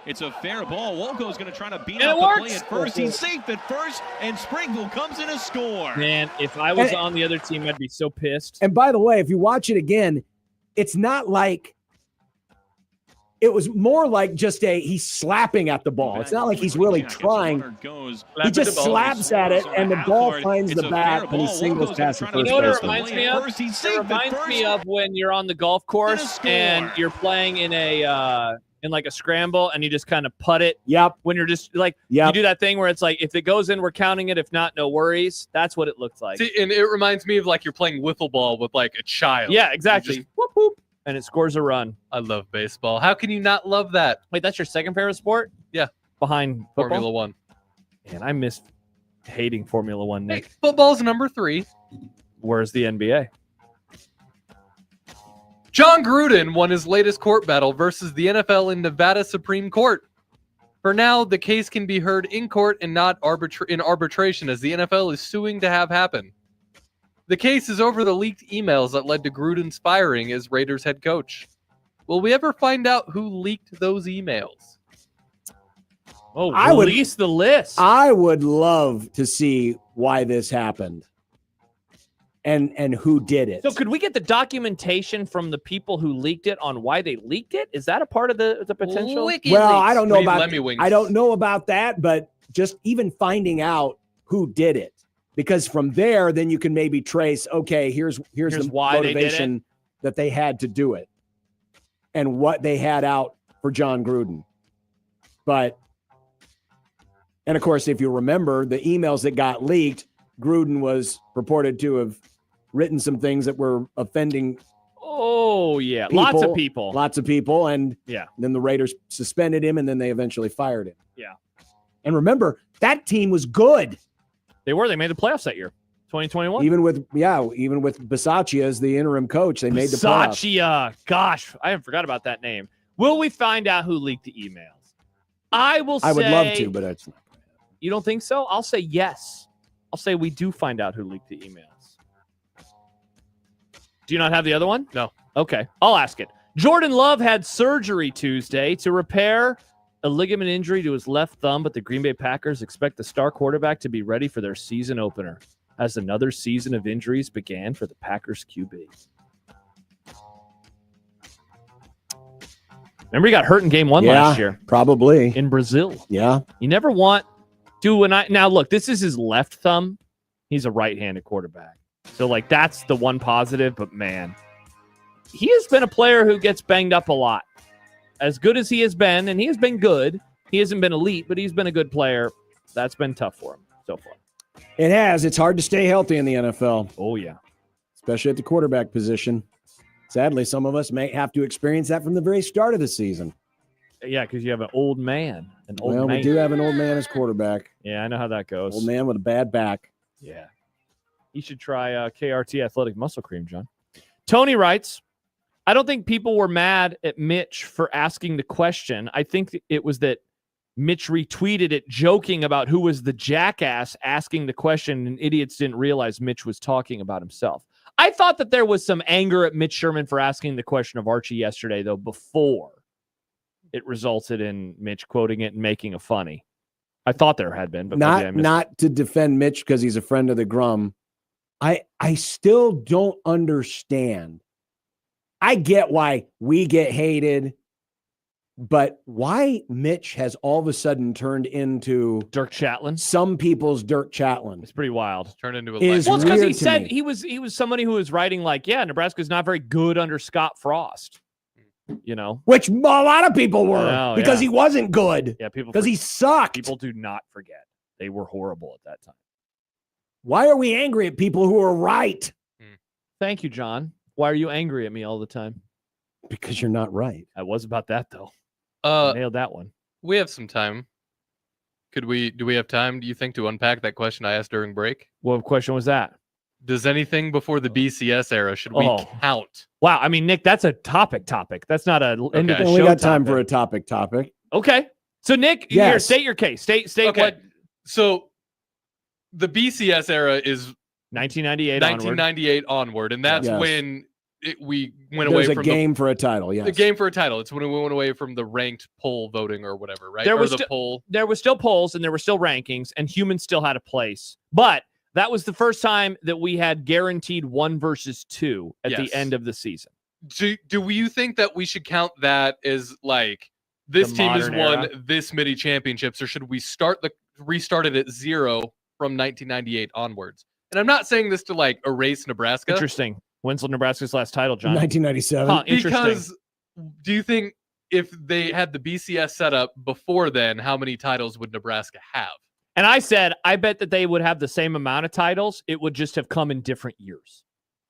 E: It's a fair ball. Wolko's going to try to beat
H: And
E: up
H: it
E: the
H: works.
E: play at first. He's safe at first, and Sprinkle comes in a score.
H: Man, if I was on the other team, I'd be so pissed.
B: And by the way, if you watch it again, it's not like it was more like just he's slapping at the ball. It's not like he's really trying. He just slaps at it, and the ball finds the bat, and he singles past the first
H: You know what it
B: baseman.
H: reminds me of? It reminds me of when you're on the golf course and you're playing in a like a scramble, and you just kind of putt it.
B: Yep.
H: When you're just like you do that thing where it's like, if it goes in, we're counting it. If not, no worries. That's what it looks like.
I: See, and it reminds me of like you're playing wiffle ball with like a child.
H: Yeah, exactly. Whoop whoop. And it scores a run.
I: I love baseball. How can you not love that?
H: Wait, that's your second favorite sport?
I: Yeah.
H: Behind football?
I: Formula One.
H: Man, I miss hating Formula One, Nick.
I: Hey, football's number 3.
H: Where's the NBA?
I: John Gruden won his latest court battle versus the NFL in Nevada Supreme Court. For now, the case can be heard in court and not in arbitration, as the NFL is suing to have happen. The case is over the leaked emails that led to Gruden's firing as Raiders head coach. Will we ever find out who leaked those emails?
H: Oh, release the list.
B: I would love to see why this happened and who did it.
H: So could we get the documentation from the people who leaked it on why they leaked it? Is that a part of the potential?
B: Well, I don't know about that, but just even finding out who did it. Because from there, then you can maybe trace, okay, here's the
H: why
B: motivation that they had to do it and what they had out for John Gruden. And of course, if you remember the emails that got leaked, Gruden was purported to have written some things that were offending.
H: Oh, yeah. Lots of people. And then the Raiders suspended him, and then they eventually fired him. Yeah.
B: And remember, that team was good.
H: They made the playoffs that year, 2021.
B: Even with Bisaccia as the interim coach, they made the playoffs.
H: Bisaccia. Gosh, I forgot about that name. Will we find out who leaked the emails? I would love to, but it's not. You don't think so? I'll say yes. I'll say we do find out who leaked the emails. Do you not have the other one?
I: No.
H: Okay, I'll ask it. Jordan Love had surgery Tuesday to repair a ligament injury to his left thumb, but the Green Bay Packers expect the star quarterback to be ready for their season opener as another season of injuries began for the Packers QB. Remember he got hurt in game 1 last year.
B: Probably.
H: In Brazil.
B: Yeah.
H: You never want now look, this is his left thumb. He's a right-handed quarterback. So like that's the one positive, but man, he has been a player who gets banged up a lot. As good as he has been, and he has been good, he hasn't been elite, but he's been a good player. That's been tough for him so far.
B: It has. It's hard to stay healthy in the NFL.
H: Oh, yeah.
B: Especially at the quarterback position. Sadly, some of us may have to experience that from the very start of the season.
H: Yeah, because you have an old man.
B: We do have an old man as quarterback.
H: Yeah, I know how that goes.
B: Old man with a bad back.
H: Yeah. You should try KRT Athletic Muscle Cream, John. Tony writes, I don't think people were mad at Mitch for asking the question. I think it was that Mitch retweeted it joking about who was the jackass asking the question, and idiots didn't realize Mitch was talking about himself. I thought that there was some anger at Mitch Sherman for asking the question of Archie yesterday, though, before it resulted in Mitch quoting it and making a funny. I thought there had been, but maybe I missed
B: not to defend Mitch because he's a friend of the Grum. I still don't understand. I get why we get hated, but why Mitch has all of a sudden turned into
H: Dirk Chatelain.
B: Some people's Dirk Chatelain.
H: It's pretty wild.
I: Turned into a
H: Well, it's because he said
B: me.
H: he was somebody who was writing like, yeah, Nebraska's not very good under Scott Frost. You know,
B: which a lot of people were because he wasn't good.
H: Yeah, people
B: because he sucked.
H: People do not forget they were horrible at that time.
B: Why are we angry at people who are right?
H: Thank you, John. Why are you angry at me all the time?
B: Because you're not right.
H: I was about that though. I nailed that one.
I: We have some time. Do we have time, do you think, to unpack that question I asked during break?
H: What question was that?
I: Does anything before the BCS era should we count?
H: Wow. I mean, Nick, that's a topic. That's not a end of the show.
B: We got time for a topic.
H: Okay. So Nick, here, state your case. State
I: okay.
H: what
I: So the BCS era is
H: 1998
I: onward, and that's when we went
B: There's
I: away
B: a
I: from
B: game for a title. Yes,
I: the game for a title. It's when we went away from the ranked poll voting or whatever, right?
H: There was still polls and there were still rankings, and humans still had a place. But that was the first time that we had guaranteed 1 versus 2 at the end of the season.
I: Do you think that we should count that as like this team has won this many championships, or should we restart it at 0 from 1998 onwards? And I'm not saying this to like erase Nebraska.
H: Interesting. When's Nebraska's last title, John?
B: 1997.
H: Huh, interesting.
I: Because do you think if they had the BCS set up before then, how many titles would Nebraska have?
H: And I said, I bet that they would have the same amount of titles. It would just have come in different years.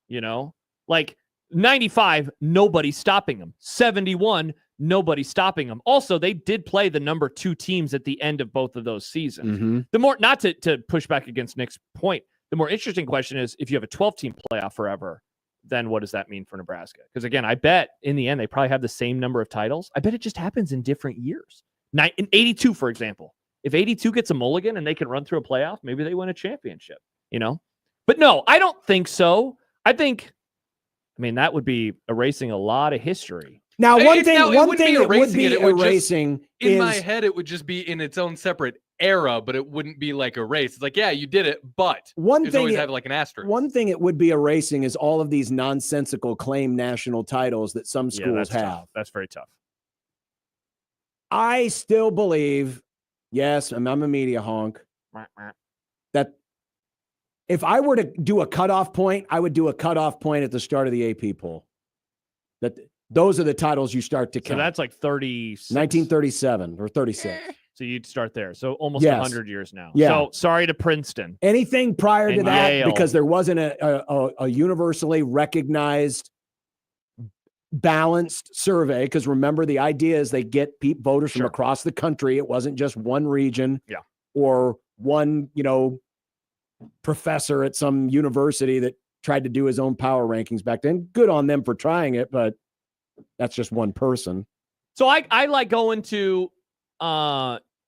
H: You know, like 95, nobody's stopping them. 71, nobody's stopping them. Also, they did play the number 2 teams at the end of both of those seasons.
B: Mm-hmm.
H: The more, not to push back against Nick's point, the more interesting question is if you have a 12-team playoff forever, then what does that mean for Nebraska? Because again, I bet in the end, they probably have the same number of titles. I bet it just happens in different years. In 82, for example, if 82 gets a mulligan and they can run through a playoff, maybe they win a championship, you know? But no, I don't think so. I mean, that would be erasing a lot of history.
B: Now, one thing it would be
I: erasing
B: is...
I: In my head, it would just be in its own separate era, but it wouldn't be like erased. It's like, yeah, you did it, but always have like an asterisk.
B: One thing it would be erasing is all of these nonsensical claim national titles that some schools have.
H: Tough. That's very tough.
B: I still believe, yes, I'm a media honk, that if I were to do a cutoff point, I would do a cutoff point at the start of the AP poll. That those are the titles you start to count.
H: So that's like
B: 1937 or 36.
H: So you'd start there. So almost 100 years now.
B: Yeah.
H: So sorry to Princeton.
B: Anything prior to that,
H: Yale.
B: because there wasn't a universally recognized balanced survey. Because remember, the idea is they get voters from across the country. It wasn't just one region or one, professor at some university that tried to do his own power rankings back then. Good on them for trying it, but that's just one person.
H: So I like going to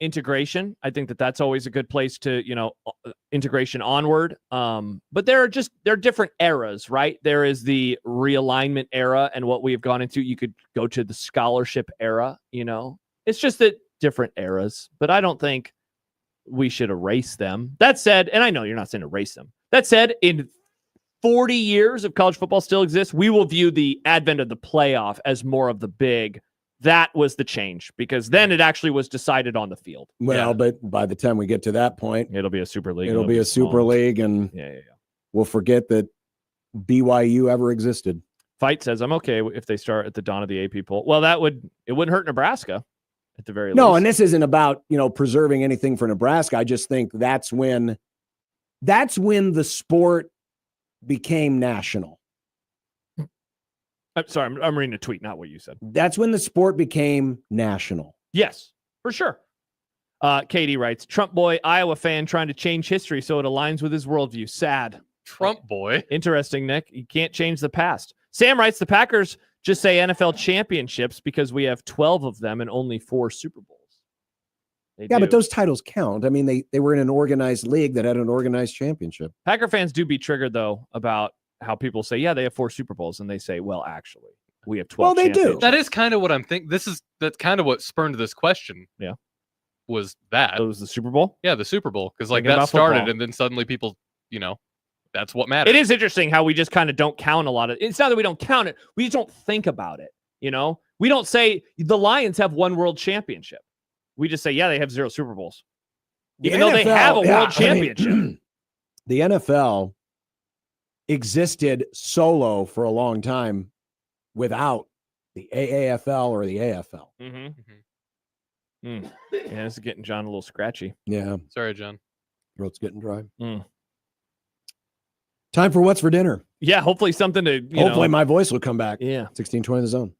H: integration. I think that's always a good place to, integration onward. But there are different eras, right? There is the realignment era and what we have gone into. You could go to the scholarship era, it's just that different eras, but I don't think we should erase them. That said, and I know you're not saying erase them. That said, in 40 years of college football still exists, we will view the advent of the playoff as more of the big. That was the change, because then it actually was decided on the field.
B: Well, but by the time we get to that point,
H: it'll be a super league.
B: It'll be a super league, and we'll forget that BYU ever existed.
H: Fight says I'm okay if they start at the dawn of the AP poll. Well, it wouldn't hurt Nebraska at the very least.
B: No, and this isn't about preserving anything for Nebraska. I just think that's when the sport became national.
H: I'm sorry, I'm reading a tweet, not what you said.
B: That's when the sport became national.
H: Yes, for sure. Katie writes, Trump boy, Iowa fan trying to change history so it aligns with his worldview. Sad.
I: Trump boy.
H: Interesting, Nick. You can't change the past. Sam writes, the Packers just say NFL championships because we have 12 of them and only 4 Super Bowls.
B: But those titles count. I mean, they were in an organized league that had an organized championship.
H: Packer fans do be triggered, though, about how people say, yeah, they have 4 Super Bowls. And they say, well, actually, we have 12.
B: Well, they do.
I: That is kind of what I'm thinking. That's kind of what spurned this question.
H: Yeah.
I: was that.
H: It was the Super Bowl?
I: Yeah, the Super Bowl. Because like
H: Thinking
I: that
H: about
I: started
H: football.
I: and then suddenly people, that's what matters.
H: It is interesting how we just kind of don't count a lot of it's not that we don't count it, we just don't think about it. We don't say the Lions have one world championship. We just say, yeah, they have 0 Super Bowls. Even though they have a world championship.
B: The NFL existed solo for a long time without the AAFL or the AFL.
H: Yeah, this is getting John a little scratchy.
B: Yeah.
I: Sorry, John.
B: Throat's getting dry. Time for what's for dinner.
H: Yeah, hopefully something to
B: Hopefully my voice will come back.
H: Yeah.
B: 1620 the zone.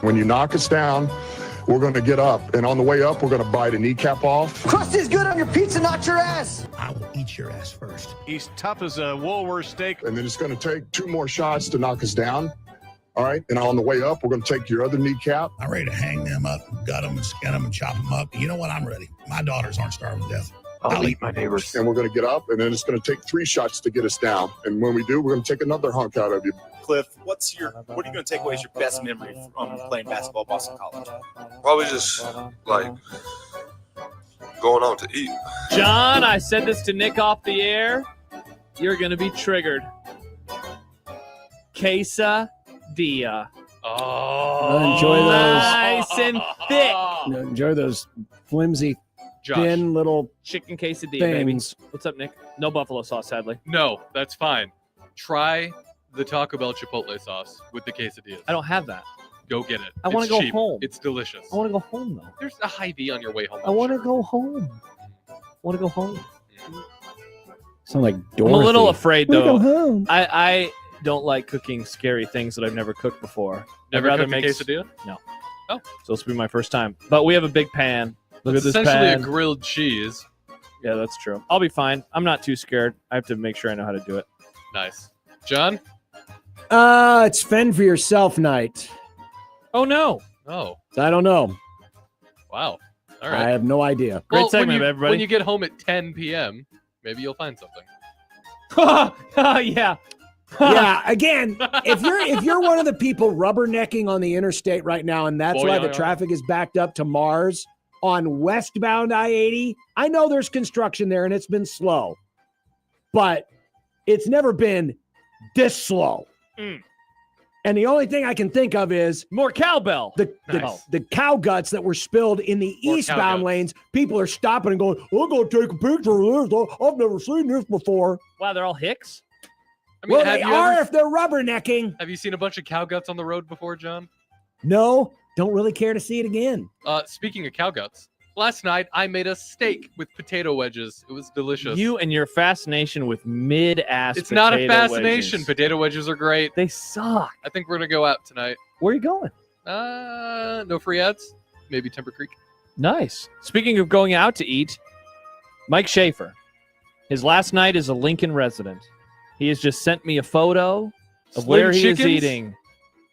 K: When you knock us down, we're going to get up, and on the way up, we're going to bite a kneecap off.
M: Crust is good on your pizza, not your ass.
N: I will eat your ass first.
V: He's tough as a Woolworth steak.
K: And then it's going to take 2 more shots to knock us down. All right. And on the way up, we're going to take your other kneecap.
N: I'm ready to hang them up, gut them, and skin them, and chop them up. You know what? I'm ready. My daughters aren't starving to death.
K: I'll eat my neighbors. And we're going to get up, and then it's going to take 3 shots to get us down. And when we do, we're going to take another hunk out of you.
X: Cliff, what are you going to take away as your best memory from playing basketball at Boston College?
Y: Probably just like going out to eat.
H: John, I said this to Nick off the air. You're going to be triggered. Quesadilla.
B: Oh, enjoy those.
H: Nice and thick.
B: Enjoy those flimsy, thin little
H: chicken quesadilla,
B: things.
H: baby. What's up, Nick? No buffalo sauce, sadly.
I: No, that's fine. Try the Taco Bell Chipotle sauce with the quesadillas.
H: I don't have that.
I: Go get it.
H: I want to go
I: cheap.
H: home.
I: It's delicious.
H: I want to go home, though.
I: There's a Hy-Vee on your way home.
H: I want to go home.
B: Sound like Dorothy.
H: I'm a little afraid,
B: Wanna
H: though.
B: go home.
H: I don't like cooking scary things that I've never cooked before.
I: Never
H: I'd rather
I: cooked a quesadilla?
H: No.
I: Oh.
H: So this will be my first time. But we have a big pan. Look
I: It's
H: at this
I: essentially
H: pan.
I: a grilled cheese.
H: Yeah, that's true. I'll be fine. I'm not too scared. I have to make sure I know how to do it.
I: Nice. John?
B: It's fend for yourself night.
H: Oh, no.
I: Oh.
B: I don't know.
I: Wow. All right.
B: I have no idea.
H: Great segment, everybody.
I: When you get home at 10 p.m., maybe you'll find something.
H: Yeah.
B: Yeah, again, if you're one of the people rubbernecking on the interstate right now, and that's why the traffic is backed up to Mars on westbound I-80, I know there's construction there and it's been slow, but it's never been this slow. And the only thing I can think of is
H: more cowbell.
B: The cow guts that were spilled in the
I: More
B: eastbound
I: cow
B: lanes. People are stopping and going, I'm going to take a picture of this. I've never seen this before.
H: Wow, they're all hicks?
I: I mean,
B: Well,
I: have
B: they
I: you
B: are
I: ever-
B: if they're rubbernecking.
I: Have you seen a bunch of cow guts on the road before, John?
B: No, don't really care to see it again.
I: Speaking of cow guts, last night I made a steak with potato wedges. It was delicious.
H: You and your fascination with mid-ass
I: It's not a
H: potato
I: fascination.
H: wedges.
I: Potato wedges are great.
H: They suck.
I: I think we're going to go out tonight.
H: Where are you going?
I: No free ads. Maybe Timber Creek.
H: Nice. Speaking of going out to eat, Mike Schaefer. His last night as a Lincoln resident. He has just sent me a photo of where he is eating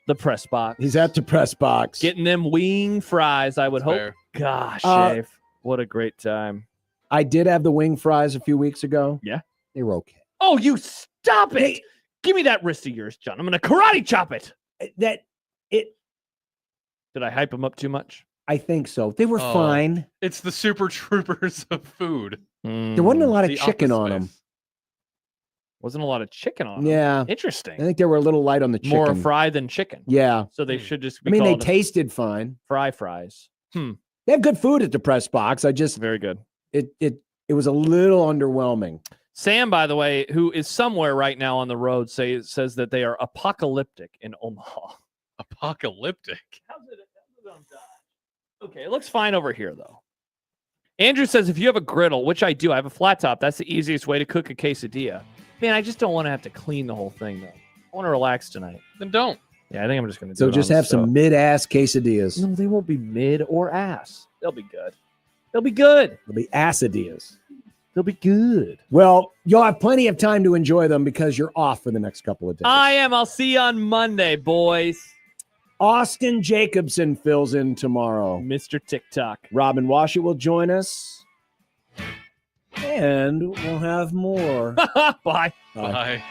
H: the press box.
B: He's at the press box.
H: Getting them wing fries, I would hope.
I: fair.
H: Gosh, Shafe, what a great time.
B: I did have the wing fries a few weeks ago.
H: Yeah.
B: They were okay.
H: Oh, you stop it. Give me that wrist of yours, John. I'm going to karate chop it.
B: Did
H: I hype him up too much?
B: I think so. They were
I: Oh,
B: fine.
I: It's the Super Troopers of food.
B: There wasn't a lot of
I: The
B: chicken
I: Office
B: on them.
I: Space.
H: Wasn't a lot of chicken on them.
B: Yeah.
H: Interesting.
B: I think they were a little light on the chicken.
H: More fried than chicken.
B: Yeah.
H: So they should just be
B: I mean, they
H: called
B: tasted fine.
H: fries.
B: They have good food at the press box. I just
H: Very good.
B: it was a little underwhelming.
H: Sam, by the way, who is somewhere right now on the road, says that they are apocalyptic in Omaha.
I: Apocalyptic?
H: How's it on Dodge? Okay, it looks fine over here, though. Andrew says if you have a griddle, which I do, I have a flat top, that's the easiest way to cook a quesadilla. Man, I just don't want to have to clean the whole thing, though. I want to relax tonight.
I: Then don't.
H: Yeah, I think I'm just going to do
B: So
H: it
B: just
H: on the
B: have some
H: stove.
B: mid-ass quesadillas.
H: No, they won't be mid or ass. They'll be good. They'll be good.
B: They'll be acidillas.
H: They'll be good.
B: Well, you'll have plenty of time to enjoy them because you're off for the next couple of days.
H: I am. I'll see you on Monday, boys.
B: Austin Jacobson fills in tomorrow.
H: Mr. TikTok.
B: Robin Washut will join us. And we'll have more.
H: Bye.
I: Bye.